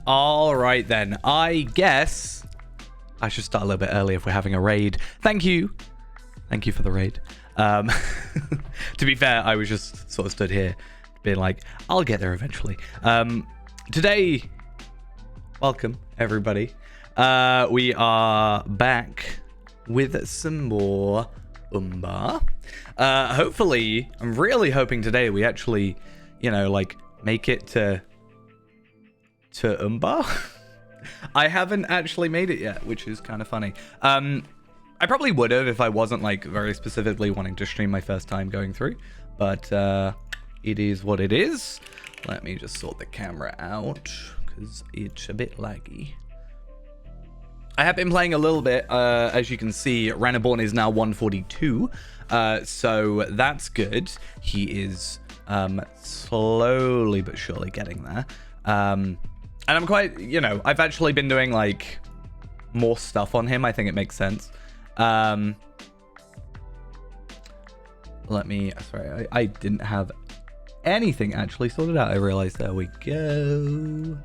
All right, then. I guess I should start a little bit early if we're having a raid. Thank you. Thank you for the raid. To be fair, I was just sort of stood here being like, I'll get there eventually. Today, welcome, everybody. We are back with some more Umbar. Hopefully, I'm really hoping today we actually, like, make it to Umbar. I haven't actually made it yet, which is kind of funny. I probably would have if I wasn't like very specifically wanting to stream my first time going through, but it is what it is. Let me just sort the camera out because it's a bit laggy. I have been playing a little bit. As you can see, Renaborn is now 142, so that's good. He is slowly but surely getting there. And I'm quite, I've actually been doing like more stuff on him. I think it makes sense. Let me, sorry, I didn't have anything actually sorted out. I realized, there we go.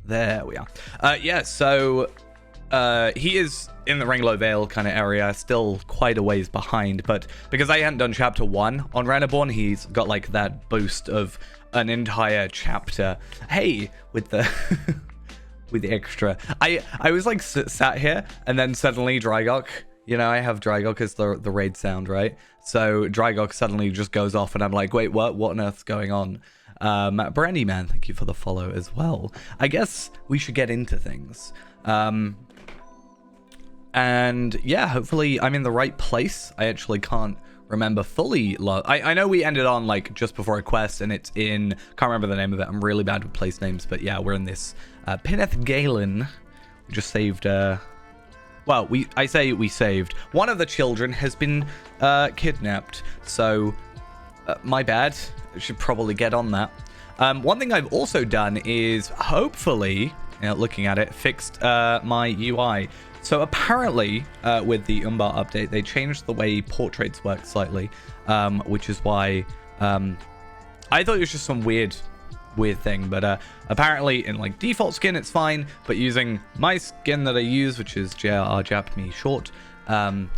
There we are. Yeah, so he is in the Ringlow Vale kind of area, still quite a ways behind, but because I hadn't done chapter 1 on Renaborn, he's got like that boost of an entire chapter. Hey, with the with the extra. I was like sat here and then suddenly Drygok, I have Drygok as the raid sound, right? So Drygok suddenly just goes off and I'm like, wait, what on earth's going on? Brandy Man, thank you for the follow as well. I guess we should get into things. And yeah, hopefully I'm in the right place. I actually can't remember fully. I know we ended on like just before a quest and it's in, can't remember the name of it. I'm really bad with place names, but yeah, we're in this Pineth Galen. We just saved, well, I say we saved. One of the children has been kidnapped, so my bad. I should probably get on that. One thing I've also done is hopefully, looking at it, fixed my UI. So apparently, with the Umbar update, they changed the way portraits work slightly, which is why I thought it was just some weird thing. But apparently, in like default skin, it's fine. But using my skin that I use, which is JRR Jap Me Short,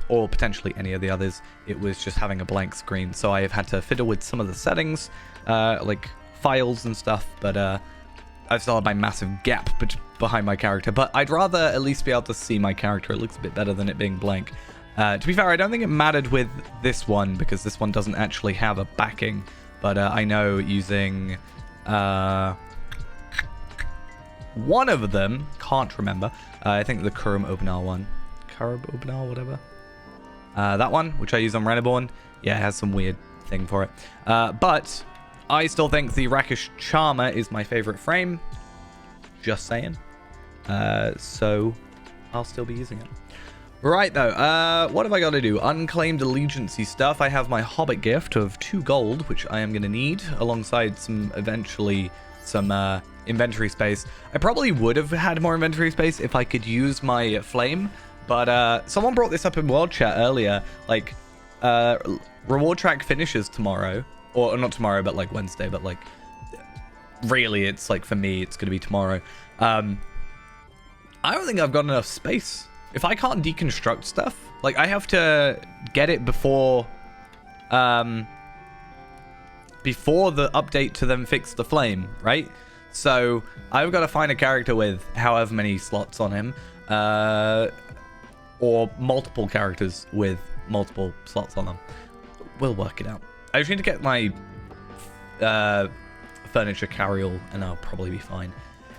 or potentially any of the others, it was just having a blank screen. So I have had to fiddle with some of the settings, like files and stuff. But I still have my massive gap behind my character, but I'd rather at least be able to see my character. It looks a bit better than it being blank. To be fair, I don't think it mattered with this one because this one doesn't actually have a backing, but I know using one of them, can't remember, I think the Kurum Obnar one, whatever, that one, which I use on Renaborn, yeah, it has some weird thing for it, but I still think the Rakish Charmer is my favorite frame. Just saying. So I'll still be using it. Right, though. What have I got to do? Unclaimed allegiancy stuff. I have my Hobbit gift of 2 gold, which I am going to need, alongside eventually some inventory space. I probably would have had more inventory space if I could use my flame, but someone brought this up in World Chat earlier. Like, reward track finishes tomorrow. Or not tomorrow, but like Wednesday, but like really it's like for me it's gonna be tomorrow. I don't think I've got enough space. If I can't deconstruct stuff, like I have to get it before the update to then fix the flame, right? So I've got to find a character with however many slots on him, or multiple characters with multiple slots on them. We'll work it out. I just need to get my furniture carryall and I'll probably be fine.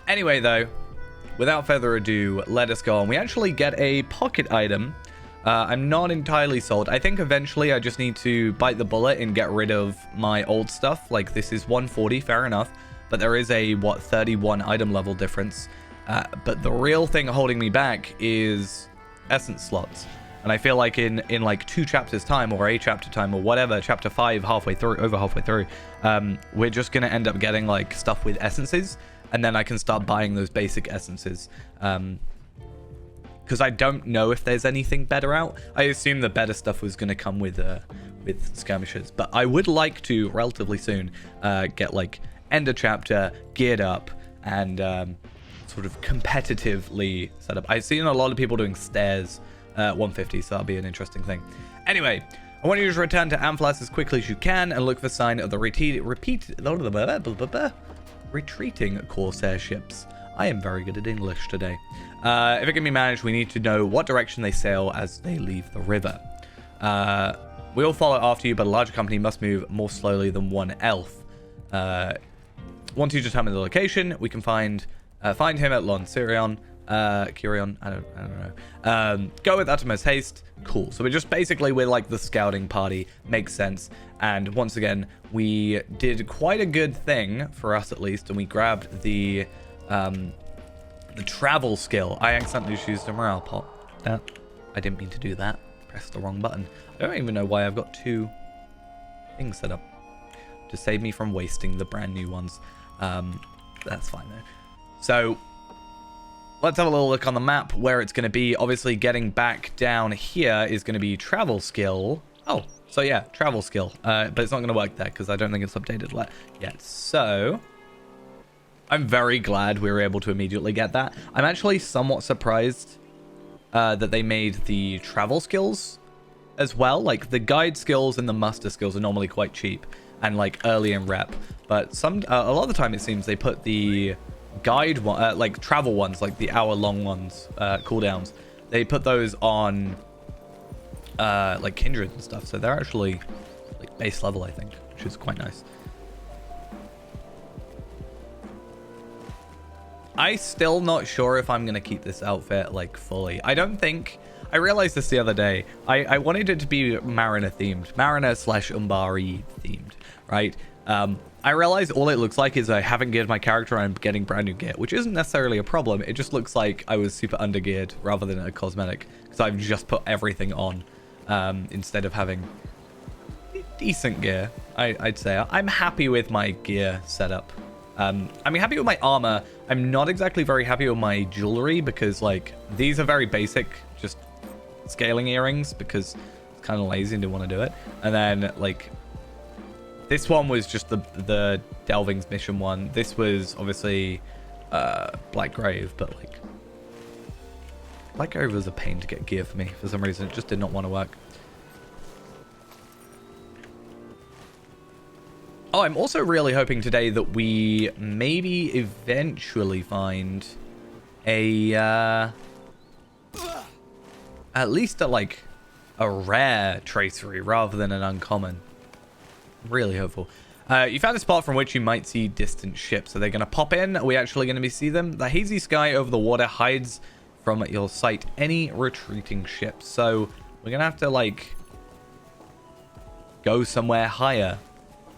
Anyway, though, without further ado, let us go on. We actually get a pocket item. I'm not entirely sold. I think eventually I just need to bite the bullet and get rid of my old stuff. Like, this is 140, fair enough. But there is a, 31 item level difference. But the real thing holding me back is essence slots. And I feel like in like 2 chapters time or a chapter time or whatever, chapter 5 halfway through, we're just going to end up getting like stuff with essences. And then I can start buying those basic essences. Because I don't know if there's anything better out. I assume the better stuff was going to come with skirmishes. But I would like to, relatively soon, get like end a chapter geared up and sort of competitively set up. I've seen a lot of people doing stairs 150, so that'll be an interesting thing. Anyway, I want you to return to Amphalas as quickly as you can and look for sign of the retreating Corsair ships. I am very good at English today. If it can be managed, we need to know what direction they sail as they leave the river. We'll follow after you, but a larger company must move more slowly than one elf. Once you determine the location, we can find him at Lonsirion. Kyrion, I don't know. Go with utmost haste. Cool. So we're like the scouting party. Makes sense. And once again, we did quite a good thing for us at least, and we grabbed the travel skill. I accidentally used a morale pot. I didn't mean to do that. Pressed the wrong button. I don't even know why I've got 2 things set up to save me from wasting the brand new ones. That's fine though. So let's have a little look on the map where it's going to be. Obviously, getting back down here is going to be travel skill. Oh, so yeah, travel skill. But it's not going to work there because I don't think it's updated yet. So I'm very glad we were able to immediately get that. I'm actually somewhat surprised that they made the travel skills as well. Like the guide skills and the muster skills are normally quite cheap and like early in rep. But a lot of the time it seems they put the guide one, like travel ones, like the hour-long ones, cooldowns. They put those on like kindred and stuff, so they're actually like base level, I think, which is quite nice. I still not sure if I'm gonna keep this outfit like fully. I realized this the other day. I wanted it to be Mariner themed, Mariner/Umbari themed, right? I realize all it looks like is I haven't geared my character and I'm getting brand new gear, which isn't necessarily a problem. It just looks like I was super undergeared rather than a cosmetic, because I've just put everything on instead of having decent gear. I'd say I'm happy with my gear setup. I'm happy with my armor. I'm not exactly very happy with my jewelry because like these are very basic, just scaling earrings because it's kind of lazy and didn't want to do it. And then like this one was just the Delving's mission one. This was obviously Black Grave, but like Black Grave was a pain to get gear for me for some reason. It just did not want to work. Oh, I'm also really hoping today that we maybe eventually find a at least a rare tracery rather than an uncommon. Really hopeful. You found a spot from which you might see distant ships. Are they going to pop in? Are we actually going to see them? The hazy sky over the water hides from your sight any retreating ships. So we're going to have to like go somewhere higher,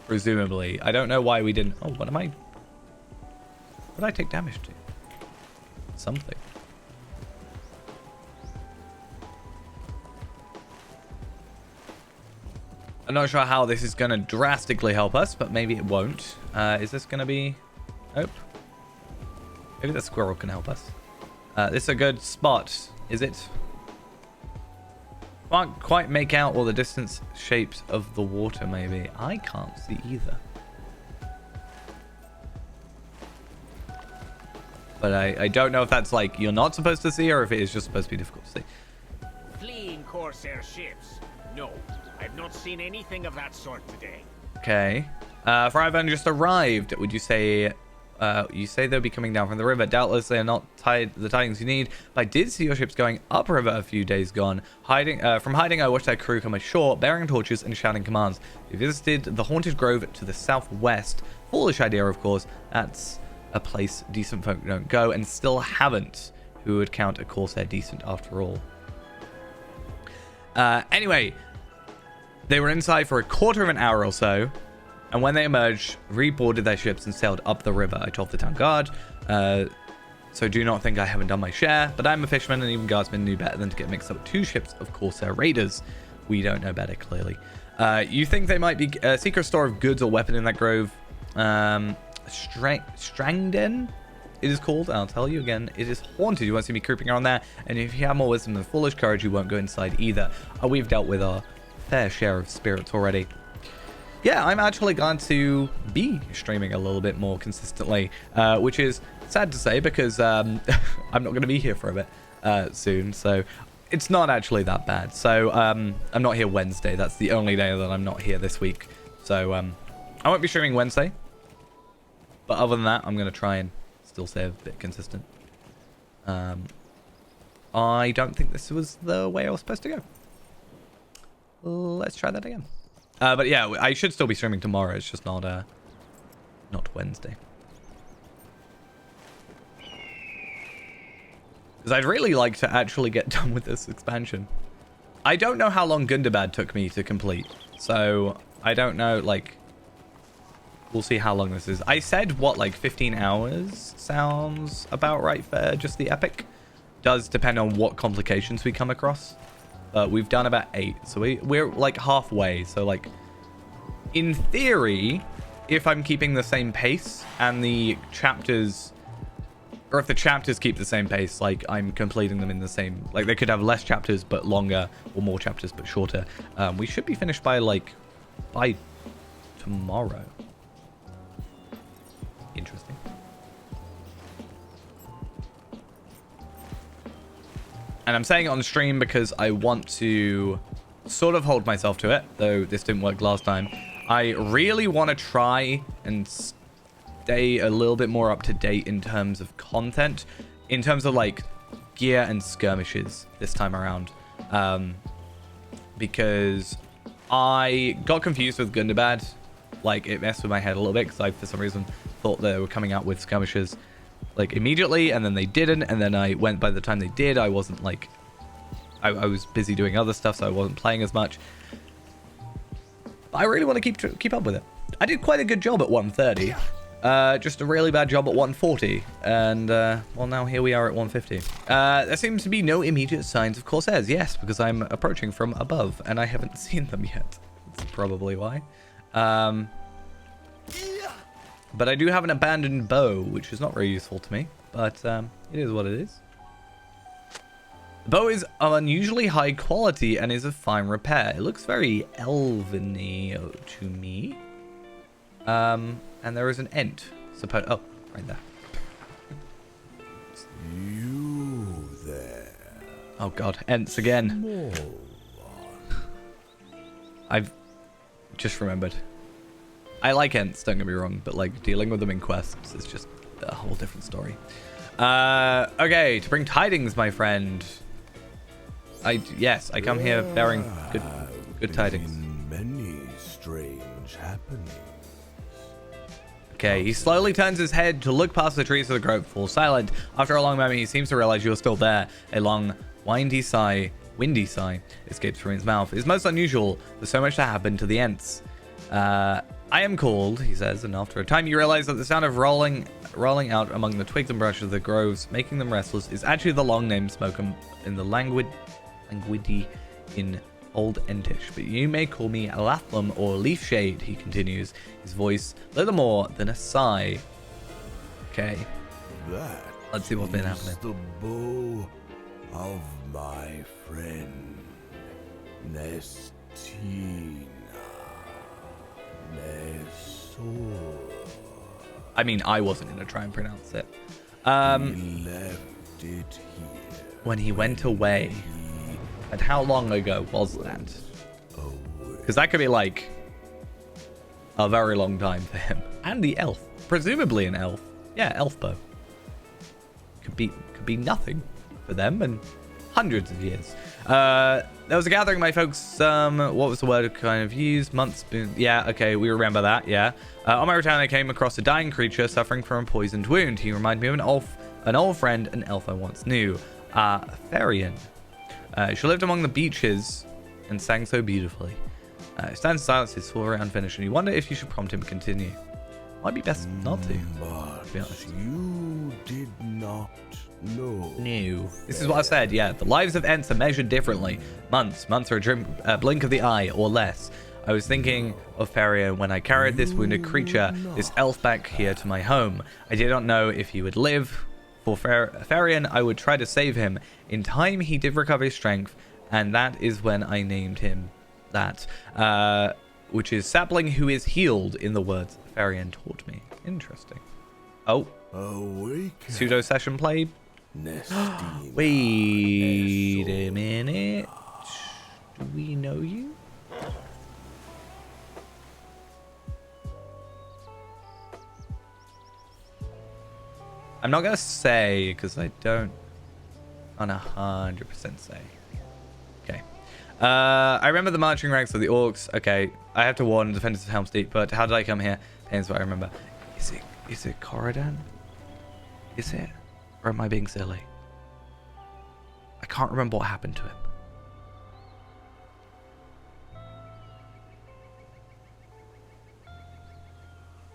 presumably. I don't know why we didn't. Oh, what did I take damage to? Something. I'm not sure how this is going to drastically help us, but maybe it won't. Is this going to be... Nope. Maybe the squirrel can help us. This is a good spot, is it? Can't quite make out all the distance shapes of the water, maybe. I can't see either. But I don't know if that's like you're not supposed to see or if it is just supposed to be difficult to see. Fleeing Corsair ships. No, I've not seen anything of that sort today. Okay. Fryvan just arrived. Would you say... you say they'll be coming down from the river. Doubtless they are not the tidings you need. But I did see your ships going upriver a few days gone. From hiding, I watched their crew come ashore, bearing torches and shouting commands. We visited the Haunted Grove to the southwest. Foolish idea, of course. That's a place decent folk don't go, and still haven't. Who would count a Corsair decent after all? Anyway, they were inside for a quarter of an hour or so. And when they emerged, reboarded their ships and sailed up the river. I told the town guard, so do not think I haven't done my share, but I'm a fisherman and even guardsmen knew better than to get mixed up with 2 ships of Corsair raiders. We don't know better, clearly. You think they might be a secret store of goods or weapon in that grove? Strangden, it is called. I'll tell you again, it is haunted. You won't see me creeping around there, and if you have more wisdom than foolish courage, you won't go inside either. We've dealt with our fair share of spirits already. yeah, I'm actually going to be streaming a little bit more consistently, which is sad to say because I'm not going to be here for a bit soon, so it's not actually that bad. So I'm not here Wednesday. That's the only day that I'm not here this week. So I won't be streaming Wednesday, but other than that, I'm going to try and still stay a bit consistent. I don't think this was the way I was supposed to go. Let's try that again. But yeah, I should still be streaming tomorrow. It's just not Wednesday. Because I'd really like to actually get done with this expansion. I don't know how long Gundabad took me to complete. So I don't know, like, we'll see how long this is. I said, what, like 15 hours sounds about right for just the epic. Does depend on what complications we come across. But we've done about 8. So we're like halfway. So like, in theory, if I'm keeping the same pace and the chapters, or if the chapters keep the same pace, like I'm completing them in the same, like they could have less chapters but longer, or more chapters but shorter. We should be finished by tomorrow. Interesting. And I'm saying it on stream because I want to sort of hold myself to it, though this didn't work last time. I really want to try and stay a little bit more up to date in terms of content, in terms of like gear and skirmishes this time around. Because I got confused with Gundabad. Like, it messed with my head a little bit because I, for some reason, thought they were coming out with skirmishes like immediately, and then they didn't, and then by the time they did, I wasn't like, I was busy doing other stuff, so I wasn't playing as much. But I really want to keep up with it. I did quite a good job at 130, just a really bad job at 140, and well, now here we are at 150. There seems to be no immediate signs of Corsairs. Yes, because I'm approaching from above, and I haven't seen them yet. That's probably why. But I do have an abandoned bow, which is not very useful to me, but it is what it is. The bow is of unusually high quality and is of fine repair. It looks very elven-y to me. And there is an ent. Oh, right there. You there. Oh god, ents again. I've just remembered. I like ents, don't get me wrong, but like dealing with them in quests is just a whole different story. Okay, to bring tidings, my friend. Yes, I come here bearing good tidings. Many strange happenings. Okay, he slowly turns his head to look past the trees of the grove, falls silent. After a long moment, he seems to realize you are still there. A long, windy sigh escapes from his mouth. It's most unusual. There's so much to happen to the ents. I am called, he says, and after a time you realize that the sound of rolling out among the twigs and branches of the groves, making them restless, is actually the long name spoken in the languidi in Old Entish. But you may call me Alathlum or Leafshade, he continues, his voice little more than a sigh. Okay. Let's see what's been happening. The bow of my friend Nestina. I mean, I wasn't going to try and pronounce it. He left it here when he went away. And how long ago was that? Because that could be like a very long time for him. And the elf. Presumably an elf. Yeah, elf bow. Could be nothing for them and hundreds of years. There was a gathering of my folks, what was the word kind of used? Months, yeah, okay, we remember that, yeah. On my return, I came across a dying creature suffering from a poisoned wound. He reminded me of an old friend, an elf I once knew, Therian. She lived among the beaches and sang so beautifully. He stands in silence, his full round finish, and you wonder if you should prompt him to continue. Might be best not to be honest. You did not know. No. This is what I said, yeah. The lives of ents are measured differently. Months are a blink of the eye or less. I was thinking of Therian when I carried this wounded creature, this elf, back here to my home. I did not know if he would live. For Therian, I would try to save him. In time, he did recover his strength, and that is when I named him that. which is sapling who is healed in the words Farian taught me. Interesting. Oh, Awake, pseudo session play. Nestina. Wait a minute. Do we know you? I'm not gonna say because I don't on 100% say. Okay. I remember the marching ranks of the orcs. Okay, I have to warn defenders of Helm's Deep, but how did I come here? Pains what I remember. Is it Corridan? Is it? Or am I being silly? I can't remember what happened to him.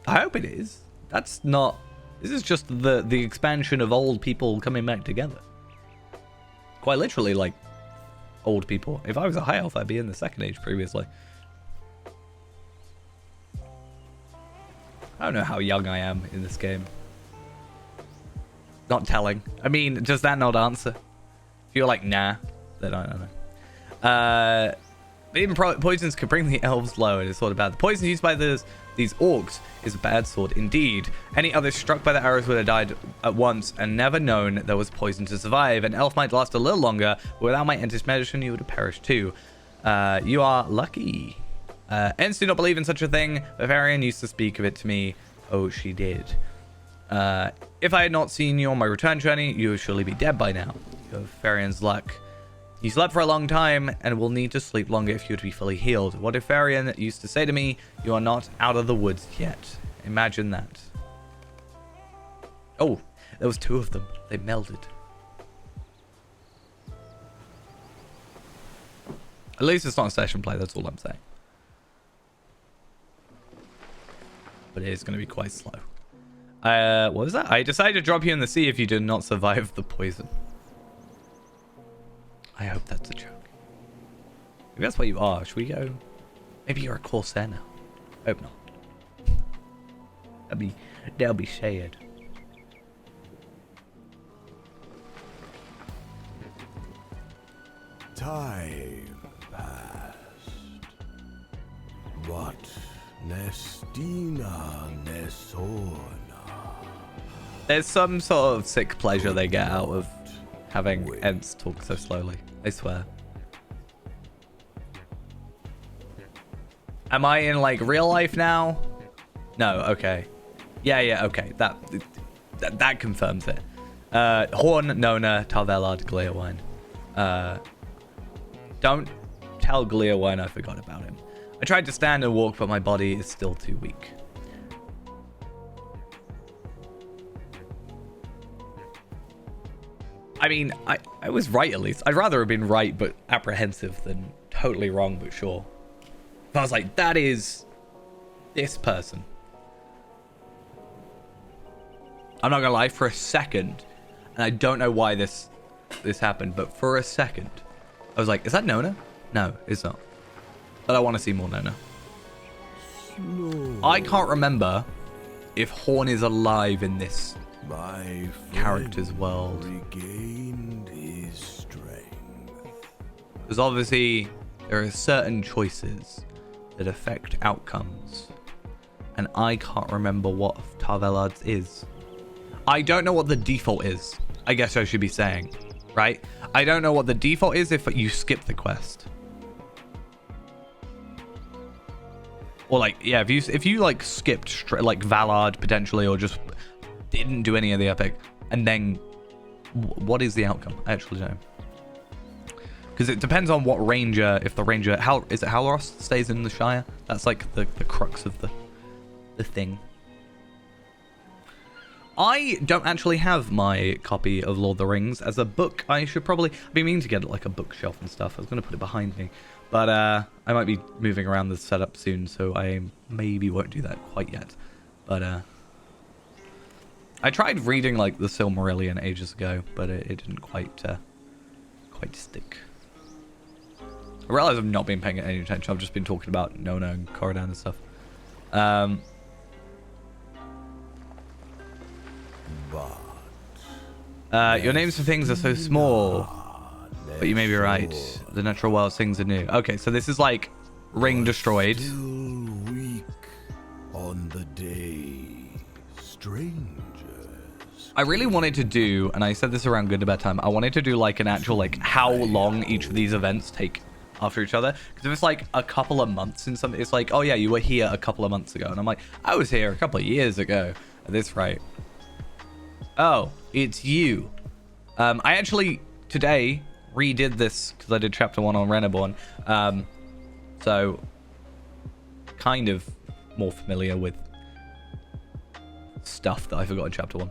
I hope it is. That's not... This is just the expansion of old people coming back together. Quite literally, like, old people. If I was a high elf, I'd be in the second age previously. I don't know how young I am in this game. Not telling. I mean, does that not answer? If you're like, nah, then I don't know. Even poisons could bring the elves low. It is sort of bad. The poison used by these orcs is a bad sword indeed. Any others struck by the arrows would have died at once and never known there was poison to survive. An elf might last a little longer, but without my Entish medicine, you would have perished too. You are lucky. Ents do not believe in such a thing. Bavarian used to speak of it to me. Oh, she did. If I had not seen you on my return journey, you would surely be dead by now. You have Varian's luck. You slept for a long time and will need to sleep longer if you were to be fully healed. What if Varian used to say to me, you are not out of the woods yet? Imagine that. Oh, there was two of them. They melded. At least it's not a session play, that's all I'm saying. But it is going to be quite slow. What was that? I decided to drop you in the sea if you did not survive the poison. I hope that's a joke. Maybe that's what you are. Should we go? Maybe you're a Corsair now. Hope not. That'll be sad. Time passed. What? Nestina Nesona. There's some sort of sick pleasure they get out of having Ents talk so slowly. I swear. Am I in like real life now? No, okay. Yeah, okay. That confirms it. Horn, Nona, Tarvelard, Gleowine. Don't tell Gleowine I forgot about him. I tried to stand and walk, but my body is still too weak. I mean, I was right at least. I'd rather have been right but apprehensive than totally wrong but sure. If I was like, that is this person. I'm not gonna lie, for a second, and I don't know why this happened, but for a second, I was like, is that Nona? No, it's not. But I want to see more Nona. I can't remember if Horn is alive in this character's world. Regained his strength. Because obviously, there are certain choices that affect outcomes. And I can't remember what Tarvelard's is. I don't know what the default is. I guess I should be saying. Right? I don't know what the default is if you skip the quest. Or like, yeah, if you like skipped like Valard potentially, or just didn't do any of the epic, and then what is the outcome? I actually don't know. Because it depends on what ranger, if the ranger, is it Halros stays in the Shire? That's like the crux of the thing. I don't actually have my copy of Lord of the Rings as a book. I should probably, I've been meaning to get like a bookshelf and stuff. I was going to put it behind me. But I might be moving around the setup soon, so I maybe won't do that quite yet. But I tried reading like the Silmarillion ages ago, but it didn't quite stick. I realize I've not been paying any attention. I've just been talking about Nona and Corridan and stuff. Your names for things are so small. But you may be right. The natural world things are new. Okay, so this is like ring destroyed. Still weak on the day, strangers. I really wanted to do, and I said this around good about time, I wanted to do like an actual like how long each of these events take after each other, because if it's like a couple of months in some, it's like, oh yeah, you were here a couple of months ago, and I'm like, I was here a couple of years ago at this rate. Oh, it's you. I actually today redid this because I did chapter 1 on Reneborn, so kind of more familiar with stuff that I forgot in chapter 1.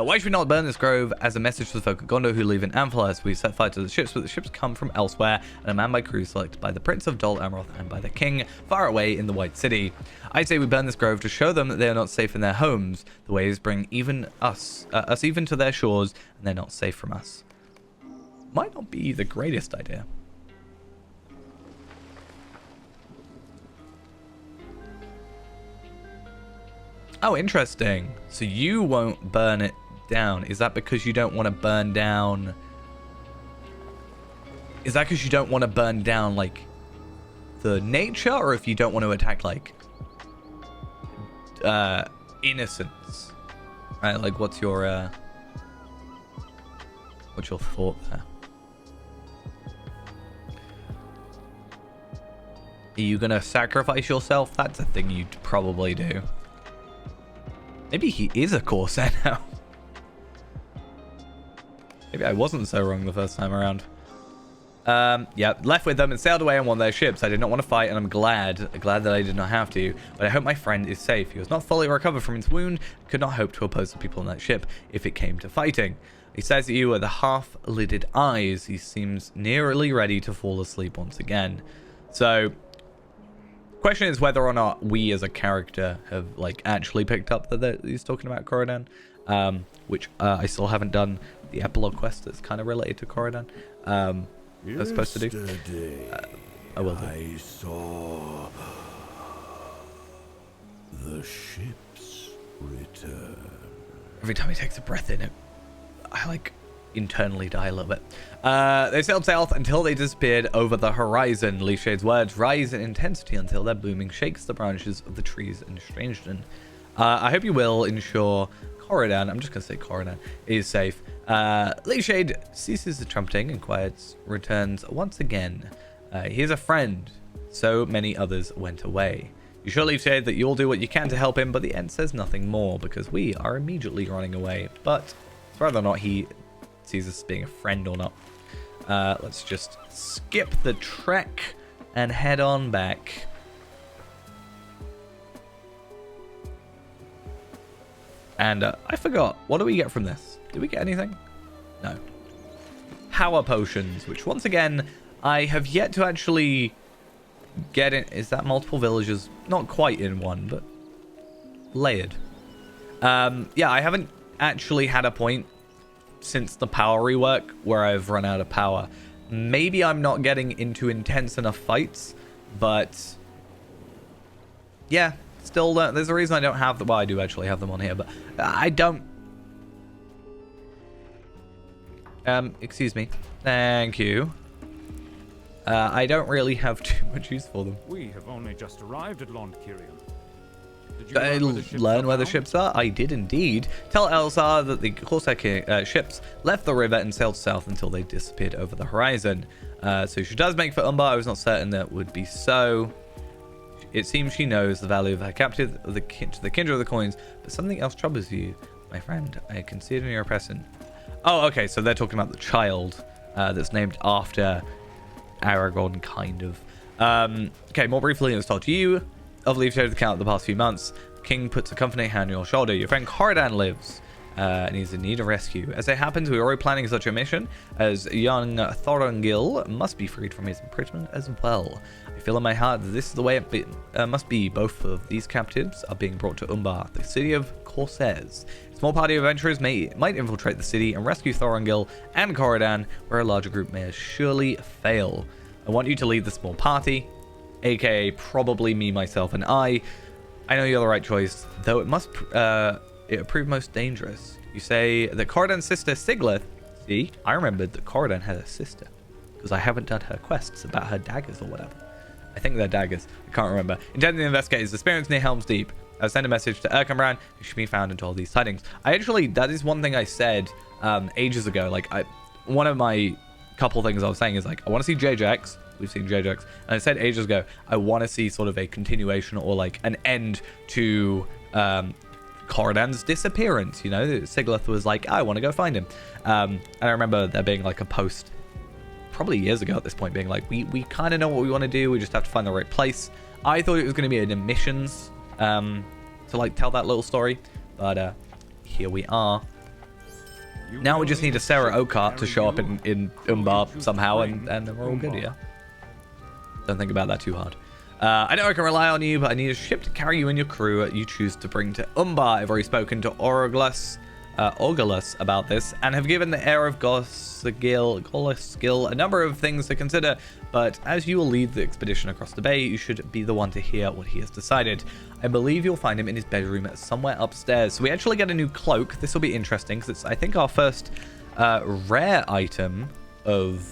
Why should we not burn this grove as a message to the folk of Gondor who live in Amphalas? We set fire to the ships, but the ships come from elsewhere, and are manned by crews selected by the Prince of Dol Amroth and by the King, far away in the White City. I say we burn this grove to show them that they are not safe in their homes. The waves bring even us even to their shores, and they're not safe from us. Might not be the greatest idea. Oh, interesting. So you won't burn it down. Is that because you don't want to burn down... Is that because you don't want to burn down, like, the nature? Or if you don't want to attack, like, innocence? Right, like, what's your thought there? Are you going to sacrifice yourself? That's a thing you'd probably do. Maybe he is a Corsair now. Maybe I wasn't so wrong the first time around. Yeah, left with them and sailed away on one of their ships. I did not want to fight, and I'm glad that I did not have to. But I hope my friend is safe. He was not fully recovered from his wound, could not hope to oppose the people on that ship if it came to fighting. He says that you are the half-lidded eyes. He seems nearly ready to fall asleep once again. So... question is whether or not we as a character have like actually picked up that he's talking about Corridan, which I still haven't done the epilogue quest that's kind of related to Corridan. I was supposed to do. I will do. I saw the ships return. Every time he takes a breath in it, I like internally die a little bit. They sailed south until they disappeared over the horizon. Leafshade's words rise in intensity until their blooming shakes the branches of the trees in Strangeton. I hope you will ensure Corridan, I'm just going to say Corridan, is safe. Leafshade ceases the trumpeting and quiet returns once again. He is a friend. So many others went away. You should Leafshade that you'll do what you can to help him, but the end says nothing more because we are immediately running away. But whether or not he sees us being a friend or not. Let's just skip the trek and head on back. And I forgot, what do we get from this? Did we get anything? No. Power potions, which once again, I have yet to actually get in. Is that multiple villages? Not quite in one, but layered. Yeah, I haven't actually had a point since the power rework where I've run out of power. Maybe I'm not getting into intense enough fights, but yeah, still there's a reason I don't have them. Well, I do actually have them on here, but I don't. Excuse me. Thank you. I don't really have too much use for them. We have only just arrived at Lond Kirion. Learn where the ships are? I did indeed. Tell Elzar that the Corsair ships left the river and sailed south until they disappeared over the horizon. So she does make for Umbar. I was not certain that would be so. It seems she knows the value of her captive, to the kindred of the coins, but something else troubles you, my friend. I can see it in your present. Oh, okay, so they're talking about the child that's named after Aragorn, kind of. Okay, more briefly, it was told to you of Leafshade's account of the past few months. The king puts a comforting hand on your shoulder. Your friend Corridan lives, and he's in need of rescue. As it happens, we are already planning such a mission, as young Thorongil must be freed from his imprisonment as well. I feel in my heart that this is the way it must be. Both of these captives are being brought to Umbar, the city of Corsairs. A small party of adventurers might infiltrate the city and rescue Thorongil and Corridan, where a larger group may surely fail. I want you to lead the small party, aka probably me, myself, and I. I know you're the right choice, though it must prove most dangerous. You say that Corridan's sister Siglith. See, I remembered that Corridan had a sister because I haven't done her quests about her daggers or whatever. I think they're daggers. I can't remember. Intending to investigate his disappearance near Helm's Deep. I'll send a message to Erkenbrand, who should be found and told these tidings. That is one thing I said ages ago. Like, one of my couple things I was saying is, like, I want to see Jajax. We've seen Jajax. And I said ages ago, I want to see sort of a continuation or, like, an end to Corridan's disappearance. You know, Siglith was like, I want to go find him. And I remember there being, like, a post probably years ago at this point being like, we kind of know what we want to do. We just have to find the right place. I thought it was going to be an missions to, like, tell that little story. But here we are. Now we just need a Sarah Oakart to show up in Umbar somehow, and then we're all good, yeah? Don't think about that too hard. I know I can rely on you, but I need a ship to carry you and your crew you choose to bring to Umbar. I've already spoken to Orgulus about this, and have given the heir of Golaskill a number of things to consider, but as you will lead the expedition across the bay, you should be the one to hear what he has decided. I believe you'll find him in his bedroom somewhere upstairs. So we actually get a new cloak. This will be interesting, because it's, I think, our first rare item of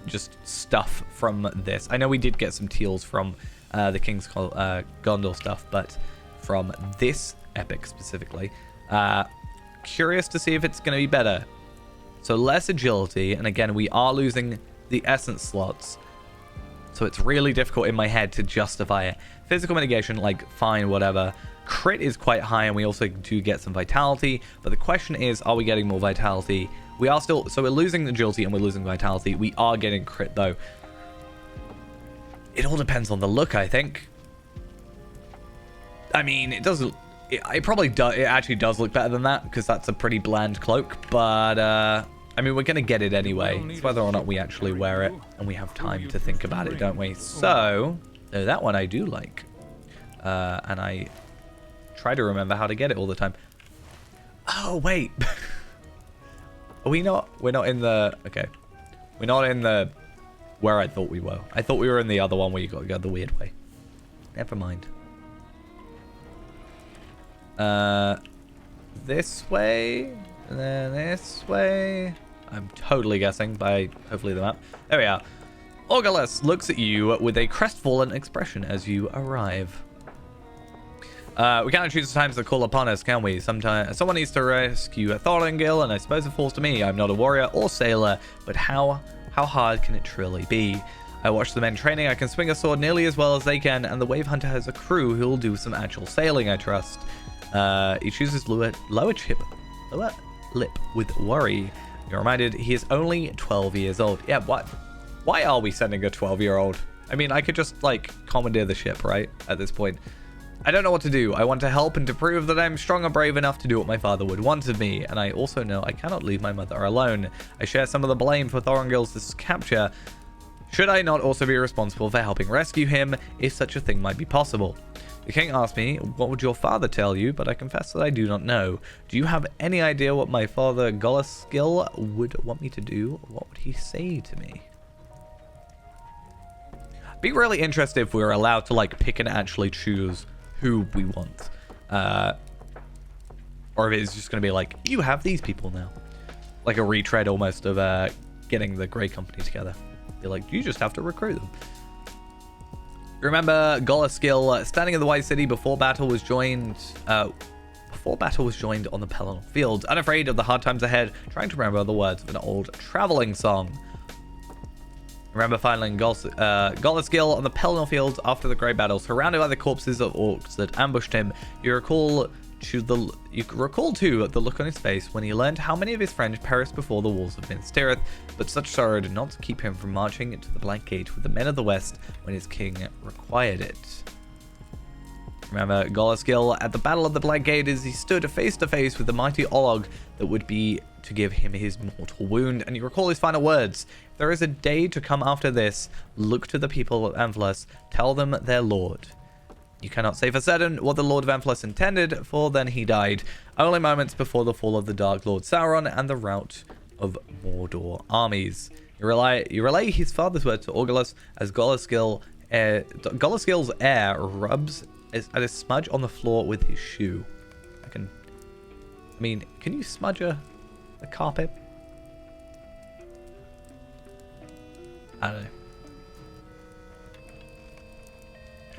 just stuff from this. I know we did get some teals from the King's Gondor stuff, but from this epic specifically, curious to see if it's going to be better. So less agility, and again, we are losing the essence slots, so it's really difficult in my head to justify it. Physical mitigation, like, fine, whatever. Crit is quite high, and we also do get some vitality, but the question is, are we getting more vitality? We are still, so we're losing agility and we're losing vitality. We are getting crit, though. It all depends on the look, I think. I mean, it doesn't, it probably does, it actually does look better than that, because that's a pretty bland cloak, but I mean, we're going to get it anyway. It's whether or not we actually wear it, and we have time to think about it, don't we? So that one I do like, and I try to remember how to get it all the time. Oh, wait. Are we not? We're not in the, okay. We're not in the, where I thought we were. I thought we were in the other one where you got to go the weird way. Never mind. This way, and then this way. I'm totally guessing by hopefully the map. There we are. Orgulus looks at you with a crestfallen expression as you arrive. We cannot choose the times that call upon us, can we? Sometimes someone needs to rescue a Thorngil, and I suppose it falls to me. I'm not a warrior or sailor, but how hard can it truly be? I watch the men training. I can swing a sword nearly as well as they can, and the Wave Hunter has a crew who will do some actual sailing, I trust. He chooses lower lip with worry. You're reminded he is only 12 years old. Yeah, why are we sending a 12-year-old? I mean, I could just, like, commandeer the ship, right? At this point. I don't know what to do. I want to help and to prove that I'm strong and brave enough to do what my father would want of me. And I also know I cannot leave my mother alone. I share some of the blame for Thorngil's capture. Should I not also be responsible for helping rescue him, if such a thing might be possible? The king asked me, what would your father tell you? But I confess that I do not know. Do you have any idea what my father Golaskill would want me to do? What would he say to me? Be really interested if we were allowed to, like, pick and actually choose who we want. Or if it's just going to be like, you have these people now. Like a retread almost of getting the Grey Company together. Be like, you just have to recruit them. Remember Golaskill standing in the White City before battle was joined on the Pelennor Field, unafraid of the hard times ahead, trying to remember the words of an old traveling song. Remember finding Golaskill on the Pelennor Fields after the Grey Battle, surrounded by the corpses of orcs that ambushed him. You recall too the look on his face when he learned how many of his friends perished before the walls of Minas Tirith, but such sorrow did not keep him from marching into the Black Gate with the men of the West when his king required it. Remember Golaskill at the Battle of the Black Gate as he stood face to face with the mighty Olog that would be to give him his mortal wound, and you recall his final words. If there is a day to come after this, look to the people of Anfalas, tell them their lord. You cannot say for certain what the Lord of Anfalas intended, for then he died, only moments before the fall of the Dark Lord Sauron and the rout of Mordor armies. You relay his father's words to Orgulus as Golaskill's heir rubs at a smudge on the floor with his shoe. I mean, can you smudge a carpet? I don't know.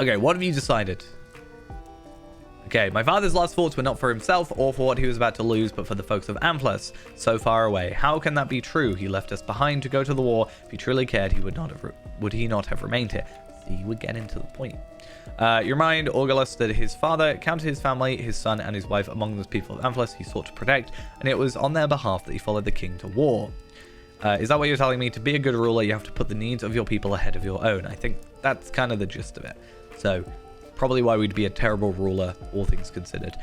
Okay, what have you decided? Okay, my father's last thoughts were not for himself or for what he was about to lose, but for the folks of Amphlas, so far away. How can that be true? He left us behind to go to the war. If he truly cared, he would he not have remained here? See, we're getting to the point. You remind Augulus that his father counted his family, his son, and his wife among the people of Amphlas he sought to protect, and it was on their behalf that he followed the king to war. Is that what you're telling me? To be a good ruler, you have to put the needs of your people ahead of your own. I think that's kind of the gist of it. So, probably why we'd be a terrible ruler, all things considered.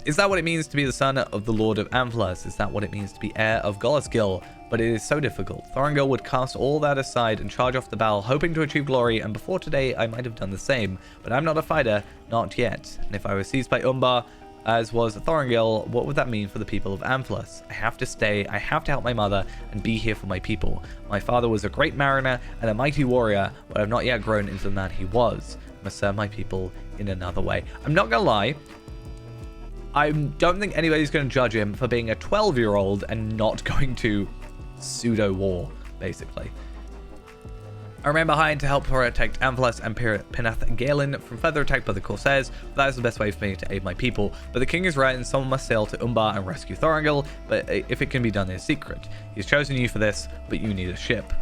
Is that what it means to be the son of the Lord of Amphlas? Is that what it means to be heir of Golaskill? But it is so difficult. Thorongil would cast all that aside and charge off the battle, hoping to achieve glory, and before today, I might have done the same. But I'm not a fighter, not yet. And if I was seized by Umbar, as was Thorongil, what would that mean for the people of Amphlas? I have to stay, I have to help my mother, and be here for my people. My father was a great mariner and a mighty warrior, but I've not yet grown into the man he was. I must serve my people in another way. I'm not gonna lie, I don't think anybody's going to judge him for being a 12-year-old and not going to pseudo-war, basically. I remain behind to help protect Amphlas and Pinath Galen from further attack by the Corsairs. That is the best way for me to aid my people. But the king is right and someone must sail to Umbar and rescue Thorongil, but if it can be done in secret. He's chosen you for this, but you need a ship.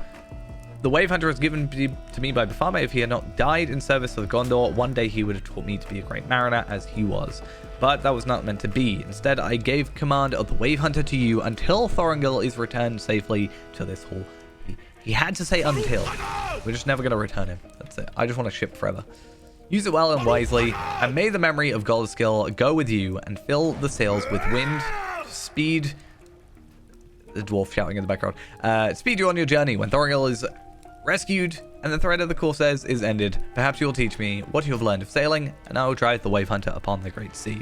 The Wave Hunter was given to me by Baphomet. If he had not died in service of Gondor, one day he would have taught me to be a great mariner as he was. But that was not meant to be. Instead, I gave command of the Wave Hunter to you until Thorongil is returned safely to this hall. He had to say until. We're just never going to return him. That's it. I just want a ship forever. Use it well and wisely, and may the memory of Golaskill go with you and fill the sails with wind, speed. The dwarf shouting in the background. Speed you on your journey. When Thorongil is rescued and the threat of the Corsairs is ended, perhaps you'll teach me what you have learned of sailing, and I will drive the Wave Hunter upon the great sea.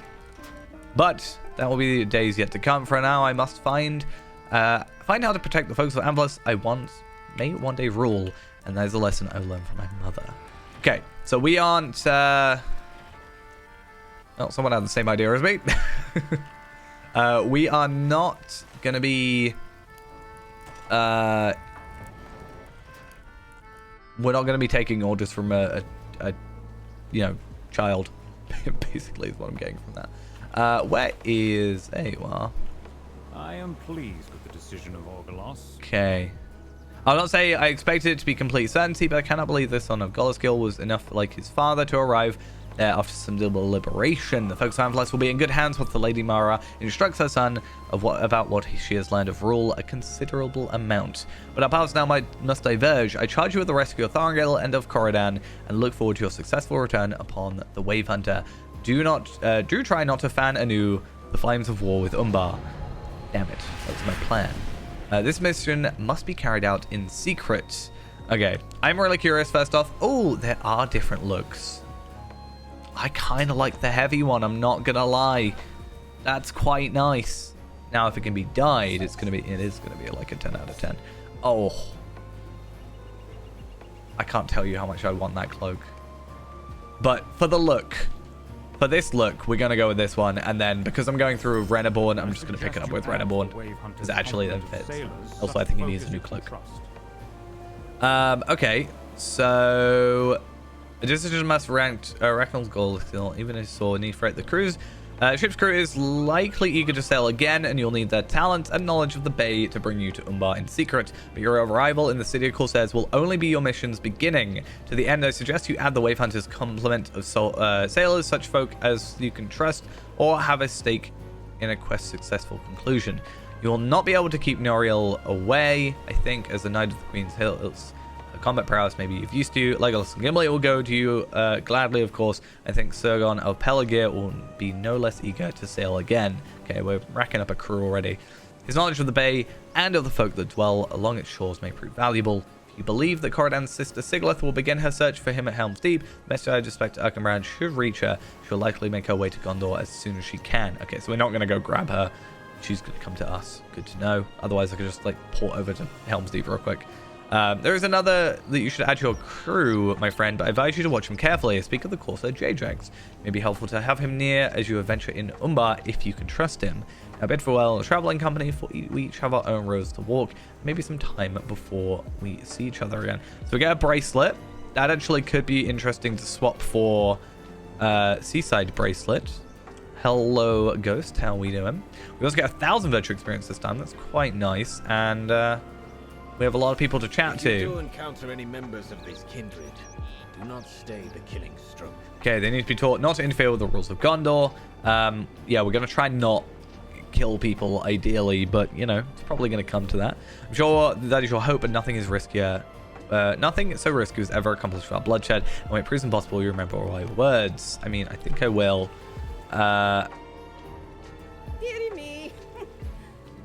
But that will be the days yet to come. For now, I must find how to protect the folks of Amphlas I may one day rule, and that is a lesson I learned from my mother. Okay, so we aren't. Oh, someone had the same idea as me. We are not gonna be. We're not going to be taking orders from a child. Basically, is what I'm getting from that. Where is... There you are. I am pleased with the decision of Orgalos. Okay. I'll not say I expected it to be complete certainty, but I cannot believe the son of Golaskill was enough like his father to arrive there after some deliberation. The folks of Amphlas will be in good hands once the Lady Mara instructs her son about what she has learned of rule, a considerable amount. But our paths now must diverge. I charge you with the rescue of Thorongil and of Corodan, and look forward to your successful return upon the Wave Hunter. Do try not to fan anew the flames of war with Umbar. Damn it, that's my plan. This mission must be carried out in secret. Okay, I'm really curious first off. Oh, there are different looks. I kind of like the heavy one, I'm not gonna lie. That's quite nice. Now, if it can be dyed, it is gonna be like a 10 out of 10. Oh. I can't tell you how much I want that cloak. But for the look, for this look, we're gonna go with this one, and then because I'm going through Reneborn, I'm just gonna pick it up with Reneborn. Because actually that fits. Also, I think he needs a new cloak. Okay, so a decision must rank Racknell's goal still, even if saw need for it. The ship's crew is likely eager to sail again, and you'll need their talent and knowledge of the bay to bring you to Umbar in secret. But your arrival in the city of Corsairs will only be your mission's beginning. To the end, I suggest you add the Wave Hunter's complement of sailors, such folk as you can trust, or have a stake in a quest's successful conclusion. You will not be able to keep Noriel away, I think, as the Knight of the Queen's Hills. Combat prowess maybe you've used to. Legolas and Gimli will go to you gladly, of course. I think Sergon of Pelargir will be no less eager to sail again. Okay, we're racking up a crew already. His knowledge of the bay and of the folk that dwell along its shores may prove valuable. If you believe that Corodan's sister Sigleth will begin her search for him at Helm's Deep, the message I expect Erkenbrand should reach her. She'll likely make her way to Gondor as soon as she can. Okay, so we're not going to go grab her. She's going to come to us. Good to know. Otherwise, I could just like port over to Helm's Deep real quick. There is another that you should add to your crew, my friend, but I advise you to watch him carefully. I speak of the Corsair J-Jags. It may be helpful to have him near as you adventure in Umbar if you can trust him. Now, bid farewell a traveling company, for we each have our own roads to walk. Maybe some time before we see each other again. So we get a bracelet. that actually could be interesting to swap for Seaside Bracelet. Hello, Ghost. How we doing? We also get 1,000 virtue experience this time. That's quite nice. And we have a lot of people to chat If you to. do encounter any members of this kindred, do not stay the killing stroke. Okay, they need to be taught not to interfere with the rules of Gondor. Yeah, we're going to try not kill people, ideally, but, you know, it's probably going to come to that. I'm sure that is your hope, but nothing is riskier. Nothing so risky was ever accomplished without bloodshed, and when it proves impossible, you remember all my words. I mean, I think I will. Dearie me.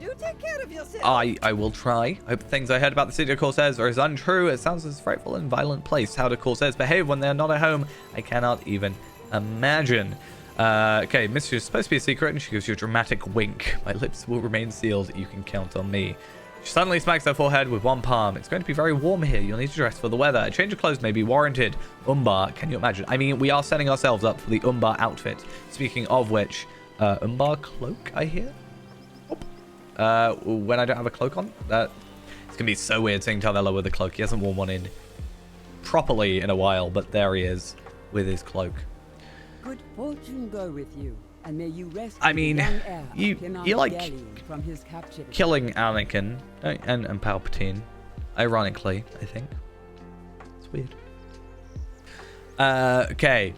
Do take care of yourself. I will try. I hope things I heard about the city of Corsairs are as untrue. It sounds as frightful and violent place. How do Corsairs behave when they're not at home? I cannot even imagine. Okay, Miss is supposed to be a secret, and she gives you a dramatic wink. My lips will remain sealed. You can count on me. She suddenly smacks her forehead with one palm. It's going to be very warm here. You'll need to dress for the weather. A change of clothes may be warranted. Umbar, can you imagine? I mean, we are setting ourselves up for the Umbar outfit. Speaking of which, Umbar cloak, I hear? When I don't have a cloak on? It's going to be so weird seeing Tarvello with a cloak. He hasn't worn one in properly in a while, but there he is with his cloak. Good fortune go with you, and may you rest. I mean, you like from his captivity. killing Anakin and Palpatine, ironically, I think. It's weird. Okay.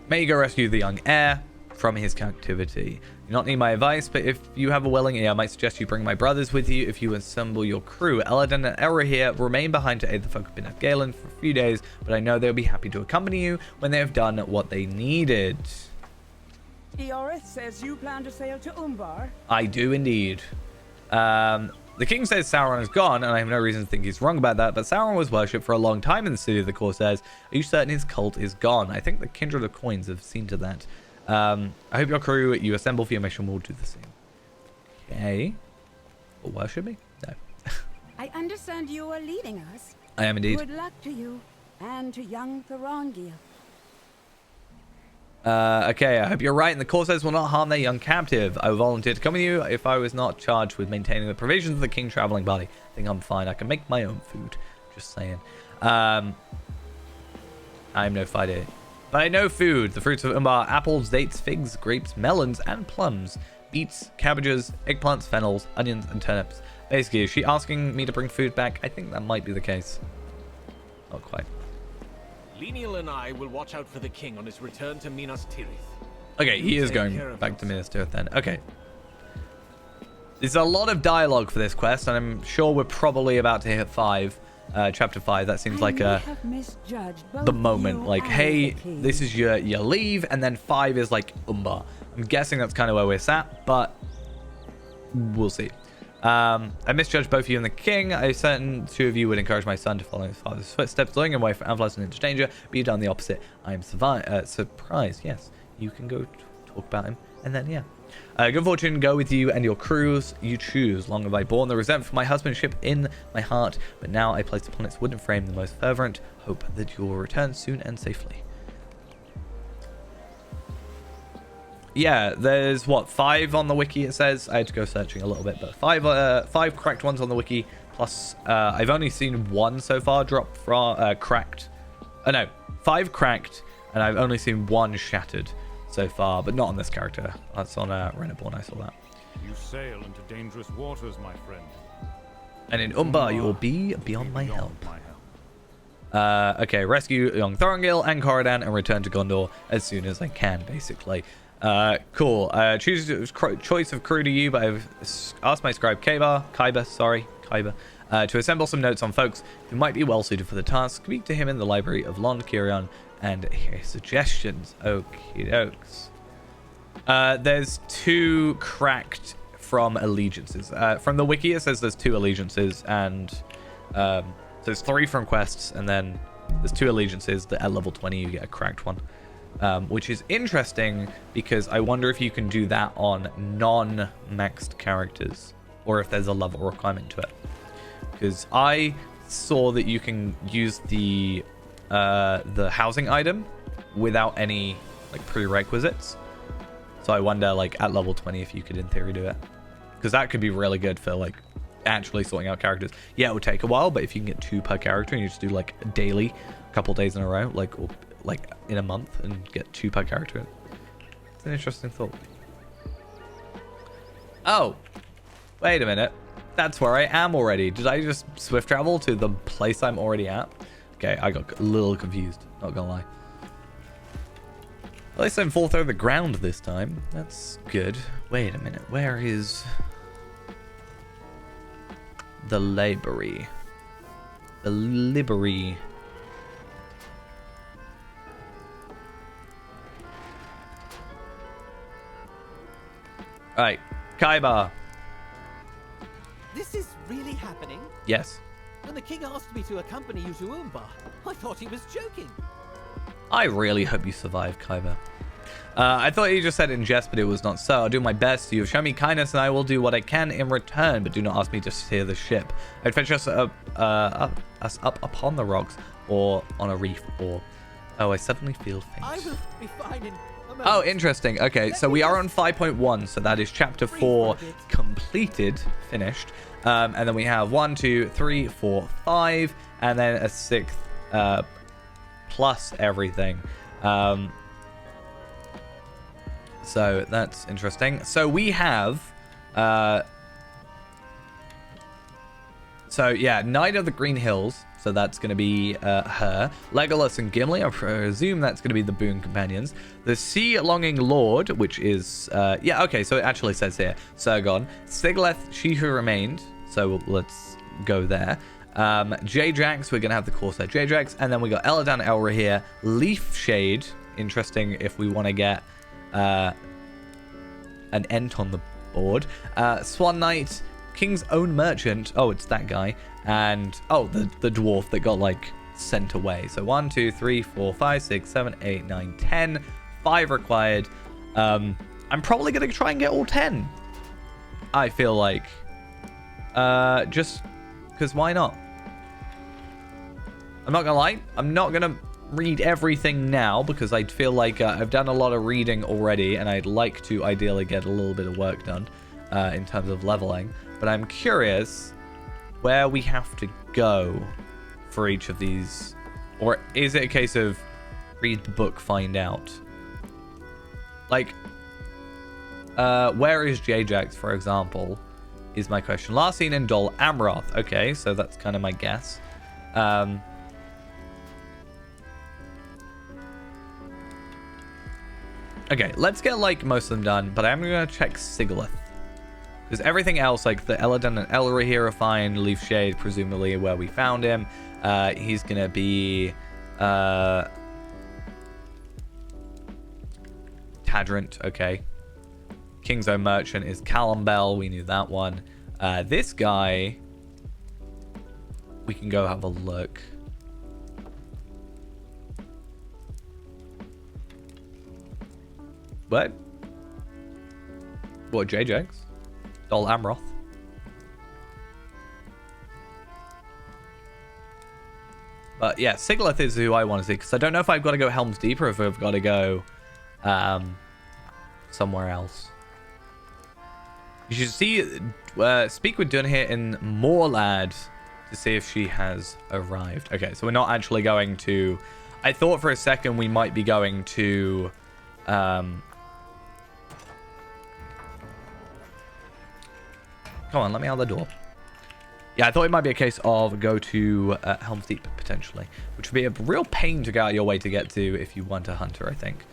May you go rescue the young heir from his captivity. You not need my advice, but if you have a willing ear, I might suggest you bring my brothers with you if you assemble your crew. Eladin and Elra here remain behind to aid the folk of Beneth Galen for a few days, but I know they'll be happy to accompany you when they have done what they needed. Eorith says you plan to sail to Umbar. I do indeed. The king says Sauron is gone, and I have no reason to think he's wrong about that, but Sauron was worshipped for a long time in the city of the Corsairs. Are you certain his cult is gone? I think the Kindred of Coins have seen to that. I hope your crew you assemble for your mission will do the same. Okay. Or worship me? No. I understand you are leading us. I am indeed. Good luck to you and to young Thorongil. Okay, I hope you're right, and the Corsairs will not harm their young captive. I would volunteer to come with you if I was not charged with maintaining the provisions of the king traveling party. I think I'm fine. I can make my own food. Just saying. I'm no fighter. But I know food. The fruits of Umbar: apples, dates, figs, grapes, melons, and plums. Beets, cabbages, eggplants, fennels, onions, and turnips. Basically, is she asking me to bring food back? I think that might be the case. Not quite. Lenial and I will watch out for the king on his return to Minas Tirith. Okay, he is going back to Minas Tirith then. Okay. There's a lot of dialogue for this quest, and I'm sure we're probably about to hit 5. Chapter 5. That seems like the moment. Like, hey, this is your leave, and then 5 is like Umbar. I'm guessing that's kind of where we're sat, but we'll see. I misjudged both you and the king. I certain two of you would encourage my son to follow his father's footsteps, luring him away from Avlas and into danger, but you've done the opposite. I am surprised. Yes, you can go talk about him, and then yeah. Good fortune go with you and your crews you choose. Long have I borne the resentment for my husbandship in my heart, but now I place upon its wooden frame the most fervent hope that you will return soon and safely. Yeah, there's what, 5 on the wiki it says. I had to go searching a little bit, but 5 cracked ones on the wiki, plus I've only seen 1 so far drop from cracked. No, 5 cracked, and I've only seen 1 shattered so far, but not on this character. That's on Reneborn, I saw that. You sail into dangerous waters, my friend. And in Umbar, you will be beyond my help. Okay, rescue young Thorongil and Corridan and return to Gondor as soon as I can, basically. Cool. Choose choice of crew to you, but I've asked my scribe Kyber, to assemble some notes on folks who might be well suited for the task. Speak to him in the library of Lond Kirion and hear his suggestions. Okie dokes. There's 2 cracked from allegiances. From the wiki, it says there's 2 allegiances, and so there's 3 from quests, and then there's 2 allegiances that at level 20 you get a cracked one. Which is interesting because I wonder if you can do that on non-maxed characters, or if there's a level requirement to it. Because I saw that you can use the housing item without any like prerequisites. So I wonder, like, at level 20 if you could in theory do it, because that could be really good for like actually sorting out characters. Yeah, it will take a while, but if you can get 2 per character and you just do like a daily, a couple days in a row, like, or like in a month, and get 2 per character, it's an interesting thought. Oh, wait a minute. That's where I am already. Did I just swift travel to the place I'm already at? Okay, I got a little confused, not gonna lie. At least I'm fall through the ground this time. That's good. Wait a minute. Where is the library? The library. Alright, Kaiba. This is really happening? Yes. And the king asked me to accompany you to Umbar. I thought he was joking. I really hope you survive, Kaiba. I thought you just said in jest, but it was not so. I'll do my best. You have shown me kindness, and I will do what I can in return, but do not ask me to steer the ship. I'd fetch us up upon the rocks, or on a reef, or... Oh, I suddenly feel faint. I will be fine in a moment. Oh, interesting. Okay, so we are on 5.1, so that is chapter 4 completed, finished. And then we have 1, 2, 3, 4, 5, and then a 6th plus everything. So that's interesting. So we have so yeah, Knight of the Green Hills. So that's going to be her. Legolas and Gimli, I presume that's going to be the boon companions. The Sea-Longing Lord, which is... yeah, okay, so it actually says here. Sergon. Sigleth, She Who Remained. So let's go there. J-Jax, we're going to have the Corsair J-Jax. And then we got Eladan Elra here. Leaf Shade. Interesting if we want to get an Ent on the board. Swan Knight. King's Own Merchant. Oh, it's that guy. And oh, the dwarf that got like sent away. So 1, 2, 3, 4, 5, 6, 7, 8, 9, 10. 5 required. I'm probably gonna try and get all 10. I feel like just because why not? I'm not gonna lie, I'm not gonna read everything now because I feel like I've done a lot of reading already, and I'd like to ideally get a little bit of work done in terms of leveling. But I'm curious where we have to go for each of these. Or is it a case of read the book, find out? Like, where is J-Jax, for example, is my question. Last seen in Dol Amroth. Okay, so that's kind of my guess. Okay, let's get, like, most of them done, but I'm going to check Sigleth. Because everything else, like the Eladan and Elra here are fine. Leaf Shade, presumably where we found him. He's going to be... Tadrint, okay. King's Own Merchant is Callum Bell. We knew that one. This guy... We can go have a look. What? What, J-Jax? Dol Amroth. But yeah, Sigleth is who I want to see, because I don't know if I've got to go Helm's Deep or if I've got to go somewhere else. You should see, speak with Dunhir in Moorlad to see if she has arrived. Okay, so we're not actually going to... I thought for a second we might be going to... Come on, let me out the door. Yeah, I thought it might be a case of go to Helm's Deep, potentially. Which would be a real pain to go out your way to get to if you want a hunter, I think.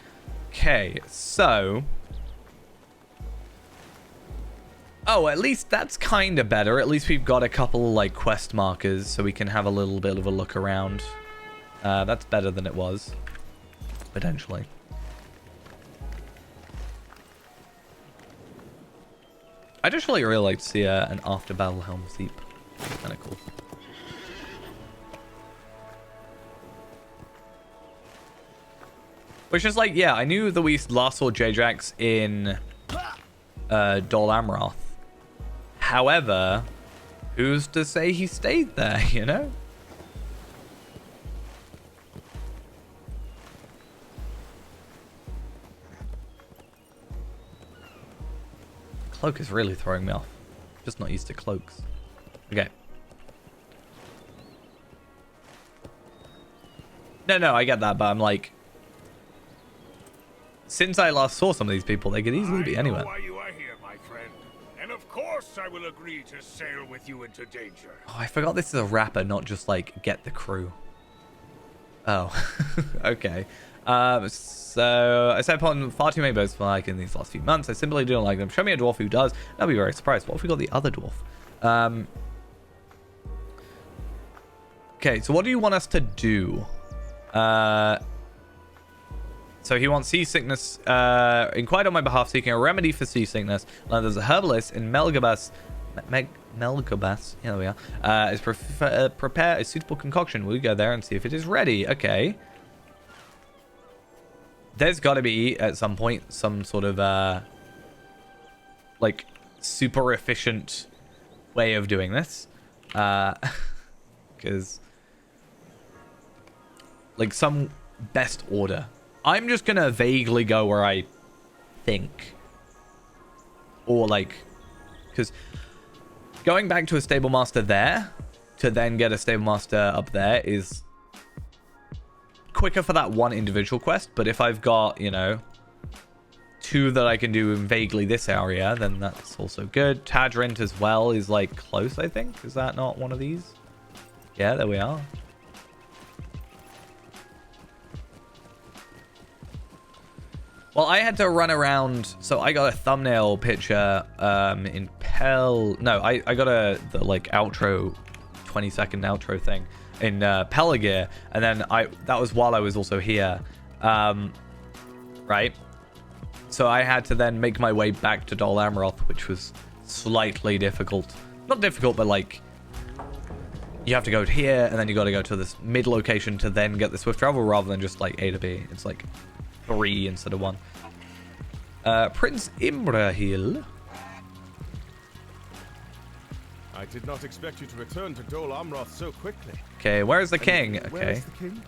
Okay, so... Oh, at least that's kind of better. At least we've got a couple, like, quest markers, so we can have a little bit of a look around. That's better than it was. Potentially. I'd just really like to see an after-battle Helm's Deep. Kind of cool. Which is like, yeah, I knew that we last saw J-Jax in Dol Amroth. However, who's to say he stayed there, you know? Cloak is really throwing me off. Just not used to cloaks. Okay. No, I get that, but I'm like, since I last saw some of these people, they could easily be anywhere. I know why you are here, my friend. And of course I will agree to sail with you into danger. Oh, I forgot this is a rapper, not just like get the crew. Oh, okay. So I set upon far too many boats for like in these last few months. I simply don't like them. Show me a dwarf who does. I'll be very surprised. What if we got the other dwarf? Okay, so what do you want us to do? So he wants seasickness. Inquired on my behalf, seeking a remedy for seasickness. Now there's a herbalist in Melgabas. Melgabas. Yeah, there we are. Is prepare a suitable concoction. We'll go there and see if it is ready. Okay. There's got to be at some point some sort of like super efficient way of doing this, because like some best order. I'm just gonna vaguely go where I think, or like, because going back to a stable master there to then get a stable master up there is quicker for that one individual quest. But if I've got, you know, 2 that I can do in vaguely this area, then that's also good. Tadrint as well is like close, I think. Is that not one of these? Yeah, there we are. Well, I had to run around, so I got a thumbnail picture in No, I got the like outro, 20-second outro thing in Pelargir, and then that was while I was also here, right? So I had to then make my way back to Dol Amroth, which was slightly difficult. Not difficult, but like, you have to go here, and then you got to go to this mid location to then get the swift travel, rather than just like A to B. It's like 3 instead of 1. Prince Imrahil. I did not expect you to return to Dol Amroth so quickly. Okay, where's the king? Where Okay. is the king?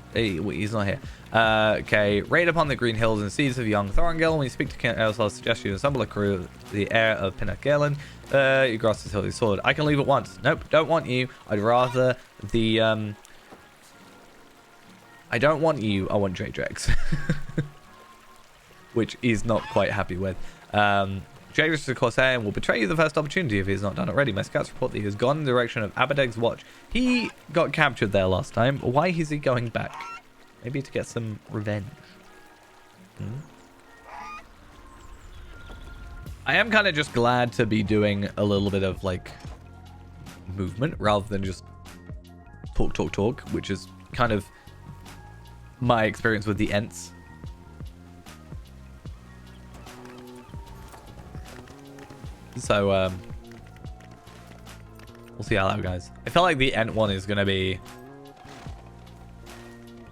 He's not here. Okay, raid upon the green hills and seas of young Thorongil. When you speak to King Ersal, I suggest you assemble a crew, the heir of Pinnac-Galen. You grasp his holy sword. I can leave at once. Nope, don't want you. I'd rather the I don't want you. I want J-Drex. Which he's not quite happy with. J-Drex is a Corsair and will betray you the first opportunity if he has not done it already. My scouts report that he has gone in the direction of Abadeg's watch. He got captured there last time. Why is he going back? Maybe to get some revenge. I am kind of just glad to be doing a little bit of like movement rather than just talk, which is kind of my experience with the Ents. So, we'll see how that goes. I feel like the Ent one is going to be...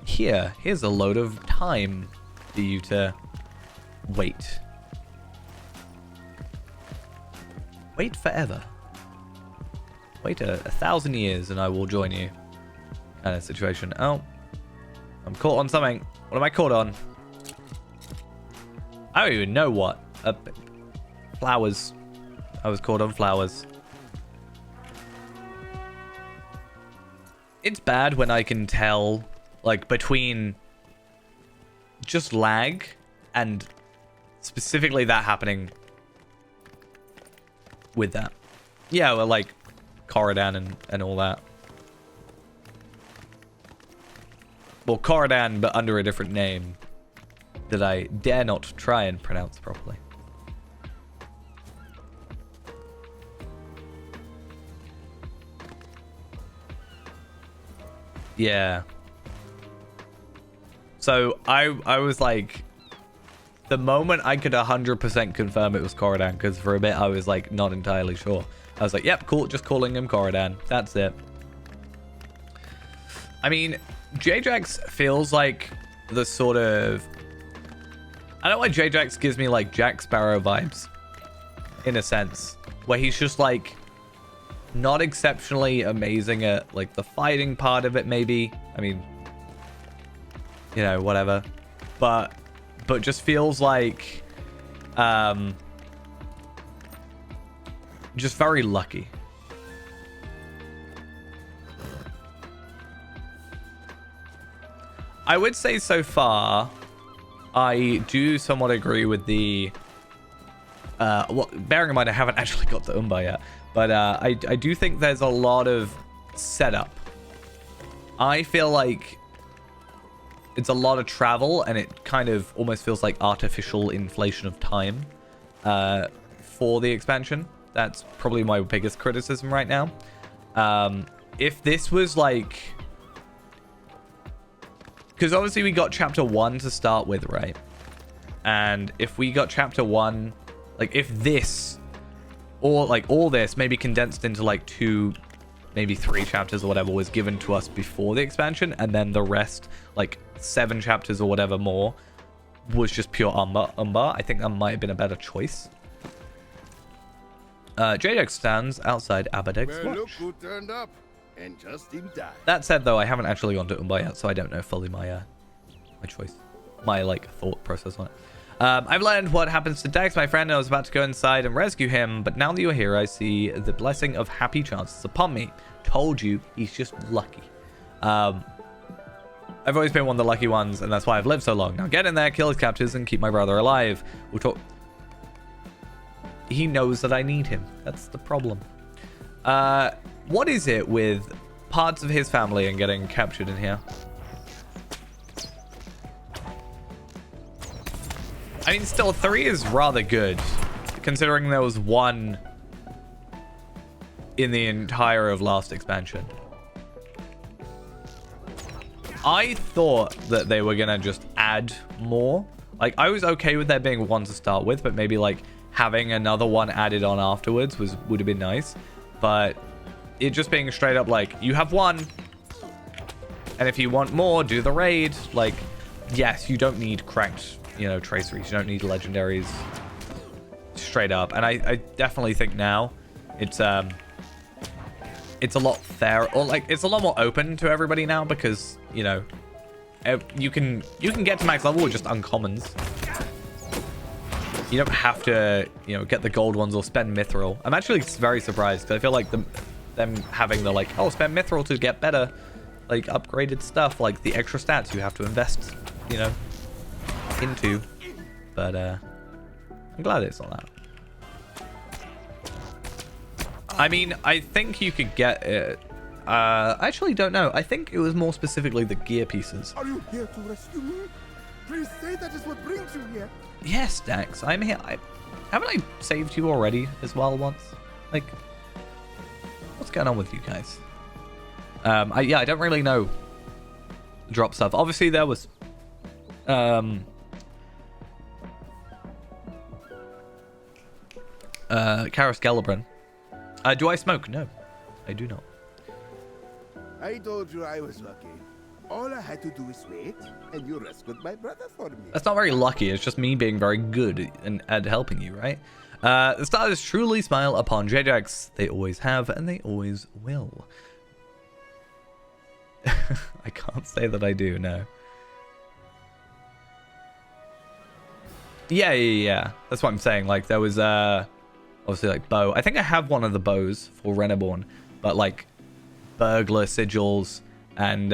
Here's a load of time for you to wait. Wait forever. Wait a 1,000 years and I will join you. Kind of situation. Oh. I'm caught on something. What am I caught on? I don't even know what. Flowers. I was caught on flowers. It's bad when I can tell, like, between just lag and specifically that happening with that. Yeah, well, like, Corridan and all that. Well, Corridan, but under a different name that I dare not try and pronounce properly. Yeah. So I was like, the moment I could 100% confirm it was Corridan, because for a bit I was like not entirely sure. I was like, yep, cool, just calling him Corridan. That's it. I mean, J-Drax feels like the sort of... I don't know why J-Drax gives me like Jack Sparrow vibes, in a sense, where he's just like not exceptionally amazing at like the fighting part of it, maybe. I mean, you know, whatever. But just feels like just very lucky. I would say so far, I do somewhat agree with the... well, bearing in mind I haven't actually got to Umbar yet, but I do think there's a lot of setup. I feel like it's a lot of travel, and it kind of almost feels like artificial inflation of time for the expansion. That's probably my biggest criticism right now. If this was like... Because obviously we got chapter 1 to start with, right? And if we got chapter 1... Like, if this... Or, like, all this maybe condensed into, like, 2... Maybe 3 chapters or whatever was given to us before the expansion. And then the rest, like, 7 chapters or whatever more, was just pure Umbar. I think that might have been a better choice. JDEX stands outside Aberdeg's Well, look watch. who turned up. And just in time. That said, though, I haven't actually gone to Umbar yet, so I don't know fully my my choice, my like thought process on it. I've learned what happens to Dax, my friend, and I was about to go inside and rescue him, but now that you're here, I see the blessing of happy chances upon me. Told you, he's just lucky. I've always been one of the lucky ones, and that's why I've lived so long. Now get in there, kill his captors, and keep my brother alive. We'll talk. He knows that I need him. That's the problem. What is it with parts of his family and getting captured in here? I mean, still, 3 is rather good, considering there was 1 in the entire of last expansion. I thought that they were going to just add more. Like, I was okay with there being 1 to start with, but maybe, like, having another 1 added on afterwards would have been nice. But it just being straight up like, you have 1, and if you want more, do the raid. Like, yes, you don't need cracked, you know, traceries. You don't need legendaries. Straight up. And I definitely think now it's a lot fair, or like it's a lot more open to everybody now, because, you know, you can get to max level with just uncommons. You don't have to, you know, get the gold ones or spend mithril. I'm actually very surprised, because I feel like them having the, like, oh, spend mithril to get better, like, upgraded stuff, like the extra stats you have to invest, you know, into. But I'm glad it's not that. I mean, I think you could get it. I actually don't know. I think it was more specifically the gear pieces. Are you here to rescue me? Please say that is what brings you here. Yes, Dax, I'm here. Haven't I saved you already as well once? Like, what's going on with you guys? Yeah, I don't really know the drop stuff. Obviously, there was Karos Gelibran. Do I smoke? No, I do not. I told you I was lucky. All I had to do is wait, and you rescued my brother for me. That's not very lucky. It's just me being very good at helping you, right? The stars truly smile upon JJax. They always have, and they always will. I can't say that I do, no. Yeah. That's what I'm saying. Like, there was, obviously, like, bow. I think I have one of the bows for Reneborn, but, like, burglar sigils and,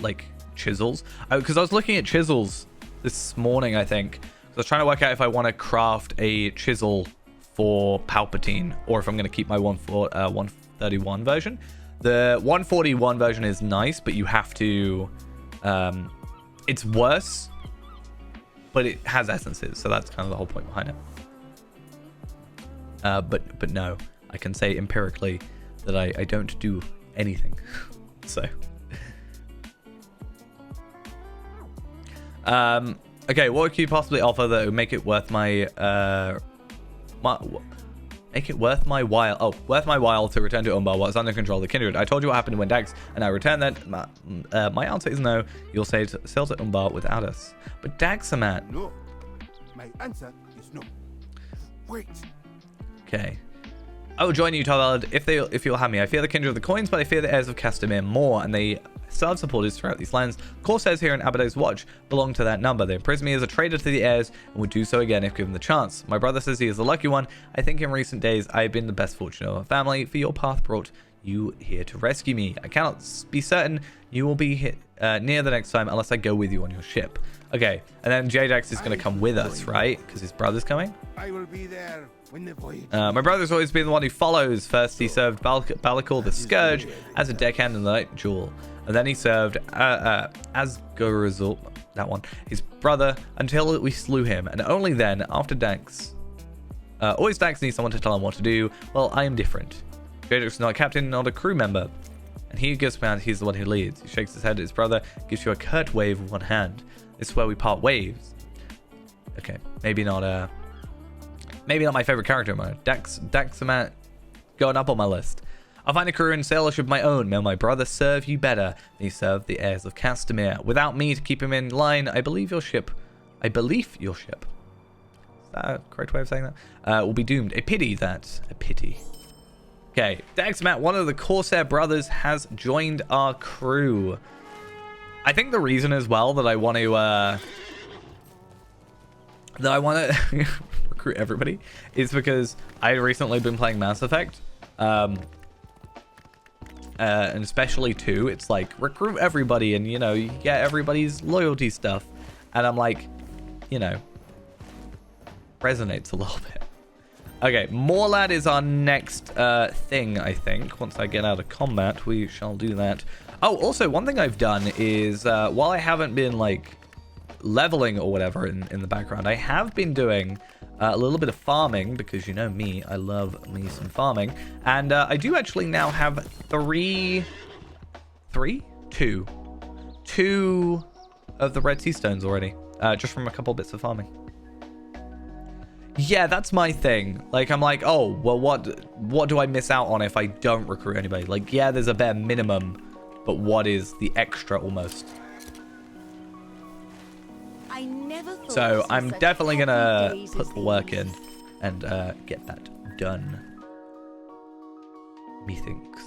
like, chisels. Because I was looking at chisels this morning, I think. So I was trying to work out if I want to craft a chisel for Palpatine, or if I'm going to keep my 131 version. The 141 version is nice, but you have to... it's worse, but it has essences, so that's kind of the whole point behind it. But no, I can say empirically that I don't do anything. So... okay, what could you possibly offer that would make it worth my make it worth my while? Oh, worth my while to return to Umbar while it's under control of the Kindred. I told you what happened when Dax and I returned that. My answer is no. You'll sail to Umbar without us. But Daxamat. No. My answer is no. Wait. Okay. I will join you, Tarvald, if you'll have me. I fear the Kindred of the Coins, but I fear the heirs of Castamere more, and they still have supporters throughout these lands. Corsairs here in Aberdeg's Watch belong to that number. They imprison me as a traitor to the heirs and would do so again if given the chance. My brother says he is the lucky one. I think in recent days I have been the best fortune of our family, for your path brought you here to rescue me. I cannot be certain you will be hit near the next time unless I go with you on your ship. Okay, and then Jadex is going to come with us, right? Because his brother's coming. I will be there when the voyage. My brother's always been the one who follows. First, he served Balikal the Scourge as a deckhand in the Night Jewel. And then he served Asgorazul, that one, his brother, until we slew him. And only then, after Dax... always Dax needs someone to tell him what to do. Well, I am different. Jadex is not a captain, not a crew member. And he gives command, he's the one who leads. He shakes his head at his brother, gives you a curt wave with one hand. This is where we part waves. Okay, maybe not my favorite character mode. Dax man going up on my list. I'll find a crew and sailorship of my own. May my brother serve you better than he served the heirs of Castamere. Without me to keep him in line, I believe your ship. Is that a correct way of saying that? Will be doomed. A pity that. A pity. Okay, Daxmat, one of the Corsair brothers, has joined our crew. I think the reason as well that I want to recruit everybody is because I recently been playing Mass Effect, and especially 2. It's like recruit everybody, and you know you get everybody's loyalty stuff, and I'm like, you know, resonates a little bit. Okay, Morlad is our next thing, I think. Once I get out of combat, we shall do that. Oh, also, one thing I've done is, while I haven't been, like, leveling or whatever in the background, I have been doing a little bit of farming, because you know me, I love me some farming. And I do actually now have two of the Red Sea Stones already, just from a couple bits of farming. Yeah, that's my thing. Like, I'm like, oh, well, what do I miss out on if I don't recruit anybody? Like, yeah, there's a bare minimum, but what is the extra almost? I never thought So I'm definitely gonna put the work these. in and get that done. Methinks.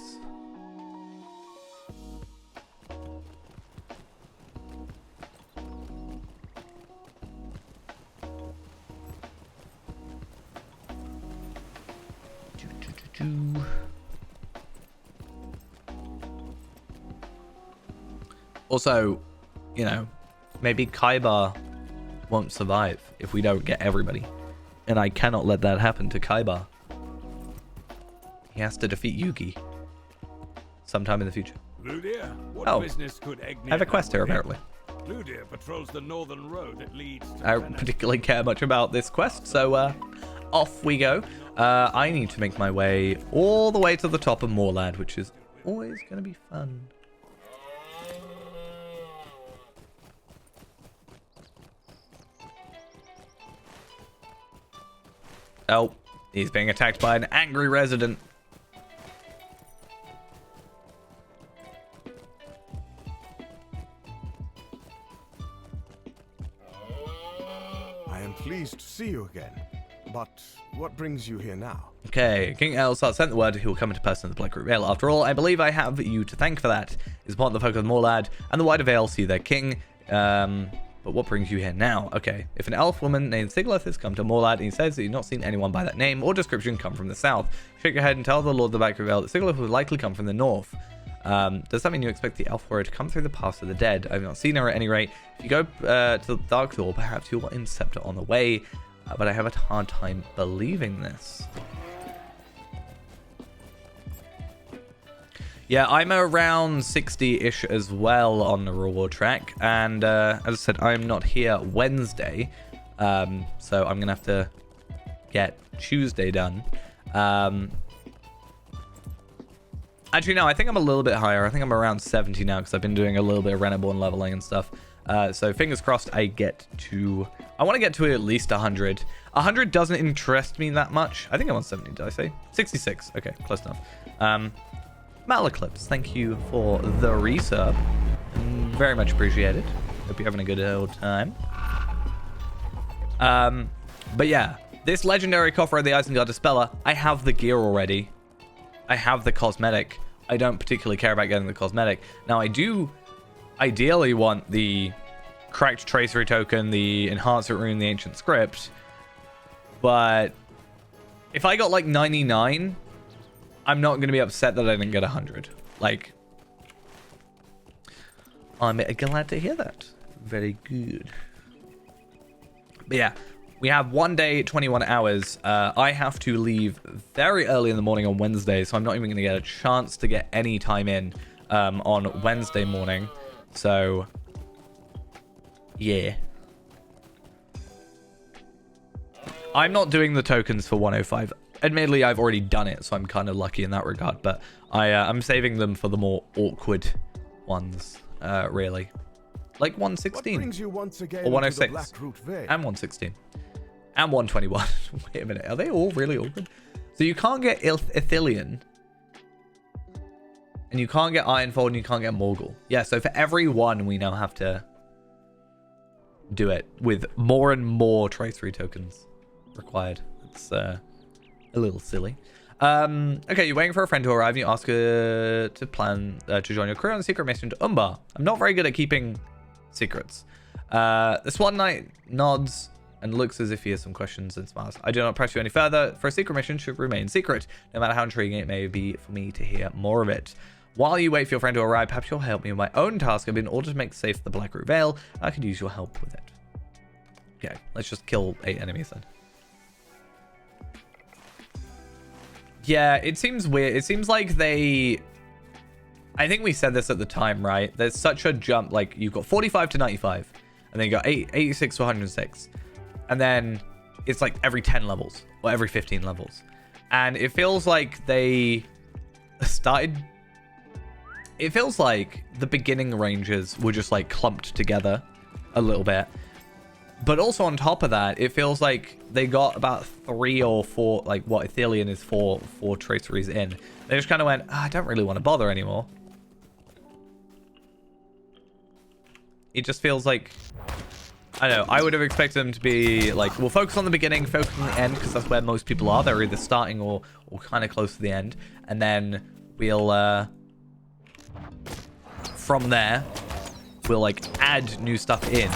Also, you know, maybe Kaibar won't survive if we don't get everybody. And I cannot let that happen to Kaibar. He has to defeat Yugi sometime in the future. Ludir, what Oh, business could Egnir I have a quest here, apparently. Ludir patrols the northern road that leads to I don't particularly care much about this quest, so off we go. I need to make my way all the way to the top of Morlad, which is always going to be fun. Oh, he's being attacked by an angry resident. I am pleased to see you again. But what brings you here now? Okay, King Elsart sent the word he will come into person in the Black Root Vale. After all, I believe I have you to thank for that. It is important the folk of Morlad and the Wider Vale see their king. But what brings you here now? Okay, if an elf woman named Sigleth has come to Morlad and he says that you've not seen anyone by that name or description come from the south, shake your head and tell the Lord of the Black Root Vale that Sigleth would likely come from the north. Does that mean you expect the elf warrior to come through the paths of the dead? I've not seen her at any rate. If you go to the Dark Door, perhaps you will intercept her on the way. But I have a hard time believing this. Yeah, I'm around 60-ish as well on the reward track. And as I said, I'm not here Wednesday. So I'm going to have to get Tuesday done. Actually, no, I think I'm a little bit higher. I think I'm around 70 now because I've been doing a little bit of Renaborn leveling and stuff. So fingers crossed I get to... I want to get to at least 100. 100 doesn't interest me that much. I think I'm on 70, did I say? 66. Okay, close enough. Malaclips, thank you for the resub. Very much appreciated. Hope you're having a good old time. But yeah, this legendary Coffer of the Isengard Dispeller, I have the gear already. I have the cosmetic. I don't particularly care about getting the cosmetic. Now, I do ideally want the cracked tracery token, the enhancement rune, the ancient script. But if I got like 99, I'm not going to be upset that I didn't get 100. Like, I'm glad to hear that. Very good. But yeah, we have 1 day, 21 hours. I have to leave very early in the morning on Wednesday, so I'm not even going to get a chance to get any time in on Wednesday morning. So, yeah. I'm not doing the tokens for 105. Admittedly, I've already done it, so I'm kind of lucky in that regard. But I'm saving them for the more awkward ones, really. Like 116. What brings you once again or 106. to the Blackroot Vale? And 116. And 121. Wait a minute. Are they all really awkward? So you can't get Ithilien. And you can't get Ironfold and you can't get Morgul. Yeah, so for every one, we now have to do it with more and more tracery tokens required. It's a little silly. Okay, you're waiting for a friend to arrive and you ask her to plan to join your crew on a secret mission to Umbar. I'm not very good at keeping secrets. This one knight nods and looks as if he has some questions and smiles. I do not press you any further, for a secret mission should remain secret, no matter how intriguing it may be for me to hear more of it. While you wait for your friend to arrive, perhaps you'll help me with my own task in order to make safe the Blackroot Vale. I could use your help with it. Okay, let's just kill 8 enemies then. Yeah, it seems weird. It seems like they... I think we said this at the time, right? There's such a jump. Like, you've got 45 to 95. And then you got 86 to 106. And then it's like every 10 levels. Or every 15 levels. And it feels like they started... It feels like the beginning ranges were just like clumped together a little bit. But also on top of that, it feels like they got about 3 or 4, like what Ithilien is 4 traceries in. They just kind of went, I don't really want to bother anymore. It just feels like, I don't know, I would have expected them to be like, we'll focus on the beginning, focus on the end, because that's where most people are. They're either starting or kind of close to the end. And then we'll, from there, we'll like add new stuff in.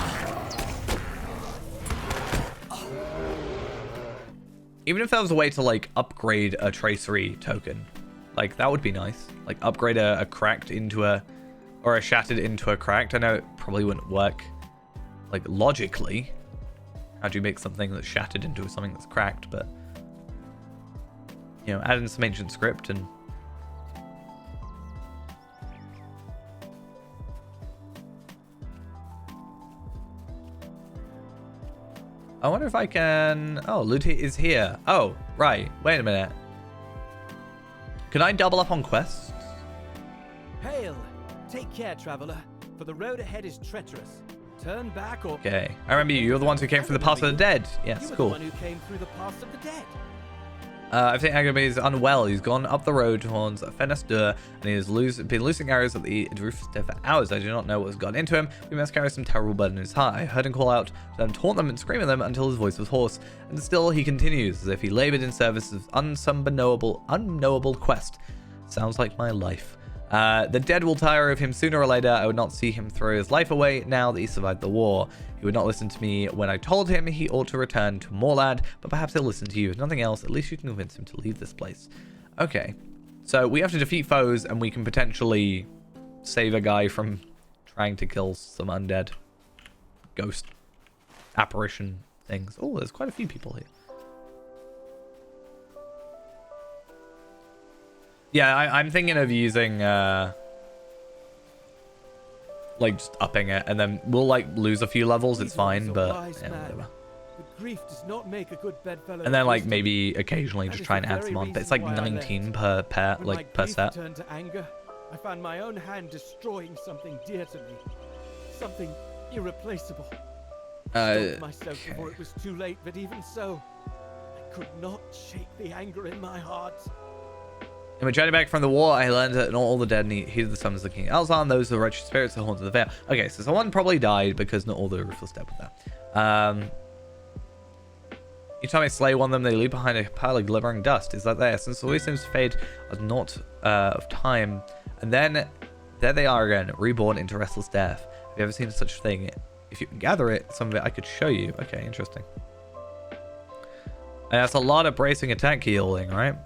Even if there was a way to, like, upgrade a tracery token. Like, that would be nice. Like, upgrade a cracked into a... Or a shattered into a cracked. I know it probably wouldn't work, like, logically. How do you make something that's shattered into something that's cracked? But, you know, add in some ancient script and... I wonder if I can... Oh, loot is here. Oh, right. Wait a minute. Can I double up on quests? Hail! Take care, traveler, for the road ahead is treacherous. Turn back or... Okay. I remember you. You're the ones who came through the pass of the dead. Yes, you were cool. the one who came through the pass of the dead. I think Agame is unwell. He's gone up the road towards Fenesdur, and he has been losing arrows at the roof for hours. I do not know what has gotten into him. We must carry some terrible burden in his heart. I heard him call out to them, taunt them, and scream at them until his voice was hoarse. And still he continues, as if he labored in service of unknowable quest. Sounds like my life. The dead will tire of him sooner or later. I would not see him throw his life away now that he survived the war. He would not listen to me when I told him he ought to return to Moorland, but perhaps he'll listen to you. If nothing else, at least you can convince him to leave this place. Okay, so we have to defeat foes, and we can potentially save a guy from trying to kill some undead ghost apparition things. Oh, there's quite a few people here. Yeah, I'm thinking of using, like, just upping it, and then we'll, like, lose a few levels, it's fine, but, yeah, whatever. Grief does not make a good bedfellow. And then, like, maybe occasionally just try and add some on, but it's, like, 19 per pair, like, per set. Turned to anger, I found my own hand destroying something dear to me. Something irreplaceable. I stopped myself before it was too late, but even so, I could not shake the anger in my heart. In my journey back from the war, I learned that not all the dead heeded the summons of King Elzar, those are wretched spirits that haunted the Vale. Okay, so someone probably died because not all the ruthless dead with that. Each time I slay one of them, they leave behind a pile of glimmering dust. Is that there? Since always seems to fade as not of time. And then there they are again, reborn into restless death. Have you ever seen such a thing? If you can gather it, some of it I could show you. Okay, interesting. And that's a lot of bracing attack healing, right?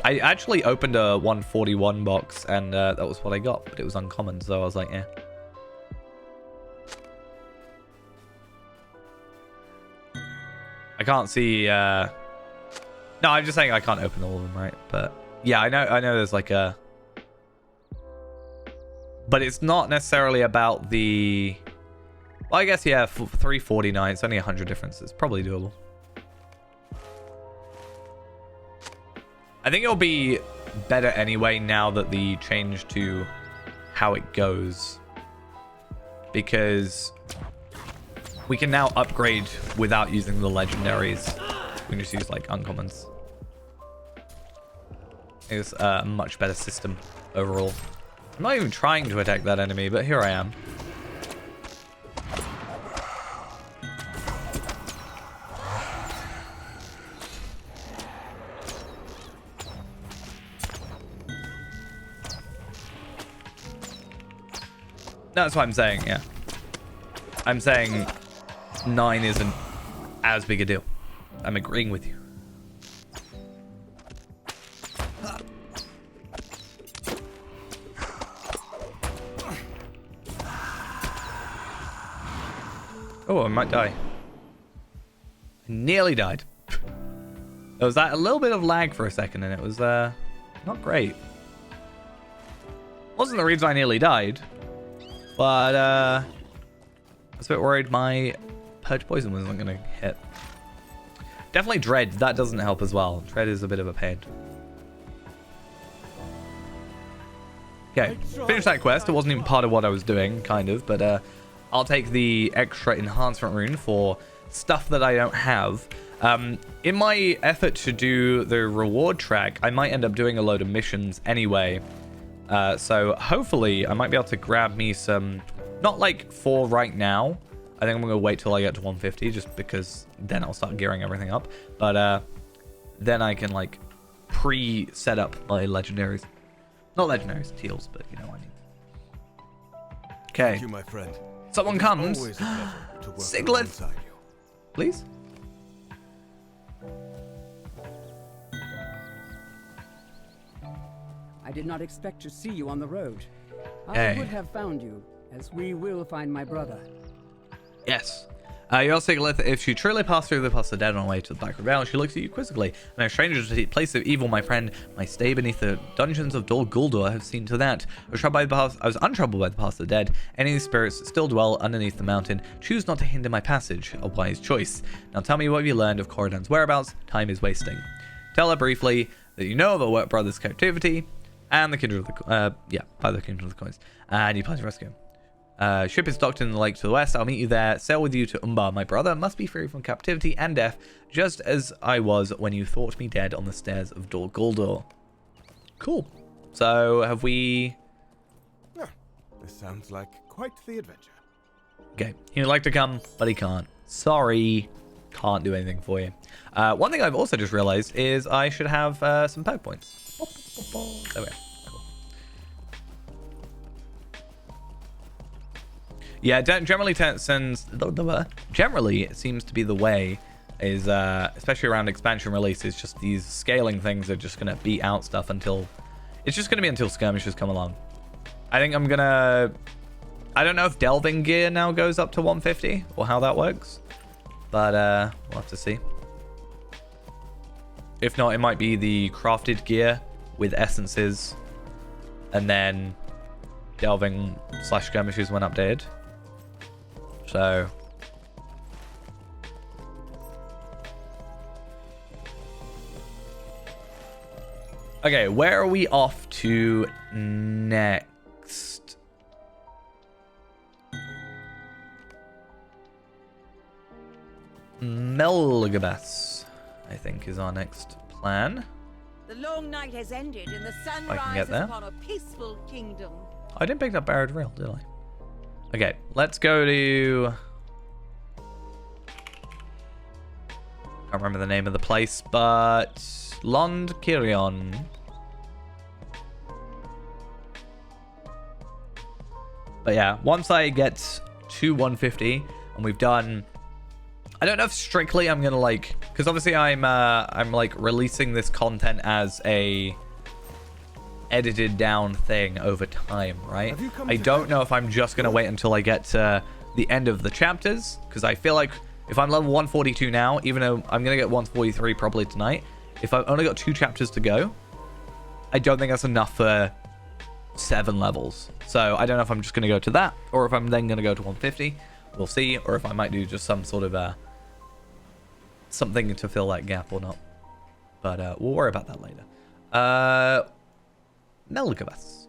I actually opened a 141 box, and that was what I got, but it was uncommon, so I was like, yeah. I can't see... No, I'm just saying I can't open all of them, right? But yeah, I know there's like a... But it's not necessarily about the... Well, I guess, yeah, 349. It's only 100 differences. Probably doable. I think it'll be better anyway now that the change to how it goes. Because we can now upgrade without using the legendaries. We can just use, like, uncommons. It's a much better system overall. I'm not even trying to attack that enemy, but here I am. That's what I'm saying, yeah. I'm saying 9 isn't as big a deal. I'm agreeing with you. Oh, I might die. I nearly died. There was that a little bit of lag for a second, and it was not great. Wasn't the reason I nearly died, but I was a bit worried my Purge Poison wasn't going to hit. Definitely Dread. That doesn't help as well. Dread is a bit of a pain. Okay, finish that quest. It wasn't even part of what I was doing, kind of, but I'll take the extra enhancement rune for stuff that I don't have. In my effort to do the reward track, I might end up doing a load of missions anyway. So hopefully I might be able to grab me some, not like 4 right now. I think I'm going to wait till I get to 150 just because then I'll start gearing everything up. But then I can like pre-set up my legendaries. Not legendaries, teals, but you know what I mean. Okay. Thank you, my friend. Someone comes. Always a pleasure to work Siglet. alongside you. Please. I did not expect to see you on the road. Hey. I would have found you, as we will find my brother. Yes. Your Siglet, if she truly passed through the Pass of the Dead on her way to the Black Rebellion, she looks at you quizzically. No stranger to the place of evil, my friend. My stay beneath the dungeons of Dol Guldur have seen to that. I was untroubled by the Pass of the Dead. Any spirits still dwell underneath the mountain. Choose not to hinder my passage. A wise choice. Now tell me what you learned of Corridan's whereabouts. Time is wasting. Tell her briefly that you know of her brother's captivity and the Kindred of the by the Kindred of the Coins, and you plan to rescue him. Ship is docked in the lake to the west. I'll meet you there. Sail with you to Umbar. My brother must be free from captivity and death, just as I was when you thought me dead on the stairs of Dol Guldur. Cool. So, have we... Yeah, this sounds like quite the adventure. Okay. He'd like to come, but he can't. Sorry. Can't do anything for you. One thing I've also just realized is I should have some perk points. There we go. Yeah, generally it seems to be the way is, especially around expansion releases, just these scaling things are just going to beat out stuff until, it's just going to be until skirmishes come along. I think I'm going to, I don't know if delving gear now goes up to 150 or how that works, but we'll have to see. If not, it might be the crafted gear with essences and then delving / skirmishes when updated. So okay, where are we off to next? Melgabas, I think, is our next plan. The long night has ended and the sun I can get rises there. upon a peaceful kingdom. I didn't pick up Barrowed Rail, did I? Okay, let's go to... Can't remember the name of the place, but... Lond Kirion. But yeah, once I get to 150, and we've done I don't know if strictly I'm gonna like, because obviously I'm like releasing this content as a edited down thing over time, right? I don't know if I'm just gonna wait until I get to the end of the chapters, because I feel like if I'm level 142 now, even though I'm gonna get 143 probably tonight, if I've only got 2 chapters to go, I don't think that's enough for 7 levels. So I don't know if I'm just gonna go to that, or if I'm then gonna go to 150. We'll see, or if I might do just some sort of something to fill that gap or not. But we'll worry about that later. Melgabus.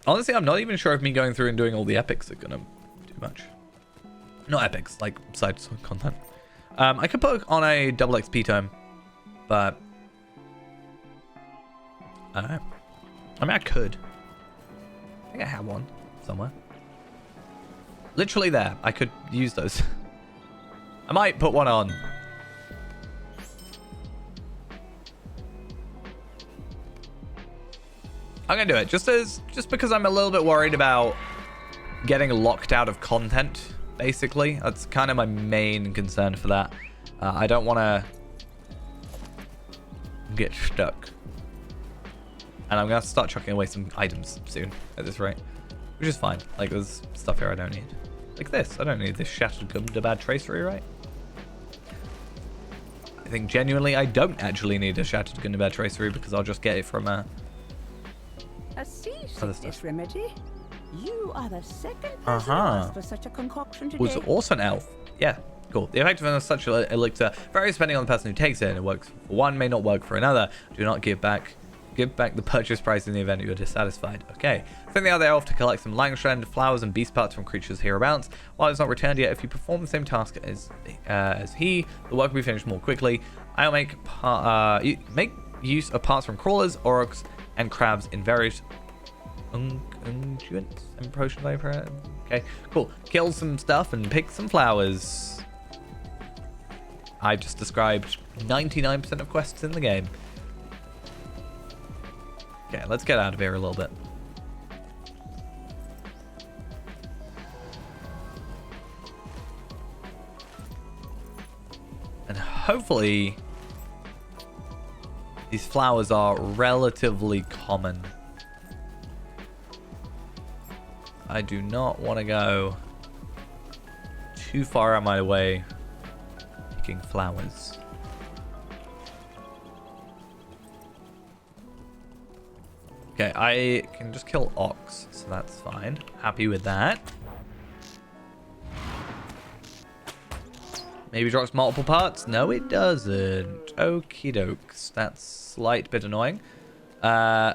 Honestly, I'm not even sure if me going through and doing all the epics are gonna do much. Not epics, like side content. I could put on a double XP tome, but I don't know. I mean, I could. I think I have one somewhere. Literally there. I could use those. I might put one on. I'm gonna do it just because I'm a little bit worried about getting locked out of content. Basically, that's kind of my main concern for that. I don't want to get stuck, and I'm gonna start chucking away some items soon at this rate, which is fine. Like, there's stuff here I don't need. Like this. I don't need this shattered Gundabad tracery, right? I think genuinely I don't actually need a shattered Gundabad tracery because I'll just get it from A seasickness remedy? You are the second person to ask for such a concoction today. Was also an elf. Yeah, cool. The effectiveness of such an elixir varies depending on the person who takes it, and it works for one, may not work for another. Do not give back the purchase price in the event you are dissatisfied. Okay. Send the other elf to collect some Langstrand, flowers, and beast parts from creatures hereabouts. While it's not returned yet, if you perform the same task as he, the work will be finished more quickly. I'll make use of parts from crawlers, orcs, and crabs in various unguents and potions. Okay, cool. Kill some stuff and pick some flowers. I've just described 99% of quests in the game. Okay, let's get out of here a little bit. And hopefully these flowers are relatively common. I do not want to go too far out of my way picking flowers. Okay, I can just kill ox, so that's fine. Happy with that. Maybe drops multiple parts? No, it doesn't. Okie dokes. That's slight bit annoying. Okay,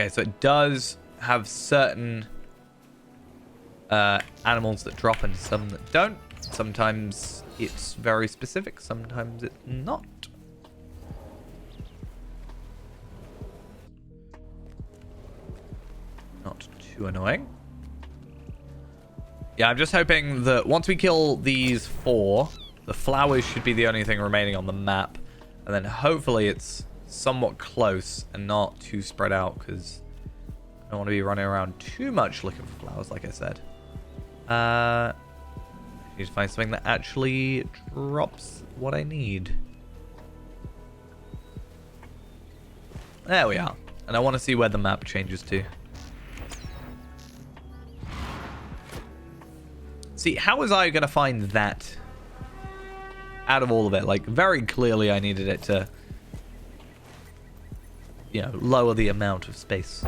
so it does have certain animals that drop and some that don't. Sometimes it's very specific, sometimes it's not. Not too annoying. Yeah, I'm just hoping that once we kill these 4, the flowers should be the only thing remaining on the map. And then hopefully it's somewhat close and not too spread out, because I don't want to be running around too much looking for flowers, like I said. I need to find something that actually drops what I need. There we are. And I want to see where the map changes to. See, how was I going to find that out of all of it? Like, very clearly I needed it to, you know, lower the amount of space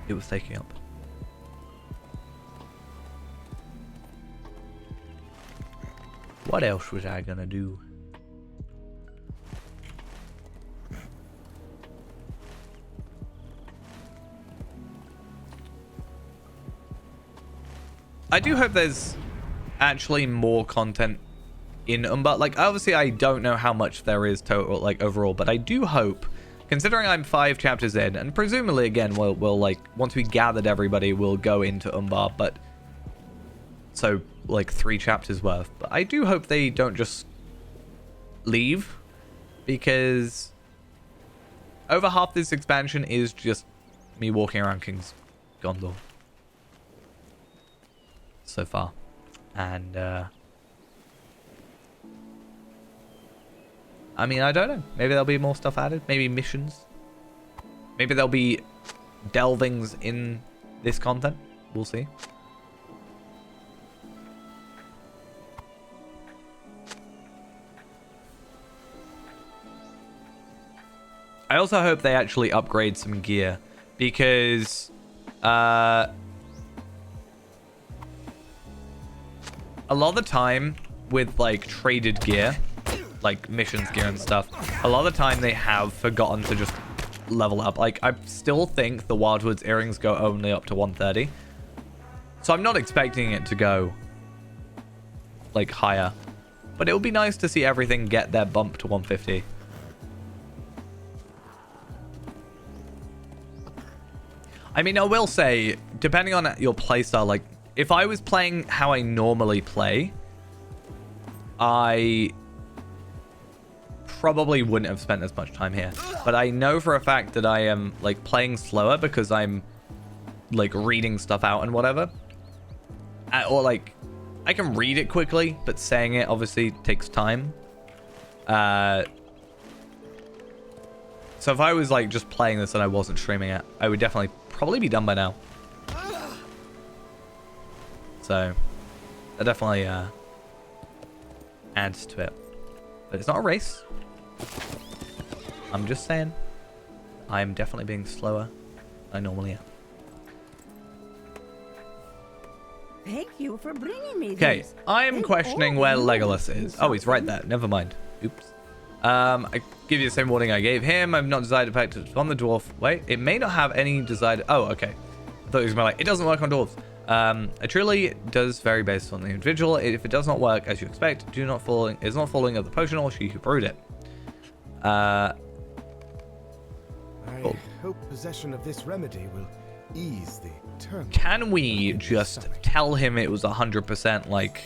it was taking up. What else was I going to do? I do hope there's actually more content in Umbar. Like, obviously I don't know how much there is total, like, overall, but I do hope, considering I'm 5 chapters in, and presumably again we'll like, once we gathered everybody, we'll go into Umbar, but so like 3 chapters worth. But I do hope they don't just leave, because over half this expansion is just me walking around King's Gondor. so far. And, I mean, I don't know. Maybe there'll be more stuff added. Maybe missions. Maybe there'll be delvings in this content. We'll see. I also hope they actually upgrade some gear, because a lot of the time with like traded gear, like missions gear and stuff, a lot of the time they have forgotten to just level up. Like, I still think the Wildwood's earrings go only up to 130, so I'm not expecting it to go like higher, but it would be nice to see everything get their bump to 150. I mean, I will say, depending on your playstyle, like, if I was playing how I normally play, I probably wouldn't have spent as much time here. But I know for a fact that I am, like, playing slower because I'm, like, reading stuff out and whatever. Or, like, I can read it quickly, but saying it obviously takes time. So if I was, like, just playing this and I wasn't streaming it, I would definitely probably be done by now. So that definitely adds to it. But it's not a race. I'm just saying I'm definitely being slower than I normally am. Thank you for bringing me Okay, these. I'm questioning where Legolas is. Oh, he's right there. Never mind. Oops. I give you the same warning I gave him. I've not decided to pact on the dwarf. Wait, it may not have any decided. Oh, okay. I thought it was like, it doesn't work on dwarves. It truly does vary based on the individual. If it does not work as you expect, is not falling of the potion or she who brewed it. I hope possession of this remedy will ease the term. Can we just tell him it was 100% like,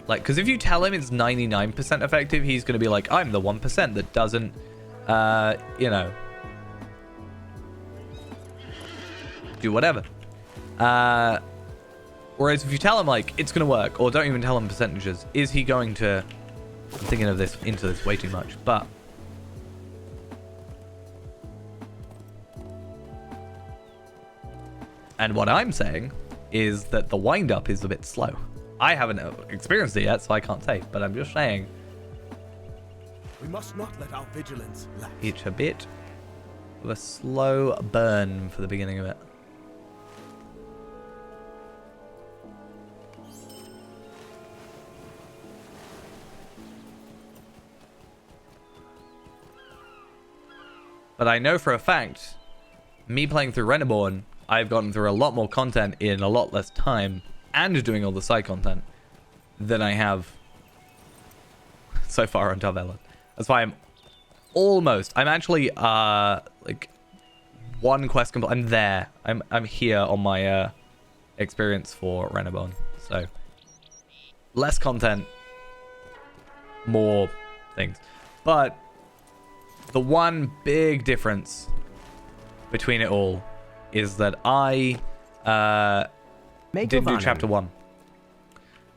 because if you tell him it's 99% effective, he's going to be like, I'm the 1% that doesn't, you know, do whatever. Whereas if you tell him, like, it's going to work, or don't even tell him percentages, is he going to, I'm thinking of this, into this way too much, but. And what I'm saying is that the wind-up is a bit slow. I haven't experienced it yet, so I can't say. But I'm just saying, we must not let our vigilance lack. It's a bit of a slow burn for the beginning of it. But I know for a fact, me playing through Reneborn, I've gotten through a lot more content in a lot less time, and doing all the side content than I have so far on Tarvellan. That's why I'm actually like one quest complete. I'm there. I'm here on my experience for Reneborn. So less content, more things. But the one big difference between it all is that I didn't do chapter 1.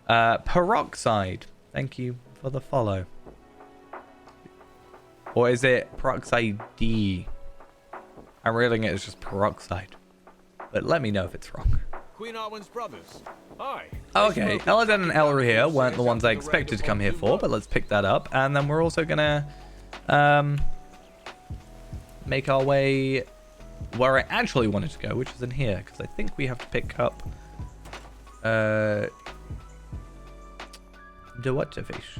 Peroxide. Thank you for the follow. Or is it Peroxide D? I'm reading it as just Peroxide. But let me know if it's wrong. Queen Arwen's brothers. Hi. Okay, Elladan and Elra here weren't the ones I expected to come here for, but let's pick that up. And then we're also gonna make our way where I actually wanted to go, which is in here, because I think we have to pick up the Waterfish.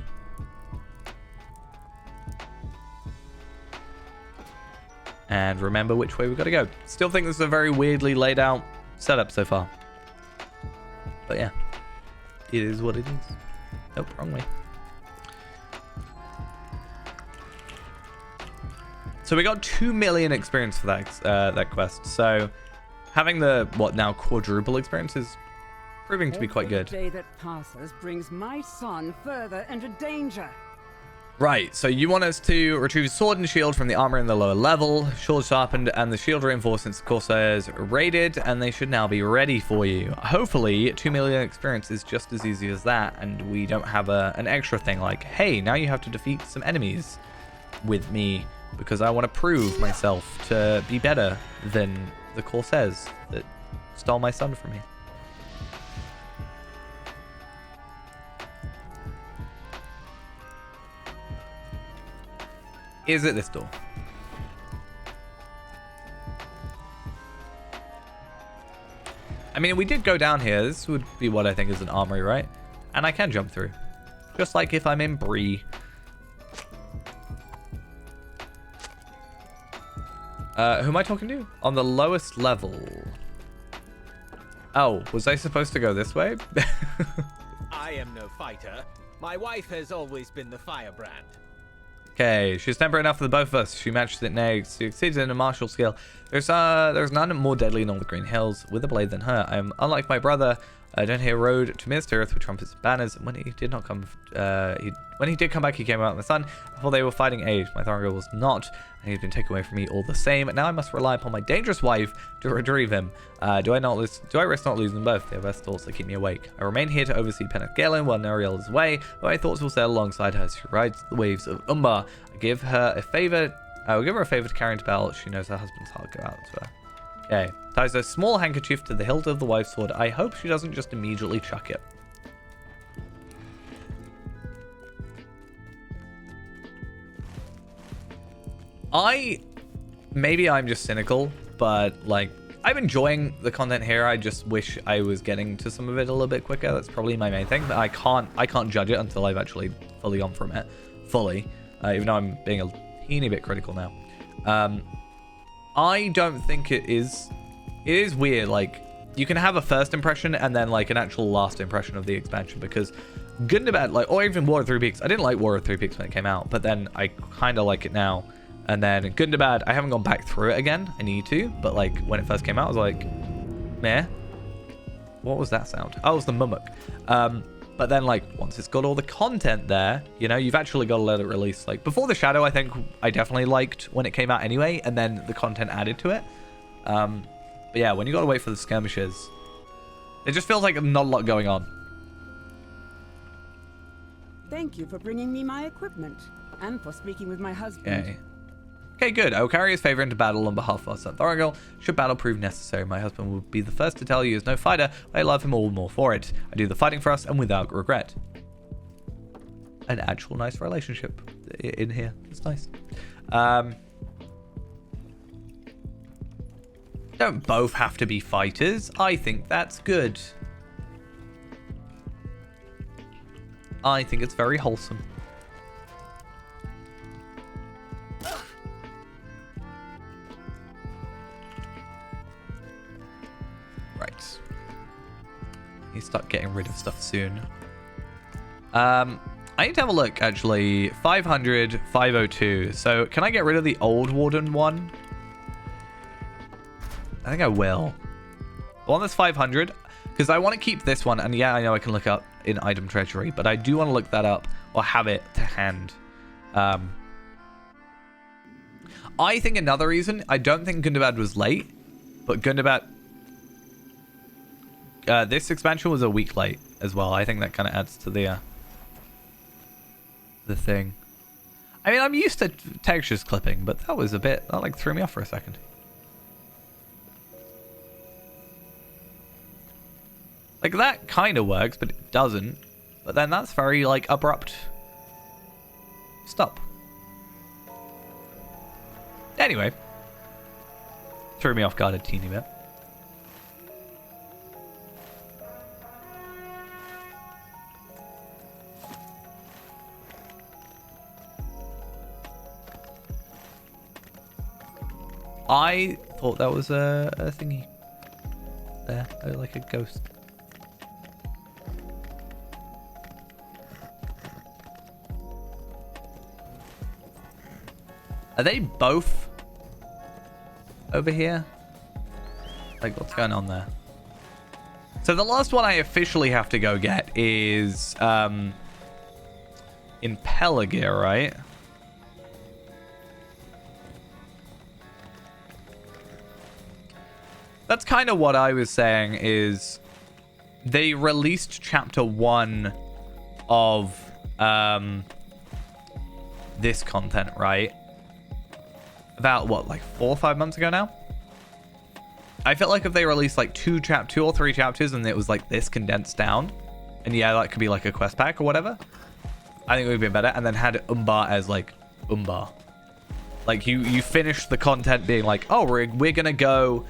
And remember which way we've got to go. Still think this is a very weirdly laid out setup so far. But yeah, it is what it is. Nope, wrong way. So we got 2 million experience for that quest. So having the, what now, quadruple experience is proving to be quite good. Every day that passes brings my son further into danger. Right, so you want us to retrieve a sword and shield from the armor in the lower level, sword sharpened, and the shield reinforced since the Corsairs raided, and they should now be ready for you. Hopefully, 2 million experience is just as easy as that, and we don't have an extra thing like, hey, now you have to defeat some enemies with me, because I want to prove myself to be better than the Corsairs that stole my son from me. Is it this door? I mean, we did go down here. This would be what I think is an armory, right? And I can jump through. Just like if I'm in Bree. Who am I talking to? On the lowest level. Oh, was I supposed to go this way? I am no fighter. My wife has always been the firebrand. Okay, she's temperate enough for the both of us. She matches it next. She exceeds in a martial skill. There's none more deadly in all the Green Hills with a blade than her. I am unlike my brother. I don't hear road to Minas Tirith with trumpets and banners. When he did not come, when he did come back, he came out in the sun. Before they were fighting age, my Thorongil was not, and he's been taken away from me all the same. Now I must rely upon my dangerous wife to retrieve him. Do I risk not losing them both? They have best thoughts that keep me awake. I remain here to oversee Peneth Galen while Nariel is away, but my thoughts will sail alongside her as she rides the waves of Umbar. I will give her a favor to carry into battle. She knows her husband's heart go out to her. Okay, ties a small handkerchief to the hilt of the wife's sword. I hope she doesn't just immediately chuck it. Maybe I'm just cynical, but like, I'm enjoying the content here. I just wish I was getting to some of it a little bit quicker. That's probably my main thing. But I can't judge it until I've actually fully gone from it, even though I'm being a teeny bit critical now. I don't think it is weird. Like, you can have a first impression and then like an actual last impression of the expansion, because Gundabad, like, or even War of Three Peaks. I didn't like War of Three Peaks when it came out, but then I kind of like it now. And then Gundabad, I haven't gone back through it again. I need to, but like when it first came out, I was like, meh. What was that sound? Oh, it was the mummock. But then like once it's got all the content there, you know, you've actually got to let it release. Like before the Shadow, I think I definitely liked when it came out anyway, and then the content added to it. But yeah, when you got to wait for the skirmishes, it just feels like not a lot going on. Thank you for bringing me my equipment and for speaking with my husband. Okay. Okay, good. I will carry his favor into battle on behalf of our son Thorongil. Should battle prove necessary, my husband will be the first to tell you he is no fighter, but I love him all the more for it. I do the fighting for us and without regret. An actual nice relationship in here. It's nice. Don't both have to be fighters. I think that's good. I think it's very wholesome. Right. Need to start getting rid of stuff soon. I need to have a look, actually. 500, 502. So, can I get rid of the old Warden one? I think I will. The one that's 500. Because I want to keep this one. And yeah, I know I can look up in item treasury. But I do want to look that up. Or have it to hand. I think another reason. I don't think Gundabad was late. But Gundabad... this expansion was a week late as well. I think that kind of adds to the thing. I mean, I'm used to textures clipping, but that was a bit... That like threw me off for a second. Like, that kind of works, but it doesn't. But then that's very, like, abrupt. Stop. Anyway. Threw me off guard a teeny bit. I thought that was a thingy. There, like a ghost. Are they both over here? Like, what's going on there? So the last one I officially have to go get is in Pelargir, right? That's kind of what I was saying is they released chapter 1 of this content, right? About what, like 4 or 5 months ago now? I felt like if they released like 2 or 3 chapters and it was like this condensed down, and yeah, that could be like a quest pack or whatever, I think it would be better. And then had Umbar as like Umbar. Like you finish the content being like, oh, we're gonna go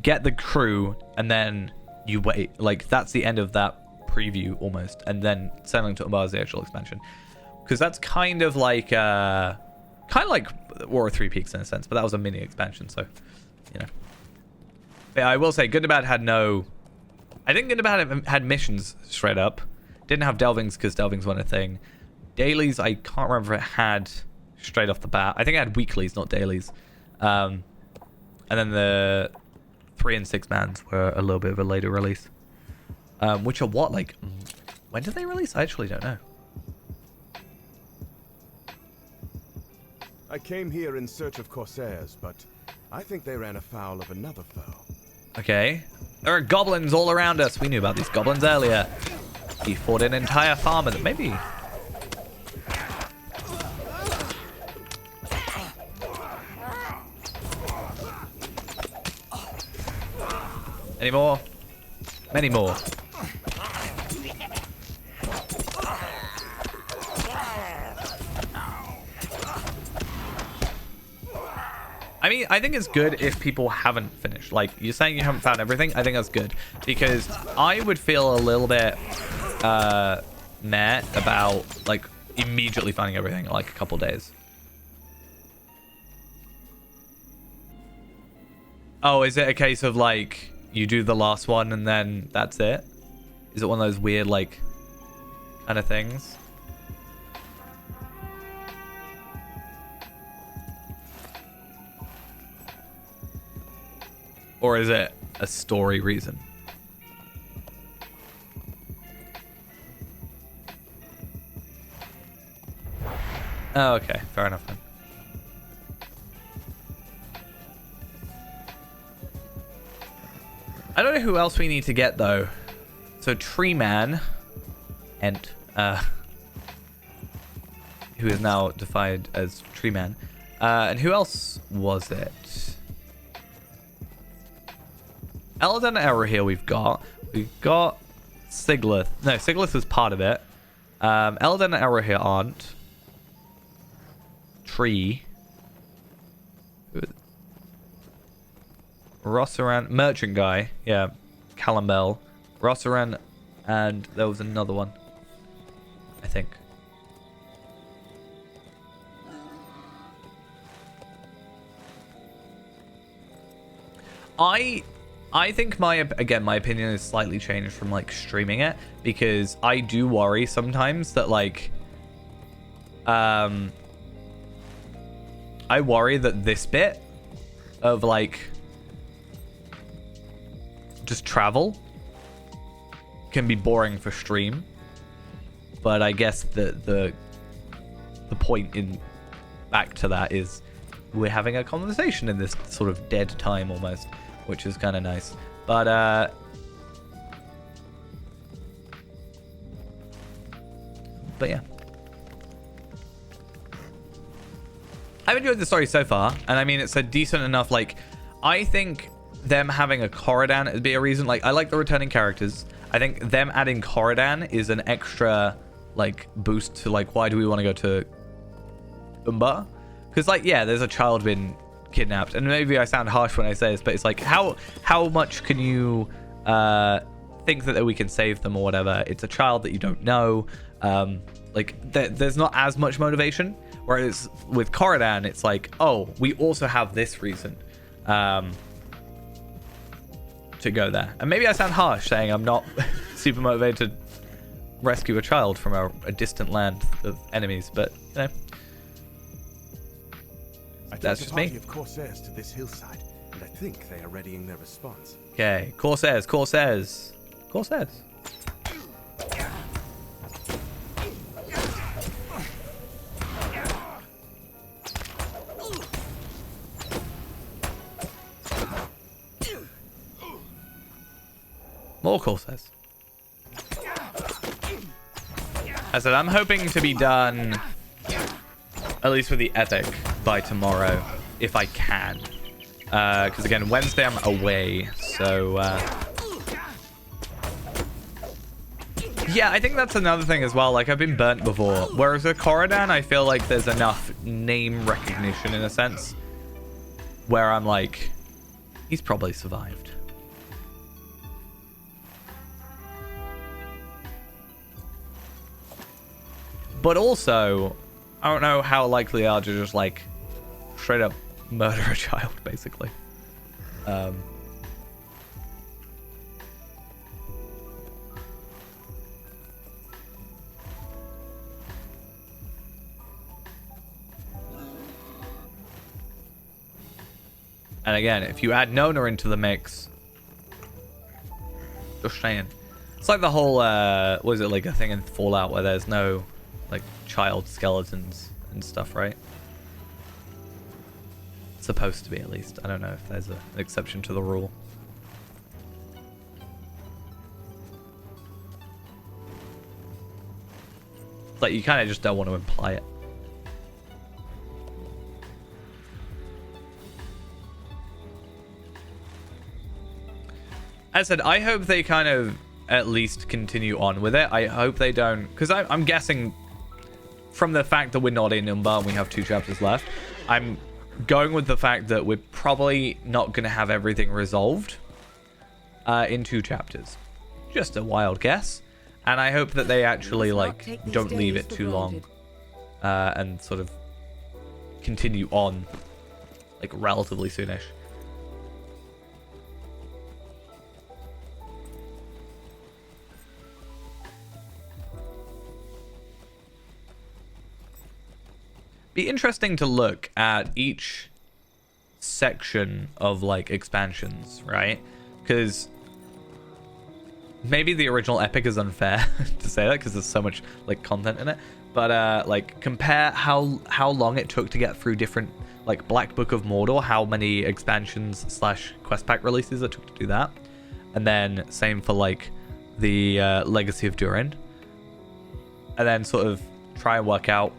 get the crew, and then you wait. Like that's the end of that preview almost, and then sailing to Umbar is the actual expansion. Because that's kind of like War of Three Peaks in a sense, but that was a mini expansion, so you know. But yeah, I will say Good and Bad had no. I think Good and Bad had missions straight up. Didn't have delvings because delvings weren't a thing. Dailies, I can't remember if it had straight off the bat. I think it had weeklies, not dailies. And then the 3 and 6 mans were a little bit of a later release. Which are what? Like, when did they release? I actually don't know. I came here in search of Corsairs, but I think they ran afoul of another foe. Okay. There are goblins all around us. We knew about these goblins earlier. He fought an entire farm of them. Maybe. Any more? Many more. I mean, I think it's good if people haven't finished. Like, you're saying you haven't found everything. I think that's good. Because I would feel a little bit meh about, like, immediately finding everything in, like, a couple days. Oh, is it a case of, like, you do the last one and then that's it? Is it one of those weird, like, kind of things? Or is it a story reason? Oh, okay. Fair enough then. I don't know who else we need to get though. So Tree Man, and who is now defined as Tree Man, and who else was it? Eldon and Error we've got Siglith. No, Siglith is part of it. Eldon and Error aren't. Tree. Rossaran, merchant guy, yeah, Callum Bell, Rossaran, and there was another one, I think. I think my opinion is slightly changed from like streaming it, because I do worry sometimes that like I worry that this bit of like just travel can be boring for stream, but I guess the point in back to that is we're having a conversation in this sort of dead time almost, which is kind of nice. But yeah, I've enjoyed the story so far, and I mean it's a decent enough, like, I think them having a Corridan would be a reason. Like, I like the returning characters. I think them adding Corridan is an extra like boost to like, why do we want to go to Umbar? Because like, yeah, there's a child been kidnapped, and maybe I sound harsh when I say this, but it's like, how much can you think that we can save them or whatever? It's a child that you don't know. Like there's not as much motivation, whereas with Corridan it's like, oh, we also have this reason to go there. And maybe I sound harsh saying I'm not super motivated to rescue a child from a distant land of enemies, but you know, I that's just me. Of Corsairs to this hillside. and I think they are readying their response. Okay, Corsairs, Corsairs. Corsairs. More Corsairs. I said I'm hoping to be done, at least with the epic, by tomorrow, if I can. Because again, Wednesday I'm away, so yeah, I think that's another thing as well. Like, I've been burnt before, whereas with Corridan, I feel like there's enough name recognition in a sense where I'm like, he's probably survived. But also, I don't know how likely they are to just like straight up murder a child, basically. And again, if you add Nona into the mix, just saying. It's like the whole, was it like a thing in Fallout where there's no like child skeletons and stuff, right? Supposed to be, at least. I don't know if there's an exception to the rule. Like, you kind of just don't want to imply it. As I said, I hope they kind of at least continue on with it. I hope they don't, because I'm guessing from the fact that we're not in Umbar and we have 2 chapters left, I'm going with the fact that we're probably not going to have everything resolved in 2 chapters. Just a wild guess. And I hope that they actually, like, don't leave it too long and sort of continue on, like, relatively soonish. Be interesting to look at each section of like expansions, right? Because maybe the original epic is unfair to say that because there's so much like content in it, but like compare how long it took to get through different, like Black Book of Mordor, how many expansions / quest pack releases it took to do that, and then same for like the Legacy of Durin, and then sort of try and work out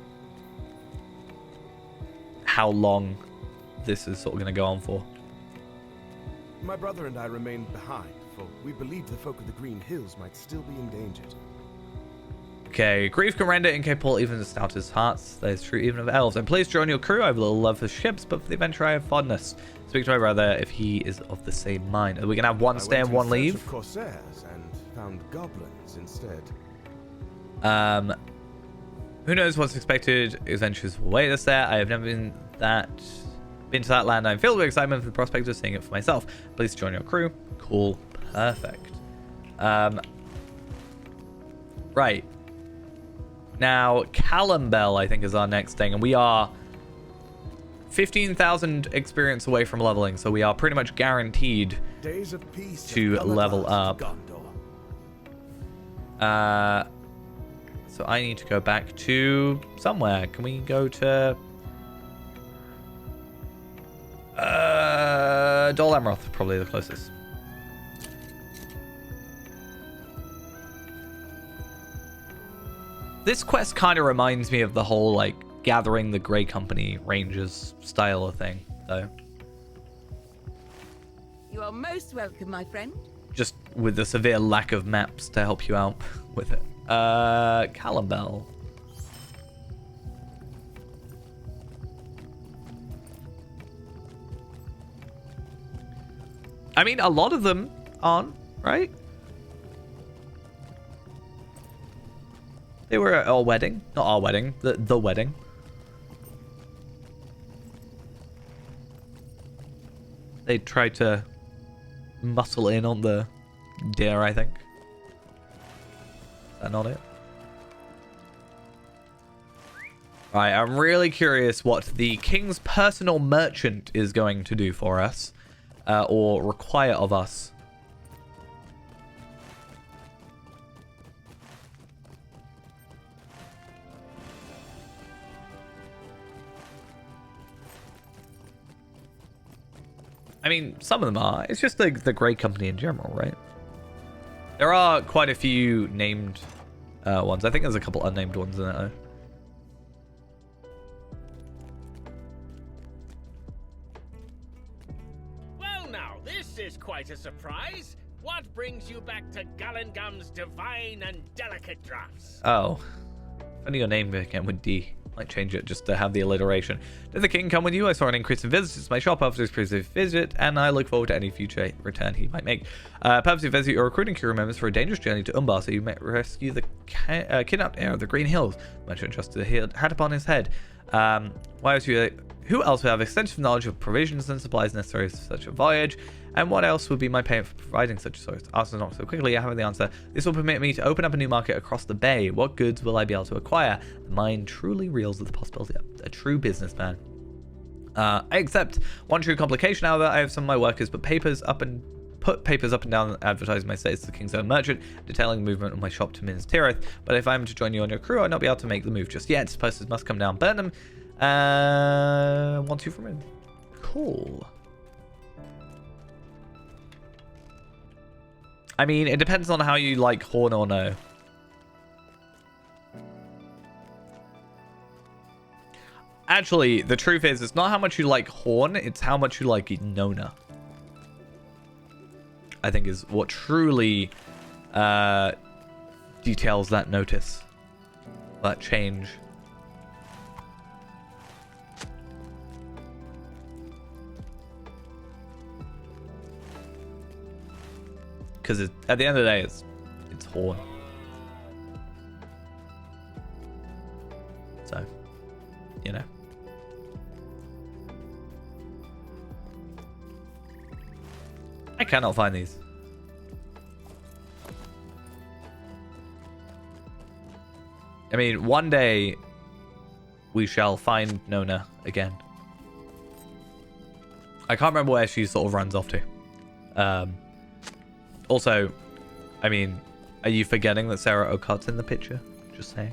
how long this is sort of going to go on for. My brother and I remained behind, for we believed the folk of the Green Hills might still be endangered. Okay, grief can render incapable even the stoutest hearts. That is true even of elves. And please join your crew. I have a little love for ships, but for the adventure I have fondness. Speak to my brother if he is of the same mind. Are we going to have one stay and one leave? I went in search of Corsairs and found goblins instead. Who knows what's expected? Adventures will wait us there. I have never been to that land. I'm filled with excitement for the prospect of seeing it for myself. Please join your crew. Cool. Perfect. Right. Now, Callambel, I think, is our next thing. And we are 15,000 experience away from leveling. So we are pretty much guaranteed Days of peace to level up. So I need to go back to somewhere. Can we go to Dol Amroth, probably the closest. This quest kind of reminds me of the whole like gathering the Grey Company Rangers style of thing, though. You are most welcome, my friend. Just with the severe lack of maps to help you out with it. Callambel. I mean, a lot of them aren't, right? They were at our wedding. Not our wedding, the wedding. They tried to muscle in on the dinner, I think. Is that not it? Right, I'm really curious what the King's personal merchant is going to do for us. or require of us. I mean, some of them are. It's just the Grey Company in general, right? There are quite a few named ones. I think there's a couple unnamed ones in it, though. Well, now, this is quite a surprise. What brings you back to Gallengum's divine and delicate drafts? Oh. Funny your name began with D. Might change it just to have the alliteration. Did the king come with you? I saw an increase in visitors to my shop after his previous visit, and I look forward to any future return he might make. Purposely visit your recruiting crew members for a dangerous journey to Umbar so you may rescue the kidnapped heir of the Green Hills. Merchant trusted a hat upon his head. Who else would have extensive knowledge of provisions and supplies necessary for such a voyage? And what else would be my payment for providing such a source? Ask not so quickly, I have the answer. This will permit me to open up a new market across the bay. What goods will I be able to acquire? The mind truly reels at the possibility of a true businessman. I accept one true complication, however. I have some of my workers put papers up and down advertising my status to the King's Own merchant, detailing the movement of my shop to Minas Tirith. But if I am to join you on your crew, I'll not be able to make the move just yet. Posters must come down, burn them. 1, 2 from him. Cool. I mean, it depends on how you like Horn or no. Actually, the truth is, it's not how much you like Horn, it's how much you like Nona. I think is what truly details that notice. That change. Because at the end of the day, it's Horn. So, you know. I cannot find these. I mean, one day we shall find Nona again. I can't remember where she sort of runs off to. Also, I mean, are you forgetting that Sarah Oakhart's in the picture? Just saying.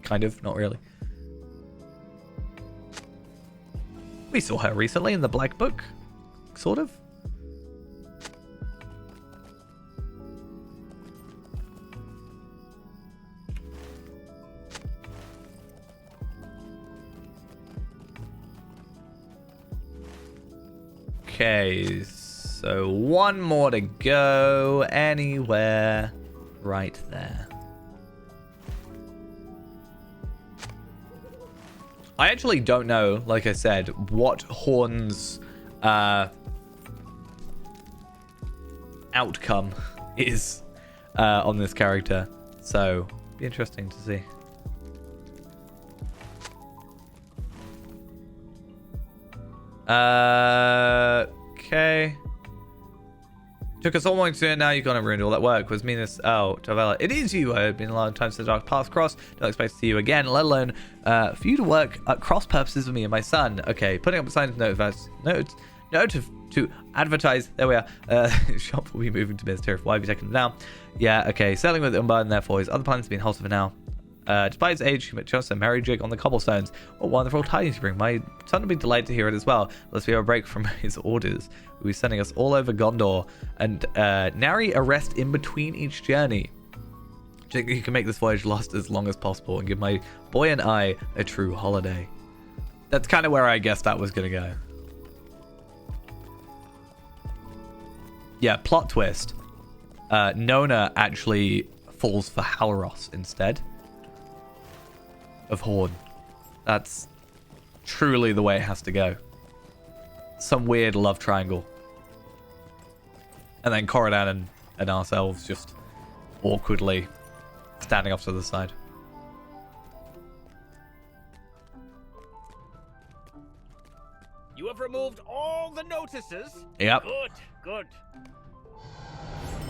Kind of, not really. We saw her recently in the Black Book. Sort of. Okay, so one more to go. Anywhere right there. I actually don't know, like I said, what Horn's outcome is on this character. So, be interesting to see. Okay. Took us all morning to do it, now you've gone and ruined all that work. Was Minas... Oh, Tavella. It is you. I've been a long time since the dark paths crossed. Don't expect to see you again, let alone for you to work at cross purposes with me and my son. Okay, putting up a sign to advertise. There we are. Shop will be moving to Minas Tirith. Why have you taken them down? Yeah, okay. Settling with Umbar and therefore his other plans have been halted for now. Despite his age, he met just a merry jig on the cobblestones. What wonderful tidings to bring. My son will be delighted to hear it as well. Let's be a break from his orders. He'll be sending us all over Gondor and nary a rest in between each journey. You can make this voyage last as long as possible and give my boy and I a true holiday. That's kind of where I guess that was going to go. Yeah, plot twist. Nona actually falls for Halros instead of Horn. That's truly the way it has to go. Some weird love triangle. And then Corridan and ourselves just awkwardly standing off to the side. You have removed all the notices? Yep. Good, good.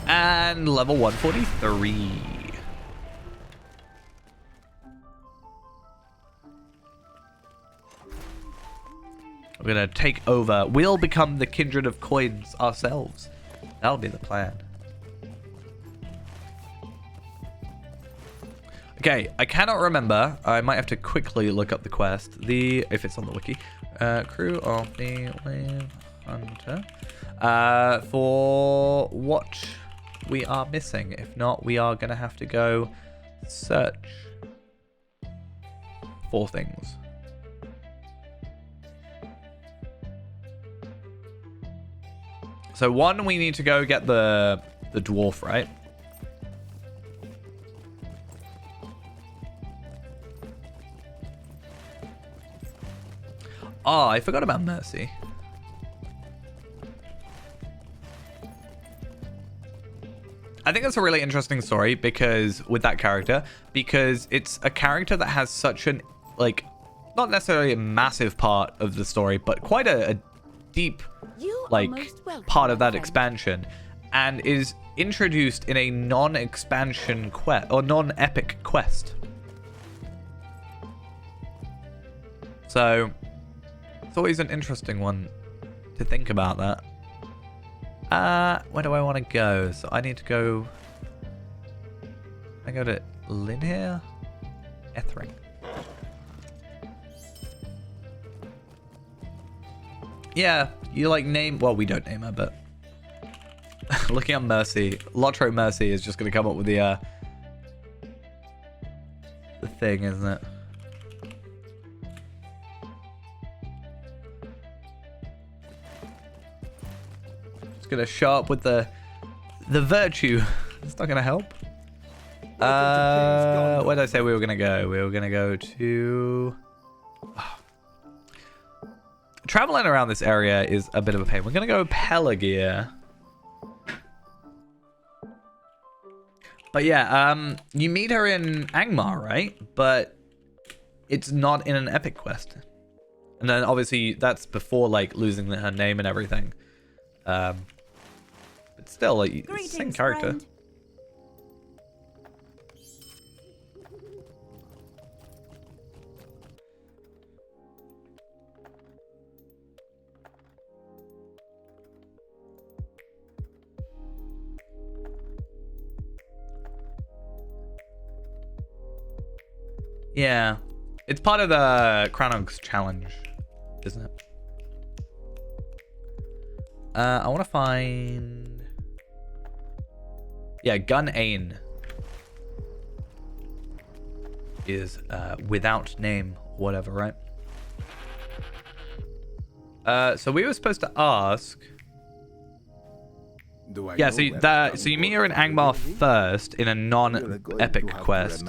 And level 143. We're gonna take over. We'll become the Kindred of Coins ourselves. That'll be the plan. Okay, I cannot remember. I might have to quickly look up the quest. If it's on the wiki. Crew of the Wave Hunter. For what we are missing. If not, we are gonna have to go search for things. So one, we need to go get the dwarf, right? Oh, I forgot about Mercy. I think that's a really interesting story because with that character, because it's a character that has such an, like, not necessarily a massive part of the story, but quite a deep, like, part of that expansion, and is introduced in a non-expansion quest or non-epic quest. So it's always an interesting one to think about that. Where do I want to go? So I need to go. I go to Lynn here. Ethring. Yeah, you like name. Well, we don't name her, but looking at Mercy, Lotro Mercy is just gonna come up with the thing, isn't it? Gonna show up with the virtue. It's not gonna help. Where did I say we were gonna go? We were gonna go to traveling around this area is a bit of a pain. We're gonna go Pelagia. But yeah, you meet her in Angmar, right? But it's not in an epic quest. And then obviously that's before like losing her name and everything. But still, like, it's the same character. Friend. Yeah, it's part of the Chronox challenge, isn't it? I want to find... Yeah, Gun Ain is without name, whatever, right? So we were supposed to ask... Yeah, so you meet her in Angmar first in a non-epic quest.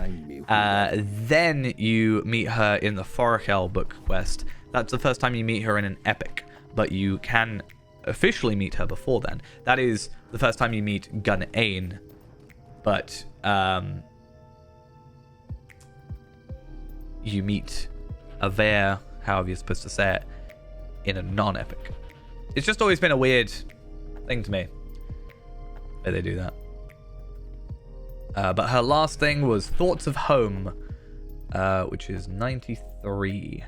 Then you meet her in the Forakel book quest. That's the first time you meet her in an epic, but you can officially meet her before then. That is the first time you meet Gun Ain, but you meet Aver, however you're supposed to say it, in a non-epic. It's just always been a weird thing to me that they do that. But her last thing was Thoughts of Home, which is 93,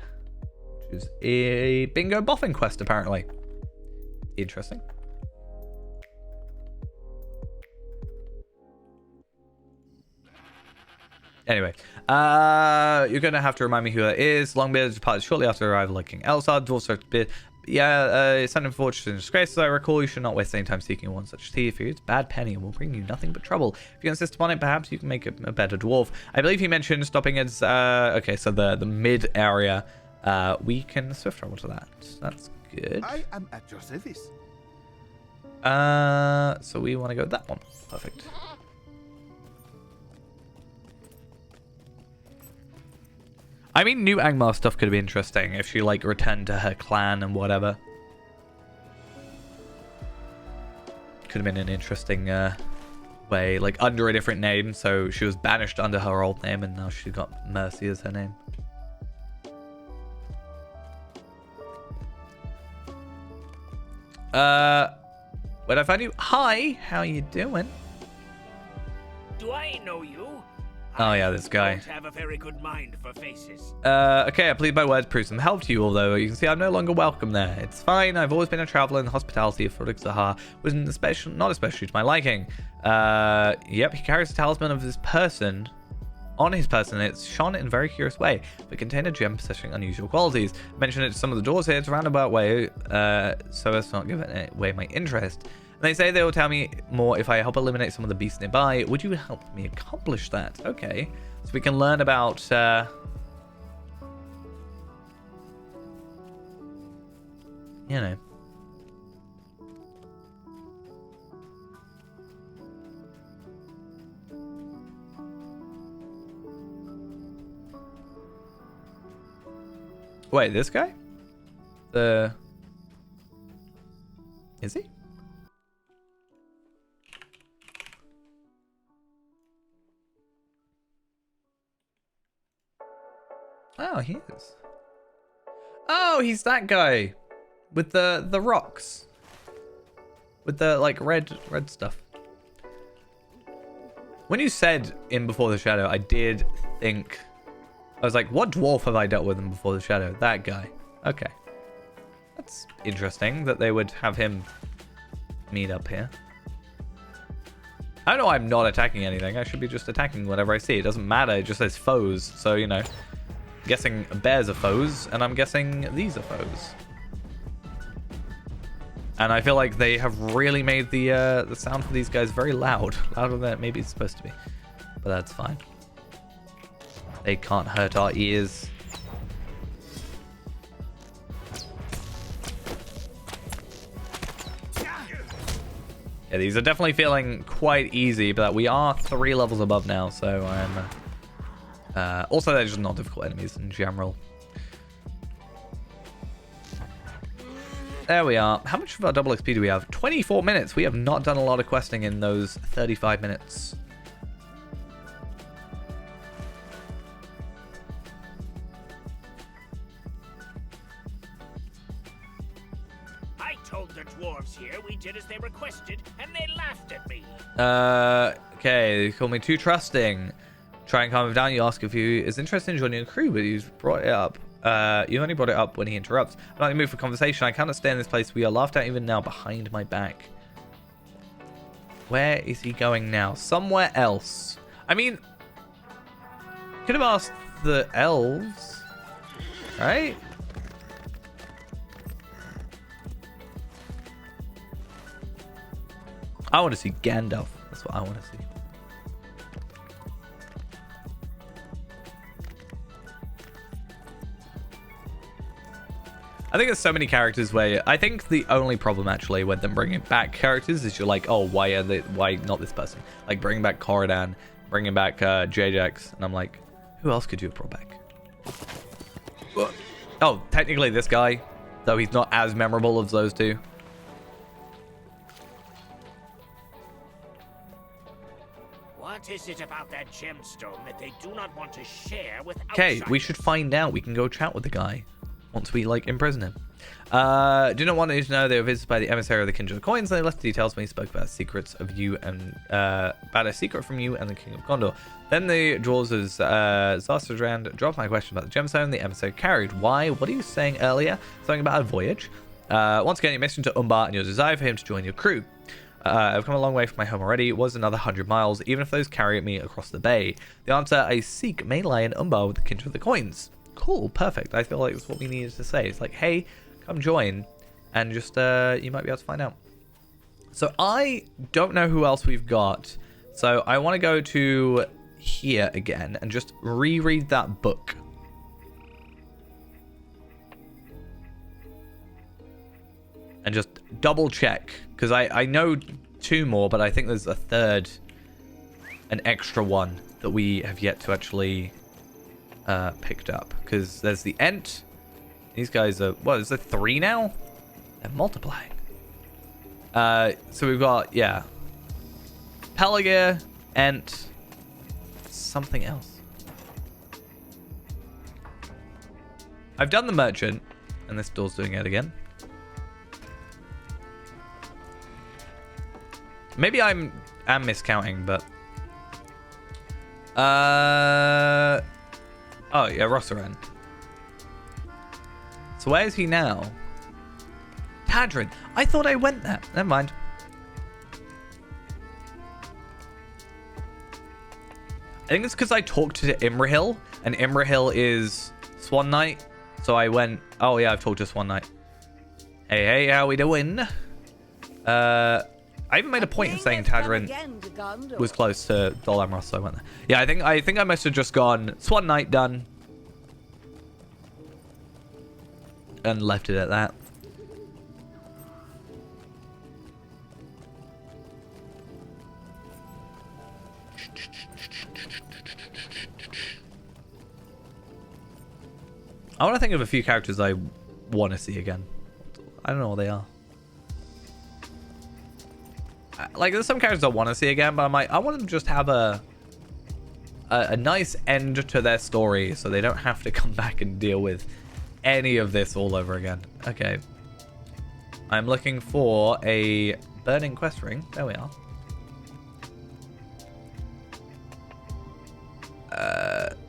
which is a bingo boffin quest apparently. Interesting. Anyway, you're gonna have to remind me who that is. Longbeard departed shortly after arrival at King Elsard. Dwarf it's an unfortunate disgrace, as I recall. You should not waste any time seeking one such tea. For you, it's bad penny and will bring you nothing but trouble. If you insist upon it, perhaps you can make a better dwarf. I believe he mentioned stopping at okay, so the mid area. We can swift travel to that. That's good. I am at your service. So we want to go that one. Perfect. I mean, New Angmar stuff could be interesting if she, like, returned to her clan and whatever. Could have been an interesting way, like, under a different name. So she was banished under her old name, and now she got Mercy as her name. Where'd I find you? Hi, how you doing? Do I know you? Oh yeah, this guy. Don't have a very good mind for faces. Okay, I believe my words prove some help to you, although you can see I'm no longer welcome there. It's fine, I've always been a traveler, and the hospitality of Frederick Zahar was not especially to my liking. Yep, he carries a talisman of this person on his person. It's shone in a very curious way, but contained a gem possessing unusual qualities. I mentioned it to some of the doors here. It's a roundabout way, so as to not give it away my interest. And they say they will tell me more if I help eliminate some of the beasts nearby. Would you help me accomplish that? Okay. So we can learn about... you know. Wait, this guy? Is he? Oh, he is. Oh, he's that guy with the rocks, with the like red stuff. When you said in Before the Shadow, I did think, I was like, what dwarf have I dealt with in Before the Shadow? That guy. Okay, that's interesting that they would have him meet up here. I know I'm not attacking anything. I should be just attacking whatever I see. It doesn't matter. It just says foes. So, you know. I'm guessing bears are foes, and I'm guessing these are foes. And I feel like they have really made the sound for these guys very loud. Louder than it maybe it's supposed to be. But that's fine. They can't hurt our ears. Yeah, these are definitely feeling quite easy, but we are 3 levels above now, so I'm... also, they're just not difficult enemies in general. There we are. How much of our double XP do we have? 24 minutes. We have not done a lot of questing in those 35 minutes. I told the dwarves here we did as they requested, and they laughed at me. Okay, they call me too trusting. Try and calm him down. You ask if he is interested in joining a crew, but he's brought it up. You only brought it up when he interrupts. I'm not in the mood for conversation. I cannot stay in this place. We are laughed at even now behind my back. Where is he going now? Somewhere else. I mean, could have asked the elves, right? I want to see Gandalf. That's what I want to see. I think there's so many characters where I think the only problem actually with them bringing back characters is you're like, oh, why not this person? Like bringing back Corridan, bringing back Jajax, and I'm like, who else could you have brought back? Oh, technically this guy, though he's not as memorable as those two. What is it about that gemstone that they do not want to share with Okay, we outsiders? should find out. We can go chat with the guy once we like imprison him. Do not want you to know they were visited by the emissary of the Kindred of Coins, and they left the details when he spoke about secrets of you and about a secret from you and the King of Gondor. Then the dwarves of Zarsadrand dropped my question about the gemstone the emissary carried. Why? What are you saying earlier? Something about a voyage. Once again, your mission to Umbar and your desire for him to join your crew. I've come a long way from my home already. It was another 100 miles, even if those carry me across the bay. The answer I seek may lie in Umbar with the Kindred of the Coins. Cool, perfect. I feel like that's what we needed to say. It's like, hey, come join, and just you might be able to find out. So I don't know who else we've got. So I want to go to here again and just reread that book. And just double check, because I know 2 more, but I think there's a third, an extra one that we have yet to actually picked up. Because there's the Ent. These guys are, what, is there 3 now? They're multiplying. So we've got, yeah, Peлагir, Ent, something else. I've done the merchant, and this door's doing it again. Maybe I'm miscounting, but Oh, yeah, Rossaran. So where is he now? Tadrin. I thought I went there. Never mind. I think it's because I talked to Imrahil, and Imrahil is Swan Knight. So I went, oh yeah, I've talked to Swan Knight. Hey, how we doing? I even made a point of saying Tadrin was close to Dol Amroth, so I went there. Yeah, I think I must have just gone Swan Knight done. And left it at that. I want to think of a few characters I want to see again. I don't know what they are. Like, there's some characters I want to see again, but I'm like, I want them to just have a nice end to their story so they don't have to come back and deal with any of this all over again. Okay. I'm looking for a burning quest ring. There we are.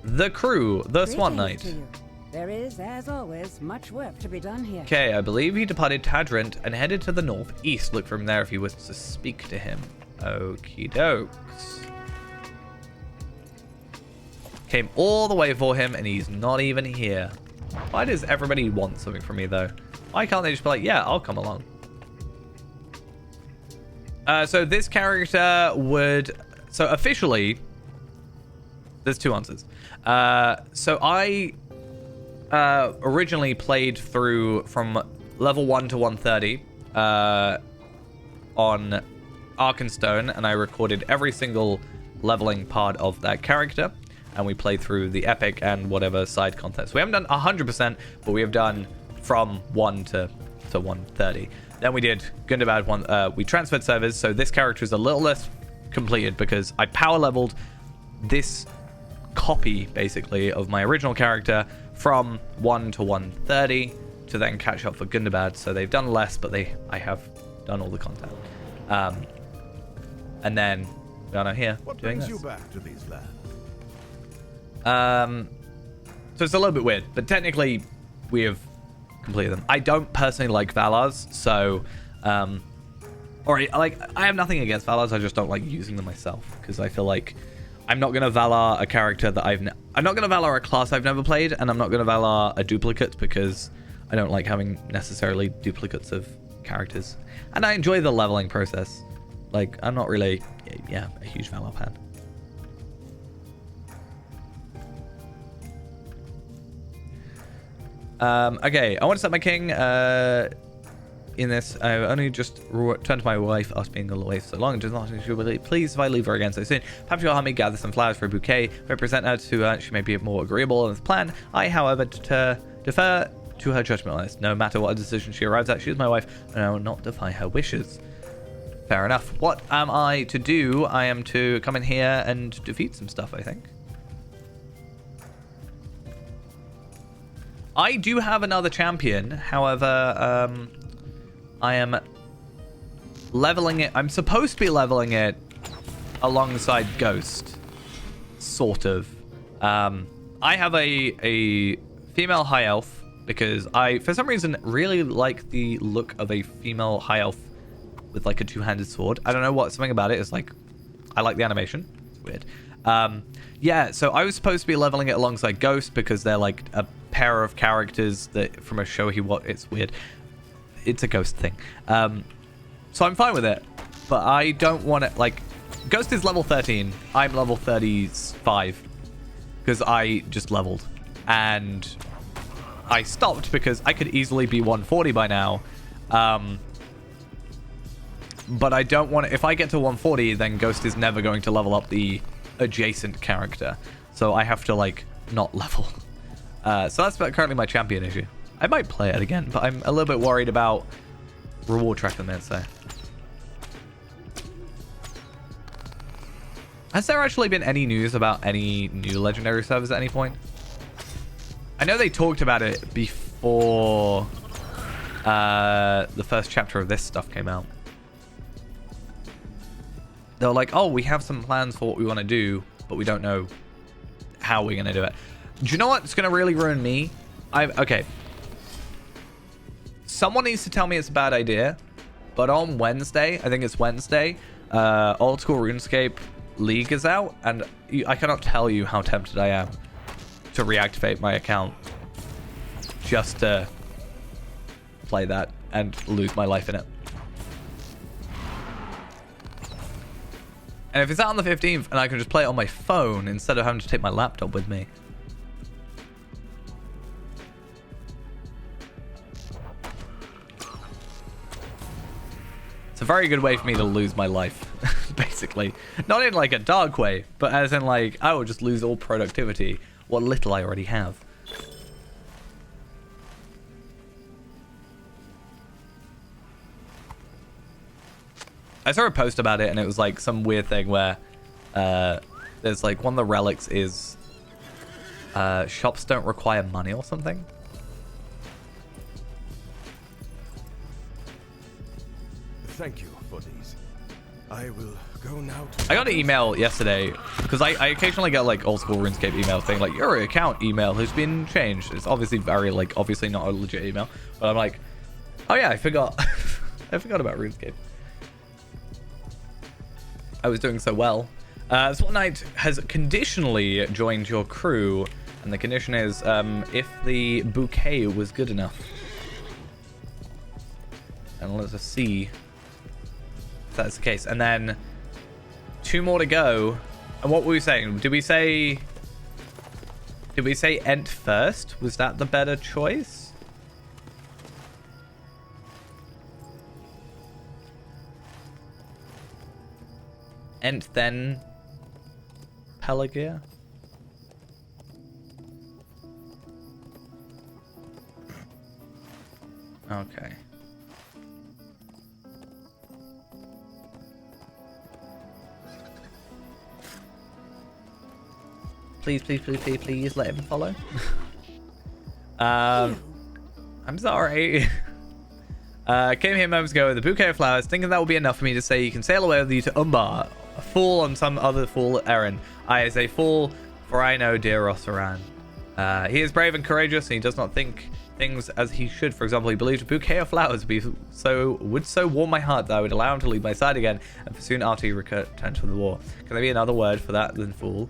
The crew, the Swan Knight. There is, as always, much work to be done here. Okay, I believe he departed Tadrint and headed to the northeast. Look from there if you wish to speak to him. Okie dokes. Came all the way for him and he's not even here. Why does everybody want something from me though? Why can't they just be like, yeah, I'll come along? So this character would... So officially, there's two answers. So I... originally played through from level 1 to 130 on Arkenstone, and I recorded every single leveling part of that character, and we played through the epic and whatever side content. So we haven't done 100%, but we have done from 1 to 130. Then we did Gundabad 1. We transferred servers, so this character is a little less completed because I power leveled this copy basically of my original character from 1 to 130 to then catch up for Gundabad. So they've done less, but I have done all the content. And then we are now here doing this. What brings you back to these lands? So it's a little bit weird, but technically we have completed them. I don't personally like Valars, so or like I have nothing against Valars. I just don't like using them myself because I feel like I'm not going to Valar a character that I'm not going to Valar a class I've never played, and I'm not going to Valar a duplicate because I don't like having necessarily duplicates of characters. And I enjoy the leveling process. Like, I'm not really, a huge Valar fan. Okay, I want to set my king in this. I only just turned to my wife after being away for so long and just not sure whether please if I leave her again so soon. Perhaps you'll help me gather some flowers for a bouquet. If I present her to her, she may be more agreeable in this plan. I, however, defer to her judgment on this. No matter what decision she arrives at, she is my wife, and I will not defy her wishes. Fair enough. What am I to do? I am to come in here and defeat some stuff, I think. I do have another champion, however, I am leveling it. I'm supposed to be leveling it alongside Ghost, sort of. I have a female high elf because I, for some reason, really like the look of a female high elf with like a two-handed sword. I don't know what, something about it is like, I like the animation. It's weird. Yeah, so I was supposed to be leveling it alongside Ghost because they're like a pair of characters that from a show it's weird. It's a Ghost thing. So I'm fine with it, but I don't want it, like, Ghost is level 13. I'm level 35 because I just leveled and I stopped because I could easily be 140 by now. But I don't want to, if I get to 140, then Ghost is never going to level up the adjacent character. So I have to, like, not level. So that's currently my champion issue. I might play it again, but I'm a little bit worried about reward track in there, so. Has there actually been any news about any new legendary servers at any point? I know they talked about it before the first chapter of this stuff came out. They were like, oh, we have some plans for what we want to do. but we don't know how we're going to do it. Do you know what's going to really ruin me? Okay. Someone needs to tell me it's a bad idea, but on Wednesday, I think it's Wednesday, Old School RuneScape League is out, and I cannot tell you how tempted I am to reactivate my account just to play that and lose my life in it. And if it's out on the 15th and I can just play it on my phone instead of having to take my laptop with me. It's a very good way for me to lose my life, basically. Not in like a dark way, but as in like, I will just lose all productivity, what little I already have. I saw a post about it, and it was like some weird thing where there's like one of the relics is shops don't require money or something. Thank you for these. I will go now I got an email yesterday because I occasionally get like Old School RuneScape emails saying like your account email has been changed. It's obviously very like obviously not a legit email, but I'm like, oh yeah, I forgot. I forgot about RuneScape. I was doing so well. Swat Knight has conditionally joined your crew, and the condition is if the bouquet was good enough. And let's just see if that's the case. And then 2 more to go. And what were we saying? Did we say Ent first? Was that the better choice? Ent then Pelagia? Okay. Please, please, please, please, please let him follow. I'm sorry. Came here moments ago with a bouquet of flowers, thinking that will be enough for me to say you can sail away with you to Umbar, a fool on some other fool errand. I is a fool, for I know dear Rossaran. He is brave and courageous, and he does not think things as he should. For example, he believes a bouquet of flowers would so warm my heart that I would allow him to leave my side again, and for soon after he returned to the war. Can there be another word for that than fool?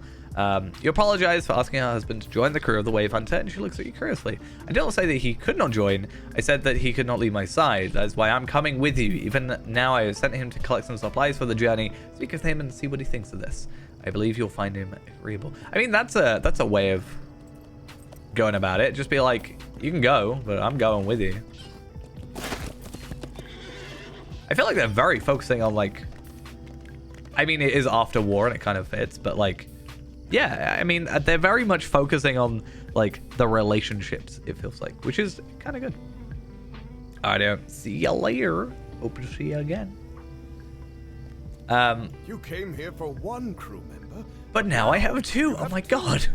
You apologize for asking her husband to join the crew of the Wave Hunter, and she looks at you curiously. I did not say that he could not join. I said that he could not leave my side. That is why I'm coming with you. Even now, I have sent him to collect some supplies for the journey. Speak with him and see what he thinks of this. I believe you'll find him agreeable. I mean, that's a way of going about it. Just be like, you can go, but I'm going with you. I feel like they're very focusing on like, I mean, it is after war and it kind of fits, but like, yeah, I mean, they're very much focusing on, like, the relationships, it feels like, which is kind of good. I don't see you later. Hope to see you again. You came here for 1 crew member, but now I have 2. Oh my god.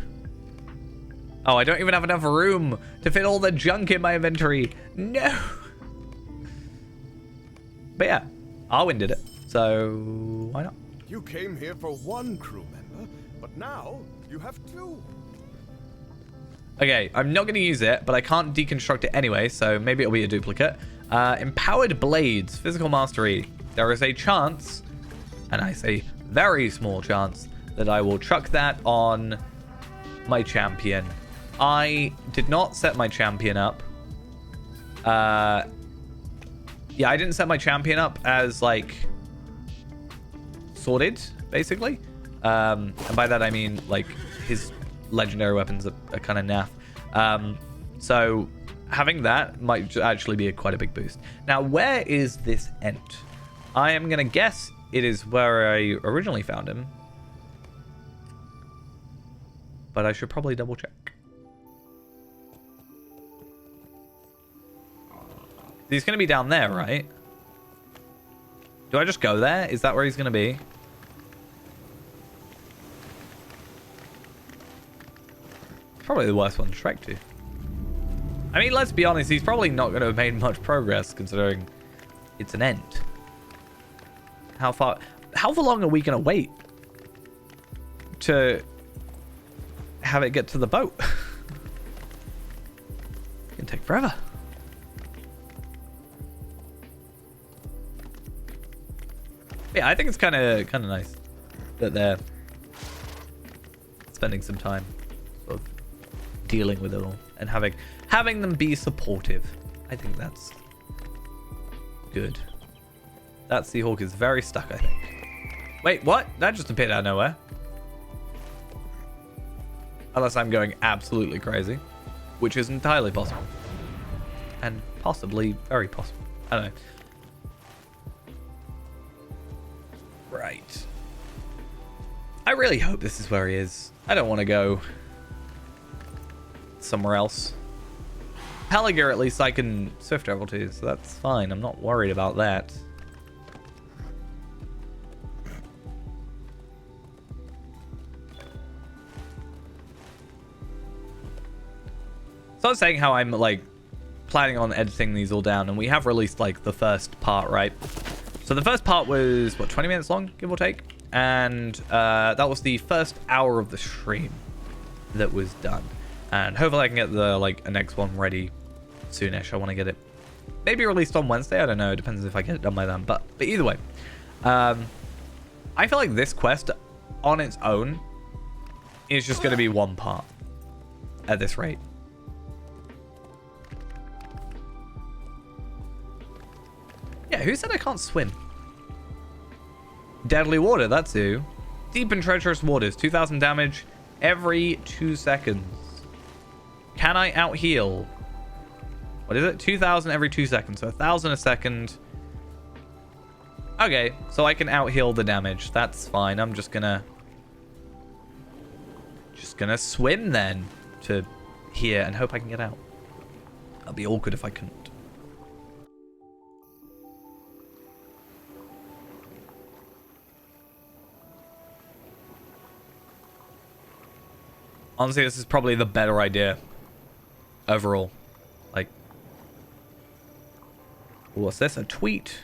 Oh, I don't even have enough room to fit all the junk in my inventory. No. But yeah, Arwen did it, so why not? You came here for 1 crew member, but now you have 2. Okay, I'm not going to use it, but I can't deconstruct it anyway, so maybe it'll be a duplicate. Empowered Blades, Physical Mastery. There is a chance, and I say very small chance, that I will chuck that on my champion. I did not set my champion up. Yeah, I didn't set my champion up as, like, sorted, basically. And by that I mean, like, his legendary weapons are kind of naff. So having that might actually be quite a big boost. Now, where is this Ent? I am going to guess it is where I originally found him. But I should probably double check. He's going to be down there, right? Do I just go there? Is that where he's going to be? Probably the worst one to trek to. I mean, let's be honest, he's probably not going to have made much progress considering it's an Ent. How long are we going to wait to have it get to the boat. It can take forever. Yeah, I think it's kind of nice that they're spending some time sort of dealing with it all and having them be supportive. I think that's good. That Seahawk is very stuck, I think. Wait, what? That just appeared out of nowhere. Unless I'm going absolutely crazy, which is entirely possible. And possibly very possible. I don't know. Right. I really hope this is where he is. I don't want to go somewhere else. Pelagear, at least I can swift travel to, so that's fine. I'm not worried about that. So I was saying how I'm like planning on editing these all down, and we have released like the first part, right? So the first part was what, 20 minutes long, give or take, and that was the first hour of the stream that was done, and hopefully I can get the a next one ready soonish. I want to get it maybe released on Wednesday. I don't know. It depends if I get it done by then. But either way, I feel like this quest on its own is just going to be one part at this rate. Yeah, who said I can't swim? Deadly water, that's who. Deep and treacherous waters, 2,000 damage every 2 seconds. Can I out heal? What is it? 2,000 every 2 seconds, so 1,000 a second. Okay, so I can out heal the damage. That's fine. I'm just gonna swim then to here and hope I can get out. That'd be awkward if I couldn't. Honestly, this is probably the better idea overall. Like, what's this? A tweet.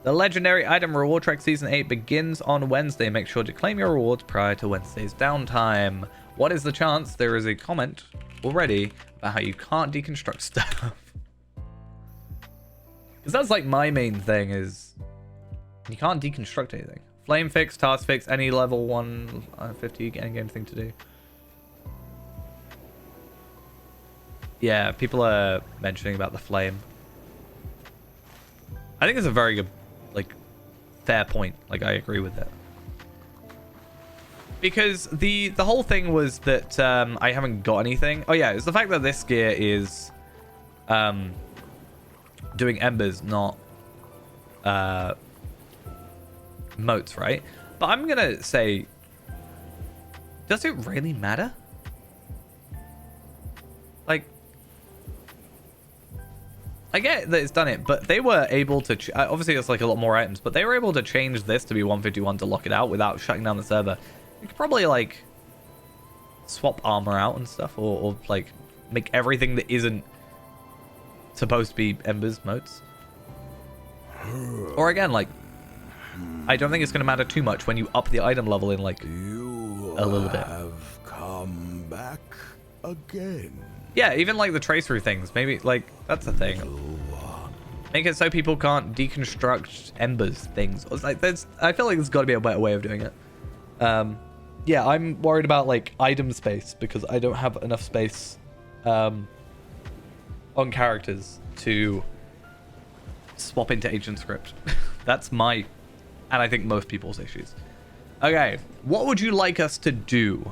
The legendary item reward track season 8 begins on Wednesday. Make sure to claim your rewards prior to Wednesday's downtime. What is the chance? There is a comment already about how you can't deconstruct stuff. Because that's like my main thing is you can't deconstruct anything. Flame fix, task fix, any level 150 endgame thing to do. Yeah, people are mentioning about the flame. I think it's a very good, fair point. I agree with it. Because the whole thing was that I haven't got anything. Oh yeah, it's the fact that this gear is doing embers, not motes, right? But I'm gonna say, does it really matter? I get that it's done it, but they were able to... obviously, it's a lot more items, but they were able to change this to be 151 to lock it out without shutting down the server. You could probably, swap armor out and stuff, or make everything that isn't supposed to be embers motes. Or again, I don't think it's going to matter too much when you up the item level in, a little bit. You have come back again. Yeah, even the trace-through things. Maybe, that's a thing. Make it so people can't deconstruct embers things. I feel like there's got to be a better way of doing it. Yeah, I'm worried about, item space, because I don't have enough space on characters to swap into agent script. That's my, and I think most people's issues. Okay, what would you like us to do?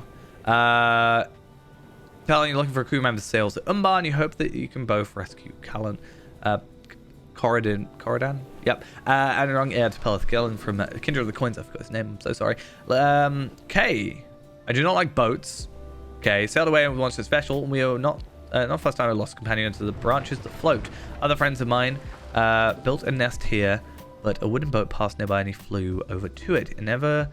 Telling you're looking for a crew member sales at Umbar, and you hope that you can both rescue Callan, Corridan? Yep. And a wrong heir to Pelith Gillen from Kindred of the Coins. I forgot his name. I'm so sorry. K. I do not like boats. Okay. Sailed away on Monster's vessel, and we are not first time I lost a companion into the branches that float. Other friends of mine built a nest here, but a wooden boat passed nearby and he flew over to it. It never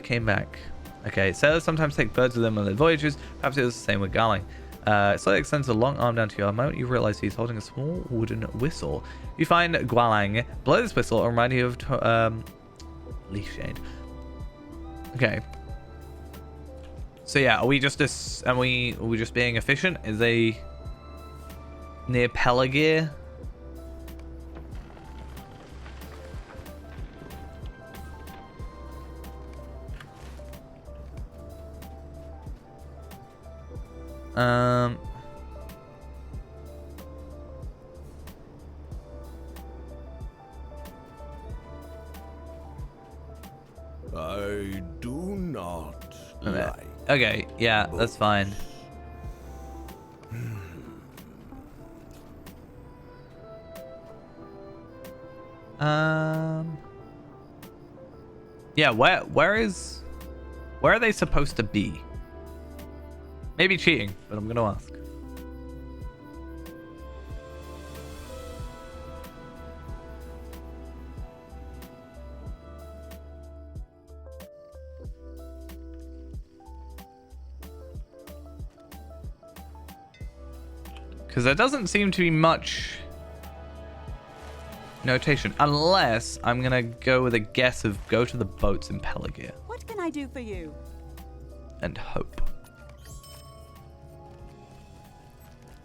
came back. Okay, sailors sometimes take birds with them on their voyages. Perhaps it was the same with Garling. Slightly extends a long arm down to your moment. You realize he's holding a small wooden whistle. You find Gwalang. Blow this whistle and remind you of Leaf Shade. Okay. So yeah, are we just are we just being efficient? Is they near Pelagir? I do not like. Okay, yeah, that's fine. Yeah, where are they supposed to be? Maybe cheating, but I'm gonna ask. Because there doesn't seem to be much notation, unless I'm gonna go with a guess of go to the boats in Pelagir What can I do for you? and hope.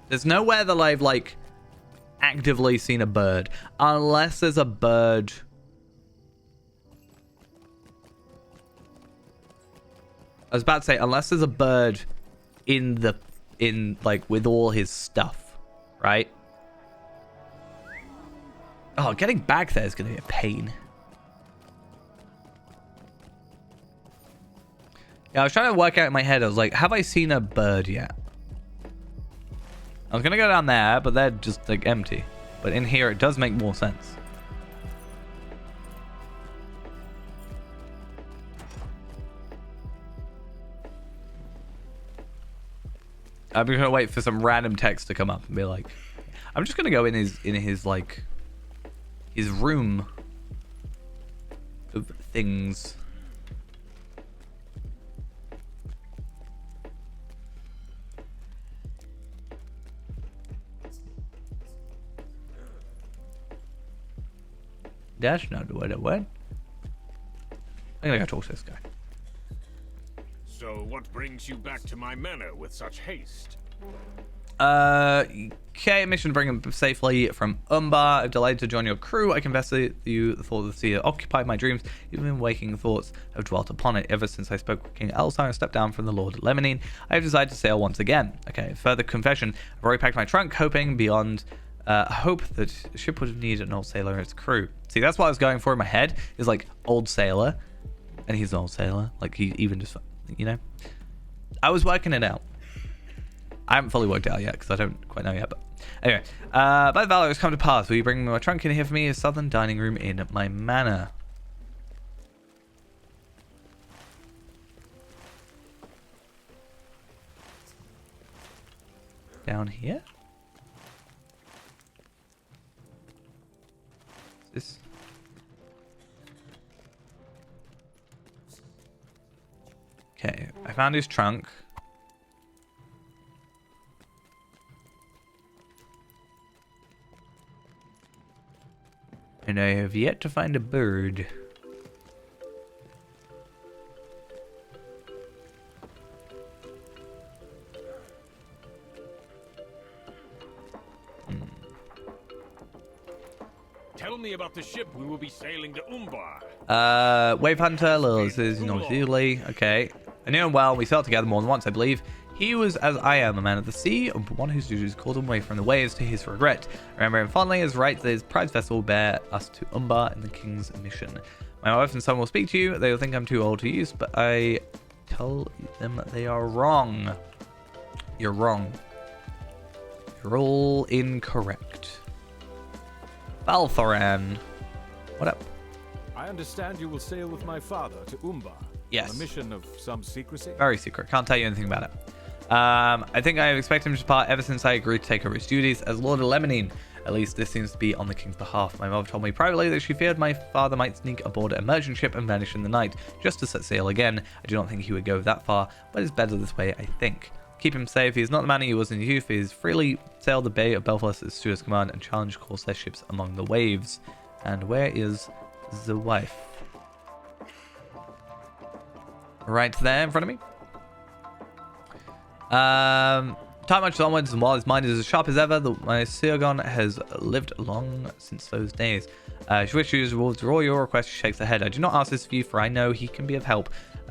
There's nowhere that I've like actively seen a bird, unless there's a bird. I was about to say, unless there's a bird in like with all his stuff, right? Oh, getting back there is going to be a pain. Yeah, I was trying to work out in my head. I was like, have I seen a bird yet? I was going to go down there, but they're just like empty. But in here, it does make more sense. I'm just gonna wait for some random text to come up and be like, I'm just gonna go in his like his room of things. That's not what I want. I'm gonna go talk to this guy. So what brings you back to my manor with such haste? Okay, mission to bring him safely from Umbar. I'm delighted to join your crew. I confess to you, the thought of the sea occupied my dreams. Even in waking thoughts have dwelt upon it. Ever since I spoke with King Elsar and stepped down from the Lord Lemonine, I have decided to sail once again. Okay, further confession. I've already packed my trunk, hoping beyond hope that the ship would need an old sailor and its crew. See, that's what I was going for in my head, is like old sailor. And he's an old sailor. Like, he even just, you know. I was working it out. I haven't fully worked it out yet because I don't quite know yet. But anyway, by the valor has come to pass. Will you bring my trunk in here for me? A southern dining room in my manor. Down here? Is this? Okay, I found his trunk. And I have yet to find a bird. Tell me about the ship we will be sailing to Umbar. Wave Hunter, Lils is northerly. Okay. I knew him well. We sailed together more than once, I believe. He was, as I am, a man of the sea, one whose duties called him away from the waves to his regret. I remember him fondly as right that his prize vessel will bear us to Umbar in the king's mission. My wife and son will speak to you. They will think I'm too old to use, but I tell them that they are wrong. You're wrong. You're all incorrect. Balthoran. What up? I understand you will sail with my father to Umbar. Yes. On a mission of some secrecy? Very secret. Can't tell you anything about it. I think I expect him to depart ever since I agreed to take over his duties as Lord of Lemonine. At least this seems to be on the king's behalf. My mother told me privately that she feared my father might sneak aboard a merchant ship and vanish in the night, just to set sail again. I do not think he would go that far, but it's better this way, I think. Keep him safe. He is not the man he was in his youth. He has freely sailed the Bay of Belfast at Stuart's command and challenged Corsair ships among the waves. And where is the wife? Right there in front of me. Time marches onwards, and while his mind is as sharp as ever, my Seogon has lived long since those days. She wishes will withdraw your request. She shakes her head. I do not ask this of you, for I know he can be of help.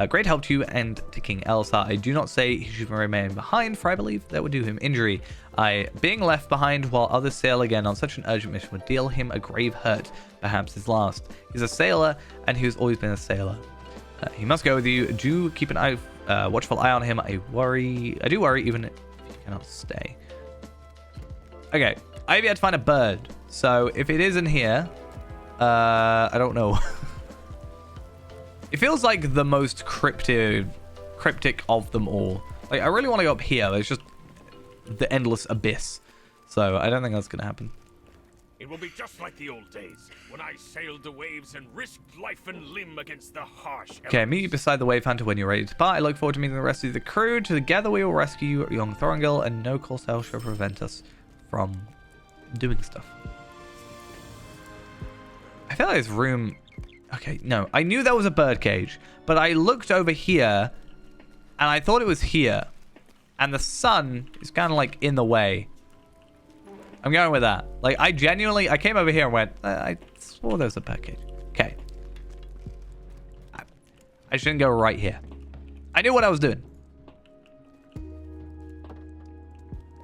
Great help to you and to King Elsar. I do not say he should remain behind, for I believe that would do him injury. Being left behind while others sail again on such an urgent mission would deal him a grave hurt, perhaps his last. He's a sailor, and he has always been a sailor. He must go with you. Do keep an watchful eye on him. I do worry, even if you cannot stay. Okay, I have yet to find a bird. So if it isn't here, I don't know. It feels like the most cryptic of them all. Like, I really want to go up here. There's just the endless abyss. So I don't think that's going to happen. It will be just like the old days, when I sailed the waves and risked life and limb against the harsh Okay, meet you beside the wave hunter when you're ready to depart. I look forward to meeting the rest of the crew. Together we will rescue young Thorongil, and no Corsair shall prevent us from doing stuff. I feel like this room... Okay, no. I knew there was a bird cage, but I looked over here, and I thought it was here. And the sun is kind of like in the way. I'm going with that. Like, I came over here and went, I swore there was a bird cage. Okay. I shouldn't go right here. I knew what I was doing.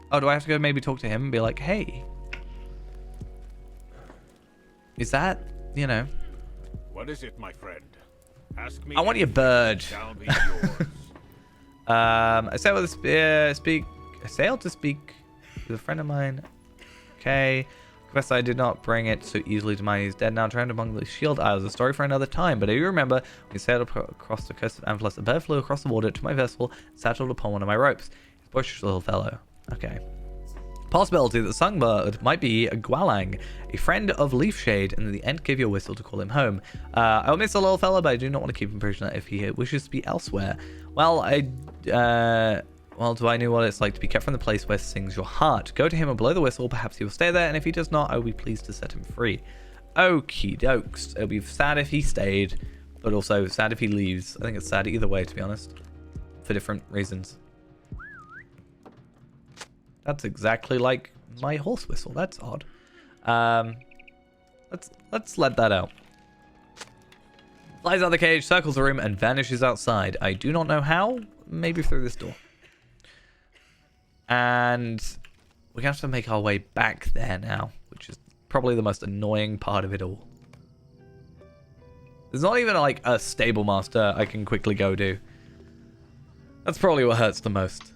Oh, do I have to go maybe talk to him and be like, hey. Is that, you know... What is it, my friend? Ask me. I want your bird. Shall be yours. I sailed to speak with a friend of mine. Okay. Confess I did not bring it so easily to mind. He's dead now, drowned among the shield isles. A story for another time. But I do remember when we sailed across the coast of Amphilis, a bird flew across the water to my vessel and settled upon one of my ropes. He's a boisterous little fellow. Okay. Possibility that the songbird might be a Gwalang, a friend of Leafshade, and at the end give you a whistle to call him home. I will miss the little fella, but I do not want to keep him prisoner if he wishes to be elsewhere. Well, do I know what it's like to be kept from the place where sings your heart? Go to him and blow the whistle, perhaps he will stay there, and if he does not, I will be pleased to set him free. Okie dokes. It'll be sad if he stayed, but also sad if he leaves. I think it's sad either way, to be honest, for different reasons. That's exactly like my horse whistle. That's odd. Let's let that out. Flies out of the cage, circles the room, and vanishes outside. I do not know how. Maybe through this door. And we're going to have to make our way back there now, which is probably the most annoying part of it all. There's not even like a stable master I can quickly go do. That's probably what hurts the most.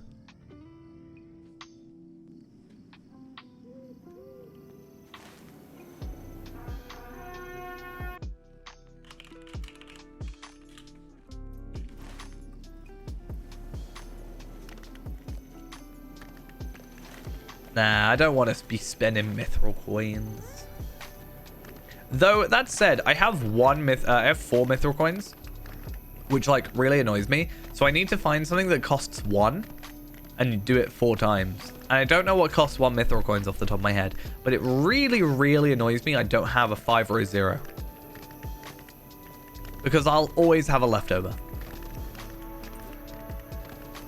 Nah, I don't want to be spending mithril coins. Though, that said, I have four mithril coins, which, like, really annoys me. So I need to find something that costs 1 and do it 4 times. And I don't know what costs 1 mithril coins off the top of my head, but it really, really annoys me I don't have a 5 or a 0. Because I'll always have a leftover.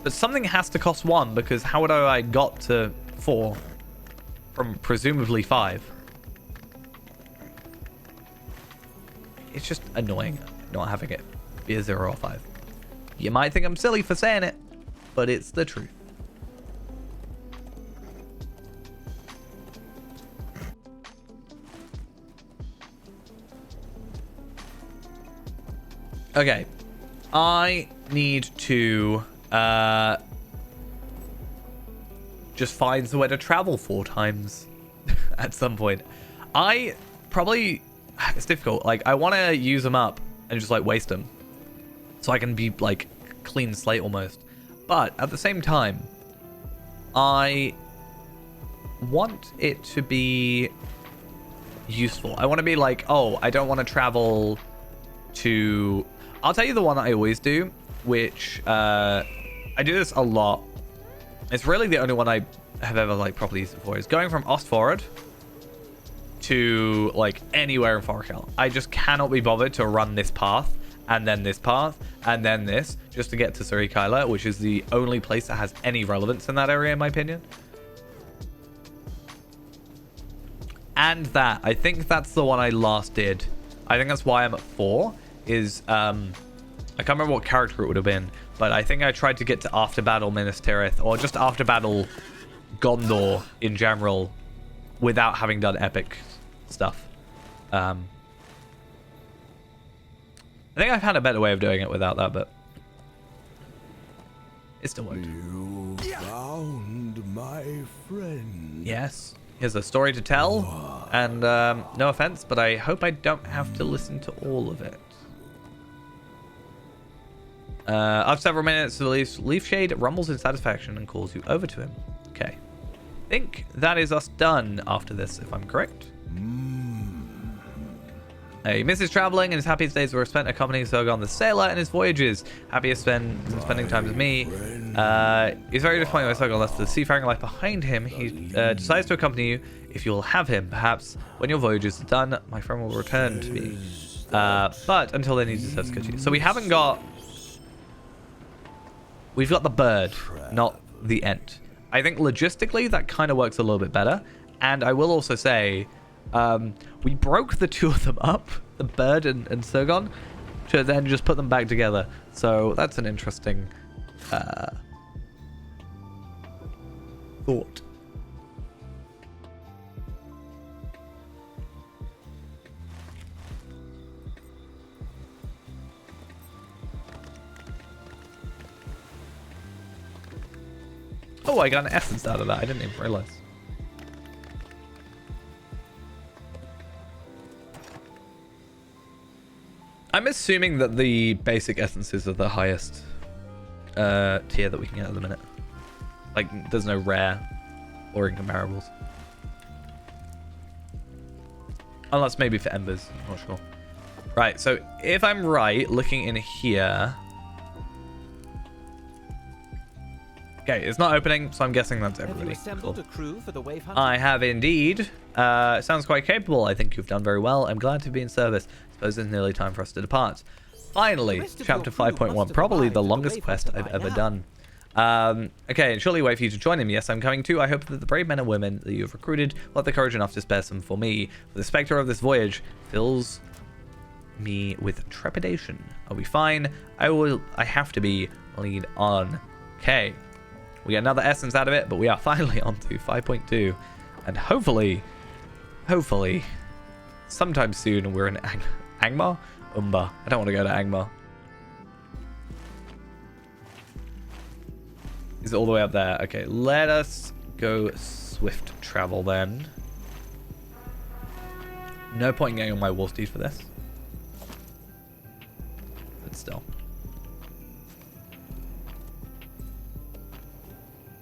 But something has to cost 1, because how would I got to 4 from presumably 5? It's just annoying not having it be a 0 or 5. You might think I'm silly for saying it, but it's the truth. Okay, I need to just find somewhere to travel 4 times at some point. It's difficult. Like, I want to use them up and just like waste them so I can be like clean slate almost. But at the same time, I want it to be useful. I want to be like, oh, I don't want to travel to... I'll tell you the one that I always do, which I do this a lot. It's really the only one I have ever like properly used before. Is going from Ostforod to like anywhere in Forkel. I just cannot be bothered to run this path and then this path and then this. just to get to Surikaila, which is the only place that has any relevance in that area, in my opinion. And that, I think that's the one I last did. I think that's why I'm at 4, is, I can't remember what character it would have been, but I think I tried to get to after battle Minas Tirith, or just after battle Gondor in general, without having done epic stuff. I think I've had a better way of doing it without that, but it still worked. You found my friend. Yes. Here's a story to tell, and no offense, but I hope I don't have to listen to all of it. After several minutes, the leaf shade rumbles in satisfaction and calls you over to him. Okay. I think that is us done after this, if I'm correct. He misses traveling and his happiest days were spent accompanying Sogon the sailor in his voyages. Happiest spending time with me. He's very disappointed when Sogon left the seafaring life behind him. He decides to accompany you if you'll have him. Perhaps when your voyages are done, my friend will return to me. But until then, he deserves to go to you. So we haven't got... We've got the bird, not the ent. I think logistically that kind of works a little bit better. And I will also say... we broke the two of them up, the bird and Sogon, to then just put them back together. So that's an interesting thought. Oh, I got an essence out of that. I didn't even realize. I'm assuming that the basic essences are the highest tier that we can get at the minute. Like, there's no rare or incomparables. Unless maybe for embers. I'm not sure. Right, so if I'm right, looking in here... Okay, it's not opening, so I'm guessing that's everybody. Have you assembled a crew for the wave hunter? I have indeed. Sounds quite capable. I think you've done very well. I'm glad to be in service. Suppose it's nearly time for us to depart. Finally, chapter 5.1, probably the longest quest I've ever done. Okay, and surely wait for you to join him. Yes, I'm coming too. I hope that the brave men and women that you have recruited will have the courage enough to spare some for me. For the specter of this voyage fills me with trepidation. Are we fine? I have to be. Lead on. Okay. We get another essence out of it, but we are finally on to 5.2. And hopefully, sometime soon we're in Angmar? Umbar. I don't want to go to Angmar. Is it all the way up there? Okay, let us go swift travel then. No point in getting on my wolf steed for this. But still.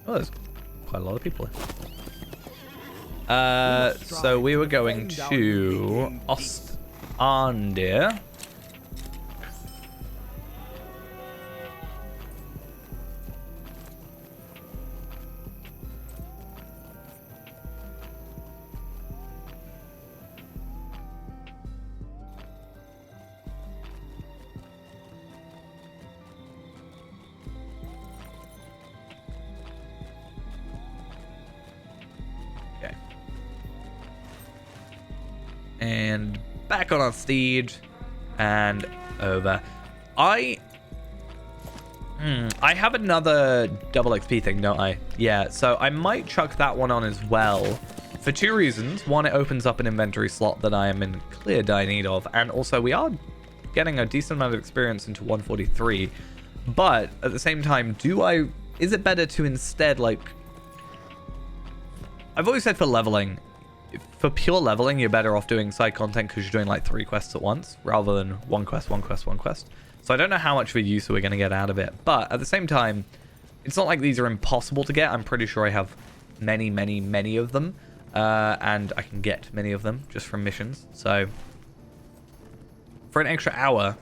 Oh, there's quite a lot of people here. So we were going to Ostandir. And back on our steed and over. I have another double XP thing, don't I? Yeah, so I might chuck that one on as well for two reasons. One, it opens up an inventory slot that I am in clear dire need of, and also we are getting a decent amount of experience into 143. But at the same time, is it better to instead, like, I've always said for leveling, for pure leveling, you're better off doing side content because you're doing like 3 quests at once rather than one quest. So I don't know how much of a use we're going to get out of it. But at the same time, it's not like these are impossible to get. I'm pretty sure I have many, many, many of them. And I can get many of them just from missions. So for an extra hour,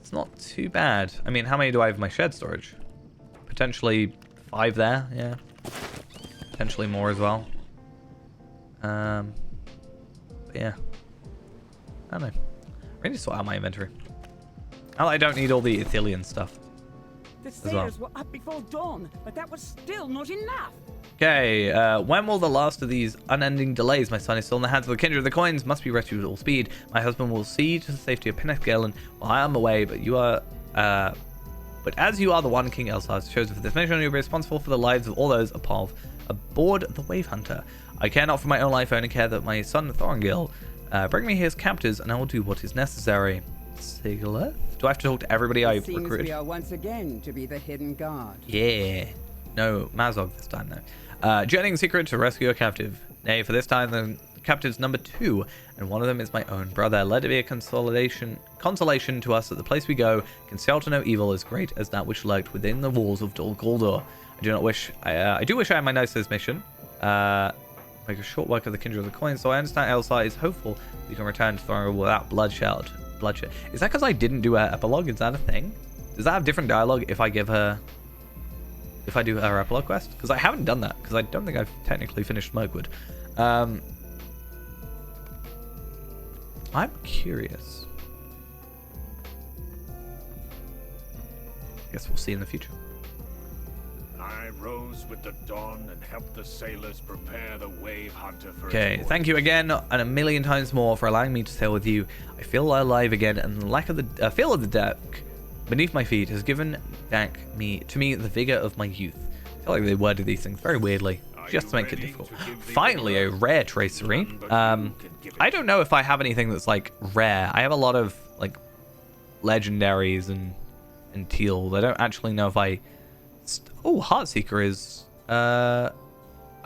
it's not too bad. I mean, how many do I have in my shared storage? Potentially 5 there, yeah. Potentially more as well. But yeah. I don't know. I need to sort out my inventory. I don't need all the Ithilien stuff. The well. sailors were up before dawn, but that was still not enough. Okay, when will the last of these unending delays? My son is still in the hands of the kindred. The coins must be rescued at all speed. My husband will see to the safety of Penethgalen while I am away, but you are, but as you are the one King Elsar has chosen for this mission, you'll be responsible for the lives of all those aboard the Wave Hunter. I care not for my own life, I only care that my son Thorongil bring me his captors, and I will do what is necessary. Sigileth? Do I have to talk to everybody I've Seems recruited? we are once again to be the hidden guard. Yeah. No, Mazog this time, though. Journeying secret to rescue a captive. Nay, for this time, the captive's number 2, and one of them is my own brother. Let it be a consolation to us that the place we go can sail to no evil as great as that which lurked within the walls of Dol Guldur. I do wish I had my nose to this mission. Make a short work of the kindred of the coin, so I understand Elsar is hopeful we can return to Thorongil without bloodshed. Is that because I didn't do her epilogue? Is that a thing? Does that have different dialogue if I do her epilogue quest? Because I haven't done that, because I don't think I've technically finished Mirkwood. I'm curious. I guess we'll see in the future. I rose with the dawn and helped the sailors prepare the Wave Hunter for Okay, thank you again and a million times more for allowing me to sail with you. I feel alive again, and the lack of the feel of the deck beneath my feet has given back to me the vigor of my youth. I feel like they worded these things very weirdly, just to make it difficult. Finally, a rare tracery. I don't know if I have anything that's like rare. I have a lot of like legendaries and teals. I don't actually know if I. Oh, Heartseeker is. I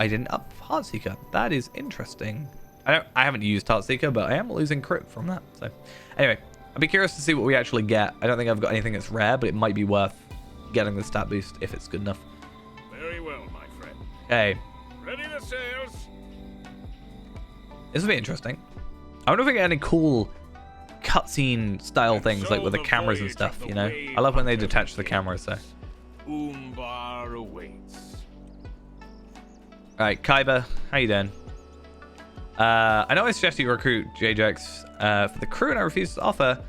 didn't up Heartseeker. That is interesting. I haven't used Heartseeker, but I am losing crit from that. So, anyway, I'd be curious to see what we actually get. I don't think I've got anything that's rare, but it might be worth getting the stat boost if it's good enough. Very well, my friend. Okay. Ready the sails. This will be interesting. I wonder if we get any cool cutscene style things, like with the cameras and stuff, you know? I love when they detach the cameras, so. Umbar awaits. Alright, Kaiba, how you doing? I know I suggested you recruit JJX for the crew, and I refused the offer,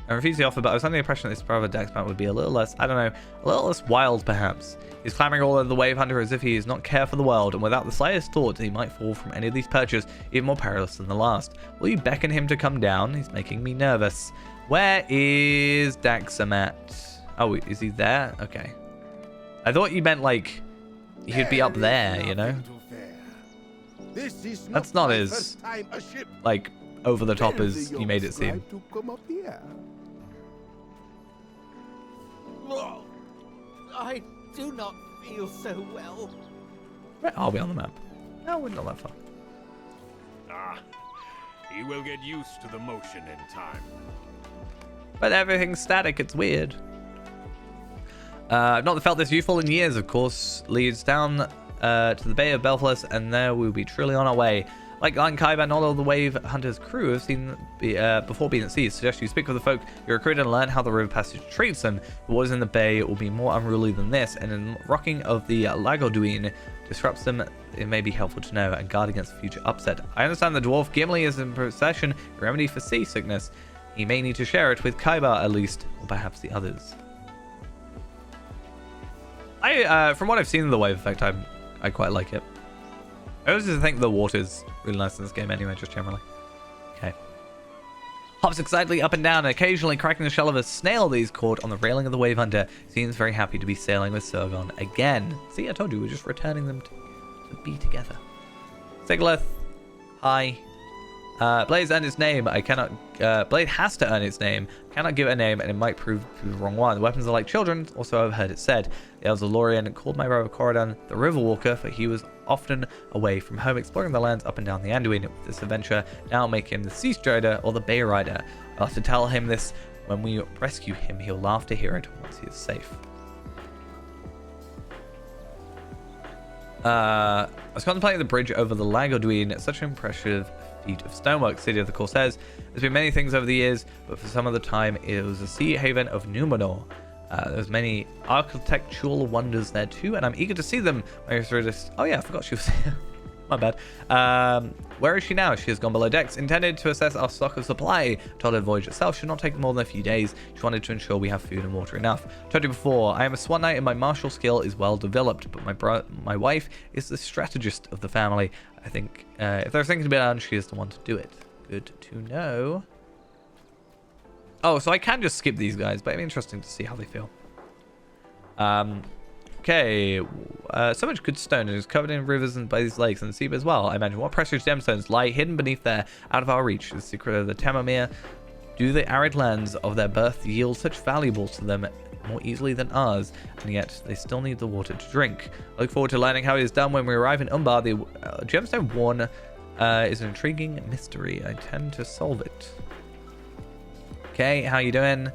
but I was under the impression that this brother Dexman would be a little less, I don't know, a little less wild, perhaps. He's clambering all over the Wave Hunter as if he does not care for the world, and without the slightest thought that he might fall from any of these perches, even more perilous than the last. Will you beckon him to come down? He's making me nervous. Where is Daxamat? Oh, is he there? Okay. I thought you meant, like, he'd be up there, you know? That's not as, like, over the top as you made it seem. I do not feel so well. Where are we on the map? No, we're not that far. Ah, he will get used to the motion in time. But everything's static, it's weird. I've not felt this youthful in years, of course. Leads down to the Bay of Belfast, and there we'll be truly on our way. Like Kaiba, not all the Wave Hunter's crew have seen before being at sea. Suggest you speak with the folk you recruit and learn how the river passage treats them. The waters in the bay will be more unruly than this, and the rocking of the Lagoduin disrupts them. It may be helpful to know and guard against future upset. I understand the dwarf Gimli is in possession a remedy for seasickness. He may need to share it with Kaiba at least, or perhaps the others. From what I've seen of the wave effect, I quite like it. I always just think the water's really nice in this game anyway, just generally. Okay. Hops excitedly up and down, occasionally cracking the shell of a snail that he's caught on the railing of the Wave Hunter. Seems very happy to be sailing with Sergon again. See, I told you, we're just returning them to be together. Sigileth, hi. Blade's earned its name. Blade has to earn its name. Cannot give it a name, and it might prove to be the wrong one. The weapons are like children, also I've heard it said. The elves of Lorien called my brother Corridon the River Walker, for he was often away from home exploring the lands up and down the Anduin. With this adventure, now I'll make him the Sea Strider or the Bay Rider. I'll have to tell him this when we rescue him. He'll laugh to hear it once he is safe. I was contemplating the bridge over the Lagoduin. It's such an impressive feat of stonework. City of the Corsairs. There's been many things over the years, but for some of the time it was a sea haven of Numenor. There's many architectural wonders there too, and I'm eager to see them. Oh yeah, I forgot she was here. My bad. Where is she now? She has gone below decks. Intended to assess our stock of supply. Told her the voyage itself should not take more than a few days. She wanted to ensure we have food and water enough. Told you before, I am a SWAT knight and my martial skill is well developed, but my wife is the strategist of the family. I think if there's things to be done, she is the one to do it. Good to know. Oh, so I can just skip these guys, but it'd be interesting to see how they feel. Okay, so much good stone. It is covered in rivers and by these lakes and the sea as well. I imagine what precious gemstones lie hidden beneath there, out of our reach. The secret of the Tamamir. Do the arid lands of their birth yield such valuables to them more easily than ours, and yet they still need the water to drink? I look forward to learning how it is done when we arrive in Umbar. The gemstone one is an intriguing mystery. I tend to solve it. Okay, how you doing?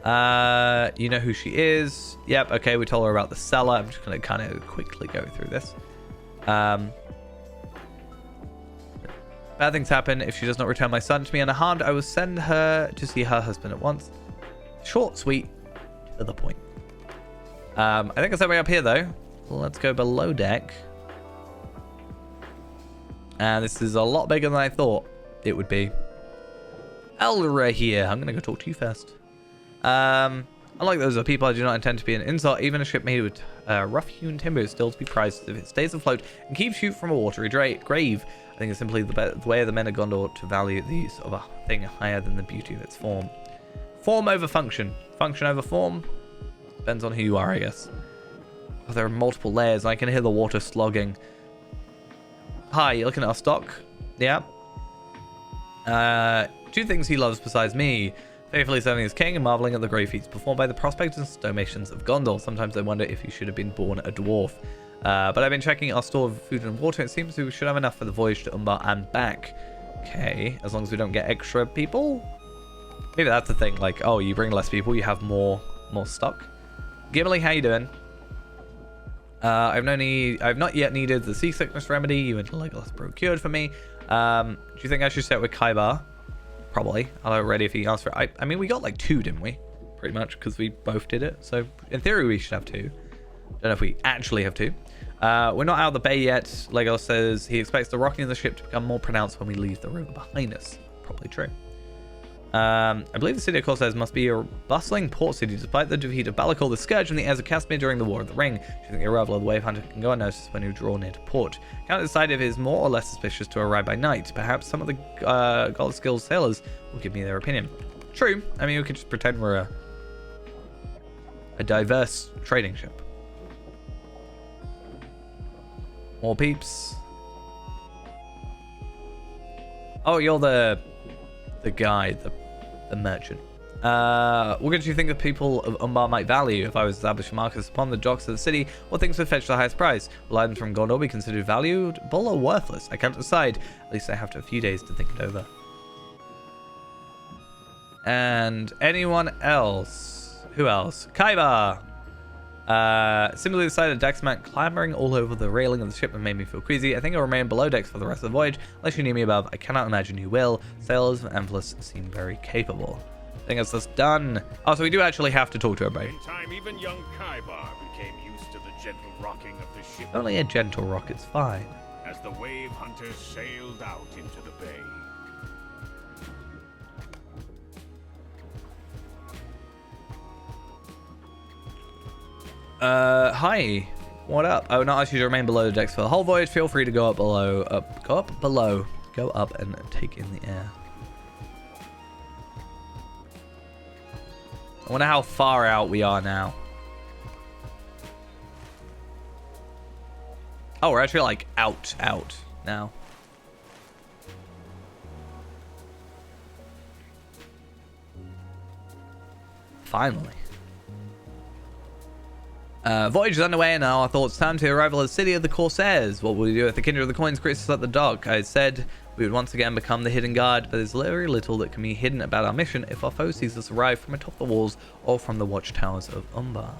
You know who she is. Yep, okay, we told her about the cellar. I'm just going to kind of quickly go through this. Bad things happen. If she does not return my son to me unharmed, I will send her to see her husband at once. Short, sweet, to the point. I think it's that way up here, though. Let's go below deck. And this is a lot bigger than I thought it would be. Elra here. I'm going to go talk to you first. Unlike those other people, I do not intend to be an insult. Even a ship made with rough-hewn timber is still to be prized if it stays afloat and keeps you from a watery grave. I think it's simply the way of the men of Gondor to value the use of a thing higher than the beauty of its form. Form over function. Function over form. Depends on who you are, I guess. Oh, there are multiple layers. I can hear the water slogging. Hi, you looking at our stock? Yeah. Two things he loves besides me. Faithfully serving as king and marveling at the great feats performed by the prospectors and stomations of Gondor. Sometimes I wonder if he should have been born a dwarf. But I've been checking our store of food and water. It seems we should have enough for the voyage to Umbar and back. Okay, as long as we don't get extra people. Maybe that's the thing. Like, oh, you bring less people, you have more stock. Gimli, how you doing? I've not yet needed the seasickness remedy. You and Legolas procured for me. Do you think I should set with Kaibar? Probably. I'll ready if he asks for it. I mean, we got like 2, didn't we? Pretty much, because we both did it. So, in theory, we should have 2. Don't know if we actually have 2. We're not out of the bay yet. Legolas says he expects the rocking of the ship to become more pronounced when we leave the river behind us. Probably true. I believe the city of Corsairs must be a bustling port city. Despite the defeat of Balakor the Scourge and the heirs of Castamere during the War of the Ring, do you think the arrival of the Wave Hunter can go unnoticed when you draw near to port? Can't decide if it is more or less suspicious to arrive by night. Perhaps some of the Gold-skilled sailors will give me their opinion. True. I mean, we could just pretend we're a diverse trading ship. More peeps. Oh, you're the guy, the merchant. What do you think the people of Umbar might value? If I was established markets upon the docks of the city, what things would fetch the highest price? Will items from Gondor be considered valuable or worthless? I can't decide. At least I have a few days to think it over. And anyone else? Who else? Kaibar! Simply the sight of Daxmat clambering all over the railing of the ship made me feel queasy. I think I'll remain below decks for the rest of the voyage. Unless you need me above, I cannot imagine you will. Sailors of Amphilis seem very capable. I think that's done. Oh, so we do actually have to talk to everybody. In time, even young Kaibar became used to the gentle rocking of the ship. Only a gentle rock is fine. As the wave hunters sailed out into the bay. Hi. What up? I would not ask you to remain below the decks for the whole voyage. Feel free to go up below. Go up below. Go up and take in the air. I wonder how far out we are now. Oh, we're actually like out now. Finally. Voyage is underway and our thoughts time to the arrival of the city of the Corsairs. What will we do if the Kindred of the Coins greets us at the dock? I said we would once again become the hidden guard, but there's very little that can be hidden about our mission if our foe sees us arrive from atop the walls or from the watchtowers of Umbar.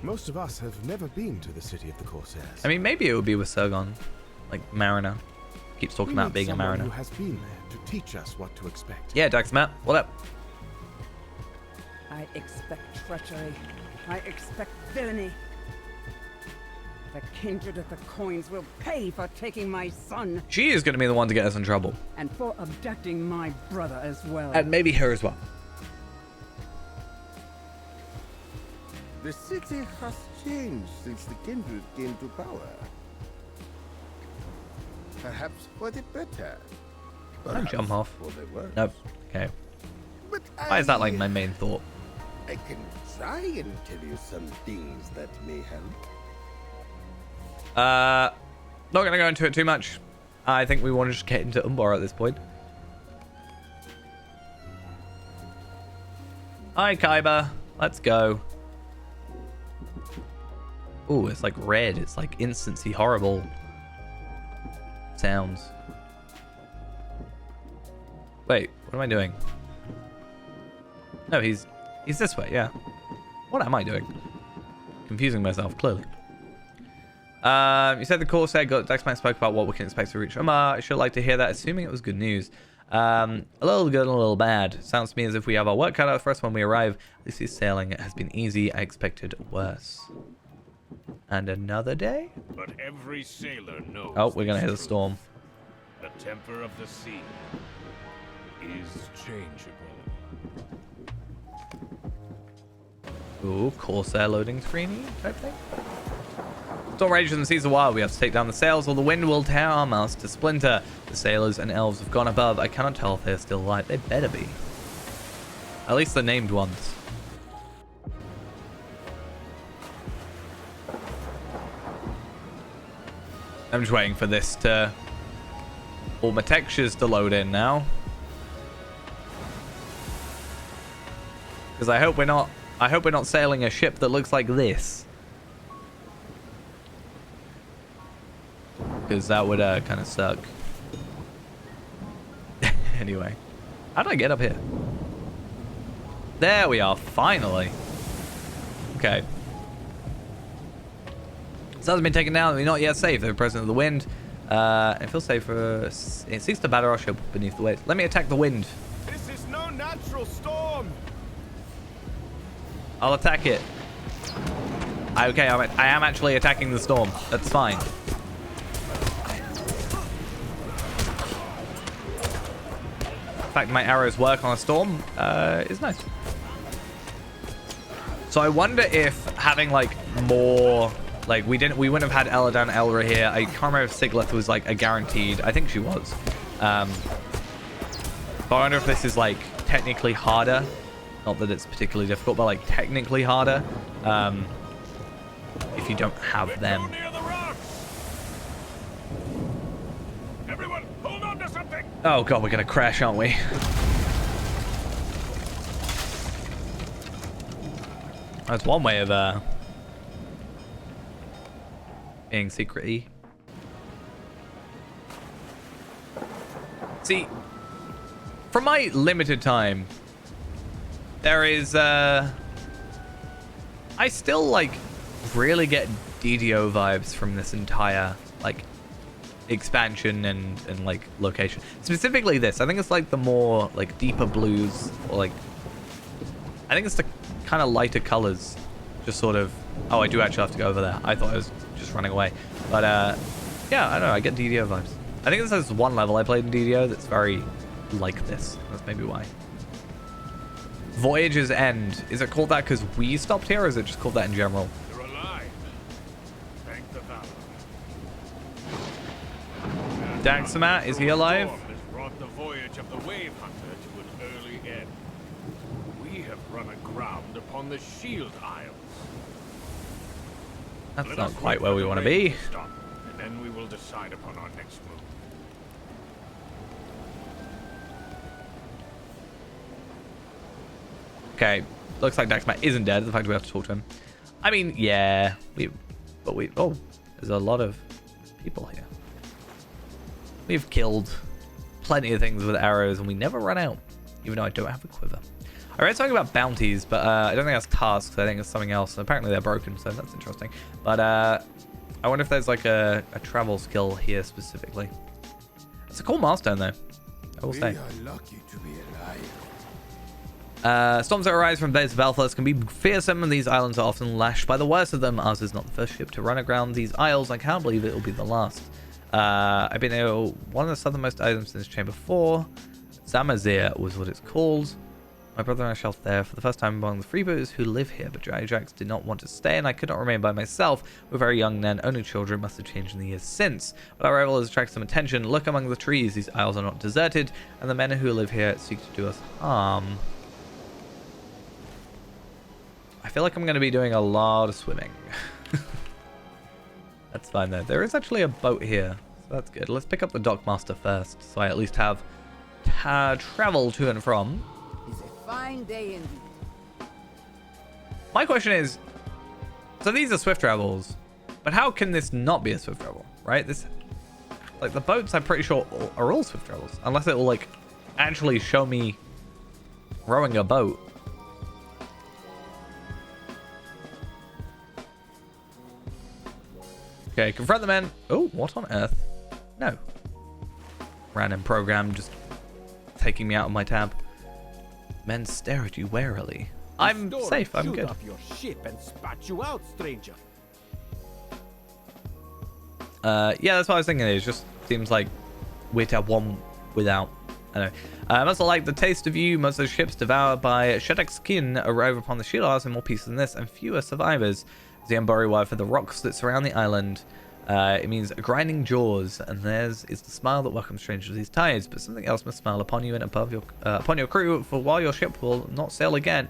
Most of us have never been to the city of the Corsairs. I mean, maybe it would be with Sergon, like Mariner. Keeps talking about being a mariner. Who has been there to teach us what to expect. Yeah, Daxmat, what up? I expect treachery. I expect villainy. The kindred of the coins will pay for taking my son. She is going to be the one to get us in trouble. And for abducting my brother as well. And maybe her as well. The city has changed since the kindred came to power. Perhaps for the better. Don't jump off. For the worse. Nope. Okay. But Why is that like my main thought? I can try and tell you some things that may help. Not gonna go into it too much. I think we want to just get into Umbar at this point. Hi, Kaiba. Let's go. Ooh, it's like red. It's like instancy horrible sounds. Wait, what am I doing? No, he's this way, yeah. What am I doing? Confusing myself, clearly. You said the Corsair got Dexman spoke about what we can expect to reach Umbar. I should like to hear that, assuming it was good news. A little good and a little bad. Sounds to me as if we have our work cut out for us when we arrive. At least his sailing has been easy. I expected worse. And another day? But every sailor knows. Oh, we're gonna hit a storm. The temper of the sea is changeable. Ooh, Corsair loading screen type thing. Storm rages and seas are wild. We have to take down the sails or the wind will tear our masts to splinter. The sailors and elves have gone above. I cannot tell if they're still alive. They better be. At least the named ones. I'm just waiting for this to... all my textures to load in now. Because I hope we're not sailing a ship that looks like this. Because that would kind of suck. Anyway. How did I get up here? There we are, finally. Okay. Sun has been taken down. We're not yet safe. They're present of the wind. It feels safe for... It seeks to batter our ship beneath the waves. Let me attack the wind. This is no natural storm. I'll attack it. Okay, I am actually attacking the storm. That's fine. The fact my arrows work on a storm is nice. So I wonder if having like more, like we wouldn't have had Eladan Elra here. I can't remember if Siglith was like a guaranteed. I think she was. But I wonder if this is like technically harder. Not that it's particularly difficult, but like technically harder. If you don't have them. Everyone, hold on to something. Oh god, we're gonna crash, aren't we? That's one way of being secret-y. See, from my limited time, there is I still like really get DDO vibes from this entire like expansion and like location. Specifically this. I think it's like the more like deeper blues, or like I think it's the kind of lighter colors. Just sort of, oh, I do actually have to go over there. I thought I was just running away. But yeah, I don't know, I get DDO vibes. I think this is one level I played in DDO that's very like this. That's maybe why. Voyage's End. Is it called that because we stopped here, or is it just called that in general? You're alive. Thank the valor. Daxamat, is he alive? Storm has brought the voyage of the Wave Hunter to an early end. We have run aground upon the Shield Isles. That's Let not us quite wait where for we the want to rain be. stop, and then we will decide upon our next move. Okay, looks like Daxamat isn't dead. The fact we have to talk to him. I mean, yeah, oh, there's a lot of people here. We've killed plenty of things with arrows, and we never run out, even though I don't have a quiver. I read something about bounties, but I don't think that's tasks. I think it's something else. Apparently they're broken, so that's interesting. But I wonder if there's like a travel skill here specifically. It's a cool milestone, though. I will say. We are lucky to be alive. Storms that arise from Bays of Belfast can be fearsome, and these islands are often lashed by the worst of them. Ours is not the first ship to run aground these isles. I can't believe it will be the last. I've been one of the southernmost items in this chamber 4. Zamazir was what it's called. My brother and I shelved there for the first time among the freebooters who live here, but Ajax did not want to stay, and I could not remain by myself. We were very young then, only children, must have changed in the years since. But our arrival has attracted some attention. Look among the trees, these isles are not deserted, and the men who live here seek to do us harm. I feel like I'm going to be doing a lot of swimming. That's fine though. There is actually a boat here, so that's good. Let's pick up the Dockmaster first, so I at least have travel to and from. It's a fine day indeed. My question is, so these are swift travels, but how can this not be a swift travel, right? This, like the boats, I'm pretty sure are all swift travels, unless it will like actually show me rowing a boat. Okay, confront the men. Oh, what on earth? No. Random program just taking me out of my tab. Men stare at you warily. I'm safe. I'm good. Up your ship and spat you out, stranger. Yeah, that's what I was thinking. It just seems like weird to have one without. I don't know. I must like the taste of you. Most of the ships devoured by Shedek's kin arrive upon the shield isles in more pieces than this, and fewer survivors. The Umbari word for the rocks that surround the island. It means grinding jaws, and theirs is the smile that welcomes strangers to these tides. But something else must smile upon you and upon your crew, for while your ship will not sail again,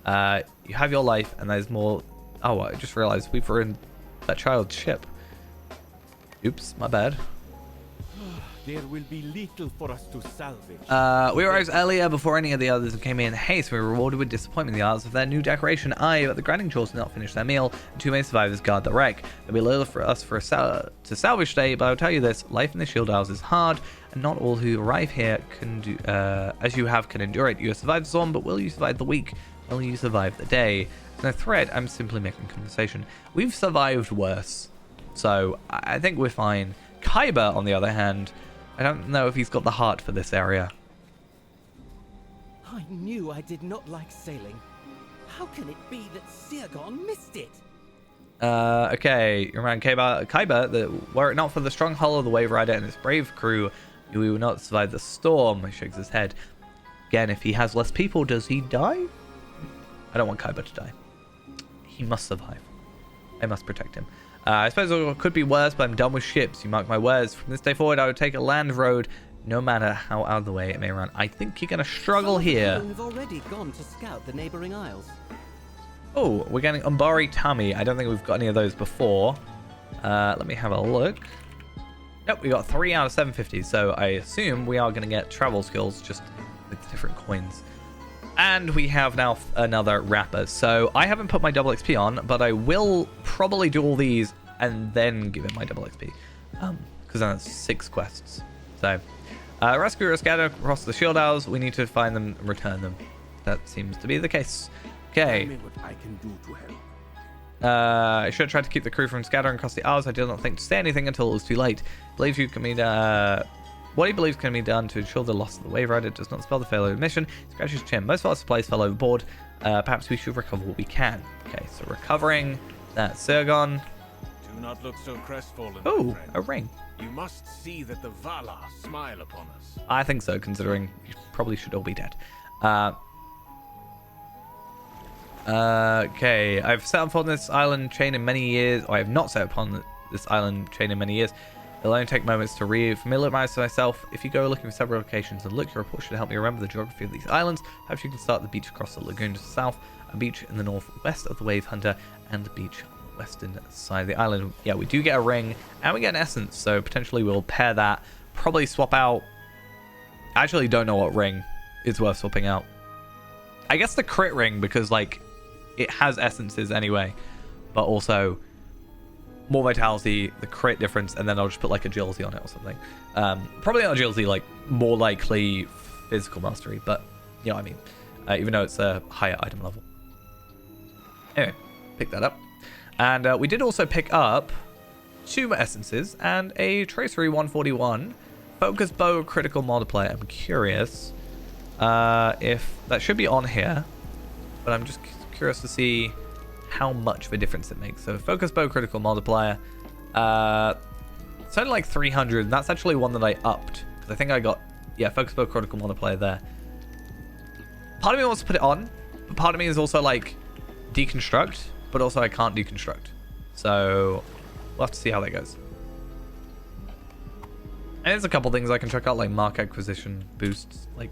you have your life, and there's more. Oh, I just realized we've ruined that child's ship. Oops, my bad. There will be little for us to salvage. We arrived earlier before any of the others came in haste. We were rewarded with disappointment in the odds of their new decoration. But the grinding jaws did not finish their meal, and 2 main survivors guard the wreck. There'll be little for us to salvage today, but I'll tell you this: life in the shield isles is hard, and not all who arrive here can do as you have can endure it. You have survived the storm, but will you survive the week? Will you survive the day? There's no threat. I'm simply making conversation. We've survived worse, so I think we're fine. Kyber, on the other hand, I don't know if he's got the heart for this area. I knew I did not like sailing. How can it be that Sirgon missed it? Okay, you're around Kyber, that were it not for the strong hull of the Wave Rider and its brave crew, we will not survive the storm. He shakes his head. Again, if he has less people, does he die? I don't want Kyber to die. He must survive. I must protect him. I suppose it could be worse, but I'm done with ships. You mark my words. From this day forward, I would take a land road, no matter how out of the way it may run. I think you're going to struggle here. We've already gone to scout the neighboring isles. Oh, we're getting Umbari Tami. I don't think we've got any of those before. Let me have a look. Nope, we got 3 out of 750. So I assume we are going to get travel skills just with different coins. And we have now another wrapper. So I haven't put my double XP on, but I will probably do all these and then give it my double XP. Because then that's 6 quests. So, rescue or scatter across the shield isles. We need to find them and return them. That seems to be the case. Okay. Tell me what I can do to help. I should have tried to keep the crew from scattering across the isles. I did not think to say anything until it was too late. Believes you can be what he believes can be done to ensure the loss of the Wave Rider does not spell the failure of the mission. He scratches his chin. Most of our supplies fell overboard. Perhaps we should recover what we can. Okay, so recovering that Sirgon. Do not look so crestfallen. Oh, a ring. You must see that the Valar smile upon us. I think so, considering you probably should all be dead. Okay, I've set upon this island chain in many years. Or I have not set upon this island chain in many years. It'll only take moments to re-familiarize myself. If you go looking for several locations and look, your report should help me remember the geography of these islands. Perhaps you can start the beach across the lagoon to the south, a beach in the northwest of the Wave Hunter, and the beach on the western side of the island. Yeah, we do get a ring, and we get an essence, so potentially we'll pair that. Probably swap out. I actually don't know what ring is worth swapping out. I guess the crit ring, because like it has essences anyway, but also more vitality, the crit difference, and then I'll just put like agility on it or something. Probably not agility, like more likely physical mastery, but you know what I mean. Even though it's a higher item level. Anyway, pick that up. And we did also pick up 2 essences and a tracery 141. Focus bow critical multiplier. I'm curious If that should be on here, but I'm just curious to see how much of a difference it makes. So focus bow critical multiplier. It's only like 300. And that's actually one that I upped because I think I got, yeah, focus bow critical multiplier there. Part of me wants to put it on, but part of me is also like deconstruct, but also I can't deconstruct. So we'll have to see how that goes. And there's a couple things I can check out, like mark acquisition boosts. Like,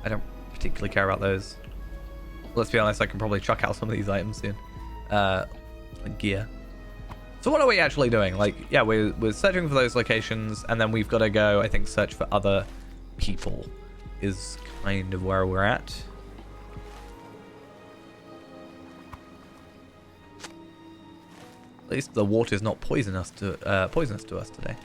I don't particularly care about those. Let's be honest, I can probably chuck out some of these items soon. Like gear. So what are we actually doing? Like, yeah, we're searching for those locations, and then we've got to go, I think, search for other people is kind of where we're at. At least the water is not poisonous to us today.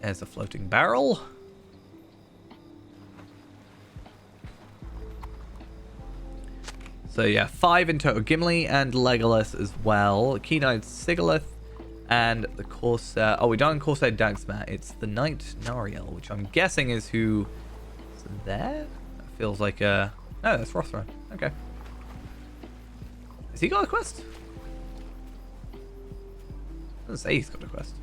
There's a floating barrel. So yeah, 5 in total. Gimli and Legolas as well. Keen-eyed Sigilith and the Corsair. Oh, we don't Corsair Dagsmat. It's the Knight Nariel, which I'm guessing is who is there. That feels like a. No, that's Rothran. Okay. Has he got a quest? Doesn't say he's got a quest.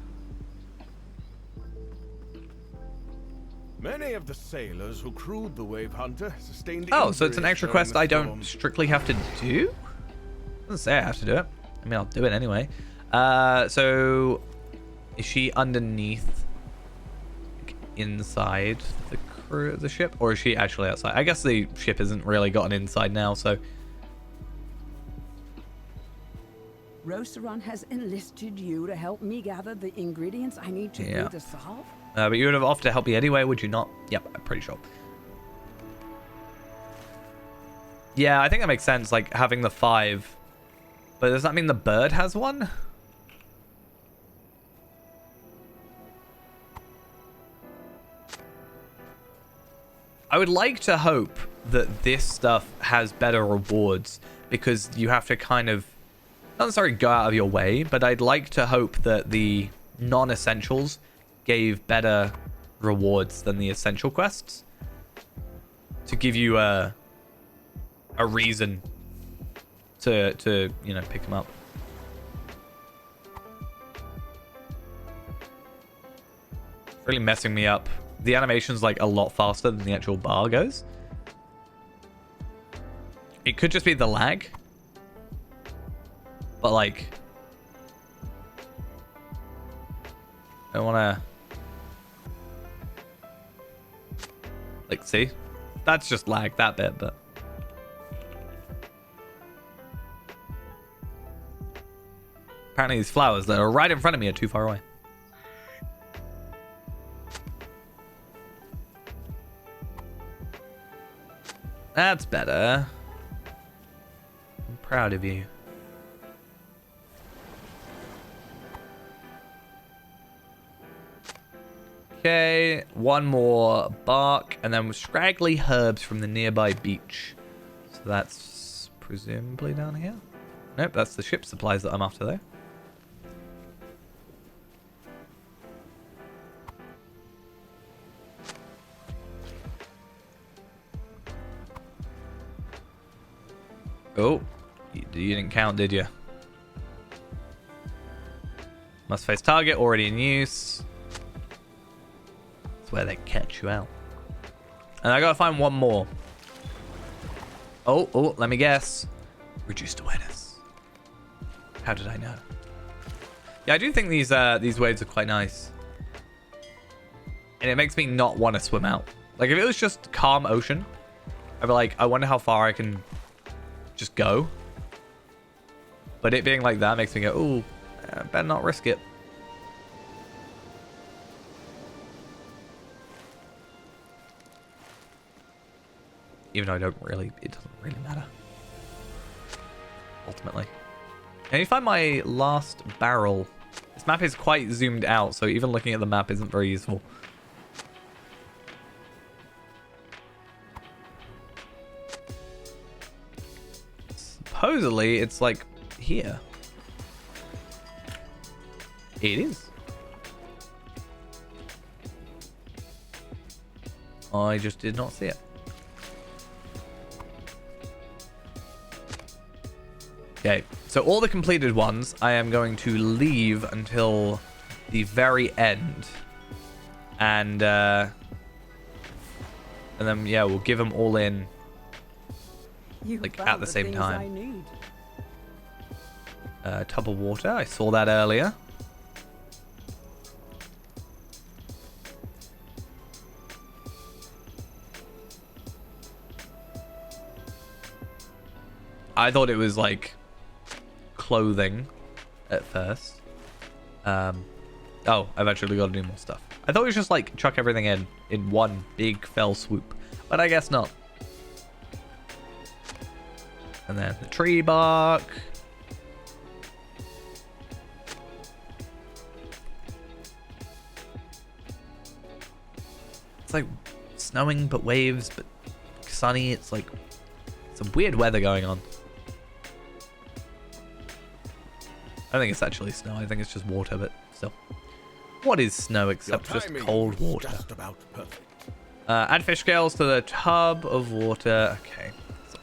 Many of the sailors who crewed the Wave Hunter sustained Oh, so it's an injuries extra during quest the I don't storm. strictly have to do? Doesn't say I have to do it. I mean, I'll do it anyway. So is she underneath, like, inside the crew of the ship, or is she actually outside? I guess the ship isn't really got an inside now, so. Rosaron has enlisted you to help me gather the ingredients I need to brew the salve? But you would have offered to help me anyway, would you not? Yep, I'm pretty sure. Yeah, I think that makes sense, like having the 5. But does that mean the bird has one? I would like to hope that this stuff has better rewards, because you have to kind of not necessarily go out of your way, but I'd like to hope that the non-essentials gave better rewards than the essential quests to give you a reason to you know, pick them up. Really messing me up. The animation's like a lot faster than the actual bar goes. It could just be the lag, but like I don't want to. Like, see? That's just lag, that bit, but. Apparently these flowers that are right in front of me are too far away. That's better. I'm proud of you. Okay, one more bark, and then scraggly herbs from the nearby beach. So that's presumably down here. Nope, that's the ship supplies that I'm after though. Oh, you didn't count, did you? Must face target, already in use. That's where they catch you out. And I gotta find one more. Oh, let me guess. Reduced awareness. How did I know? Yeah, I do think these waves are quite nice. And it makes me not want to swim out. Like, if it was just calm ocean, I'd be like, I wonder how far I can just go. But it being like that makes me go, ooh, better not risk it. Even though it doesn't really matter. Ultimately. Can you find my last barrel? This map is quite zoomed out, so even looking at the map isn't very useful. supposedly it's like here. It is. I just did not see it. Okay, so all the completed ones I am going to leave until the very end. And then, yeah, we'll give them all in like at the same time. Tub of water, I saw that earlier. I thought it was like clothing at first. Oh, I've actually got to do more stuff. I thought it was just like chuck everything in one big fell swoop, but I guess not. And then the tree bark. It's like snowing, but waves, but sunny. It's like some weird weather going on. I don't think it's actually snow. I think it's just water, but still. What is snow except just cold water? Just about perfect. Add fish scales to the tub of water. Okay. So,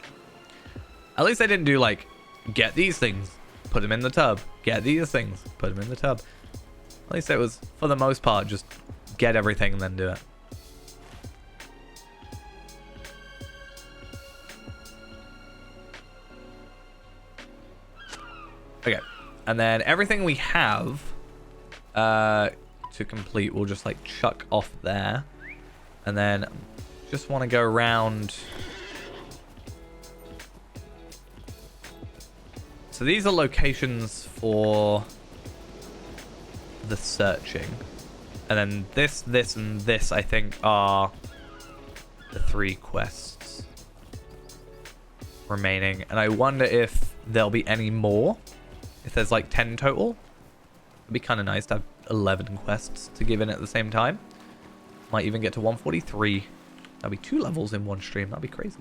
at least they didn't do like, get these things, put them in the tub. Get these things, put them in the tub. At least it was, for the most part, just get everything and then do it. Okay. And then everything we have to complete, we'll just like chuck off there. And then just want to go around. So these are locations for the searching. And then this, and this, I think, are the 3 quests remaining. And I wonder if there'll be any more. If there's like 10 total. It'd be kind of nice to have 11 quests to give in at the same time. Might even get to 143. That'd be 2 levels in one stream. That'd be crazy.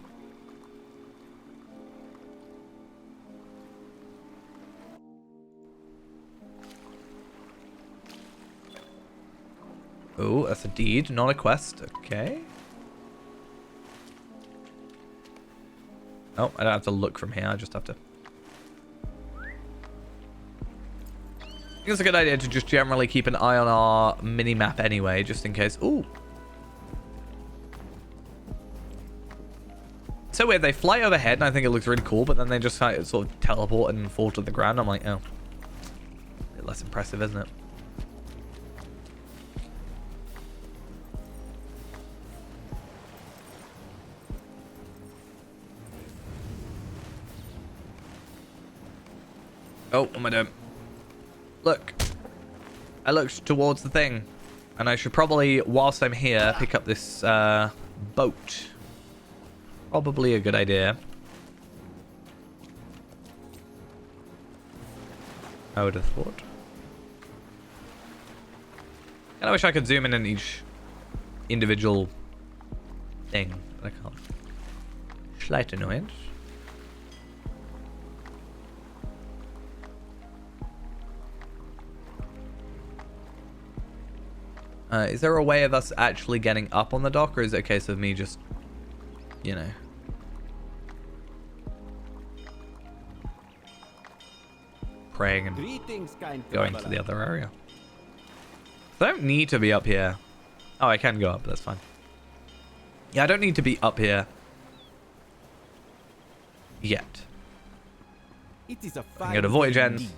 Oh, that's a deed, not a quest. Okay. Oh, I don't have to look from here. I just have to... I think it's a good idea to just generally keep an eye on our mini-map anyway, just in case. Ooh. So weird, they fly overhead and I think it looks really cool, but then they just kind of sort of teleport and fall to the ground. I'm like, oh. A bit less impressive, isn't it? Oh, what am I doing? Look, I looked towards the thing, and I should probably, whilst I'm here, pick up this boat. Probably a good idea. I would have thought. And I wish I could zoom in on each individual thing, but I can't. Slight annoyance. Is there a way of us actually getting up on the dock, or is it a case of me just, you know, praying and going to the other area? I don't need to be up here. Oh, I can go up. That's fine. Yeah, I don't need to be up here yet. It is a I can go to Voyage Ends.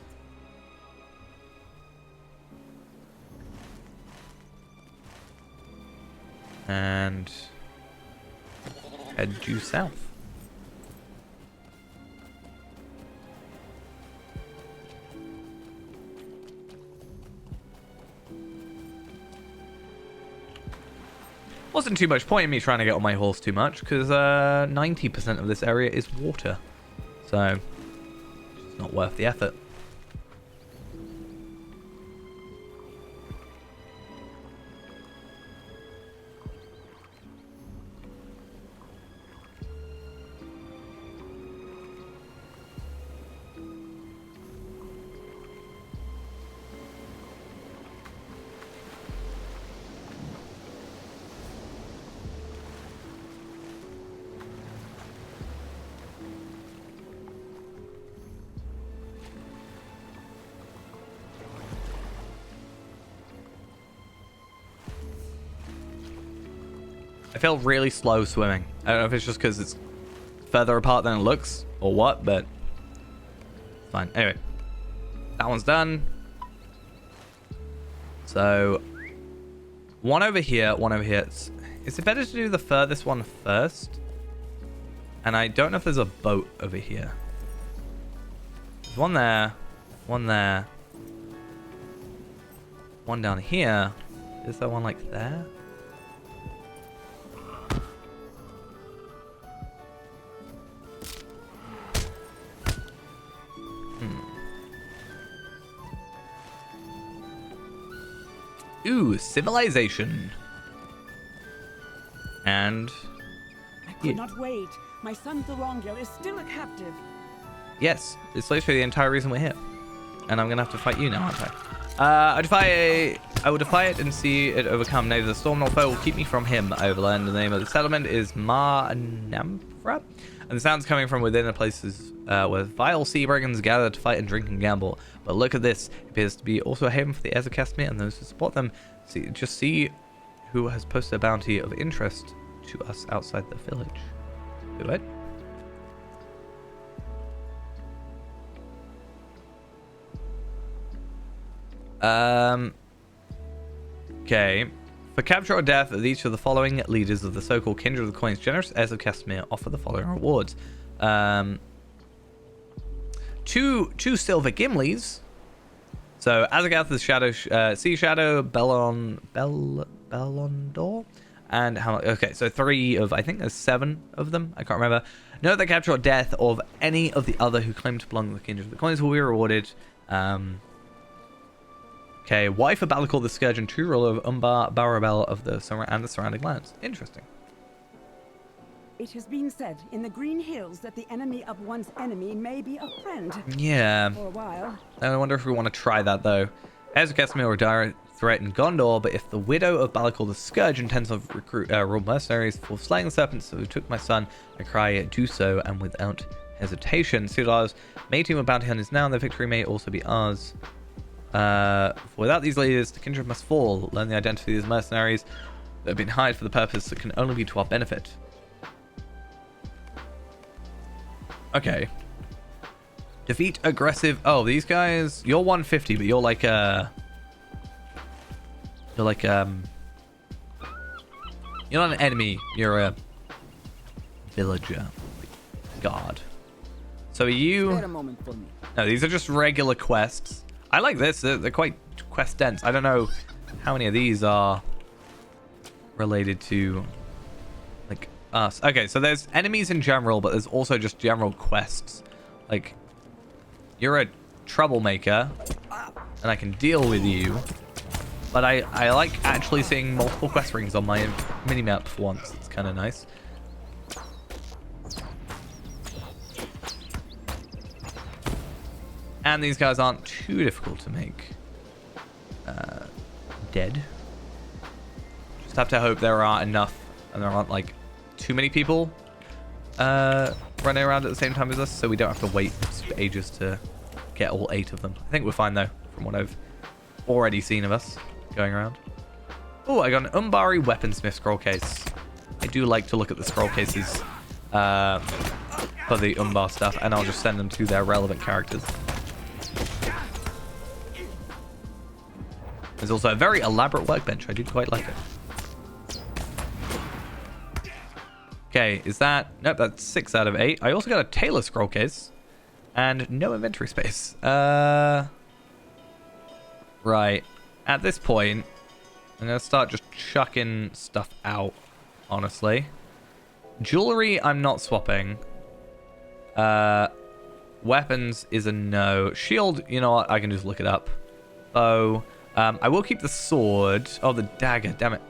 And head due south. Wasn't too much point in me trying to get on my horse too much, because 90% of this area is water. So, it's not worth the effort. I feel really slow swimming. I don't know if it's just because it's further apart than it looks or what, but it's fine. Anyway, that one's done. So one over here, one over here. Is it better to do the furthest one first? And I don't know if there's a boat over here. There's one there, one there, one down here. Is there one like there? Ooh, civilization. And I could not wait. My son Thorongil is still a captive. yes, it's literally the entire reason we're here. And I'm gonna have to fight you now, aren't I? I will defy it and see it overcome. Neither the storm nor foe will keep me from him. Overland. The name of the settlement is Mar Namfra, and the sounds coming from within the places where vile sea brigands gather to fight and drink and gamble. But look at this. It appears to be also a haven for the Ezekastmir and those who support them. See who has posted a bounty of interest to us outside the village. Do it. Okay. For capture or death of each of the following leaders of the so-called Kindred of the Coins, generous heirs of Castamere offer the following rewards. Two silver gimleys. So Azagath the Shadow, Sea Shadow, Bellondor, and how? Okay, so 3 of, I think there's 7 of them. I can't remember. Note that capture or death of any of the other who claim to belong to the Kindred of the Coins will be rewarded. Okay, wife of Balakor the Scourge and true ruler of Umbar Barabel of the surrounding lands. Interesting. It has been said in the Green Hills that the enemy of one's enemy may be a friend. Yeah. For a while. I wonder if we want to try that, though. Ezekastmir or direct threat in Gondor, but if the widow of Balakor the Scourge intends to recruit royal mercenaries for slaying the serpents who took my son, I cry, do so, and without hesitation. Cedars may team of bounty hunters now, and the victory may also be ours. Without these leaders, the Kindred must fall. Learn the identity of these mercenaries that have been hired for the purpose that can only be to our benefit. Okay. Defeat aggressive. Oh, these guys. You're 150, but you're like you're like you're not an enemy. You're a villager. God. So are you? Spare a moment for me. No, these are just regular quests. I like this. They're quite quest dense. I don't know how many of these are related to like us. Okay, so there's enemies in general, but there's also just general quests. Like, you're a troublemaker, and I can deal with you. But I like actually seeing multiple quest rings on my minimap for once. It's kind of nice. And these guys aren't too difficult to make dead. Just have to hope there are enough and there aren't like too many people running around at the same time as us, so we don't have to wait for ages to get all 8 of them. I think we're fine though, from what I've already seen of us going around. Oh, I got an Umbari Weaponsmith scroll case. I do like to look at the scroll cases for the Umbar stuff, and I'll just send them to their relevant characters. There's also a very elaborate workbench. I do quite like it. Okay, is that... Nope, that's 6 out of 8. I also got a Tailor scroll case. And no inventory space. Right. At this point, I'm going to start just chucking stuff out, honestly. Jewelry, I'm not swapping. Weapons is a no. Shield, you know what? I can just look it up. Bow. I will keep the sword. Oh, the dagger. Damn it.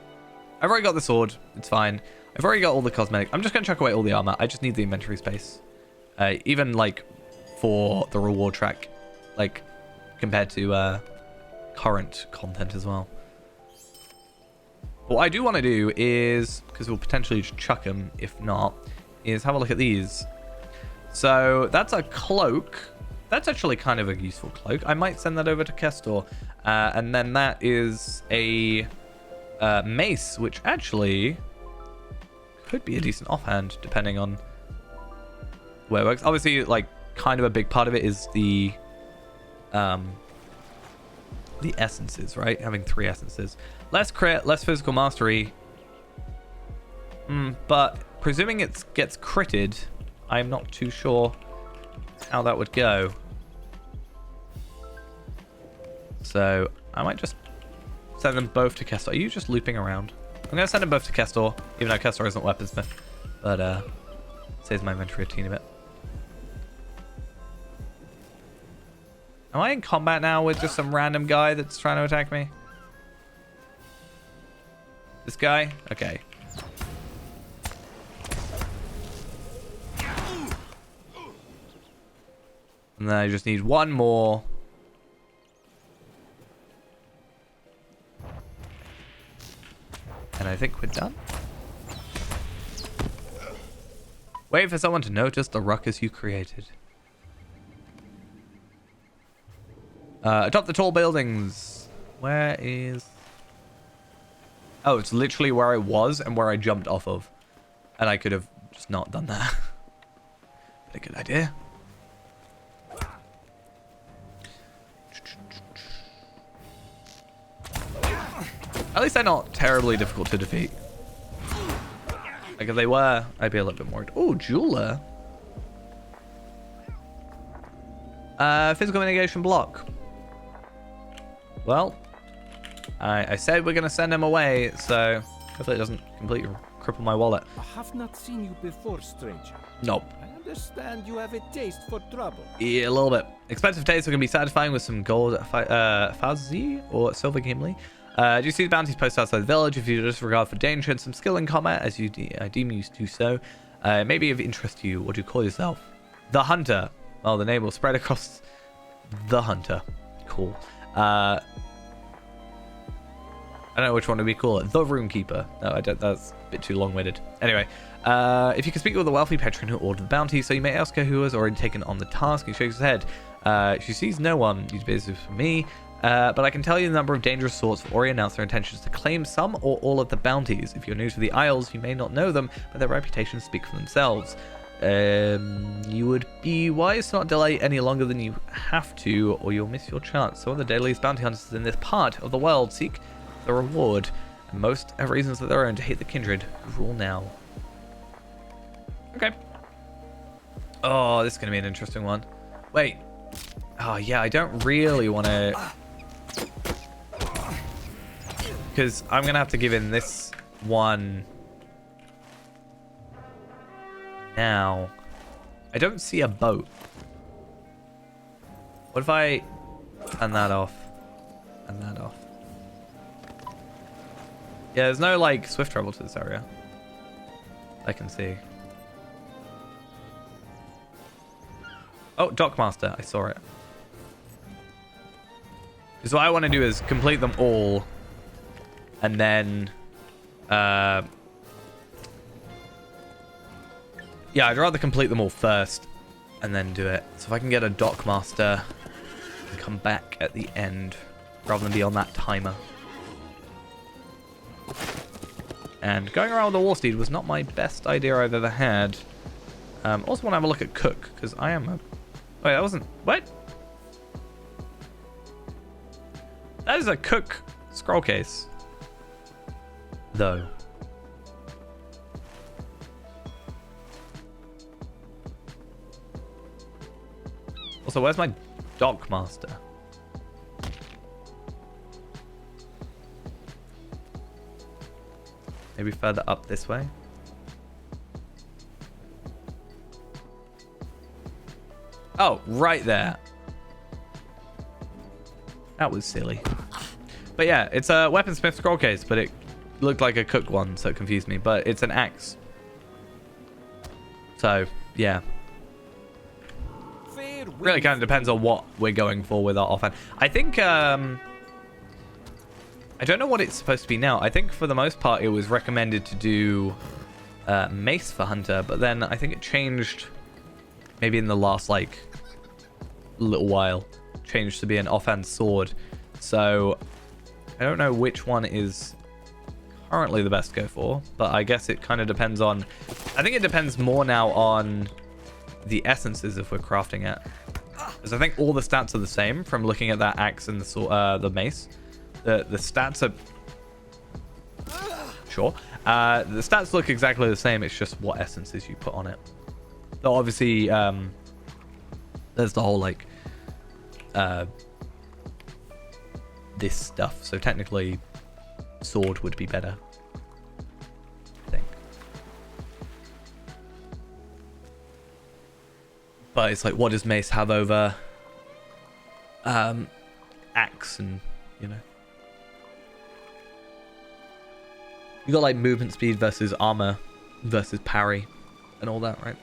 I've already got the sword. It's fine. I've already got all the cosmetic. I'm just going to chuck away all the armor. I just need the inventory space. Even, like, for the reward track. Like, compared to current content as well. What I do want to do is, because we'll potentially just chuck them, if not, is have a look at these. So, that's a cloak. That's actually kind of a useful cloak. I might send that over to Kestor. And then that is a mace, which actually could be a decent offhand, depending on where it works. Obviously, like, kind of a big part of it is the essences, right? Having 3 essences. Less crit, less physical mastery. But presuming it gets critted, I'm not too sure how that would go. So I might just send them both to Kestor. Are you just looping around? I'm going to send them both to Kestor, even though Kestor isn't weaponsmith. But saves my inventory a teeny bit. Am I in combat now with just some random guy that's trying to attack me? This guy? Okay. And then I just need one more. And I think we're done. Wait for someone to notice the ruckus you created. Atop the tall buildings. Where is... Oh, it's literally where I was and where I jumped off of. And I could have just not done that. But a good idea. At least they're not terribly difficult to defeat. Like if they were, I'd be a little bit more... Oh, jeweler. Physical mitigation block. Well, I said we're going to send him away, so hopefully it doesn't completely cripple my wallet. I have not seen you before, stranger. Nope. I understand you have a taste for trouble. Yeah, a little bit. Expensive tastes are going to be satisfying with some gold Fazi or silver gimli. Do you see the bounties posted outside the village? If you disregard for danger and some skill in combat, as you deem you to do so, it may be of interest to you. What do you call yourself? The Hunter. Well, the name will spread across the Hunter. Cool. I don't know which one would we call it. The Runekeeper. No, I don't. That's a bit too long-winded. Anyway, if you can speak with a wealthy patron who ordered the bounty, so you may ask her who has already taken on the task. He shakes his head. She sees no one. Use business for me. But I can tell you the number of dangerous sorts have already announced their intentions to claim some or all of the bounties. If you're new to the Isles, you may not know them, but their reputations speak for themselves. You would be wise to not delay any longer than you have to, or you'll miss your chance. Some of the deadliest bounty hunters in this part of the world seek the reward, and most have reasons of their own to hate the kindred who rule now. Okay. Oh, this is going to be an interesting one. Wait. Oh, yeah, I don't really want to... Because I'm going to have to give in this one now. I don't see a boat. What if I turn that off? And that off. Yeah, there's no, like, swift travel to this area. I can see. Oh, Dockmaster. I saw it. Because what I want to do is complete them all. And then... yeah, I'd rather complete them all first. And then do it. So if I can get a Dockmaster and come back at the end. Rather than be on that timer. And going around with a Warsteed was not my best idea I've ever had. Also want to have a look at Cook, because I am a... Wait, that wasn't... What? That is a Cook scroll case. Though. Also, where's my Dockmaster? Maybe further up this way. Oh, right there. That was silly. But yeah, it's a weaponsmith scroll case, but it looked like a Cook one, so it confused me. But it's an axe. So, yeah. Really kind of depends on what we're going for with our offhand. I think, I don't know what it's supposed to be now. I think for the most part it was recommended to do mace for Hunter, but then I think it changed maybe in the last like little while. Changed to be an offhand sword. So I don't know which one is currently the best to go for, but I guess it kind of depends on... I think it depends more now on the essences if we're crafting it. Because I think all the stats are the same from looking at that axe and the mace. The stats are... Sure. The stats look exactly the same, it's just what essences you put on it. Though obviously, there's the whole, like, this stuff. So technically, sword would be better, I think. But it's like, what does mace have over axe and, you know? You got like movement speed versus armor versus parry and all that, right?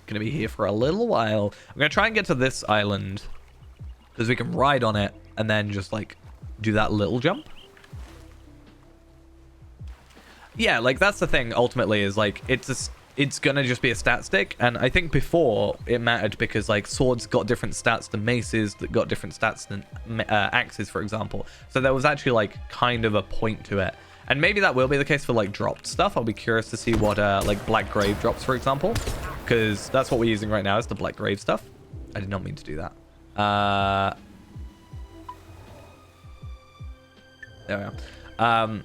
Gonna be here for a little while. I'm gonna try and get to this island because we can ride on it and then just like do that little jump. Yeah, like that's the thing ultimately is like it's gonna just be a stat stick, and I think before it mattered because like swords got different stats than maces that got different stats than axes, for example. So there was actually like kind of a point to it. And maybe that will be the case for like dropped stuff. I'll be curious to see what like Black Grave drops, for example, because that's what we're using right now is the Black Grave stuff. I did not mean to do that. There we are.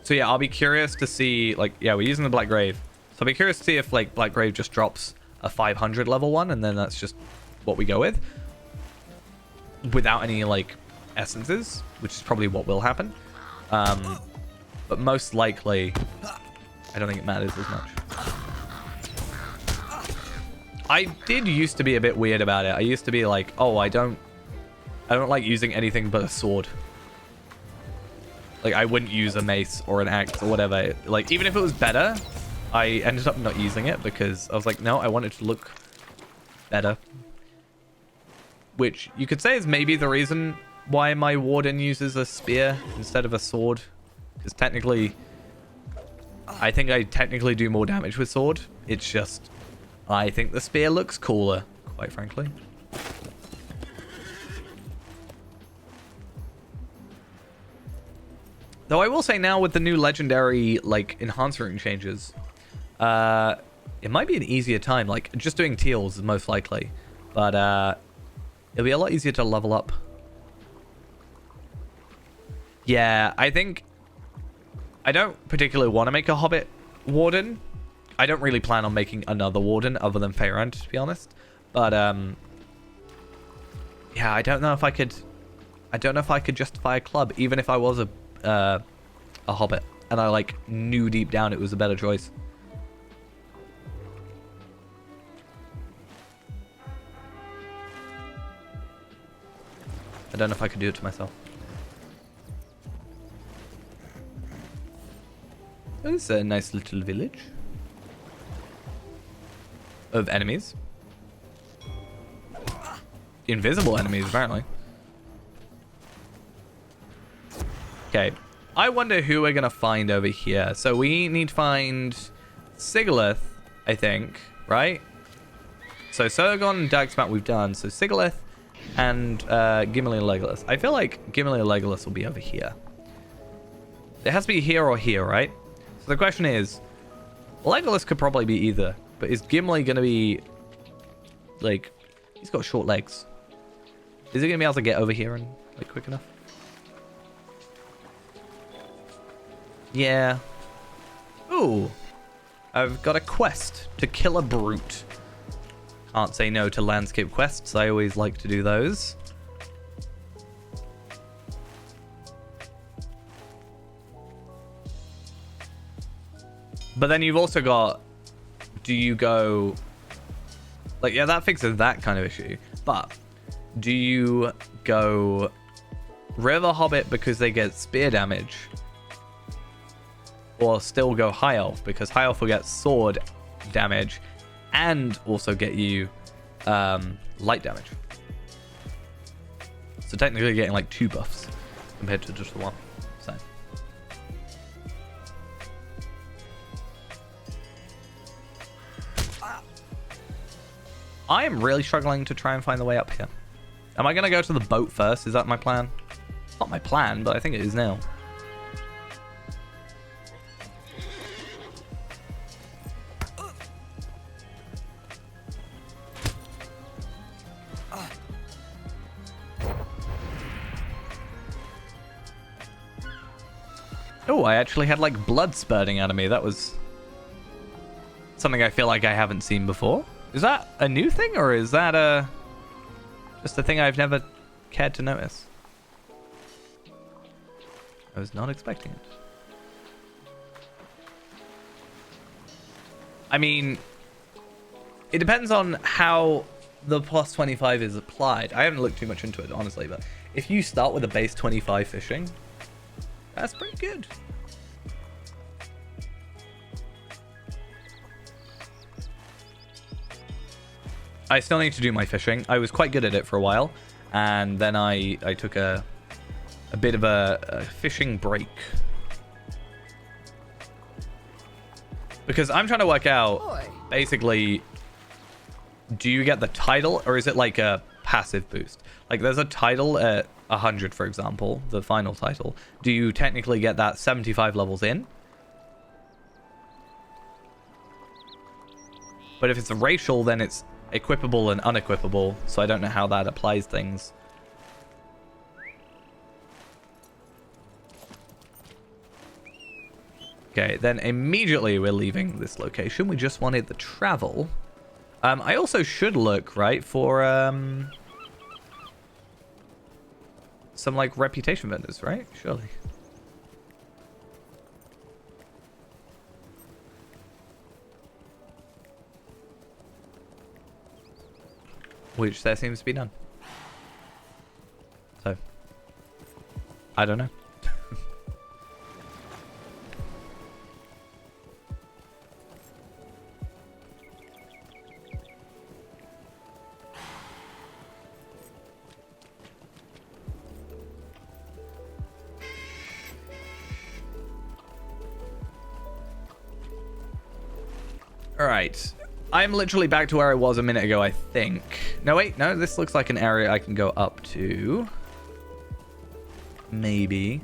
So yeah, I'll be curious to see like, yeah, we're using the Black Grave. So I'll be curious to see if like Black Grave just drops a 500 level one, and then that's just what we go with without any like essences, which is probably what will happen. But most likely, I don't think it matters as much. I did used to be a bit weird about it. I used to be like, oh, I don't like using anything but a sword. Like, I wouldn't use a mace or an axe or whatever. Like, even if it was better, I ended up not using it because I was like, no, I want it to look better. Which you could say is maybe the reason why my warden uses a spear instead of a sword. Because technically, I think I technically do more damage with sword. It's just, I think the spear looks cooler, quite frankly. Though I will say now with the new legendary, like, enhancer changes, it might be an easier time. Like, just doing teals is most likely. But, it'll be a lot easier to level up. Yeah, I think I don't particularly want to make a Hobbit Warden. I don't really plan on making another Warden other than Faerun, to be honest. But, yeah, I don't know if I could justify a club, even if I was a Hobbit, and I, like, knew deep down it was a better choice. I don't know if I could do it to myself. Oh, this is a nice little village of enemies. Invisible enemies, apparently. Okay. I wonder who we're going to find over here. So we need to find Sigilith, I think, right? So Sargon and Dagsmat we've done. So Sigilith and Gimli and Legolas. I feel like Gimli and Legolas will be over here. It has to be here or here, right? So the question is, Legolas could probably be either, but is Gimli going to be, like, he's got short legs. Is he going to be able to get over here and, like, quick enough? Yeah. Ooh. I've got a quest to kill a brute. Can't say no to landscape quests. I always like to do those. But then you've also got, do you go, like, yeah, that fixes that kind of issue. But do you go River Hobbit because they get spear damage? Or still go High Elf because High Elf will get sword damage and also get you light damage. So technically getting like 2 buffs compared to just the 1. So I am really struggling to try and find the way up here. Am I going to go to the boat first? Is that my plan? It's not my plan, but I think it is now. Oh, I actually had like blood spurting out of me. That was something I feel like I haven't seen before. Is that a new thing, or is that just a thing I've never cared to notice? I was not expecting it. I mean, it depends on how the plus 25 is applied. I haven't looked too much into it, honestly, but if you start with a base 25 fishing, that's pretty good. I still need to do my fishing. I was quite good at it for a while, and then I took a bit of a fishing break. Because I'm trying to work out, basically, do you get the title, or is it like a passive boost? Like, there's a title at 100, for example, the final title. Do you technically get that 75 levels in? But if it's a racial, then it's equipable and unequipable, so I don't know how that applies things. Okay, then immediately we're leaving this location. We just wanted the travel. I also should look, right, for some like reputation vendors, right? Surely. Which there seems to be none. So, I don't know. All right. I'm literally back to where I was a minute ago, I think. No, wait. No, this looks like an area I can go up to. Maybe.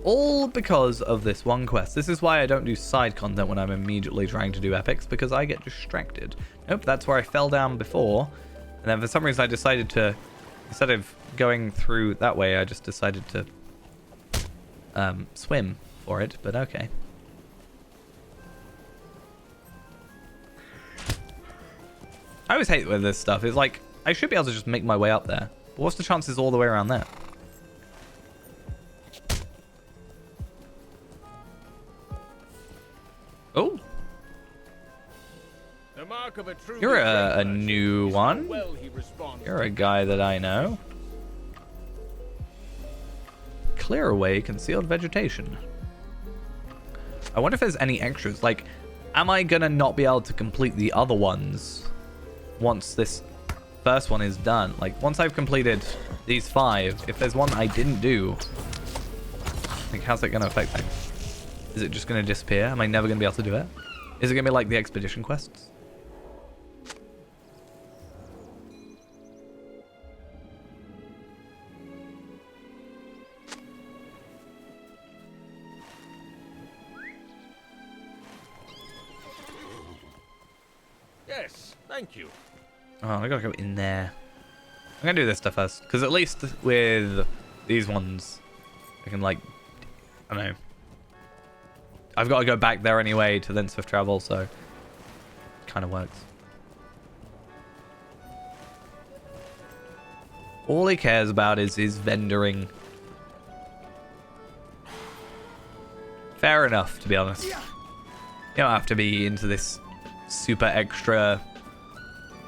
All because of this one quest. This is why I don't do side content when I'm immediately trying to do epics, because I get distracted. Nope, that's where I fell down before. And then for some reason I decided to, instead of going through that way, I just decided to swim for it, but okay. I always hate with this stuff. It's like, I should be able to just make my way up there. But what's the chances all the way around there? Oh. The mark of a true You're a new one. well he responds. You're a guy that I know. Clear away concealed vegetation. I wonder if there's any extras. Like, am I gonna not be able to complete the other ones once this first one is done? Like, once I've completed these 5, if there's one I didn't do, like, how's that going to affect things? Is it just going to disappear? Am I never going to be able to do it? Is it going to be like the expedition quests? Yes, thank you. Oh, I gotta go in there. I'm gonna do this stuff first, because at least with these ones, I can, like, I don't know. I've got to go back there anyway to then swift travel, so it kind of works. All he cares about is his vendoring. Fair enough, to be honest. You don't have to be into this super extra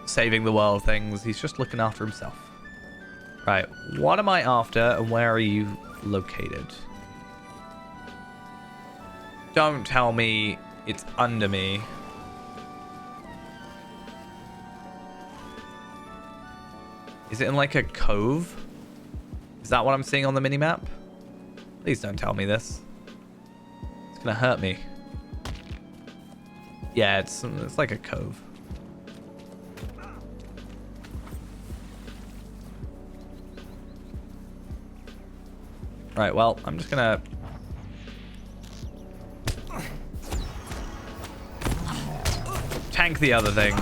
saving the world things. He's just looking after himself. Right, what am I after and where are you located? Don't tell me it's under me. Is it in like a cove? Is that what I'm seeing on the minimap? Please don't tell me this. It's gonna hurt me. Yeah, it's like a cove. Right, well, I'm just gonna... tank the other thing.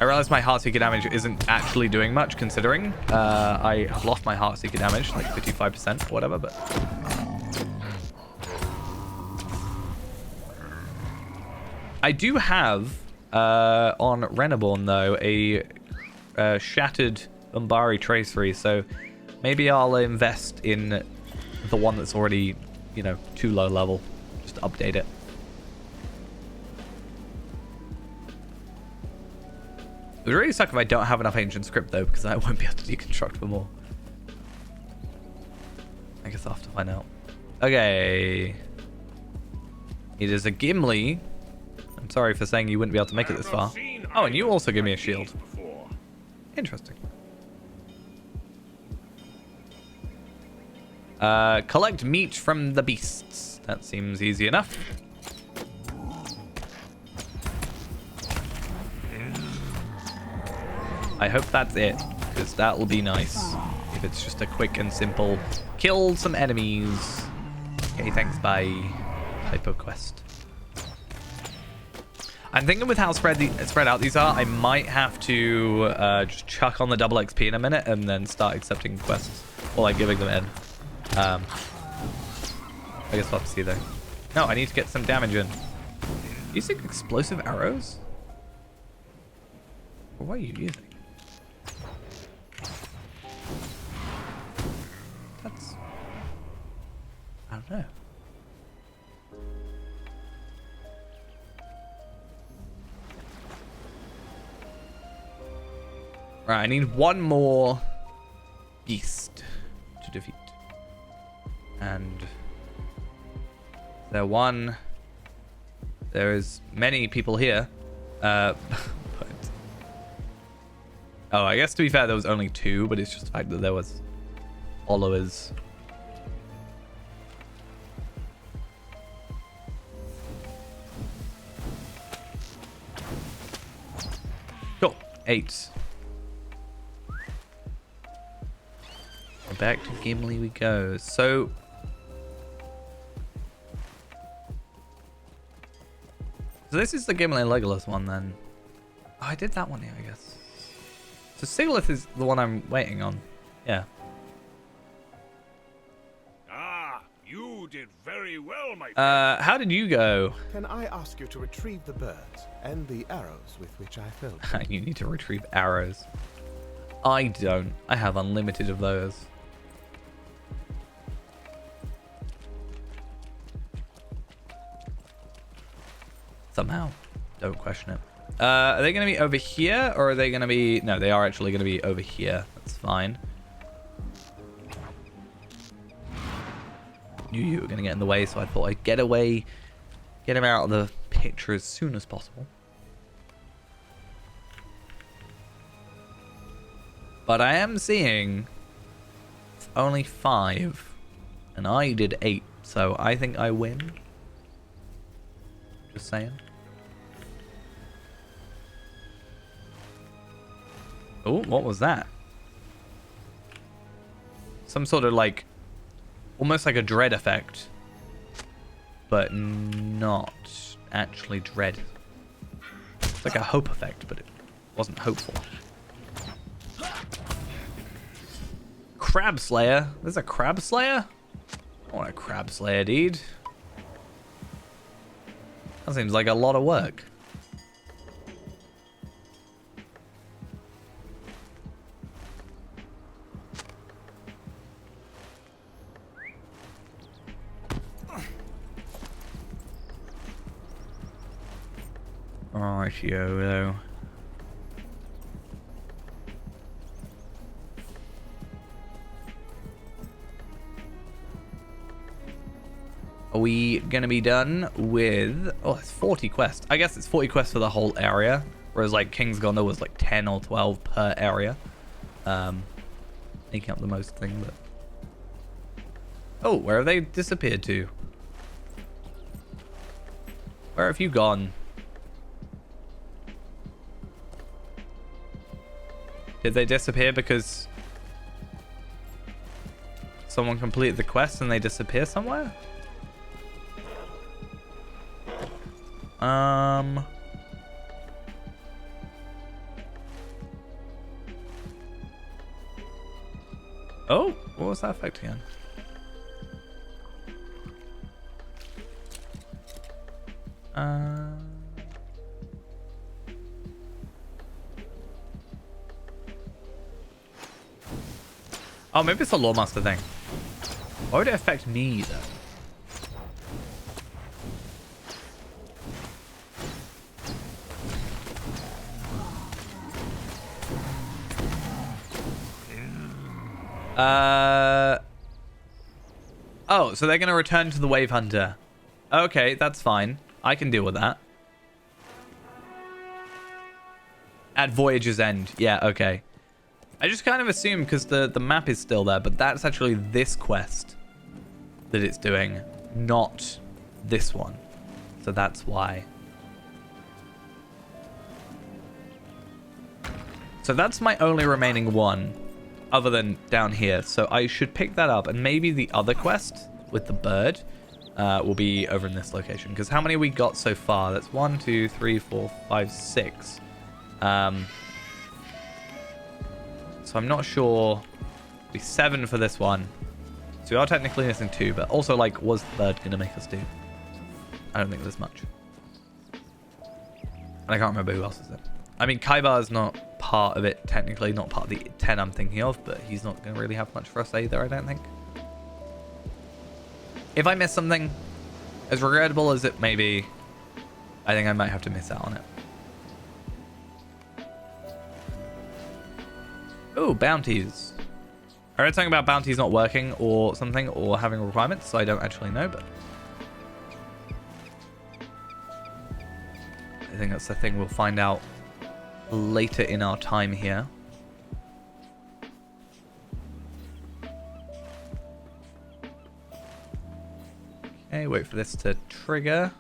I realize my Heartseeker damage isn't actually doing much, considering I have lost my Heartseeker damage, like 55% or whatever, but... I do have, on Reneborn, though, a Shattered Umbari Tracery, so maybe I'll invest in the one that's already, you know, too low level. Just update it. It would really suck if I don't have enough ancient script, though, because I won't be able to deconstruct for more. I guess I'll have to find out. Okay. It is a Gimli. I'm sorry for saying you wouldn't be able to make it this far. Oh, and you also give me a shield. Interesting. Collect meat from the beasts. That seems easy enough. I hope that's it, because that will be nice. If it's just a quick and simple kill some enemies. Okay, thanks, bye. Type of quest. I'm thinking with how spread out these are, I might have to just chuck on the double XP in a minute and then start accepting quests. Or like giving them in. I guess we'll have to see though. No, I need to get some damage in. Using explosive arrows? Or what are you using? That's... I don't know. Right, I need one more beast to defeat. And there is many people here. But oh, I guess to be fair, there was only 2, but it's just the fact that there was followers. Cool. 8. Back to Gimli we go. So this is the Gimli and Legolas one then. Oh, I did that one here, I guess. So Sigilith is the one I'm waiting on. Yeah. Ah, you did very well, my friend. How did you go? Can I ask you to retrieve the birds and the arrows with which I filled them? You need to retrieve arrows. I don't. I have unlimited of those. Somehow. Don't question it. Are they going to be over here, or are they going to be... No, they are actually going to be over here. That's fine. Knew you were going to get in the way, so I thought I'd get away. Get him out of the picture as soon as possible. But I am seeing only 5. And I did 8, so I think I win. Just saying. Oh, what was that? Some sort of like, almost like a dread effect, but not actually dread. It's like a hope effect, but it wasn't hopeful. Crab Slayer? There's a Crab Slayer? I want a Crab Slayer, dude. That seems like a lot of work. Rightio, though. Are we gonna be done with... Oh, it's 40 quests. I guess it's 40 quests for the whole area. Whereas, like, King's Gondor was, like, 10 or 12 per area. Making up the most thing, but... Oh, where have they disappeared to? Where have you gone? Did they disappear because... someone completed the quest and they disappear somewhere? Oh, what was that effect again? Oh, maybe it's a Lawmaster thing. Why would it affect me, though? Oh, so they're going to return to the Wave Hunter. Okay, that's fine. I can deal with that. At Voyage's End. Yeah, okay. I just kind of assumed because the map is still there, but that's actually this quest that it's doing, not this one. So that's why. So that's my only remaining one, other than down here. So I should pick that up, and maybe the other quest with the bird will be over in this location. Because how many we got so far? That's 1, 2, 3, 4, 5, 6. So I'm not sure. It'll be 7 for this one. So we are technically missing 2, but also, like, was the bird going to make us do? I don't think there's much. And I can't remember who else is it. I mean, Kaibar is not part of it, technically, not part of the 10 I'm thinking of, but he's not going to really have much for us either, I don't think. If I miss something, as regrettable as it may be, I think I might have to miss out on it. Oh, bounties. I read something about bounties not working or something, or having requirements, so I don't actually know, but I think that's the thing we'll find out later in our time here. Okay, wait for this to trigger.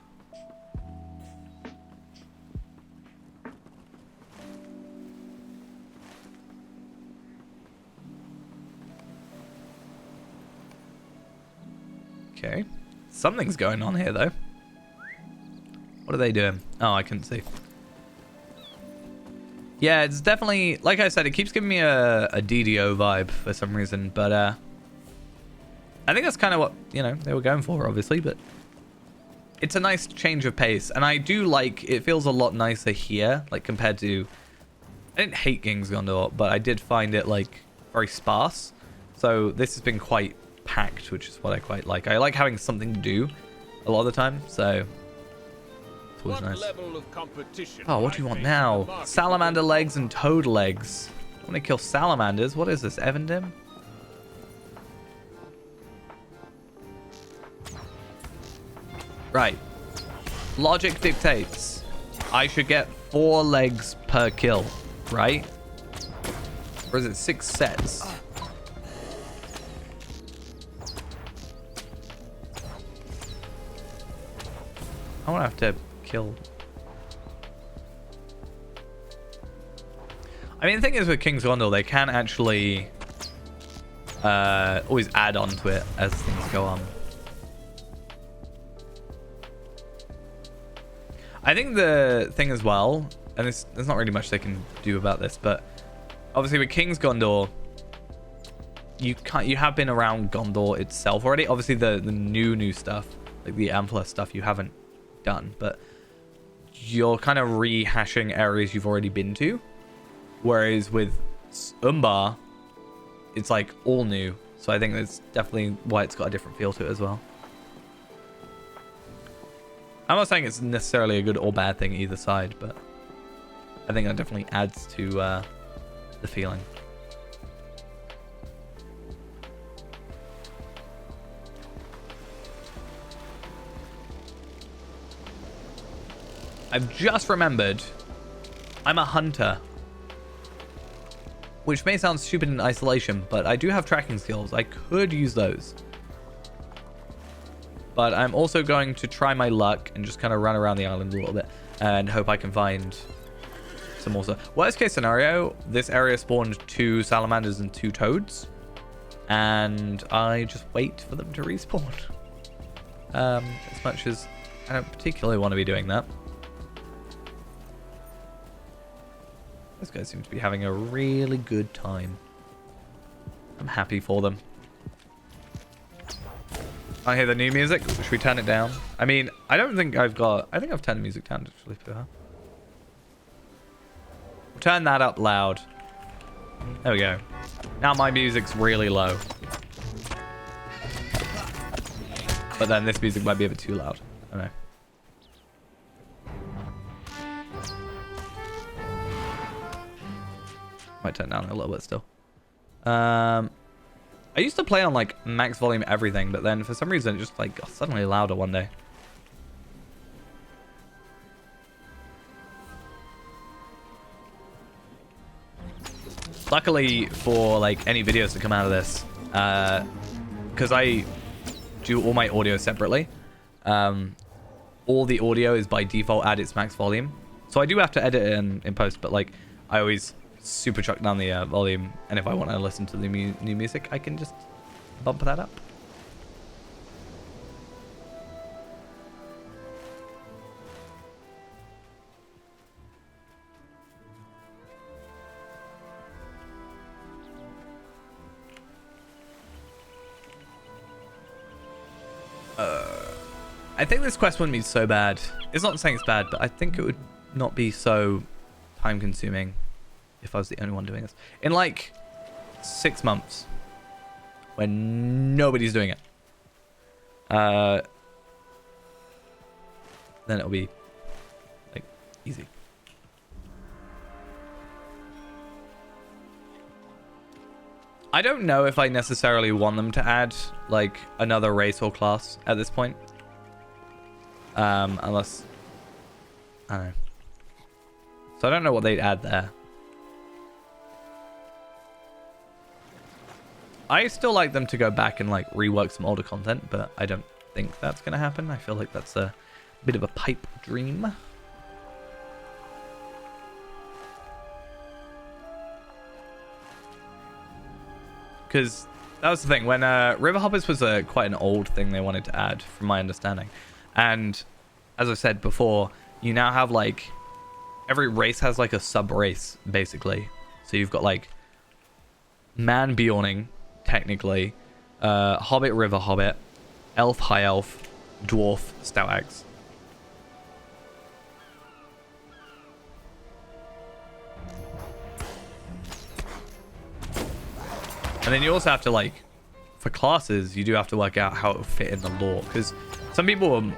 Okay. Something's going on here, though. What are they doing? Oh, I couldn't see. Yeah, it's definitely, like I said, it keeps giving me a DDO vibe for some reason, but I think that's kind of what, you know, they were going for, obviously, but it's a nice change of pace, and I do like, it feels a lot nicer here, like, compared to, I didn't hate King's Gondor, but I did find it, like, very sparse, so this has been quite packed, which is what I quite like. I like having something to do a lot of the time, so it's always nice. Oh, what do you want now? Salamander legs and toad legs. I want to kill salamanders. What is this, Evandim? Right. Logic dictates I should get 4 legs per kill, right? Or is it 6 sets? I won't have to kill. I mean, the thing is with King's Gondor, they can actually always add on to it as things go on. I think the thing as well, and there's not really much they can do about this, but obviously with King's Gondor, you have been around Gondor itself already. Obviously the new stuff, like the Ampler stuff, you haven't done, but you're kind of rehashing areas you've already been to, whereas with Umbar it's like all new, so I think that's definitely why it's got a different feel to it as well. I'm not saying it's necessarily a good or bad thing either side, but I think that definitely adds to the feeling. I've just remembered I'm a hunter, which may sound stupid in isolation, but I do have tracking skills. I could use those. But I'm also going to try my luck and just kind of run around the island a little bit and hope I can find some more stuff. Worst case scenario, this area spawned 2 salamanders and 2 toads. and I just wait for them to respawn. As much as I don't particularly want to be doing that. Those guys seem to be having a really good time. I'm happy for them. I hear the new music. Should we turn it down? I mean, I don't think I've got... I think I've turned the music down actually for her. Turn that up loud. There we go. Now my music's really low. But then this music might be a bit too loud. I don't know. Might turn down a little bit still. I used to play on like max volume everything, but then for some reason it just like got suddenly louder one day. Luckily for like any videos that come out of this, because I do all my audio separately, all the audio is by default at its max volume. So I do have to edit it in post, but like I always super chuck down the volume, and if I want to listen to the new music, I can just bump that up. I think this quest wouldn't be so bad. It's not saying it's bad, but I think it would not be so time consuming if I was the only one doing this. In like 6 months, when nobody's doing it, then it'll be like easy. I don't know if I necessarily want them to add like another race or class at this point. Unless, I don't know. So I don't know what they'd add there. I still like them to go back and like rework some older content, but I don't think that's going to happen. I feel like that's a bit of a pipe dream. Because that was the thing. When River Hoppers was quite an old thing they wanted to add, from my understanding. And as I said before, you now have like... every race has like a sub-race, basically. So you've got like... Man Bjorning, technically. Hobbit, River Hobbit. Elf, High Elf. Dwarf, Stout Axe. And then you also have to, like, for classes, you do have to work out how it will fit in the lore. Because some people were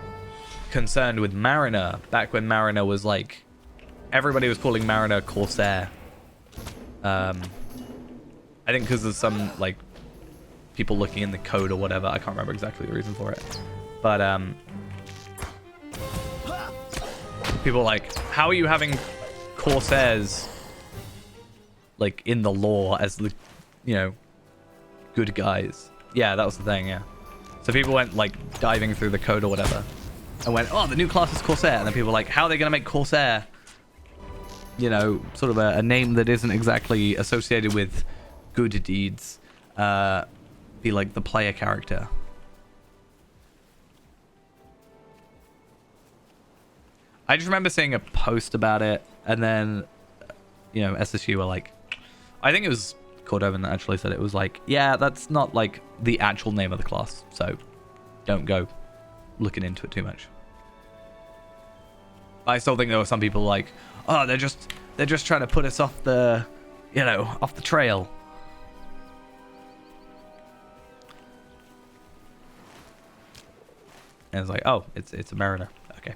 concerned with Mariner back when Mariner was, like, everybody was calling Mariner Corsair. I think because of some, like, people looking in the code or whatever. I can't remember exactly the reason for it. But, people were like, how are you having Corsairs, like, in the lore as the, you know, good guys? Yeah, that was the thing, yeah. So people went, like, diving through the code or whatever. And went, oh, the new class is Corsair. And then people were like, how are they going to make Corsair, you know, sort of a name that isn't exactly associated with good deeds, be like the player character? I just remember seeing a post about it, and then, you know, SSU were like, I think it was Cordovan that actually said it, was like, yeah, that's not like the actual name of the class, so don't go looking into it too much. I still think there were some people like, oh, they're just trying to put us off the, you know, off the trail. And it's like, oh, it's a Mariner. Okay.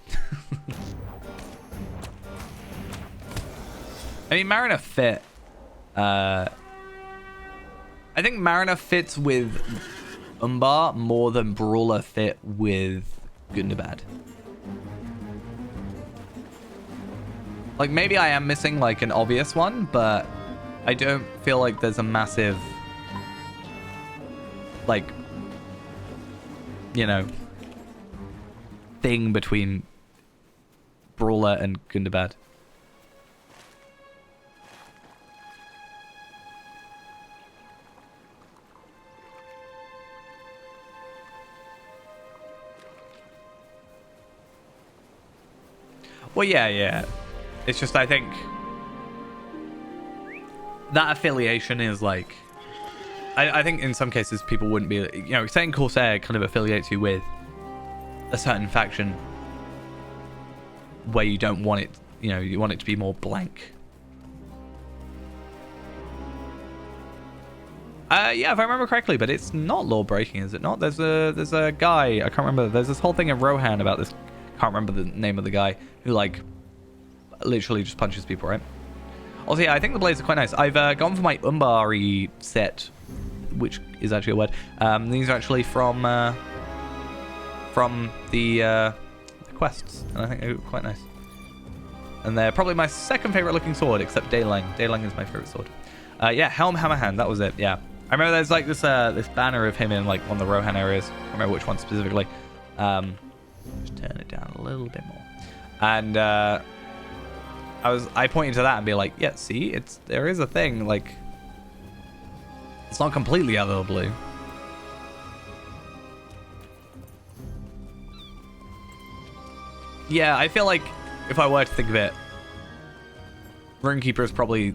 I mean, Mariner fit. I think Mariner fits with Umbar more than Brawler fit with Gundabad. Like, maybe I am missing, like, an obvious one, but I don't feel like there's a massive, like, you know, thing between Brawler and Gundabad. Well, yeah. It's just, I think that affiliation is like, I think in some cases people wouldn't be, you know, saying Corsair kind of affiliates you with a certain faction where you don't want it, you know, you want it to be more blank. Yeah, if I remember correctly, but it's not law breaking, is it not? There's a guy, I can't remember. There's this whole thing in Rohan about this. Can't remember the name of the guy who like literally just punches people, right? Also, yeah, I think the blades are quite nice. I've gone for my Umbar set, which is actually a word. These are actually from the quests, and I think they're quite nice. And they're probably my second favorite looking sword, except Daylang. Daylang is my favorite sword. Yeah, Helm Hammerhand, that was it. Yeah, I remember there's like this this banner of him in like one of the Rohan areas. I don't remember which one specifically. Just turn it down a little bit more. And I pointed to that and be like, yeah, see, there is a thing, like it's not completely out of the blue. Yeah, I feel like if I were to think of it, Runekeeper is probably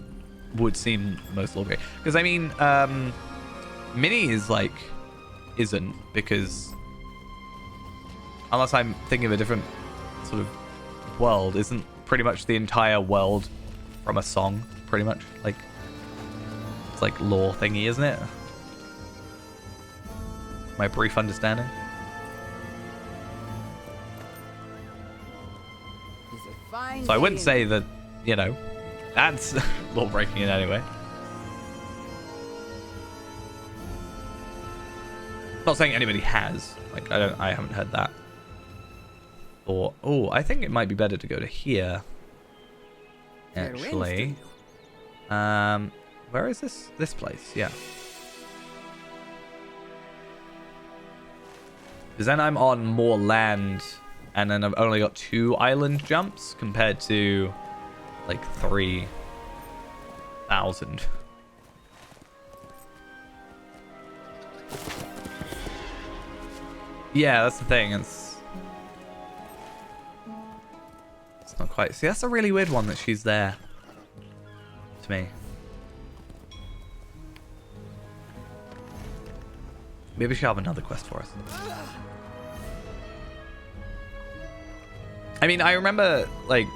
would seem most lore great. Because I mean, Mini is like isn't, because unless I'm thinking of a different sort of world, isn't pretty much the entire world from a song, pretty much? Like, it's like lore thingy, isn't it? My brief understanding. So I wouldn't say that, you know, that's lore breaking in any way. Not saying anybody has. Like, I haven't heard that. Or, oh, I think it might be better to go to here. Actually. Where is this? This place, yeah. Because then I'm on more land, and then I've only got 2 island jumps compared to like 3,000. Yeah, that's the thing. It's not quite. See, that's a really weird one that she's there to me. Maybe she'll have another quest for us. I mean, I remember, like,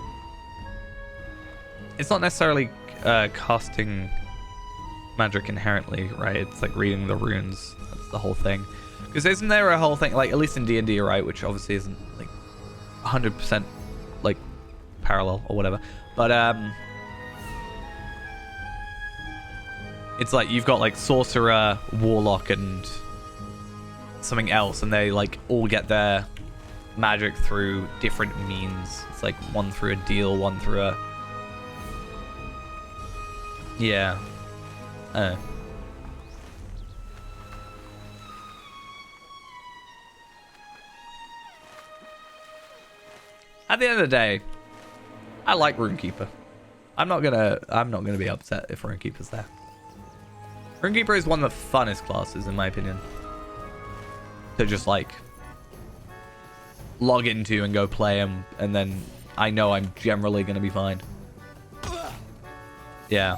it's not necessarily casting magic inherently, right? It's like reading the runes. That's the whole thing. Because isn't there a whole thing, like, at least in D&D, right? Which obviously isn't, like, 100%, like, parallel or whatever. But, it's like you've got, like, Sorcerer, Warlock, and something else. And they, like, all get their magic through different means. It's like one through a deal, one through a... Yeah. I don't know. At the end of the day, I like Runekeeper. I'm not gonna be upset if Runekeeper's there. Runekeeper is one of the funnest classes, in my opinion, to just like log into and go play him, and then I know I'm generally gonna be fine. Yeah.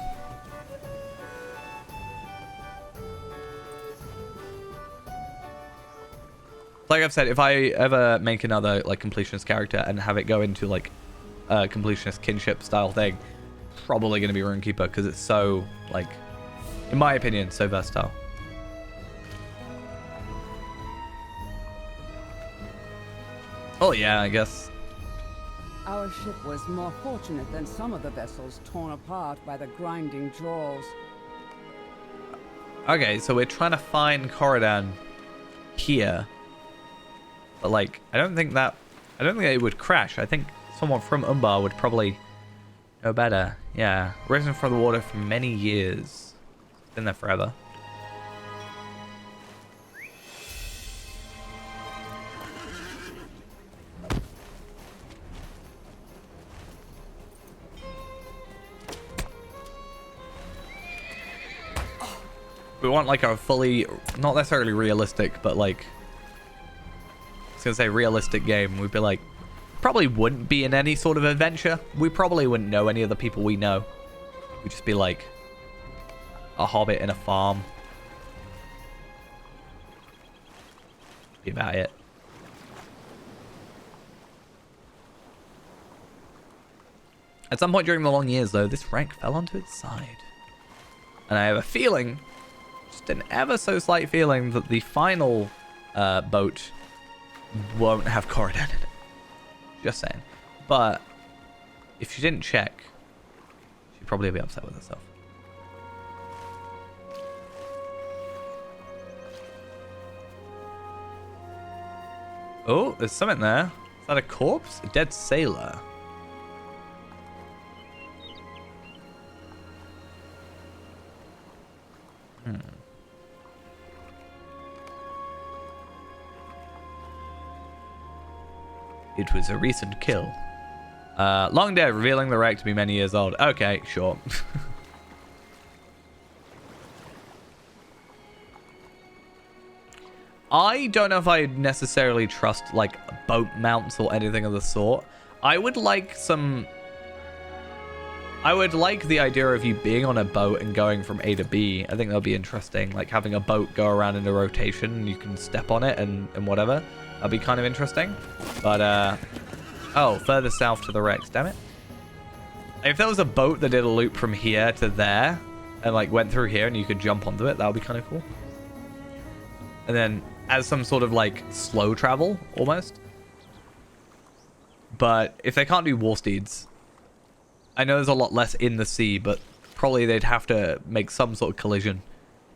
Like I've said, if I ever make another like completionist character and have it go into like a completionist kinship style thing, probably going to be Runekeeper, because it's so, like, in my opinion, so versatile. Oh yeah, I guess. Our ship was more fortunate than some of the vessels torn apart by the grinding jaws. Okay, so we're trying to find Corridan here. But, like, I don't think it would crash. I think someone from Umbar would probably know better. Yeah. Risen from the water for many years. Been there forever. We want, like, a fully, not necessarily realistic, but, like, I was gonna say realistic game. We'd be like, probably wouldn't be in any sort of adventure. We probably wouldn't know any of the people we know. We'd just be like a hobbit in a farm. Be about it. At some point during the long years, though, this rank fell onto its side. And I have a feeling, just an ever so slight feeling, that the final boat won't have Corridon in it. Just saying. But if she didn't check, she'd probably be upset with herself. Oh, there's something there. Is that a corpse? A dead sailor. It was a recent kill. Long dead, revealing the wreck to be many years old. Okay, sure. I don't know if I necessarily trust, like, boat mounts or anything of the sort. I would like the idea of you being on a boat and going from A to B. I think that would be interesting. Like, having a boat go around in a rotation and you can step on it and whatever. That'd be kind of interesting. But, oh, further south to the wrecks. Damn it. If there was a boat that did a loop from here to there and, like, went through here and you could jump onto it, that would be kind of cool. And then as some sort of, like, slow travel, almost. But if they can't do war steeds, I know there's a lot less in the sea, but probably they'd have to make some sort of collision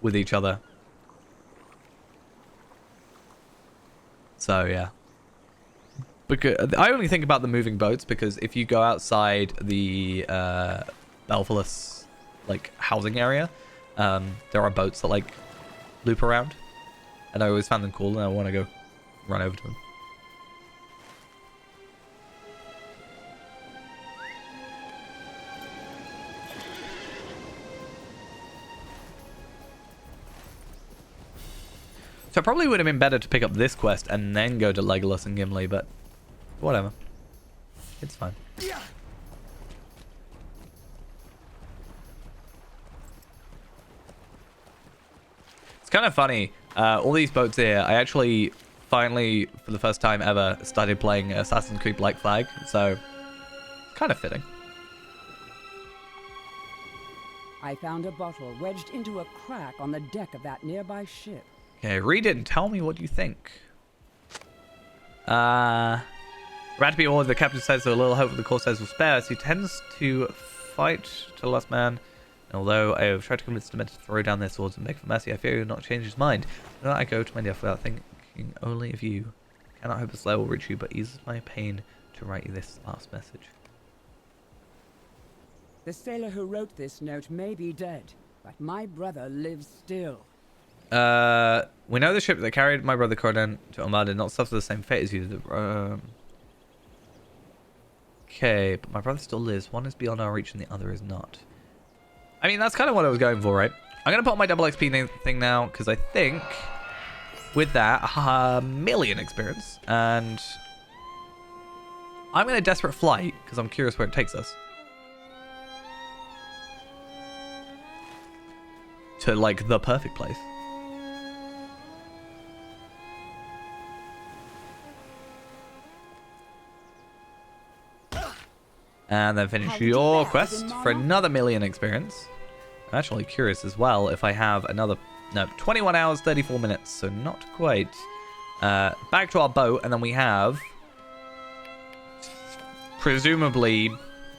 with each other. So, yeah. Because I only think about the moving boats because if you go outside the Belfalis, like, housing area, there are boats that, like, loop around. And I always found them cool, and I want to go run over to them. So it probably would have been better to pick up this quest and then go to Legolas and Gimli, but whatever. It's fine. It's kind of funny. All these boats here, I actually finally, for the first time ever, started playing Assassin's Creed Black Flag, so kind of fitting. I found a bottle wedged into a crack on the deck of that nearby ship. Okay, read it and tell me what you think. Rat to be aboard, the captain says so little hope for the Corsairs will spare us. He tends to fight to the last man. And although I have tried to convince the men to throw down their swords and beg for mercy, I fear he will not change his mind. Do not I go to my death without thinking only of you. I cannot hope the slayer will reach you, but eases my pain to write you this last message. The sailor who wrote this note may be dead, but my brother lives still. We know the ship that carried my brother Corridon to Umbar did not suffer the same fate as you did. Okay, but my brother still lives. One is beyond our reach and the other is not. I mean, that's kind of what I was going for, right? I'm going to put on my double XP thing now, because I think with that, 1,000,000 experience. And I'm going to Desperate Flight, because I'm curious where it takes us. To, like, the perfect place. And then finish your quest for another 1,000,000 experience. I'm actually curious as well if I have another... No, 21 hours, 34 minutes, so not quite. Back to our boat, and then we have... presumably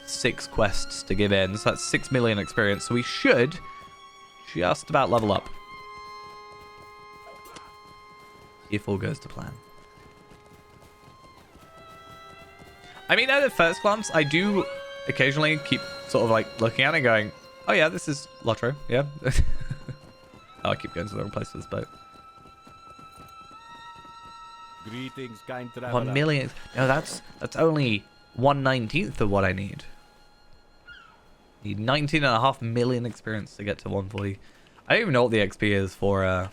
6 quests to give in. So that's 6,000,000 experience. So we should just about level up. If all goes to plan. I mean, at the first glance, I do occasionally keep sort of like looking at it going, oh yeah, this is Lotro, yeah. Oh, I keep going to the wrong place for this boat. Greetings, kind traveler. 1,000,000. No, that's only 1/19th of what I need. Need 19.5 million experience to get to 140. I don't even know what the XP is for. I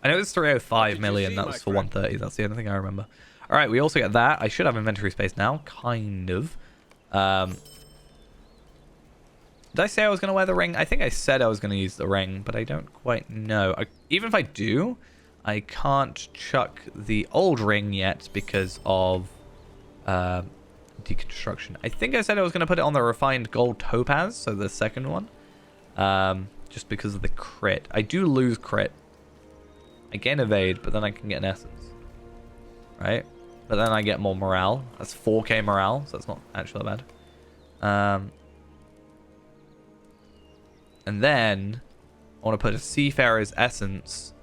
know it's 305 million. That was for 130. That's the only thing I remember. All right, we also get that. I should have inventory space now, kind of. Did I say I was going to wear the ring? I think I said I was going to use the ring, but I don't quite know. Even if I do, I can't chuck the old ring yet because of deconstruction. I think I said I was going to put it on the refined gold topaz, so the second one. Just because of the crit. I do lose crit. I gain evade, but then I can get an essence. Right? But then I get more morale. That's 4k morale, so that's not actually that bad. And then I want to put a Seafarer's Essence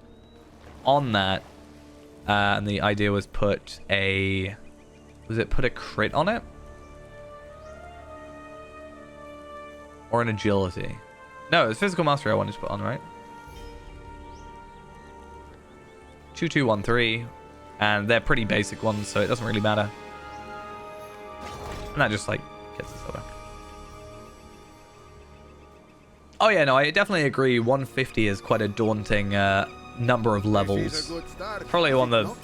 on that. And the idea was put a... Was it put a crit on it? Or an agility? No, it was physical mastery I wanted to put on, right? 2213. And they're pretty basic ones, so it doesn't really matter. And that just, like, gets us over. Oh, yeah, no, I definitely agree. 150 is quite a daunting number of levels. Probably one of the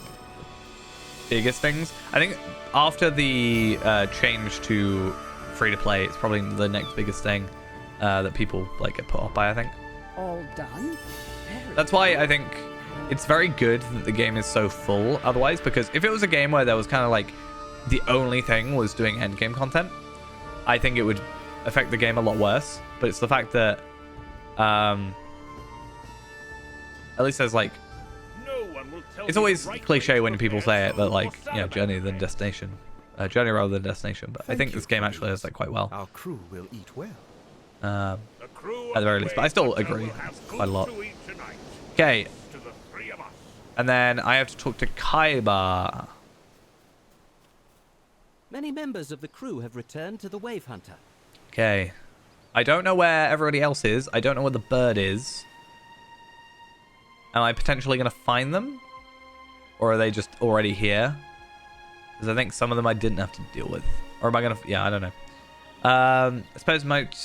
biggest things. I think after the change to free-to-play, it's probably the next biggest thing that people like get put off by, I think. All done? That's why I think it's very good that the game is so full otherwise, because if it was a game where there was kind of like the only thing was doing endgame content, I think it would affect the game a lot worse. But it's the fact that at least there's like, it's always cliche when people say it, but like, you know, journey than destination, journey rather than destination. But I think this game actually does that quite well. Our crew will eat well. At the very least, but I still agree quite a lot. Okay, and then I have to talk to Kaiba. Many members of the crew have returned to the Wave Hunter. Okay, I don't know where everybody else is. I don't know where the bird is. Am I potentially going to find them? Or are they just already here? Because I think some of them I didn't have to deal with. Or am I going to... Yeah, I don't know. I suppose it might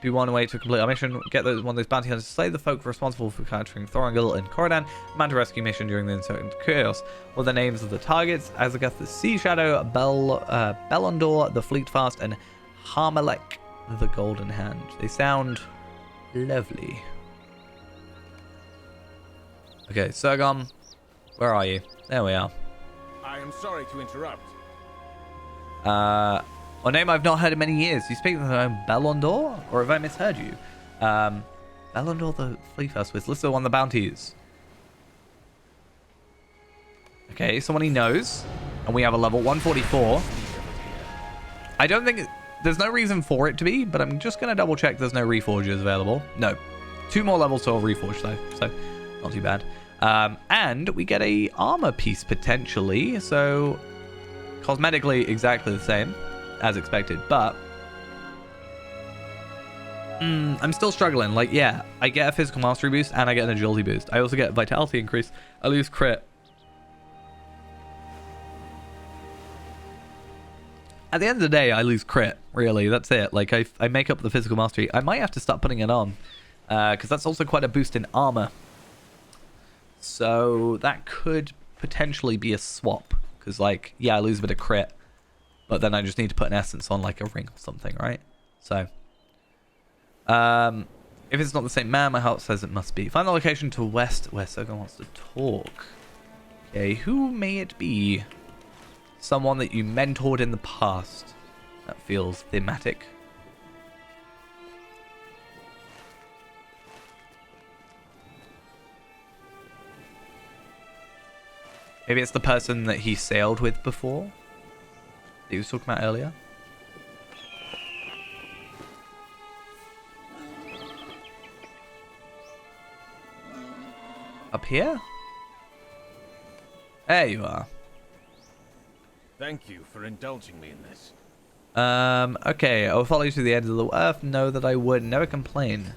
be one way to complete our mission. Get one of those bounty hunters to slay the folk responsible for capturing Thorongil and Corridan. Mount a rescue mission during the Insurgent Chaos. What are the names of the targets? Azagath the Sea Shadow, Bellondor the Fleetfast, and Harmelek the Golden Hand. They sound lovely. Okay, Sergom, where are you? There we are. I am sorry to interrupt. A name I've not heard in many years. You speak of the name Bellondor? Or have I misheard you? Bellondor the Fleetfast was listed on the bounties. Okay, someone he knows. And we have a level 144. I don't think... There's no reason for it to be, but I'm just going to double check there's no reforges available. No. 2 more levels to reforge though, so not too bad. And we get a armor piece potentially, so cosmetically exactly the same as expected, but I'm still struggling. Like, yeah, I get a physical mastery boost and I get an agility boost. I also get a vitality increase. I lose crit. At the end of the day, I lose crit, really. That's it. Like, I make up the physical mastery. I might have to start putting it on, because that's also quite a boost in armor. So that could potentially be a swap, because, like, yeah, I lose a bit of crit, but then I just need to put an essence on, like, a ring or something, right? So, if it's not the same man, my heart says it must be. Find the location to west where Sergon wants to talk. Okay, who may it be? Someone that you mentored in the past. That feels thematic. Maybe it's the person that he sailed with before, that he was talking about earlier. Up here? There you are. Thank you for indulging me in this. Okay, I will follow you to the end of the earth. Know that I would never complain.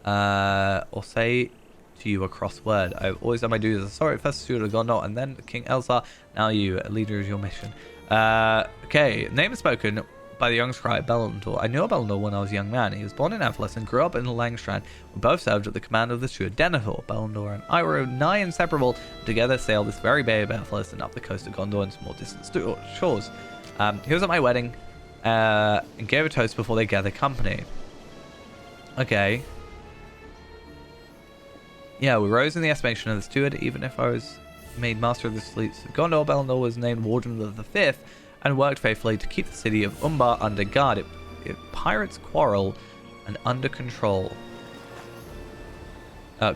Or say to you a crossword. I've always done my duties. Sorry, first steward of Gondor, and then King Elsar. Now you, leader of your mission. Okay, name is spoken. by the young scribe Bellandor. I knew Bellandor when I was a young man. He was born in Amphalis and grew up in Langstrand. We both served at the command of the steward Denethor. Bellandor and I were nigh inseparable, and together sailed this very bay of Amphalis and up the coast of Gondor and some more distant shores. He was at my wedding and gave a toast before they gathered company. Okay. Yeah, we rose in the estimation of the steward, even if I was made master of the fleets of Gondor. Bellandor was named Warden of the Fifth and worked faithfully to keep the city of Umbar under guard. It pirates quarrel and under control.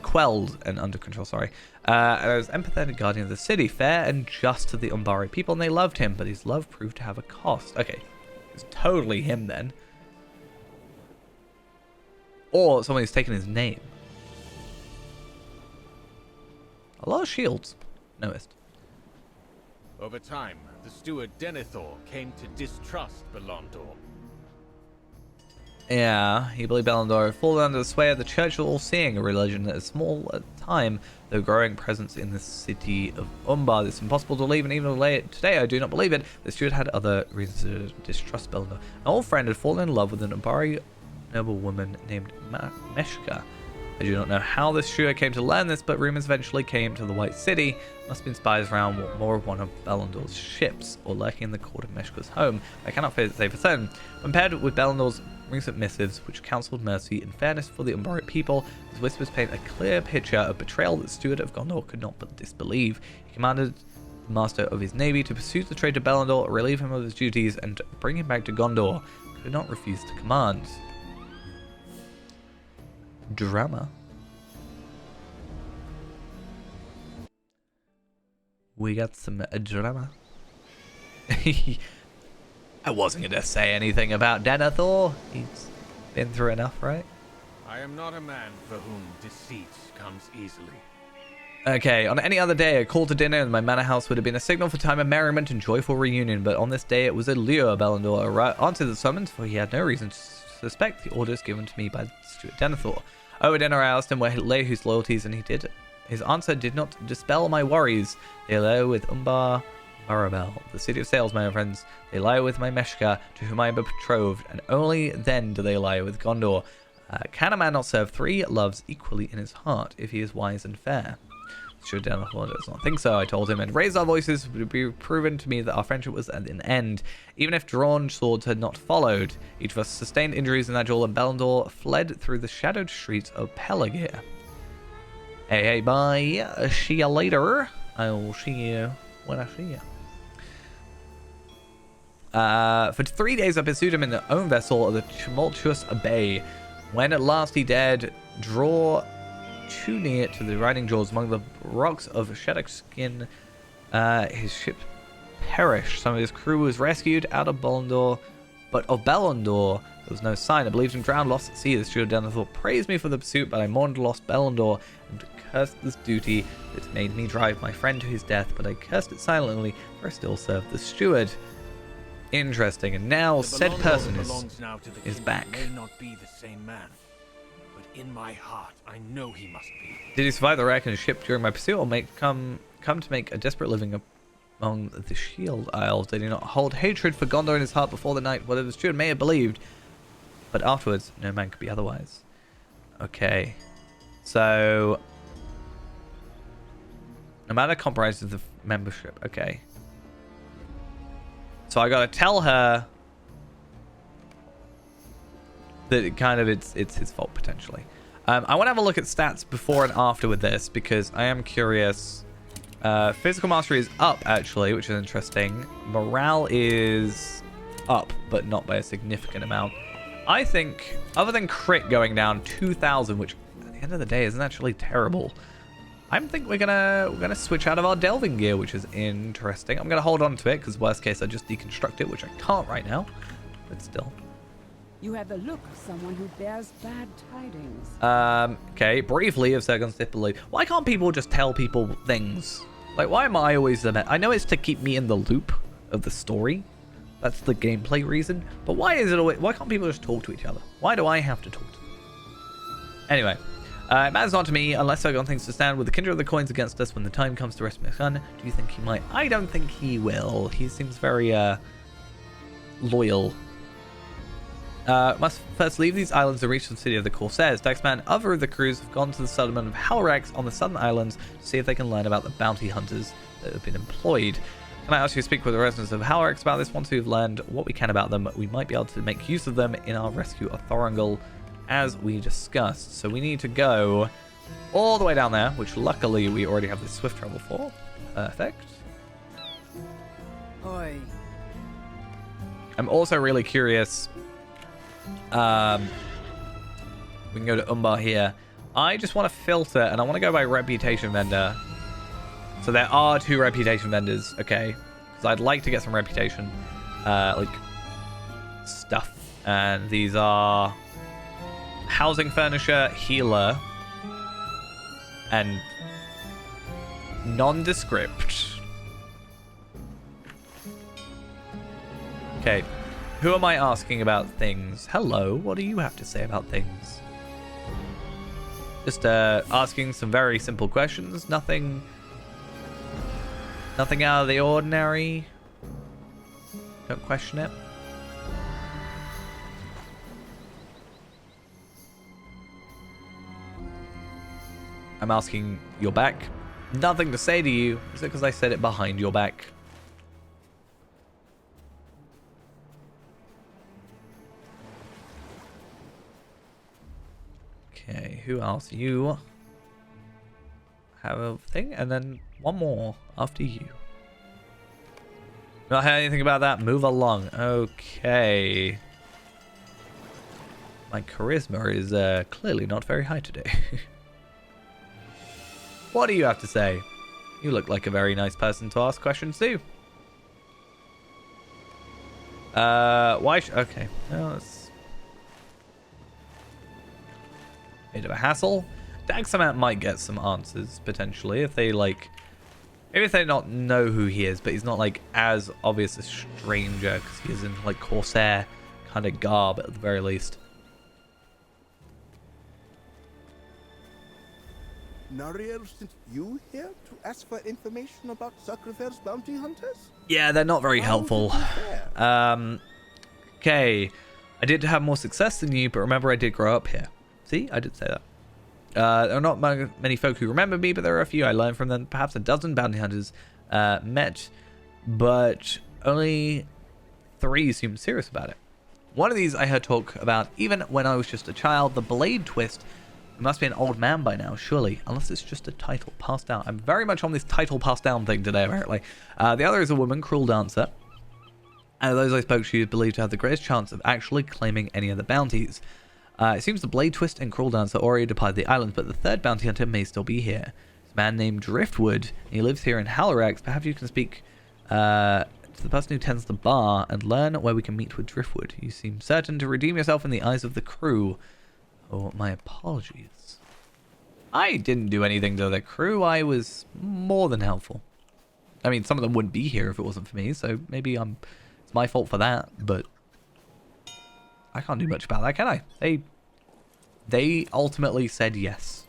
Quelled and under control, sorry. I was empathetic guardian of the city, fair and just to the Umbari people, and they loved him, but his love proved to have a cost. Okay, it's totally him then. Or someone who's taken his name. A lot of shields, noticed. Over time, the steward Denethor came to distrust Bellandor. Yeah, he believed Bellandor had fallen under the sway of the Church of All-Seeing, a religion that is small at the time, though growing presence in the city of Umbar. It's impossible to believe, and even today I do not believe it. The steward had other reasons to distrust Bellandor. An old friend had fallen in love with an Umbari noble woman named Meshka. I do not know how this steward came to learn this, but rumors eventually came to the White City. Must have been spies around more of one of Bellandor's ships, or lurking in the court of Meshka's home. I cannot say for certain. Compared with Bellandor's recent missives, which counseled mercy and fairness for the Umbari people, his whispers paint a clear picture of betrayal that the steward of Gondor could not but disbelieve. He commanded the master of his navy to pursue the traitor Bellandor, relieve him of his duties, and bring him back to Gondor. Could not refuse the command. Drama. We got some drama. I wasn't going to say anything about Denethor. He's been through enough, right? I am not a man for whom deceit comes easily. Okay, on any other day, a call to dinner in my manor house would have been a signal for time of merriment and joyful reunion, but on this day it was a lure. Bellandor answered the summons, for he had no reason to suspect the orders given to me by Steward Denethor. Over dinner I asked him where lay his loyalties, and he did. His answer did not dispel my worries. They lay with Umbar Marabel, the city of sails, my friends. They lie with my Meshka, to whom I am betrothed, and only then do they lie with Gondor. Can a man not serve three loves equally in his heart, if he is wise and fair? Sure, Denethor does not think so, I told him, and raised our voices would be proven to me that our friendship was at an end, even if drawn swords had not followed. Each of us sustained injuries in that duel, and Bellandor fled through the shadowed streets of Pelargir. Hey, bye. See you later. I will see you when I see you. For 3 days I pursued him in their own vessel of the tumultuous bay. When at last he dared draw too near to the riding jaws among the rocks of Shadowskin, his ship perished. Some of his crew was rescued out of Bellandor, but of Bellandor there was no sign. I believed him drowned, lost at sea. The steward Denethor praised me for the pursuit, but I mourned lost Bellandor and cursed this duty that made me drive my friend to his death, but I cursed it silently, for I still served the steward. Interesting, and now said person is back. May not be the same man, but in my heart I know he must be. Did he survive the wreck in his ship during my pursuit, or come to make a desperate living among the Shield Isles? Did he not hold hatred for Gondor in his heart before the night, whatever the steward may have believed? But afterwards, no man could be otherwise. Okay, so no matter compromises the membership. Okay. So I gotta tell her that it's his fault potentially. I want to have a look at stats before and after with this because I am curious. Physical mastery is up actually, which is interesting. Morale is up, but not by a significant amount. I think, other than crit going down 2,000, which at the end of the day isn't actually terrible. I think we're gonna switch out of our delving gear, which is interesting. I'm gonna hold on to it because worst case I just deconstruct it, which I can't right now, but still. You have the look of someone who bears bad tidings. Okay, briefly of circumstantially. Why can't people just tell people things? Like, why am I always the man? I know it's to keep me in the loop of the story. That's the gameplay reason. But why is it always? Why can't people just talk to each other? Why do I have to talk to them? Anyway. It matters not to me unless Sargon thinks to stand with the kindred of the coins against us when the time comes to rescue my son. Do you think he might? I don't think he will. He seems very loyal Must first leave these islands and reach the city of the Corsairs. Daxman and other of the crews have gone to the settlement of Halrax on the southern islands to see if they can learn about the bounty hunters that have been employed. Can I ask you to speak with the residents of Halrax about this? Once we've learned what we can about them, we might be able to make use of them in our rescue of Thorungal, as we discussed. So we need to go all the way down there, which luckily we already have the swift travel for. Perfect. Oi. I'm also really curious. We can go to Umbar here. I just want to filter, and I want to go by reputation vendor. So there are 2 reputation vendors, okay? Because I'd like to get some reputation, like, stuff. And these are housing furniture, healer, and nondescript. Okay. Who am I asking about things? Hello, what do you have to say about things? Just asking some very simple questions. Nothing out of the ordinary. Don't question it. I'm asking your back. Nothing to say to you. Is it because I said it behind your back? Okay, who else? You have a thing, and then one more after you. Not heard anything about that? Move along. Okay. My charisma is clearly not very high today. What do you have to say? You look like a very nice person to ask questions to. Why? Okay. Well, that's bit of a hassle. Daxamat might get some answers potentially if they like. Maybe if they not know who he is, but he's not like as obvious a stranger because he is in like Corsair kind of garb at the very least. Nariel sent you here to ask for information about Sacrifice's bounty hunters? Yeah, they're not very helpful. Okay. I did have more success than you, but remember I did grow up here. See, I did say that. There are not many folk who remember me, but there are a few I learned from them. Perhaps a dozen bounty hunters met, but only 3 seemed serious about it. One of these I heard talk about even when I was just a child, the Blade Twist. It must be an old man by now, surely, unless it's just a title passed down. I'm very much on this title passed down thing today, apparently. The other is a woman, Cruel Dancer. And of those I spoke, she is believed to have the greatest chance of actually claiming any of the bounties. It seems the Blade Twist and Cruel Dancer already departed the island, but the 3rd bounty hunter may still be here. It's a man named Driftwood. He lives here in Halrax. Perhaps you can speak to the person who tends the bar and learn where we can meet with Driftwood. You seem certain to redeem yourself in the eyes of the crew. Oh, my apologies. I didn't do anything to the crew. I was more than helpful. I mean, some of them wouldn't be here if it wasn't for me, so maybe it's my fault for that, but I can't do much about that, can I? They ultimately said yes.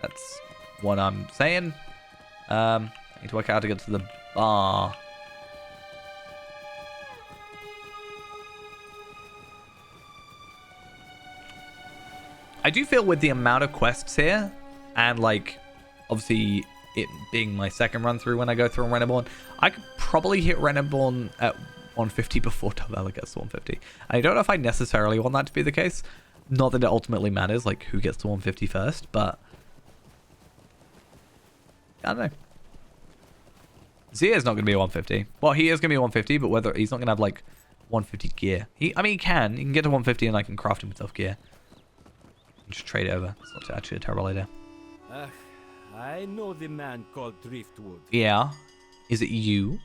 That's what I'm saying. I need to work out how to get to the bar. I do feel with the amount of quests here, and like, obviously it being my second run through when I go through on Reneborn, I could probably hit Reneborn at 150 before Tavella gets to 150. I don't know if I necessarily want that to be the case. Not that it ultimately matters, like who gets to 150 first, but I don't know. Zia's not going to be a 150. Well, he is going to be a 150, but whether he's not going to have like 150 gear. He can get to 150 and I can craft himself gear. Just trade it over. It's not actually a terrible idea. I know the man called Driftwood. Yeah. Is it you?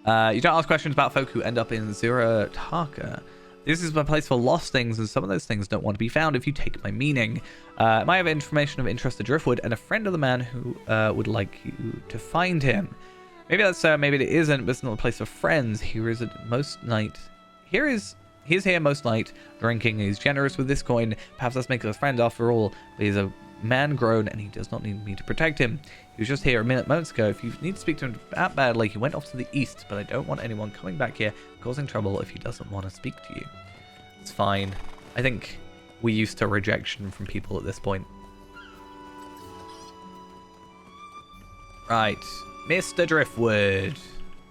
You don't ask questions about folk who end up in Zurataka. This is my place for lost things, and some of those things don't want to be found if you take my meaning. I might have information of interest to Driftwood and a friend of the man who would like you to find him. Maybe that's maybe it isn't, but it's not a place for friends. He's here most night, drinking. He's generous with this coin. Perhaps let's make us friends after all. But he's a man-grown, and he does not need me to protect him. He was just here a moments ago. If you need to speak to him that badly, he went off to the east, but I don't want anyone coming back here causing trouble if he doesn't want to speak to you. It's fine. I think we're used to rejection from people at this point. Right. Mr. Driftwood.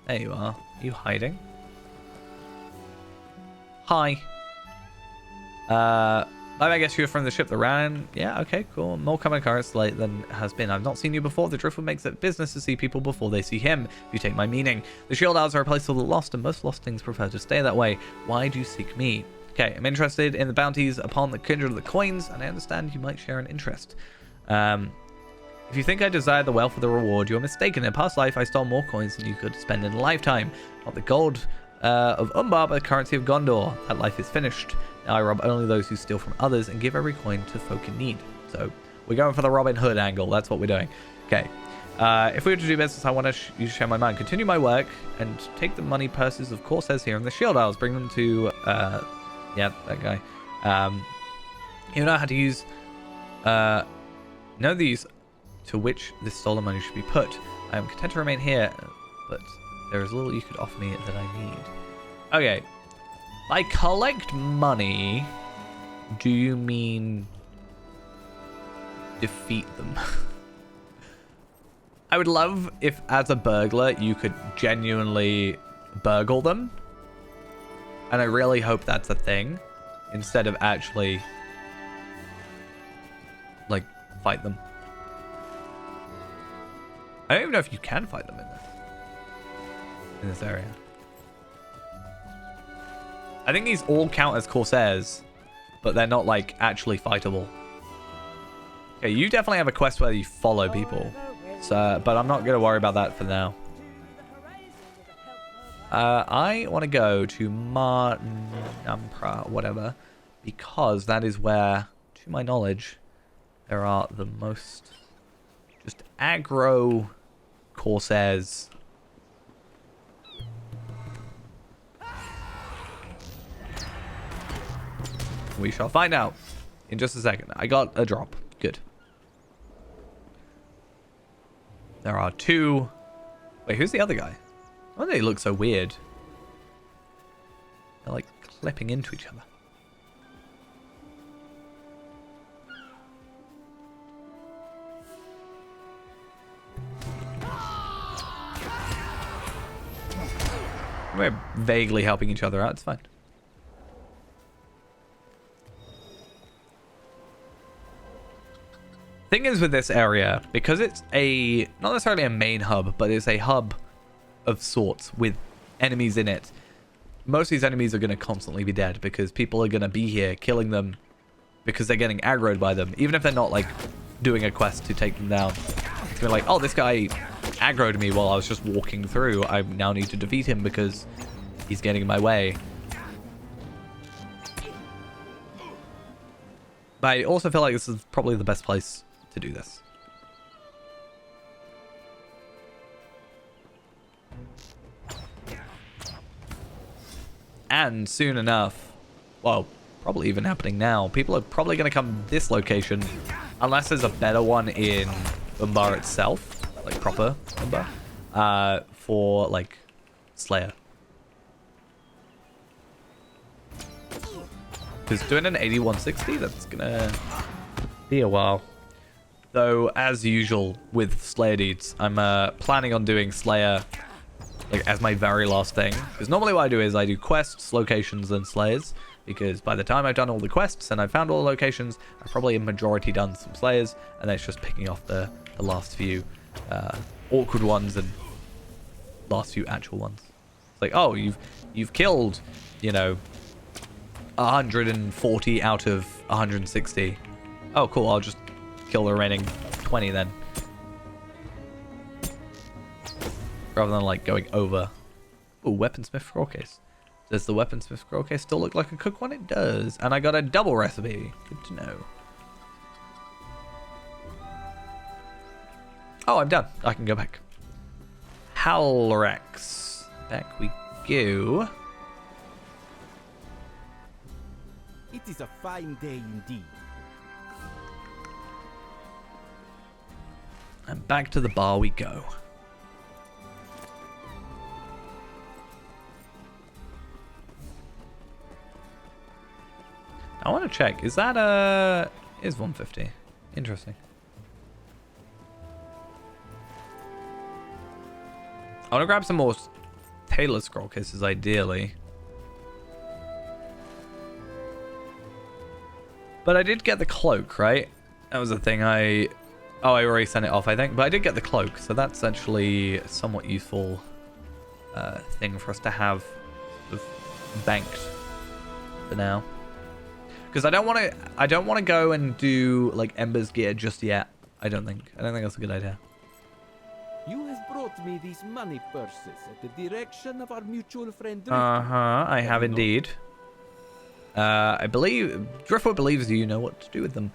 There you are. Are you hiding? Hi. I guess you're from the ship that ran. Yeah, okay, cool. More common occurrence late than has been. I've not seen you before. The Driftwood makes it business to see people before they see him, if you take my meaning. The shield elves are a place for the lost, and most lost things prefer to stay that way. Why do you seek me? Okay, I'm interested in the bounties upon the kindred of the coins, and I understand you might share an interest. If you think I desire the wealth of the reward, you're mistaken. In past life, I stole more coins than you could spend in a lifetime. Not the gold of Umbar, but the currency of Gondor. That life is finished. Now I rob only those who steal from others and give every coin to folk in need. So we're going for the Robin Hood angle. That's what we're doing. Okay. If we were to do business, I want you to share my mind. Continue my work and take the money purses of Corsairs here and the shield isles. Bring them to, yeah, that guy. You know how to use, know these to which this stolen money should be put. I am content to remain here, but there is little you could offer me that I need. Okay. By collect money, do you mean defeat them? I would love if, as a burglar, you could genuinely burgle them. And I really hope that's a thing, instead of actually, like, fight them. I don't even know if you can fight them in this area. I think these all count as Corsairs, but they're not, like, actually fightable. Okay, you definitely have a quest where you follow people. So, but I'm not going to worry about that for now. I want to go to Nampra, whatever, because that is where, to my knowledge, there are the most just aggro Corsairs. We shall find out in just a second. I got a drop. Good. There are two. Wait, who's the other guy? Why do they look so weird? They're like clipping into each other. We're vaguely helping each other out. It's fine. Thing is with this area, because it's a not necessarily a main hub, but it's a hub of sorts with enemies in it. Most of these enemies are going to constantly be dead because people are going to be here killing them because they're getting aggroed by them, even if they're not like doing a quest to take them down. It's gonna be like, oh, this guy aggroed me while I was just walking through. I now need to defeat him because he's getting in my way. But I also feel like this is probably the best place to do this. And soon enough, well, probably even happening now, people are probably going to come this location unless there's a better one in Umbar itself, like proper Umbar, for like Slayer. Because doing an 8160, that's gonna be a while. Though, as usual with Slayer deeds, I'm planning on doing Slayer like as my very last thing. Because normally what I do is I do quests, locations, and Slayers. Because by the time I've done all the quests and I've found all the locations, I've probably a majority done some Slayers, and then it's just picking off the last few awkward ones and last few actual ones. It's like, oh, you've killed, you know, 140 out of 160. Oh, cool. I'll just kill the remaining 20 then. Rather than like going over. Oh, weaponsmith scroll case. Does the weaponsmith scroll case still look like a cook one? It does. And I got a double recipe. Good to know. Oh, I'm done. I can go back. Halrex. Back we go. It is a fine day indeed. back to the bar we go. I want to check. Is that is 150? Interesting. I want to grab some more Taylor scroll cases, ideally. But I did get the cloak, right? That was the thing I already sent it off, I think. But I did get the cloak, so that's actually a somewhat useful thing for us to have sort of banked for now. Because I don't want to go and do like Ember's gear just yet. I don't think that's a good idea. You have brought me these money purses at the direction of our mutual friend Driftwood. I have indeed. I believe Driftwood believes you know what to do with them.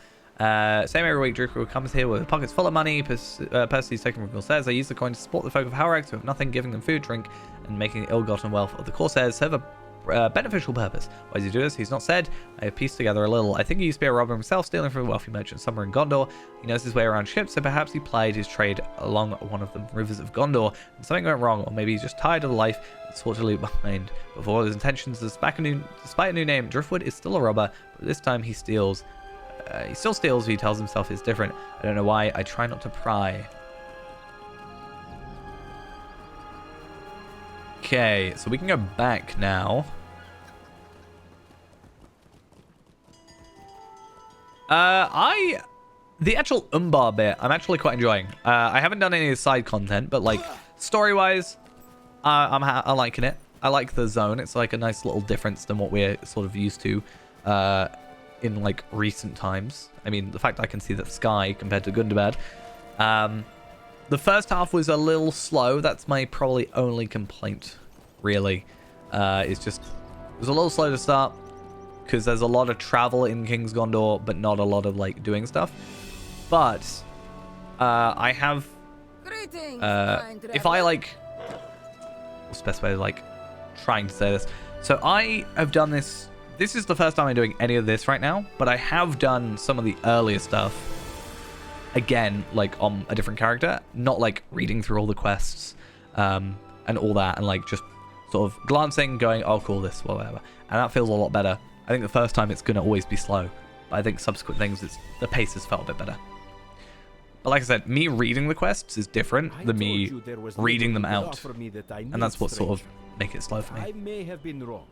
Same every week, Driftwood comes here with pockets full of money. Percy's taken from Corsairs. I use the coin to support the folk of Howrax who have nothing, giving them food, drink, and making the ill-gotten wealth of the Corsairs serve a beneficial purpose. Why does he do this? He's not said. I have pieced together a little. I think he used to be a robber himself, stealing from a wealthy merchant somewhere in Gondor. He knows his way around ships, so perhaps he plied his trade along one of the rivers of Gondor, and something went wrong, or maybe he's just tired of the life and sought to leave behind. But for all his intentions, despite a new name, Driftwood is still a robber, but this time he steals. He still steals, but he tells himself it's different. I don't know why. I try not to pry. Okay, so we can go back now. The actual Umbar bit, I'm actually quite enjoying. I haven't done any of the side content, but like story-wise, I'm liking it. I like the zone. It's like a nice little difference than what we're sort of used to in like recent times. I mean, the fact I can see the sky compared to Gundabad. The first half was a little slow. That's my probably only complaint, really. It's just, it was a little slow to start because there's a lot of travel in King's Gondor, but not a lot of like doing stuff. But I have, if I like, what's the best way of like trying to say this? So I have done this. This is the first time I'm doing any of this right now, but I have done some of the earlier stuff again, like on a different character, not like reading through all the quests and all that, and like just sort of glancing, going, oh, cool, this, whatever. And that feels a lot better. I think the first time it's going to always be slow, but I think subsequent things, the pace has felt a bit better. But like I said, me reading the quests is different than me reading them out, and that's what sort of make it slow for me. I may have been wrong.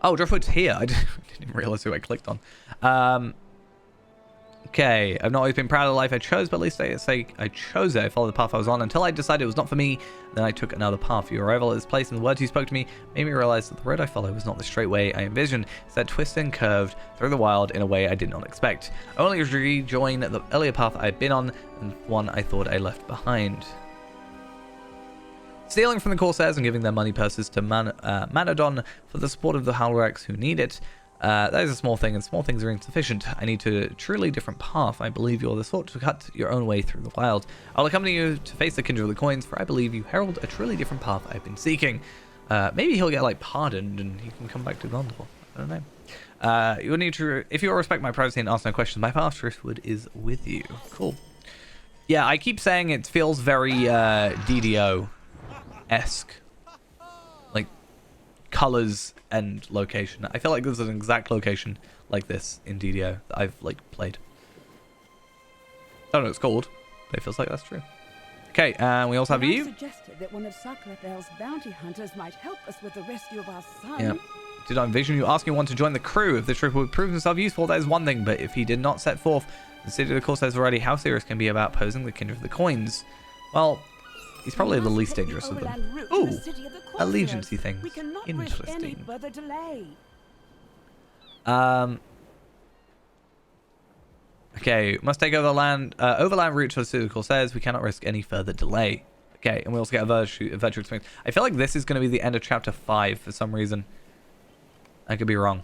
Oh, Driftwood's here. I didn't realize who I clicked on. Okay, I've not always been proud of the life I chose, but at least I say I chose it. I followed the path I was on until I decided it was not for me. Then I took another path. Your arrival at this place and the words you spoke to me made me realize that the road I followed was not the straight way I envisioned. Instead, twisted and curved through the wild in a way I did not expect. I only rejoined the earlier path I had been on and one I thought I left behind. Stealing from the Corsairs and giving their money purses to Manadon for the support of the Howrax who need it. That is a small thing, and small things are insufficient. I need to truly different path. I believe you're the sort to cut your own way through the wild. I'll accompany you to face the Kindred of the Coins, for I believe you herald a truly different path I've been seeking. Maybe he'll get like pardoned and he can come back to Gondor. I don't know. You'll need to, if you'll respect my privacy and ask no questions, my path Driftwood is with you. Cool. Yeah, I keep saying it feels very DDO-esque. Like colors and location. I feel like there's an exact location like this in DDO that I've like played. I don't know what it's called, but it feels like that's true. Okay, and we also have you. Suggested that one of Sakrathel's bounty hunters might help us with the rescue of our son. Yeah. Did I envision you asking one to join the crew? If the trip would prove himself useful, that is one thing, but if he did not set forth, the city of the Corsairs already, how serious can be about posing the Kindred of the Coins? Well, he's probably the least dangerous of them. Ooh, allegiancy things. We cannot risk any further delay. Okay, must take over overland route to the city of the Corsairs. We cannot risk any further delay. Okay, and we also get a virtue experience. I feel like this is going to be the end of chapter 5 for some reason. I could be wrong.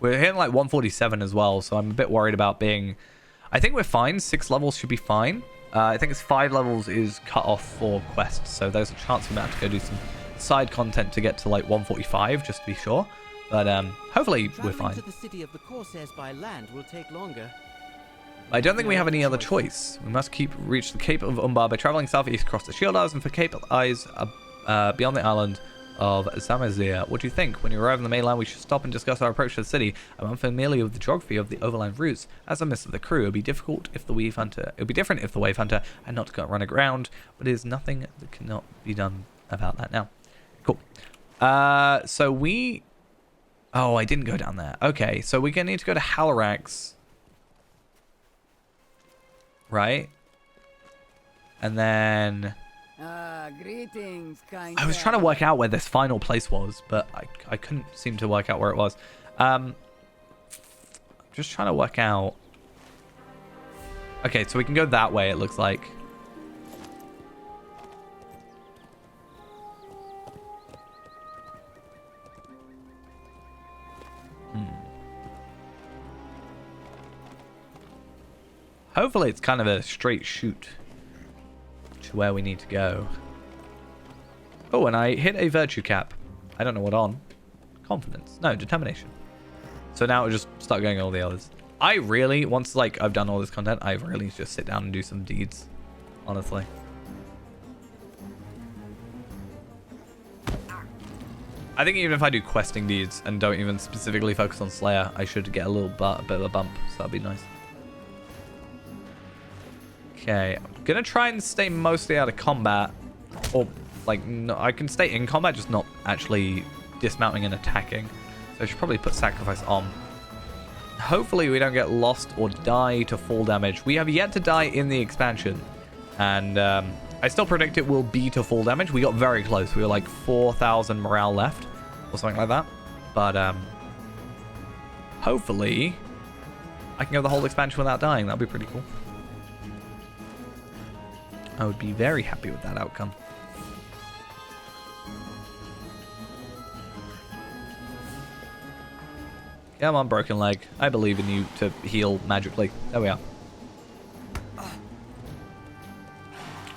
We're hitting like 147 as well, so I'm a bit worried about being... I think we're fine. 6 levels should be fine. I think it's 5 levels is cut off for quests, so there's a chance we might have to go do some side content to get to like 145 just to be sure. But hopefully we're fine. To the city of the Corsairs by land will take longer. I don't think we have any other choice. We must reach the Cape of Umbar by traveling southeast across the Shield Isles and for Cape Eyes beyond the island of Zamazir. What do you think? When you arrive on the mainland, we should stop and discuss our approach to the city. I'm unfamiliar with the geography of the overland routes. As a member of the crew, it would be difficult if the Wave Hunter. It would be different if the Wave Hunter had not run aground, but it is nothing that cannot be done about that now. Cool. So we. Oh, I didn't go down there. Okay, so we're gonna need to go to Hallorax. Right? And then... greetings, kind I was trying to work out where this final place was, but I couldn't seem to work out where it was. Just trying to work out... Okay, so we can go that way, it looks like. Hopefully it's kind of a straight shoot to where we need to go. Oh, and I hit a virtue cap. I don't know what on. Confidence. No, determination. So now we'll just start going all the others. I really, once like I've done all this content, I really need to just sit down and do some deeds. Honestly. I think even if I do questing deeds and don't even specifically focus on Slayer, I should get a little bit of a bump. So that'd be nice. Okay, I'm gonna try and stay mostly out of combat, or like no, I can stay in combat, just not actually dismounting and attacking. So I should probably put sacrifice on. Hopefully we don't get lost or die to fall damage. We have yet to die in the expansion, and I still predict it will be to fall damage. We got very close. We were like 4,000 morale left, or something like that. But hopefully I can go the whole expansion without dying. That'd be pretty cool. I would be very happy with that outcome. Come on, broken leg. I believe in you to heal magically. There we are.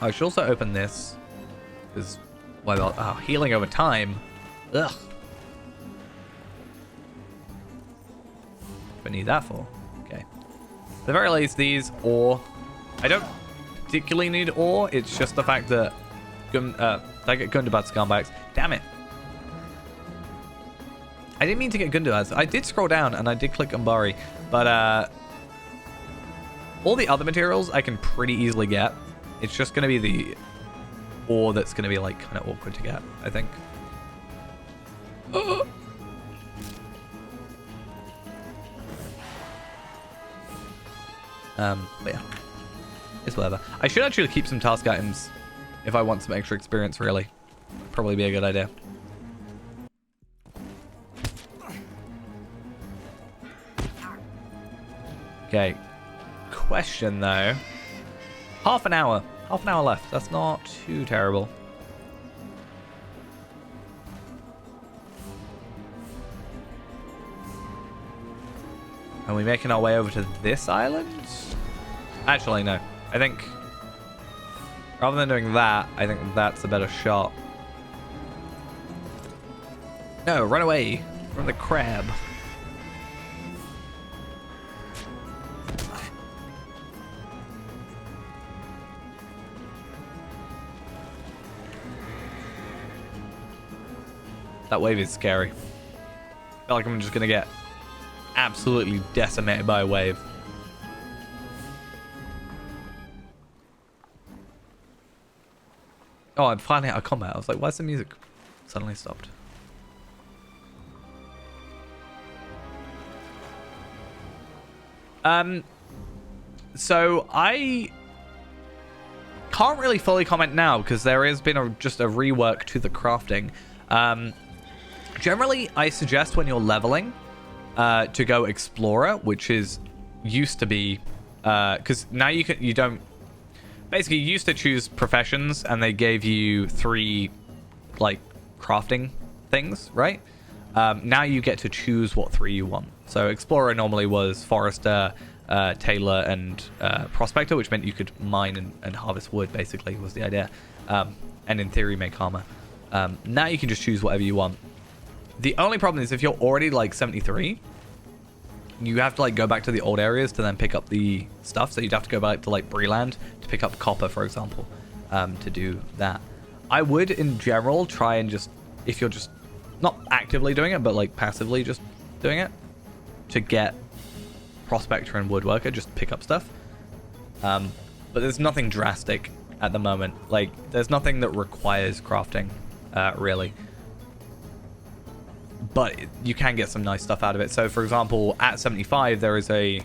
I should also open this. Because, why not? Oh, healing over time. Ugh. What do I need that for? Okay. At the very least, these, or... I don't particularly need ore. It's just the fact that I get Gundabad Scumbags. Damn it. I didn't mean to get Gundabad. I did scroll down and I did click Umbari, but all the other materials I can pretty easily get. It's just going to be the ore that's going to be like kind of awkward to get, I think. But yeah. It's whatever. I should actually keep some task items if I want some extra experience, really. Probably be a good idea. Okay. Question, though. Half an hour. Half an hour left. That's not too terrible. Are we making our way over to this island? Actually, no. I think, rather than doing that, I think that's a better shot. No, run away from the crab. That wave is scary. I feel like I'm just gonna get absolutely decimated by a wave. Oh, I'm finally out of combat. I was like, why's the music suddenly stopped? So I can't really fully comment now because there has been just a rework to the crafting. Generally, I suggest when you're leveling to go Explorer, which is used to be because now you don't. Basically, you used to choose professions, and they gave you 3, like, crafting things, right? Now you get to choose what 3 you want. So Explorer normally was Forester, Tailor, and Prospector, which meant you could mine and harvest wood, basically, was the idea. And in theory, make armor. Now you can just choose whatever you want. The only problem is if you're already, like, 73, you have to like go back to the old areas to then pick up the stuff. So you'd have to go back to like Breland to pick up copper, for example, to do that. I would in general try and just, if you're just not actively doing it, but like passively just doing it, to get Prospector and Woodworker, just pick up stuff. But there's nothing drastic at the moment. Like, there's nothing that requires crafting, really. But you can get some nice stuff out of it. So, for example, at 75, there is a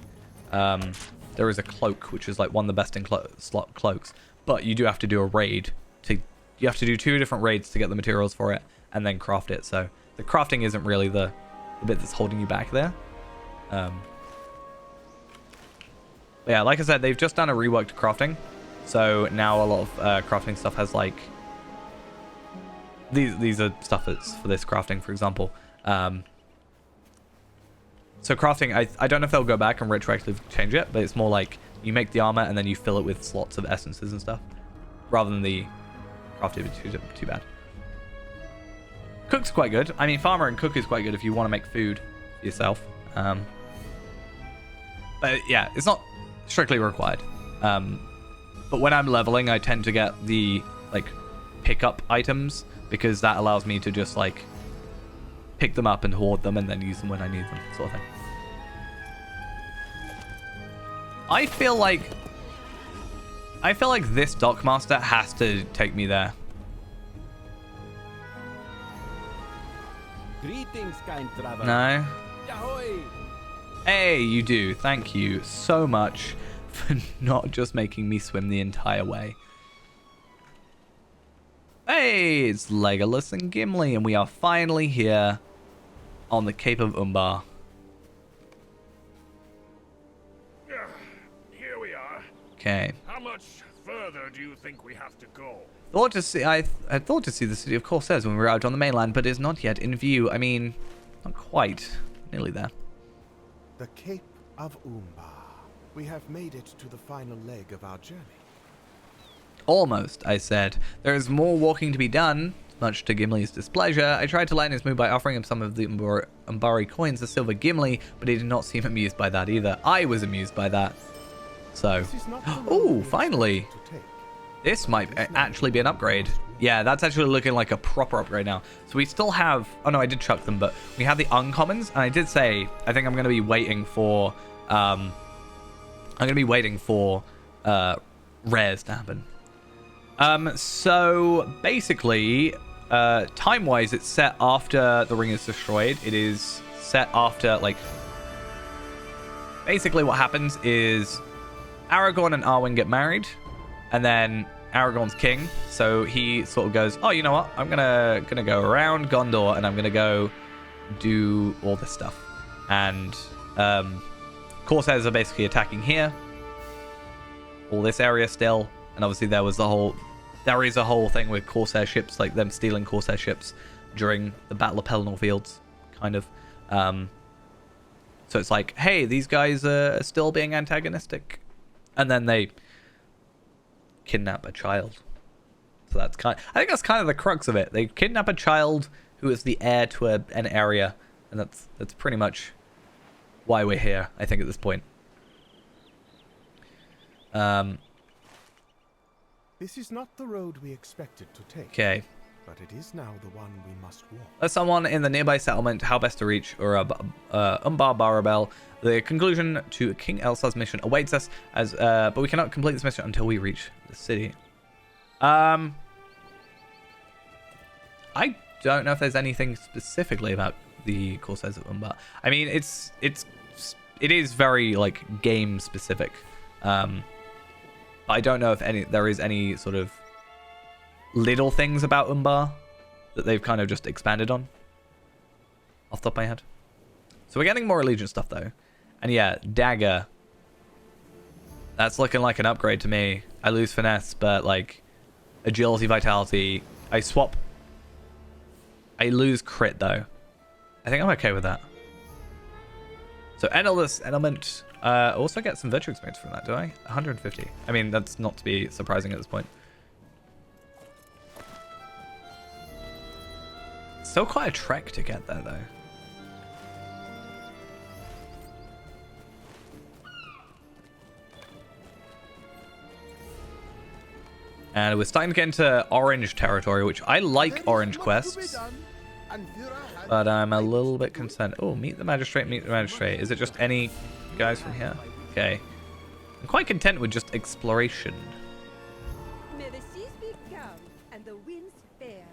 cloak, which is like one of the best in slot cloaks. But you do have to do a raid. You have to do 2 different raids to get the materials for it, and then craft it. So the crafting isn't really the bit that's holding you back there. But yeah, like I said, they've just done a reworked crafting. So now a lot of crafting stuff has like... These are stuff that's for this crafting, for example. So crafting, I don't know if they'll go back and retroactively change it, but it's more like you make the armor and then you fill it with slots of essences and stuff, rather than the crafted too bad. Cook's quite good. I mean, farmer and cook is quite good if you want to make food yourself. But yeah, it's not strictly required. But when I'm leveling, I tend to get the like pickup items, because that allows me to just like pick them up and hoard them and then use them when I need them, sort of thing. I feel like this Dockmaster has to take me there. Greetings, kind traveler. No? Yahoy! Hey, you do. Thank you so much for not just making me swim the entire way. Hey, it's Legolas and Gimli, and we are finally here on the Cape of Umbar. Here we are. Okay. How much further do you think we have to go? I thought to see the city of Corsairs when we arrived on the mainland, but is not yet in view. I mean, not quite. Nearly there. The Cape of Umbar. We have made it to the final leg of our journey. Almost, I said. There is more walking to be done, much to Gimli's displeasure. I tried to lighten his mood by offering him some of the Umbari coins, the silver Gimli, but he did not seem amused by that either. I was amused by that. So, oh, finally. This might actually be an upgrade. Yeah, that's actually looking like a proper upgrade now. So we still have... Oh, no, I did chuck them, but we have the uncommons. And I did say, I think I'm going to be waiting for... I'm going to be waiting for rares to happen. So, basically, time-wise, it's set after the ring is destroyed. It is set after, like... Basically, what happens is Aragorn and Arwen get married. And then Aragorn's king, so he sort of goes, oh, you know what? I'm gonna go around Gondor, and I'm gonna go do all this stuff. And Corsairs are basically attacking here, all this area still. And obviously there is a whole thing with Corsair ships, like them stealing Corsair ships during the Battle of Pelennor Fields, kind of. So it's like, hey, these guys are still being antagonistic, and then they kidnap a child. So that's I think that's kind of the crux of it. They kidnap a child who is the heir to an area, and that's pretty much why we're here, I think, at this point. This is not the road we expected to take. Okay. But it is now the one we must walk. There's someone in the nearby settlement how best to reach Umbar Barabel. The conclusion to King Elsar's mission awaits us, but we cannot complete this mission until we reach the city. I don't know if there's anything specifically about the Corsairs of Umbar. I mean, it is very like game specific. But I don't know if there is any sort of little things about Umbar that they've kind of just expanded on off the top of my head. So we're getting more Allegiance stuff though. And yeah, Dagger. That's looking like an upgrade to me. I lose Finesse, but like Agility, Vitality. I lose Crit though. I think I'm okay with that. So Endless Element. Also get some Virtue Experience from that, do I? 150. I mean, that's not to be surprising at this point. Still quite a trek to get there, though. And we're starting to get into orange territory, which I like orange quests. But I'm a little bit concerned. Oh, meet the magistrate, meet the magistrate. Is it just any guys from here? Okay. I'm quite content with just exploration. May the seas be calm and the winds fair.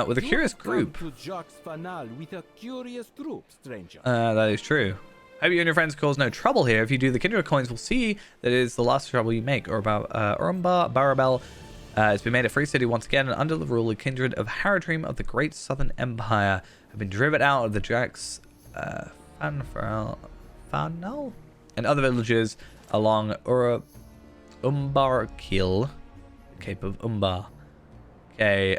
With a curious group. To Jacques Fanal with a curious group, stranger. That is true. Hope you and your friends cause no trouble here. If you do, the Kindred coins will see that it is the last trouble you make. Or about Umbar Barabel has been made a free city once again, and under the rule of Kindred of Haradrim of the Great Southern Empire have been driven out of the Jacques Fanal and other villages along Umbarkil, Cape of Umbar. Okay,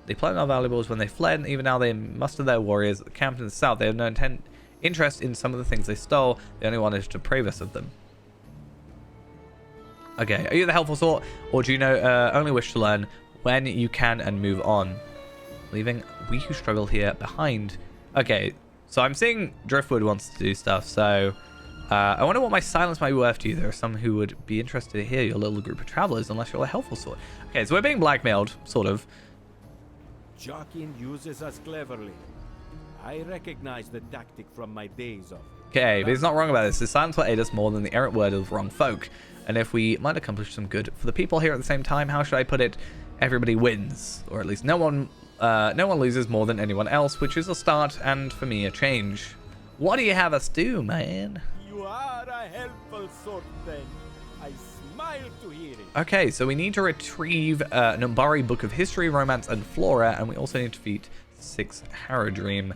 they planted our valuables when they fled, and even now they mustered their warriors at the camp in the south. They have no interest in some of the things they stole. They only wanted to deprive us of them. Okay, are you the helpful sort, or do you only wish to learn when you can and move on? Leaving we who struggle here behind. Okay, so I'm seeing Driftwood wants to do stuff, so I wonder what my silence might be worth to you. There are some who would be interested to hear your little group of travelers, unless you're a helpful sort. Okay, so we're being blackmailed, sort of. Jockin uses us cleverly. I recognize the tactic from my days of... Okay, but he's not wrong about this. The silence will aid us more than the errant word of wrong folk. And if we might accomplish some good for the people here at the same time, how should I put it? Everybody wins. Or at least no one loses more than anyone else, which is a start and, for me, a change. What do you have us do, man? You are a helpful sort, then. I smile to hear it. Okay, so we need to retrieve an Umbari book of history, romance, and flora, and we also need to defeat 6 Haradrim.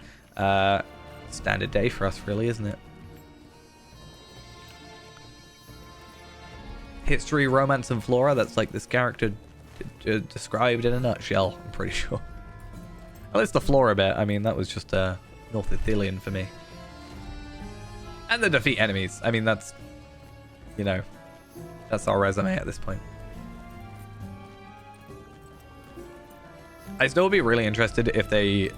Standard day for us, really, isn't it? History, romance, and flora. That's like this character described in a nutshell, I'm pretty sure. At least the flora bit. I mean, that was just North Ithilien for me. And the defeat enemies. I mean, that's, you know, that's our resume at this point. I'd still be really interested if they...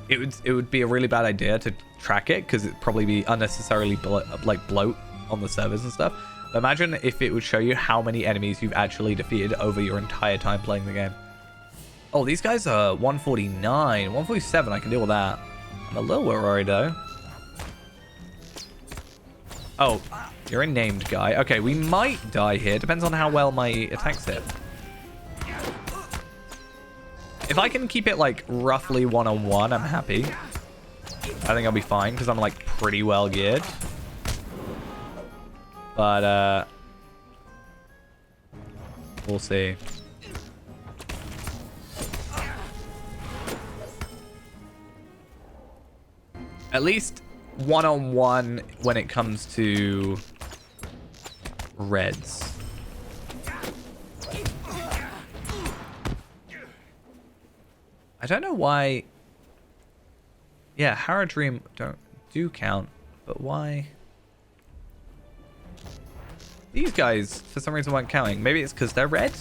It would be a really bad idea to track it, because it'd probably be unnecessarily bloat on the servers and stuff. But imagine if it would show you how many enemies you've actually defeated over your entire time playing the game. Oh, these guys are 149. 147, I can deal with that. I'm a little bit worried, though. Oh, you're a named guy. Okay, we might die here. Depends on how well my attacks hit. If I can keep it, like, roughly one-on-one, I'm happy. I think I'll be fine, because I'm, like, pretty well geared. But, we'll see. At least one-on-one when it comes to reds. I don't know why. Yeah, Haradrim do count, but why? These guys, for some reason, weren't counting. Maybe it's because they're red?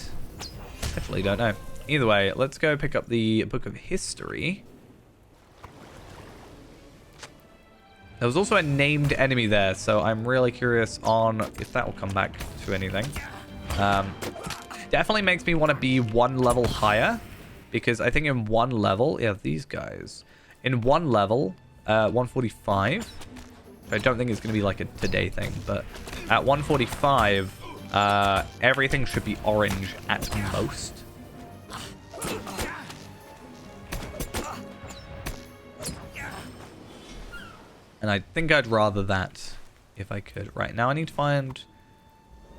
Definitely don't know. Either way, let's go pick up the Book of History. There was also a named enemy there, so I'm really curious on if that will come back to anything. Definitely makes me want to be one level higher, because I think in one level, yeah, these guys, in one level, 145, I don't think it's going to be like a today thing, but at 145, everything should be orange at most. And I think I'd rather that if I could. Right, now I need to find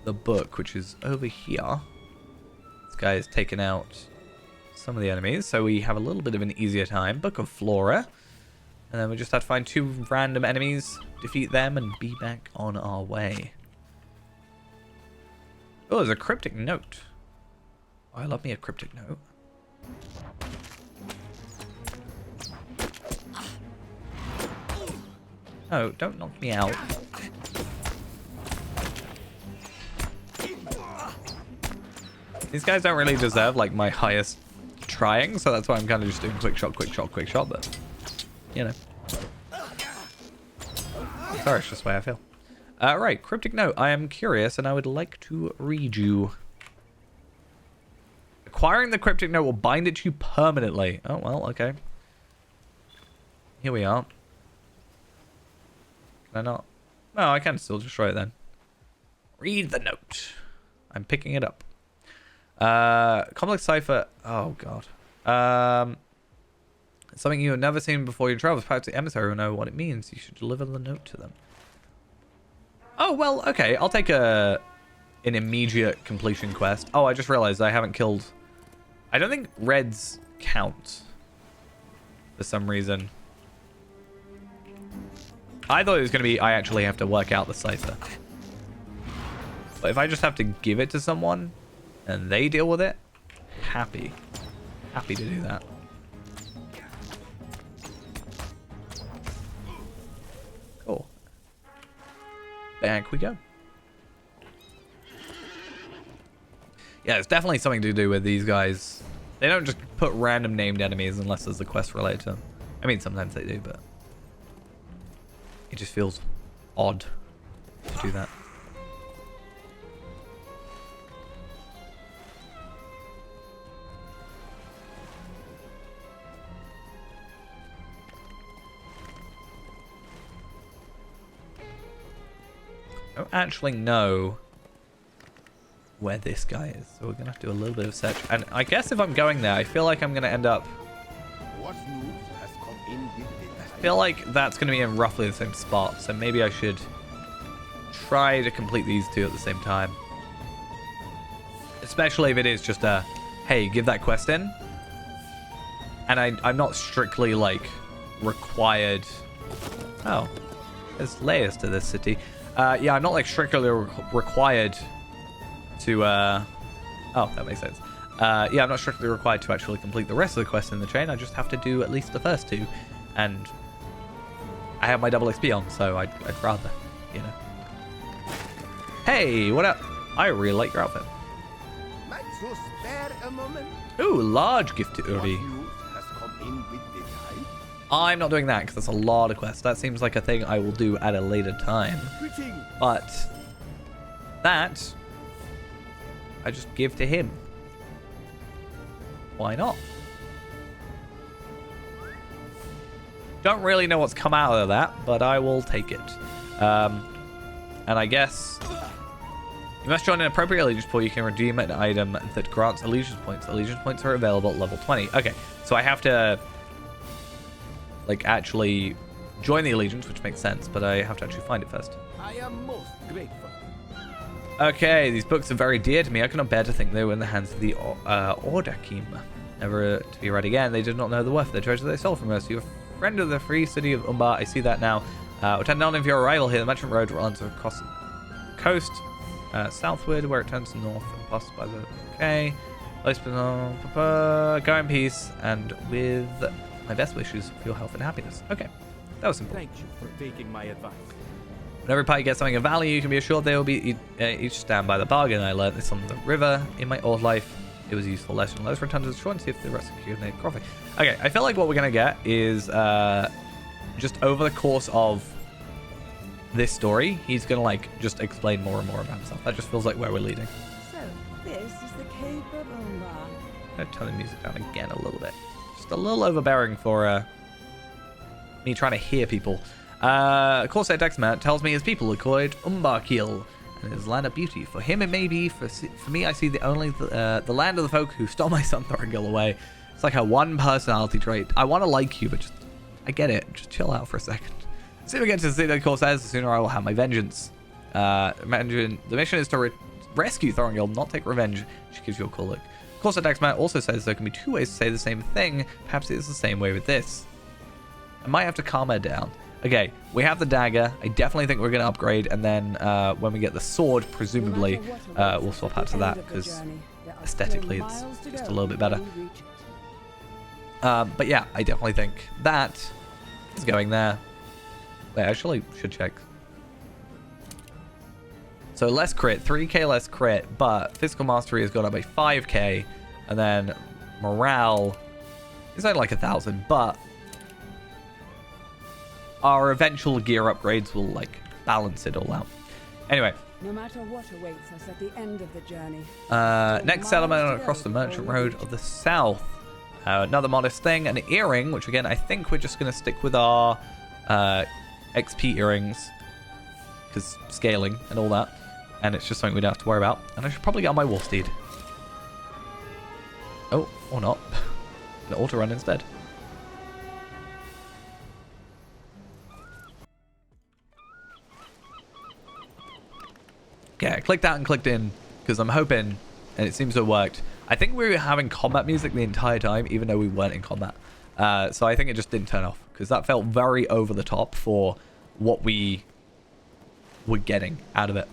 the book, which is over here. This guy has taken out some of the enemies, so we have a little bit of an easier time. Book of Flora. And then we just have to find 2 random enemies, defeat them, and be back on our way. Oh, there's a cryptic note. Oh, I love me a cryptic note. No, don't knock me out. These guys don't really deserve, like, my highest trying, so that's why I'm kind of just doing quick shot, but, you know. Sorry, it's just the way I feel. Right, cryptic note. I am curious, and I would like to read you. Acquiring the cryptic note will bind it to you permanently. Oh, well, okay. Here we are. Can I not? No, I can still destroy it then. Read the note. I'm picking it up. Complex cipher. Oh, God. Something you have never seen before your travels. Perhaps the emissary will know what it means. You should deliver the note to them. Oh, well, okay. I'll take an immediate completion quest. Oh, I just realized I haven't killed... I don't think reds count for some reason. I thought it was going to be I actually have to work out the cipher. But if I just have to give it to someone and they deal with it, happy to do that. Cool. Back we go. Yeah, it's definitely something to do with these guys. They don't just put random named enemies unless there's a quest related to them. I mean, sometimes they do, but it just feels odd to do that. I don't actually know where this guy is, so we're gonna have to do a little bit of search. And I guess if I'm going there, I feel like I'm gonna end up... What news has come in with I feel like that's gonna be in roughly the same spot, so maybe I should try to complete these two at the same time. Especially if it is just a, hey, give that quest in. And I'm not strictly, like, required... Oh, there's layers to this city. Yeah, I'm not, like, strictly required to, Oh, that makes sense. Yeah, I'm not strictly required to actually complete the rest of the quests in the chain. I just have to do at least the first two. And I have my double XP on, so I'd rather, you know. Hey, what up? I really like your outfit. Might you spare a moment? Ooh, large gift to Uri. What news has come in with the time? I'm not doing that because that's a lot of quests. That seems like a thing I will do at a later time. But that I just give to him. Why not? Don't really know what's come out of that, but I will take it. And I guess you must join an appropriate allegiance pool. You can redeem an item that grants allegiance points. Allegiance points are available at level 20. Okay, so I have to like actually join the allegiance, which makes sense, but I have to actually find it first. I am most grateful. Okay, these books are very dear to me. I cannot bear to think they were in the hands of the Ordakim. Never to be read again. They did not know the worth of the treasure they stole from us. You're a friend of the free city of Umbar. I see that now. Attend on of your arrival here. The merchant road runs across the coast southward, where it turns north and passes by the... Okay. Go in peace, and with my best wishes for your health and happiness. Okay. That was simple. Thank you for taking my advice. When every party gets something of value, you can be assured they will be each stand by the bargain. I learned this on the river in my old life. It was a useful lesson. Let's return to the shore and see if the rest of you can make coffee. Okay, I feel like what we're going to get is just over the course of this story, he's going to like just explain more and more about himself. That just feels like where we're leading. So, this is the Cape of Umbar. I'm going to turn the music down again a little bit. Just a little overbearing for me trying to hear people. Corsair Dexmat tells me his people are called Umbar and his land of beauty. For him it may be, for me I see the land of the folk who stole my son Thorongil away. It's like a one personality trait. I want to like you, but just, I get it. Just chill out for a second. As soon as we get to the city of Corsairs, the sooner I will have my vengeance. The mission is to rescue Thorongil, not take revenge. She gives you a cool look. Corsair Dexmat also says there can be two ways to say the same thing. Perhaps it is the same way with this. I might have to calm her down. Okay, we have the dagger. I definitely think we're going to upgrade, and then when we get the sword, presumably, we'll swap out to that, because aesthetically it's just a little bit better. But yeah, I definitely think that is going there. Wait, I actually should check. So less crit, 3k less crit, but physical mastery has gone up by 5k, and then morale is only like 1,000, but our eventual gear upgrades will like balance it all out. Anyway, no matter what awaits us at the end of the journey. Next settlement across the Merchant Road of the South. Another modest thing, an earring, which again, I think we're just going to stick with our XP earrings, because scaling and all that. And it's just something we don't have to worry about. And I should probably get on my Wolf Steed. Oh, or not. An auto run instead. Okay, I clicked out and clicked in because I'm hoping, and it seems to have worked. I think we were having combat music the entire time, even though we weren't in combat. So I think it just didn't turn off because that felt very over the top for what we were getting out of it.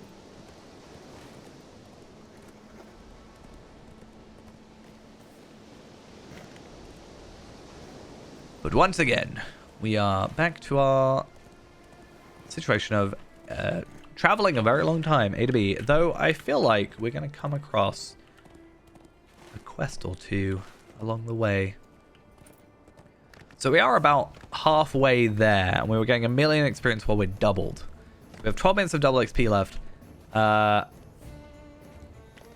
But once again, we are back to our situation of traveling a very long time, A to B, though I feel like we're going to come across a quest or two along the way. So we are about halfway there, and we were getting 1 million experience while we're doubled. We have 12 minutes of double XP left.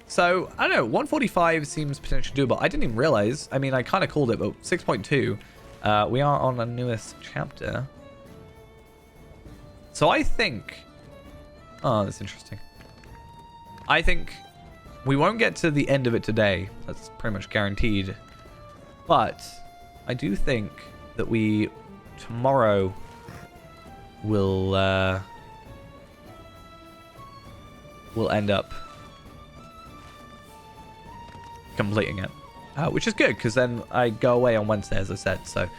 So, I don't know, 145 seems potentially doable. I didn't even realize, I mean, I kind of called it, but 6.2. We are on the newest chapter. So I think... Oh, that's interesting. I think we won't get to the end of it today. That's pretty much guaranteed. But I do think that we tomorrow will end up completing it. Which is good, because then I go away on Wednesday, as I said. So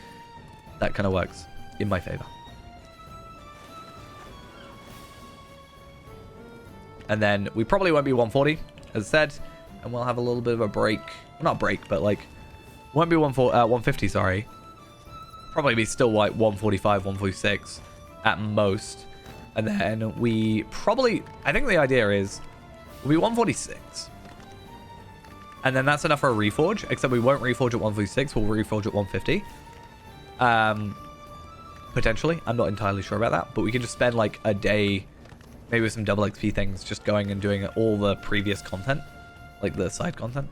that kind of works in my favor. And then we probably won't be 140, as I said. And we'll have a little bit of a break. Well, not break, but like... Won't be 150, sorry. Probably be still like 145, 146 at most. And then we probably... I think the idea is... We'll be 146. And then that's enough for a reforge, except we won't reforge at 146, we'll reforge at 150. Potentially. I'm not entirely sure about that, but we can just spend like a day, maybe with some double XP things, just going and doing all the previous content, like the side content.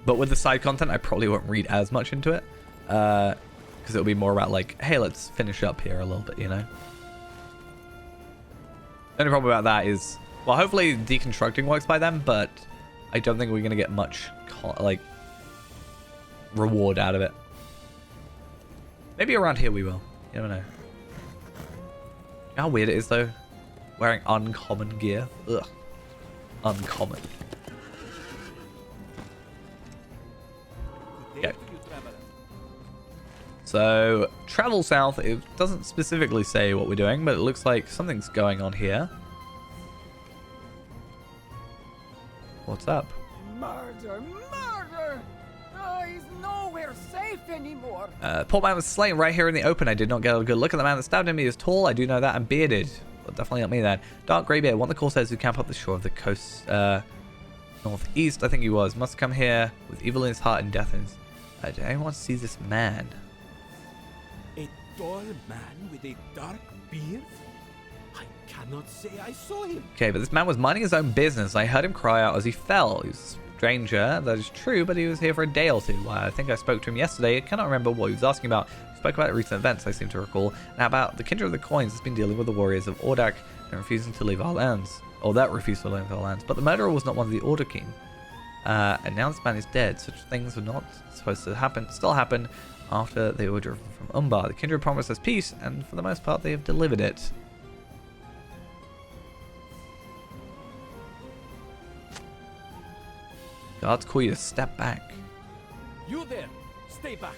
But with the side content, I probably won't read as much into it, because it'll be more about like, hey, let's finish up here a little bit, you know? The only problem about that is, well, hopefully deconstructing works by then, but I don't think we're going to get much, like, reward out of it. Maybe around here we will. You never know. You know how weird it is, though? Wearing uncommon gear. Ugh. Uncommon. Okay. So, travel south. It doesn't specifically say what we're doing, but it looks like something's going on here. What's up? Murder! Murder! Oh, he's nowhere safe anymore. Poor man was slain right here in the open. I did not get a good look at the man that stabbed him. He is tall, I do know that, and bearded. Well, definitely not me then. Dark grey beard. One of the Corsairs who camp up the shore of the coast northeast, I think he was. Must come here with evil in his heart and death in his... did anyone see this man? A tall man with a dark beard? I cannot say I saw him. Okay, but this man was minding his own business. I heard him cry out as he fell. He was a stranger, that is true, but he was here for a day or two. I think I spoke to him yesterday. I cannot remember what he was asking about. He spoke about recent events, I seem to recall, and about the Kindred of the Coins has been dealing with the warriors of Ordak and refusing to leave our lands. Or that refused to leave our lands. But the murderer was not one of the Order King. And now this man is dead. Such things were not supposed to happen. Still happen after they were driven from Umbar. The Kindred promised us peace, and for the most part they have delivered it. Guards call you to step back. You there, stay back.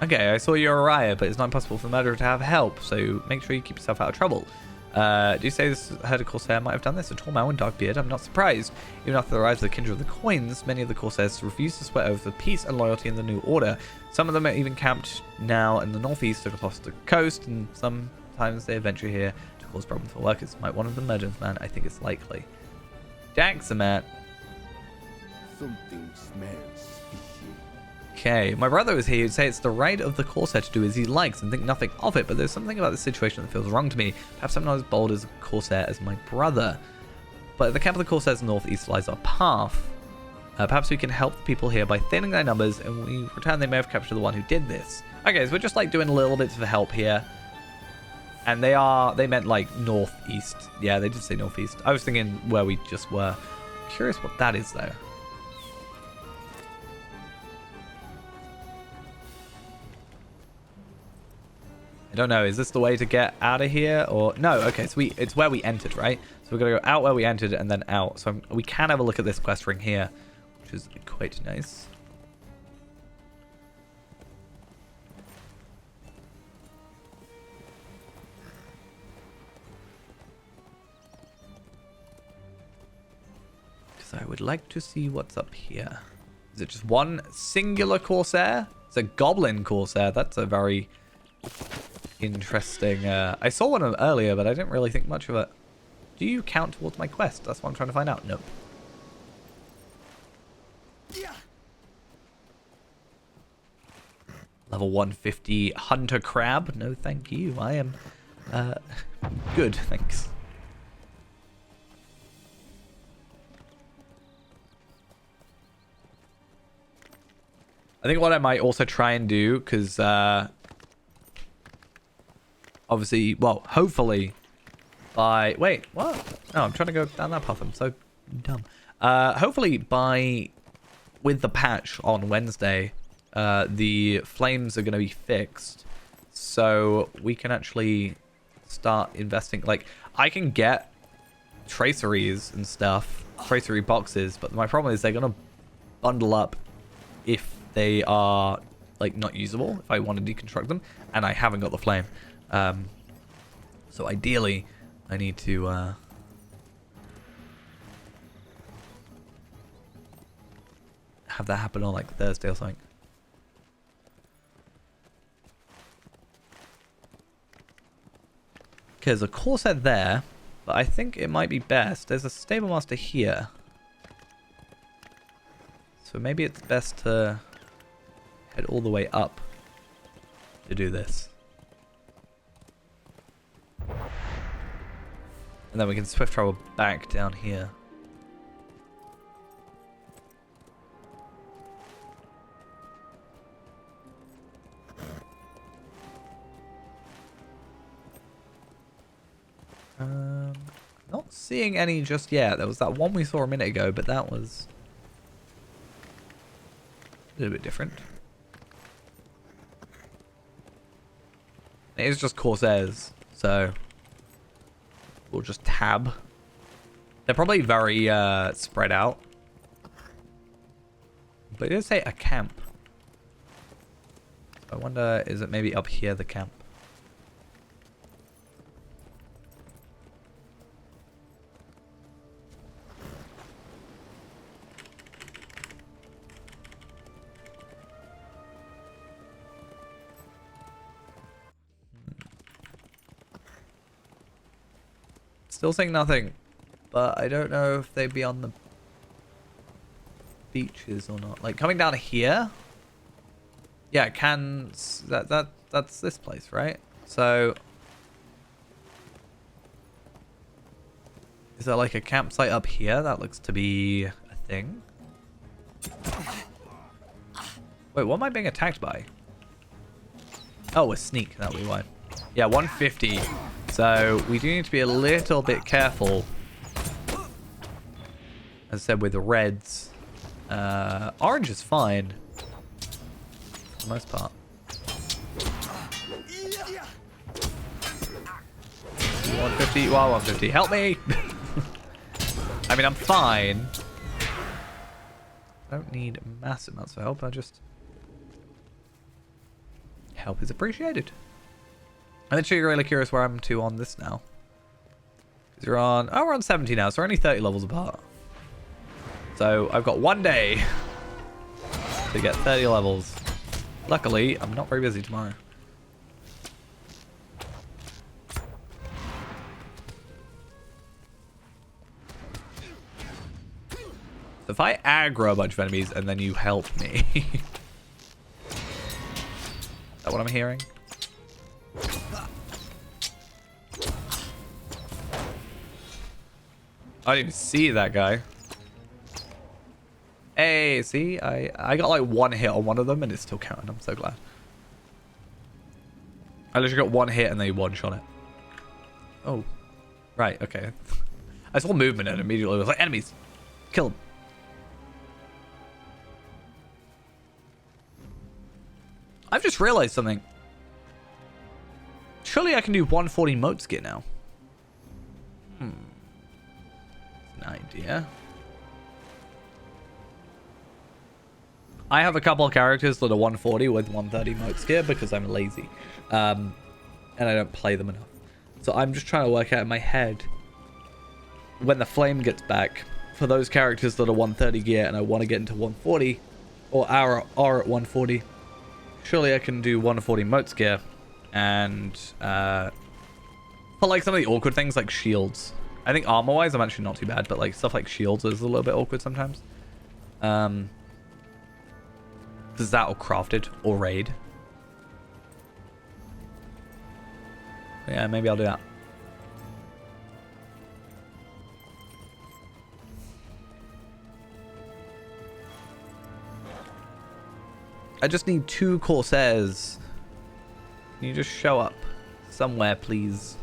Okay, I saw you're a riot, but it's not impossible for the murderer to have help, so make sure you keep yourself out of trouble. Do you say this herd of Corsair might have done this? A tall man with dark beard? I'm not surprised. Even after the rise of the Kindred of the Coins, many of the Corsairs refuse to sweat over the peace and loyalty in the new order. Some of them are even camped now in the northeast across the coast, and sometimes they venture here to cause problems for workers. Might one of them murder this man? I think it's likely. Daxamat. Something smells fishy. Okay, my brother was here. He'd say it's the right of the Corsair to do as he likes and think nothing of it, but there's something about this situation that feels wrong to me. Perhaps I'm not as bold as a Corsair as my brother. But at the camp of the Corsairs northeast lies our path. Perhaps we can help the people here by thinning their numbers, and when we return they may have captured the one who did this. Okay, so we're just like doing a little bits of help here. And they meant like northeast. Yeah, they did say northeast. I was thinking where we just were. Curious what that is though. I don't know. Is this the way to get out of here or no? Okay, so it's where we entered, right? So we're gonna go out where we entered and then out. So we can have a look at this quest ring here, which is quite nice. Because I would like to see what's up here. Is it just one singular Corsair? It's a Goblin Corsair. That's a very interesting. I saw one earlier, but I didn't really think much of it. Do you count towards my quest? That's what I'm trying to find out. Nope. Level 150 Hunter Crab. No, thank you. I am good, thanks. I think what I might also try and do, because obviously, well, hopefully by... Wait, what? Oh, I'm trying to go down that path. I'm so dumb. Hopefully with the patch on Wednesday, the flames are going to be fixed. So we can actually start investing. Like, I can get traceries and stuff, tracery boxes, but my problem is they're going to bundle up if they are like not usable, if I want to deconstruct them, and I haven't got the flame. So ideally I need to have that happen on like Thursday or something. Okay, there's a Corsair there, but I think it might be best. There's a stable master here, so maybe it's best to head all the way up to do this. And then we can swift travel back down here. Not seeing any just yet. There was that one we saw a minute ago, but that was a little bit different. It is just Corsairs, so we'll just tab. They're probably very spread out. But it did say a camp. So I wonder, is it maybe up here, the camp? Still saying nothing, but I don't know if they'd be on the beaches or not. Like coming down here, yeah, it can. That's this place, right? So is there like a campsite up here? That looks to be a thing. Wait, what am I being attacked by? Oh, a sneak. That'll be why. Yeah, 150. So we do need to be a little bit careful. As I said, with the reds. Orange is fine. For the most part. 150. Wow, 150. Help me! I mean, I'm fine. I don't need massive amounts of help. I just... Help is appreciated. I'm actually really curious where I'm to on this now. Because you're on... Oh, we're on 70 now, so we're only 30 levels apart. So I've got one day to get 30 levels. Luckily, I'm not very busy tomorrow. So if I aggro a bunch of enemies and then you help me... that what I'm hearing? I didn't even see that guy. Hey, see? I got like one hit on one of them and it's still counting. I'm so glad. I literally got one hit and they one-shot it. Oh. Right, okay. I saw movement and immediately was like, enemies! Kill them. I've just realized something. Surely I can do 140 motes gear now. An idea. I have a couple of characters that are 140 with 130 motes gear because I'm lazy. And I don't play them enough. So I'm just trying to work out in my head when the flame gets back for those characters that are 130 gear and I want to get into 140 or are at 140. Surely I can do 140 motes gear and for like some of the awkward things like shields. I think armor wise I'm actually not too bad, but like stuff like shields is a little bit awkward sometimes. Does that or crafted or raid? Yeah, maybe I'll do that. I just need 2 Corsairs. Can you just show up somewhere, please?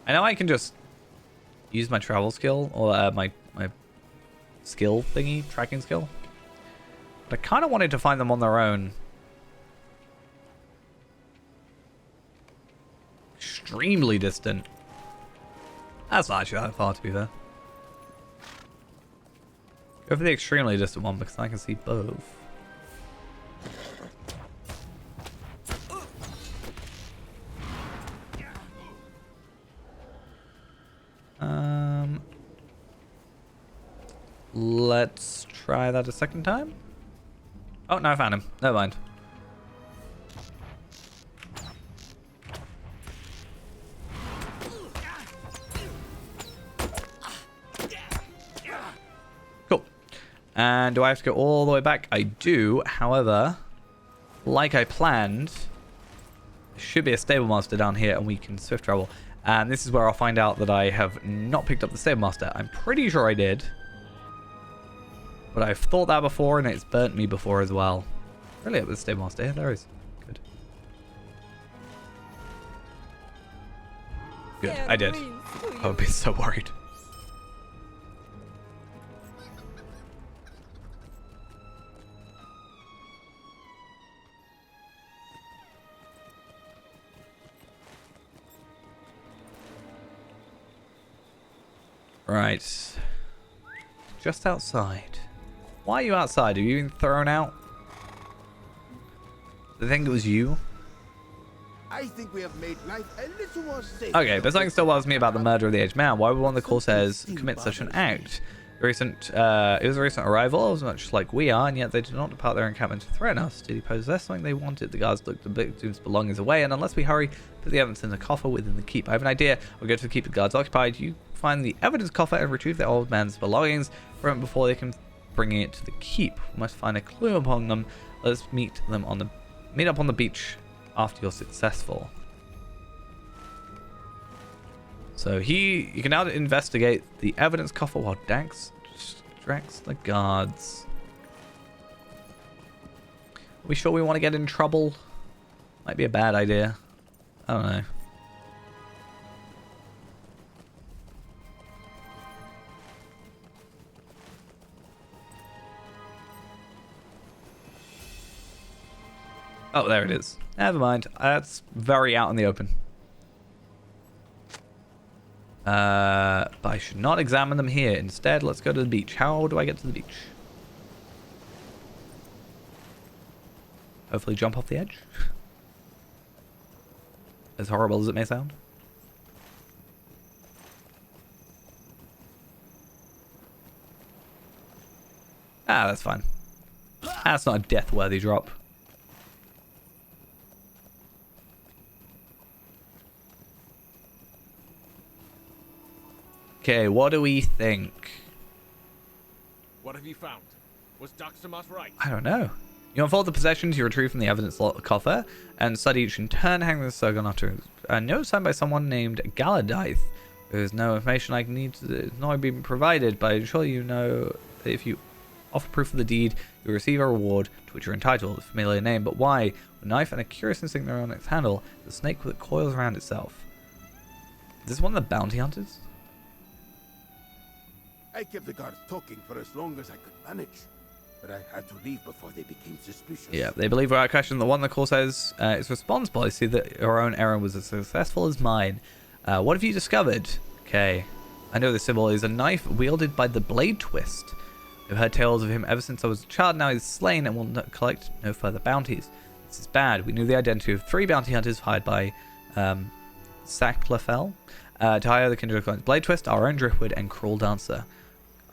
I know I can just use my travel skill or my skill thingy, tracking skill. But I kind of wanted to find them on their own. Extremely distant. That's not actually that far, to be fair. Go for the extremely distant one because I can see both. Let's try that a second time. Oh, no, I found him. Never mind. Cool. And do I have to go all the way back? I do. However, like I planned, there should be a stable master down here and we can swift travel. And this is where I'll find out that I have not picked up the stable master. I'm pretty sure I did. But I've thought that before and it's burnt me before as well. Really, it was stable master here. There is. Good. Good. I did. I would be so worried. Right. Just outside. Why are you outside? Have you been thrown out? I think it was you. I think we have made life a little more safe. Okay, but something still bothers me about the murder of the aged man. Why would one of the Corsairs commit such an act? It was a recent arrival, as much like we are, and yet they did not depart their encampment to threaten us. Did he possess something they wanted? The guards looked the victim's belongings away, and unless we hurry, put the evidence in the coffer within the keep. I have an idea. We'll go to the keep. The guards occupied. You find the evidence coffer and retrieve the old man's belongings from before they can bring it to the keep. We must find a clue upon them. Let's meet up on the beach after you're successful. So you can now investigate the evidence coffer while Dax distracts the guards. Are we sure we want to get in trouble? Might be a bad idea. I don't know. Oh, there it is. Never mind. That's very out in the open. But I should not examine them here. Instead, let's go to the beach. How do I get to the beach? Hopefully jump off the edge. As horrible as it may sound. Ah, that's fine. That's not a death-worthy drop. Okay, what do we think? What have you found? Was Daxamas right? I don't know. You unfold the possessions you retrieve from the evidence coffer and study each in turn, hanging the Sogon after a note signed by someone named Galadith. There is no information I need to not being provided, but I'm sure you know that if you offer proof of the deed, you'll receive a reward to which you're entitled. A familiar name, but why? With a knife and a curious insignia on its handle, the snake that coils around itself. Is this one of the bounty hunters? I kept the guards talking for as long as I could manage, but I had to leave before they became suspicious. Yeah, they believe without question the one the Corsairs is responsible. I see that your own errand was as successful as mine. What have you discovered? Okay, I know the symbol is a knife wielded by the Blade Twist. I've heard tales of him ever since I was a child. Now he's slain and will collect no further bounties. This is bad. We knew the identity of 3 bounty hunters hired by Sacklefell to hire the Kindred Clients Blade Twist, our own Driftwood, and Cruel Dancer.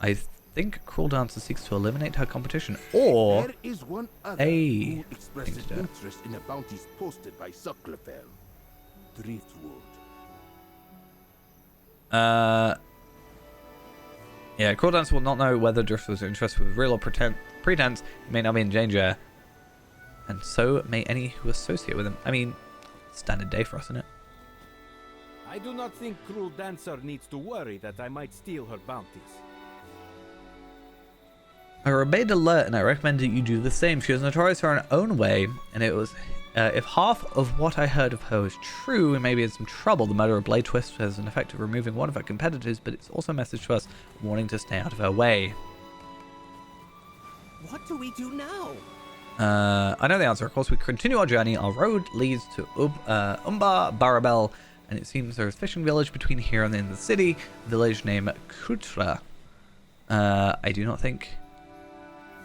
I think Cruel Dancer seeks to eliminate her competition, or there is one other who expresses interest in the bounties posted by Sacklefell. Driftwood. Yeah, Cruel Dancer will not know whether Driftwood's interest was real or pretense. He may not be in danger, and so may any who associate with him. I mean, standard day for us, isn't it? I do not think Cruel Dancer needs to worry that I might steal her bounties. I obeyed alert, and I recommend that you do the same. She was notorious for her own way, and it was if half of what I heard of her was true, we may be in some trouble. The murder of Blade Twist has an effect of removing one of her competitors, but it's also a message to us warning to stay out of her way. What do we do now? I know the answer. Of course, we continue our journey. Our road leads to Umbar Barabel, and it seems there's a fishing village between here and the end of the city, a village named Kutra. I do not think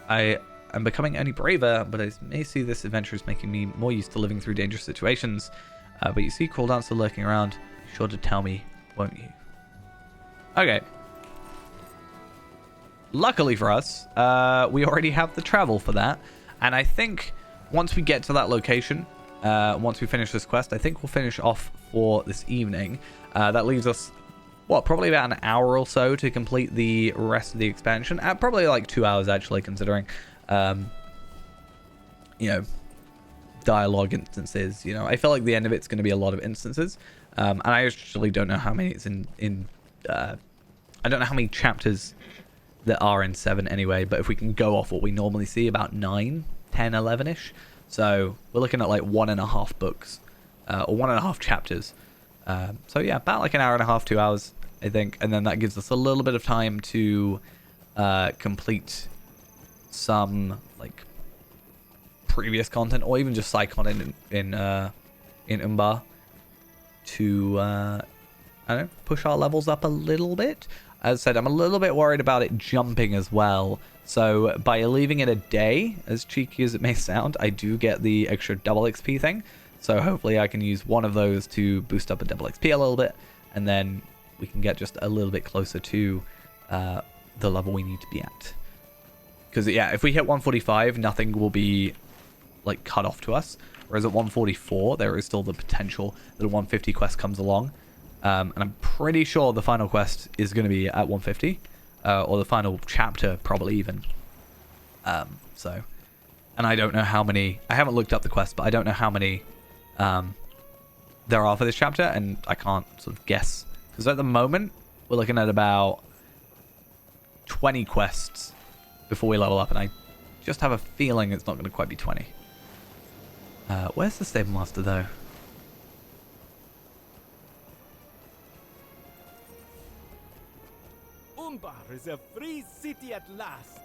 I'm becoming only braver, but I may see this adventure as making me more used to living through dangerous situations. But you see Cruel Dancer lurking around. Be sure to tell me, won't you? Okay. Luckily for us, we already have the travel for that. And I think once we get to that location, once we finish this quest, I think we'll finish off for this evening. That leaves us, what, probably about an hour or so to complete the rest of the expansion. Probably like 2 hours, actually, considering, you know, dialogue instances. You know, I feel like the end of it's going to be a lot of instances. And I actually don't know how many it's in I don't know how many chapters that are in 7 anyway, but if we can go off what we normally see, about 9, 10, 11-ish. So we're looking at like 1.5 books, or 1.5 chapters. So yeah, about like an hour and a half, 2 hours, I think. And then that gives us a little bit of time to complete some like previous content, or even just side content in Umbar to I don't know, push our levels up a little bit. As I said, I'm a little bit worried about it jumping as well. So by leaving it a day, as cheeky as it may sound, I do get the extra double XP thing. So hopefully I can use one of those to boost up a double XP a little bit, and then we can get just a little bit closer to the level we need to be at. Because yeah, if we hit 145, nothing will be like cut off to us. Whereas at 144, there is still the potential that a 150 quest comes along. And I'm pretty sure the final quest is going to be at 150, or the final chapter probably even. So, and I don't know how many. I haven't looked up the quest, but I don't know how many there are for this chapter, and I can't sort of guess, because at the moment we're looking at about 20 quests before we level up, and I just have a feeling it's not going to quite be 20. Where's the stable master though? Umbar is a free city at last.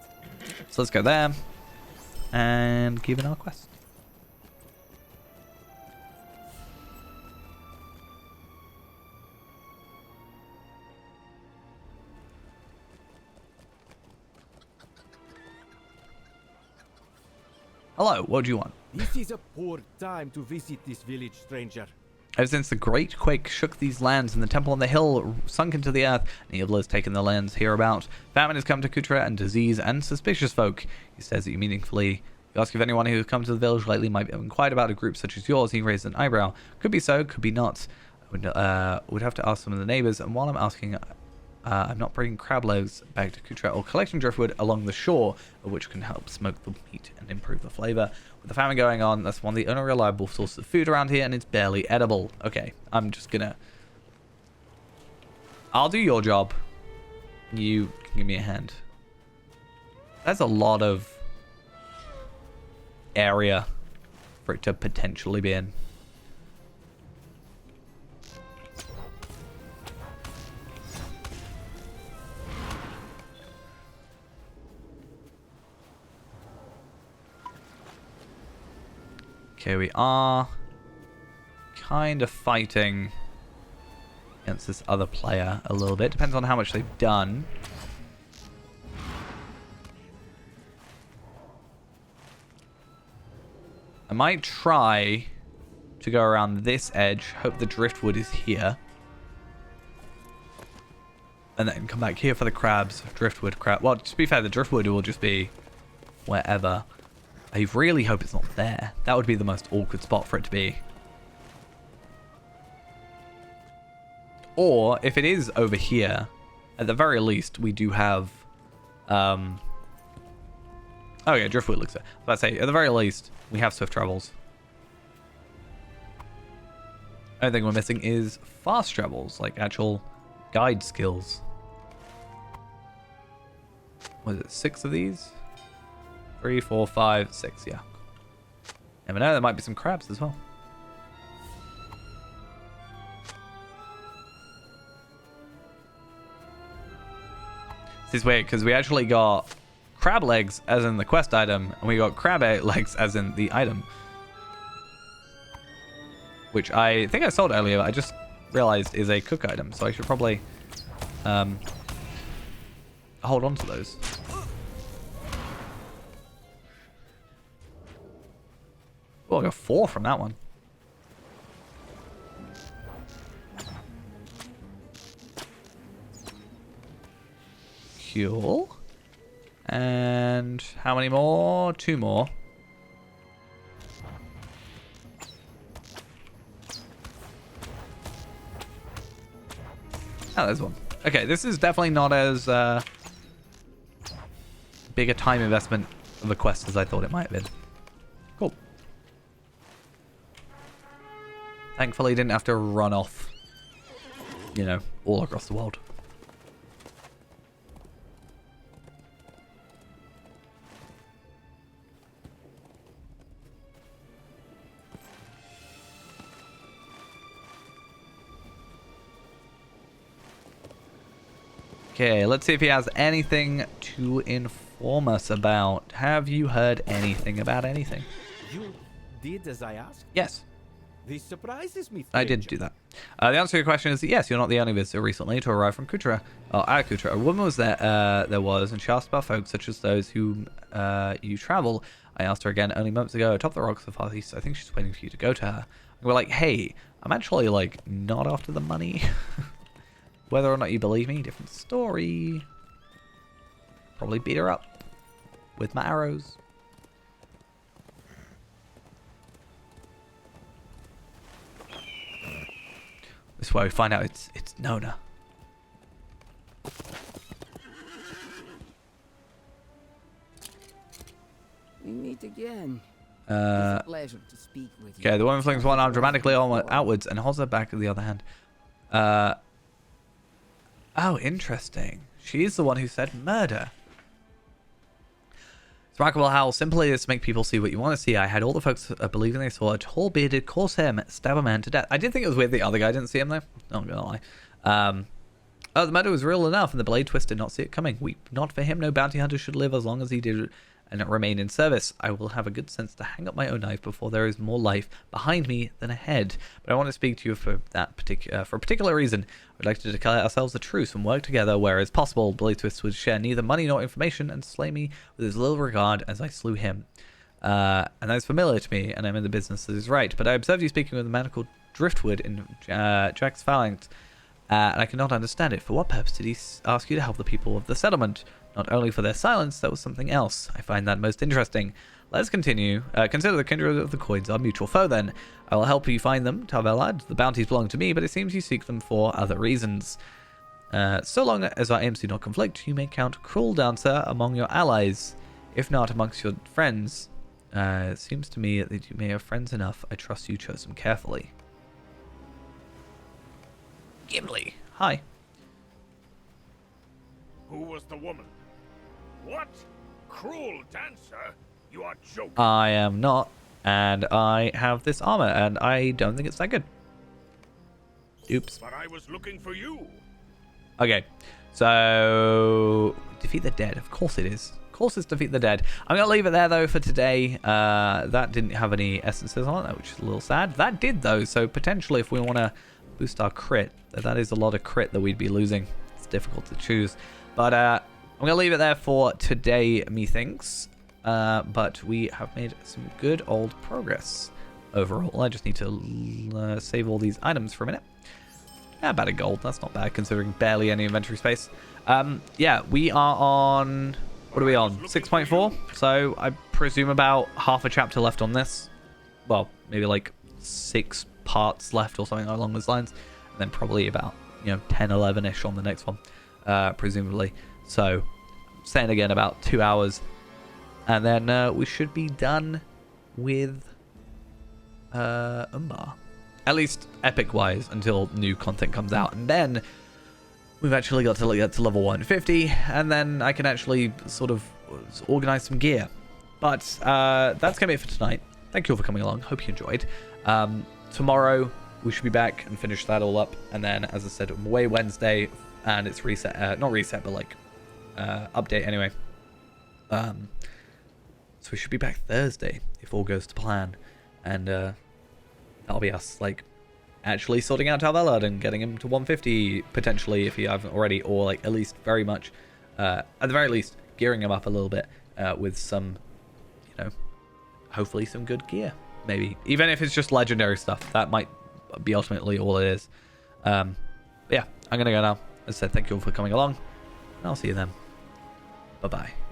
So let's go there and give in our quest. Hello, what do you want? This is a poor time to visit this village, stranger. Ever since the great quake shook these lands and the temple on the hill sunk into the earth, and evil has taken the lands hereabout, famine has come to Kutra, and disease and suspicious folk. He stares at you meaningfully. You ask if anyone who has come to the village lately might have inquired about a group such as yours. He raises an eyebrow. Could be so, could be not. I would have to ask some of the neighbors, and while I'm asking, I'm not bringing crab legs back to Kutra or collecting driftwood along the shore, which can help smoke the meat and improve the flavor. With the famine going on, that's one of the only reliable sources of food around here, and it's barely edible. Okay, I'm just gonna... I'll do your job. You can give me a hand. That's a lot of area for it to potentially be in. Okay, we are kind of fighting against this other player a little bit. Depends on how much they've done. I might try to go around this edge. Hope the driftwood is here. And then come back here for the crabs. Driftwood, crab. Well, to be fair, the driftwood will just be wherever. I really hope it's not there. That would be the most awkward spot for it to be. Or, if it is over here, at the very least, we do have... Oh yeah, driftwood looks there. Let's say, at the very least, we have swift travels. Only thing we're missing is fast travels, like actual guide skills. Was it 6 of these? 3, 4, 5, 6, yeah. Never know, there might be some crabs as well. This is weird, because we actually got crab legs as in the quest item, and we got crab legs as in the item. Which I think I sold earlier, but I just realized is a cook item, so I should probably hold on to those. Oh, I got 4 from that one. Cool. And how many more? 2 more. Oh, there's one. Okay, this is definitely not as big a time investment of a quest as I thought it might have been. Cool. Thankfully, I didn't have to run off, you know, all across the world. Okay, let's see if he has anything to inform us about. Have you heard anything about anything? You did as I asked? Yes. This surprises me. I did do that. The answer to your question is yes, you're not the only visitor recently to arrive from Kutra. At Kutra. A woman was there, and she asked about folks such as those whom you travel. I asked her again only moments ago atop the rocks of Far East. I think she's waiting for you to go to her. And we're like, hey, I'm actually, like, not after the money. Whether or not you believe me, different story. Probably beat her up with my arrows. This is where we find out it's Nona. We meet again. It's a pleasure to speak with you. Okay, the woman flings one arm dramatically outwards and holds her back with the other hand. Oh, interesting. She's the one who said murder. It's remarkable how simple it is to make people see what you want to see. I had all the folks believing they saw a tall bearded Corsair stab a man to death. I did think it was weird the other guy didn't see him though. Not gonna lie. Oh, the murder was real enough and the blade twist did not see it coming. Weep not for him. No bounty hunter should live as long as he did and remain in service. I will have a good sense to hang up my own knife before there is more life behind me than ahead. But I want to speak to you for a particular reason. I would like to declare ourselves a truce and work together where it's possible. Blade Twist would share neither money nor information and slay me with as little regard as I slew him. And that is familiar to me, and I'm in the business that is right. But I observed you speaking with a man called Driftwood in Jack's Phalanx, and I cannot understand it. For what purpose did he ask you to help the people of the settlement? Not only for their silence, there was something else. I find that most interesting. Let's continue. Consider the kindred of the coins our mutual foe, then. I will help you find them, Tarvelad. The bounties belong to me, but it seems you seek them for other reasons. So long as our aims do not conflict, you may count Cruel Dancer among your allies, if not amongst your friends. It seems to me that you may have friends enough. I trust you chose them carefully. Gimli. Hi. Who was the woman? What? Cruel Dancer? You are joking. I am not, and I have this armor, and I don't think it's that good. Oops. But I was looking for you. Okay, so defeat the dead. Of course it is. Of course it's defeat the dead. I'm gonna leave it there though for today. That didn't have any essences on it, which is a little sad. That did though, so potentially if we want to boost our crit, that is a lot of crit that we'd be losing. It's difficult to choose, but I'm gonna leave it there for today, methinks. But we have made some good old progress overall. I just need to save all these items for a minute. Yeah, about a gold. That's not bad considering barely any inventory space. Yeah, we are on... What are we on? 6.4? So I presume about half a chapter left on this. Well, maybe like 6 parts left or something along those lines. And then probably about, 10, 11-ish on the next one, presumably. So, saying again, about 2 hours. And then we should be done with Umbar. At least epic-wise, until new content comes out. And then we've actually got to get to level 150, and then I can actually sort of organize some gear. But that's going to be it for tonight. Thank you all for coming along. Hope you enjoyed. Tomorrow, we should be back and finish that all up. And then, as I said, I'm away Wednesday, and it's reset. Not reset, but like update anyway. So we should be back Thursday, if all goes to plan. And that'll be us, like, actually sorting out Talvellard and getting him to 150, potentially, if you haven't already, or, like, at least very much, at the very least, gearing him up a little bit with some, hopefully some good gear, maybe. Even if it's just legendary stuff, that might be ultimately all it is. But yeah, I'm going to go now. As I said, thank you all for coming along, and I'll see you then. Bye-bye.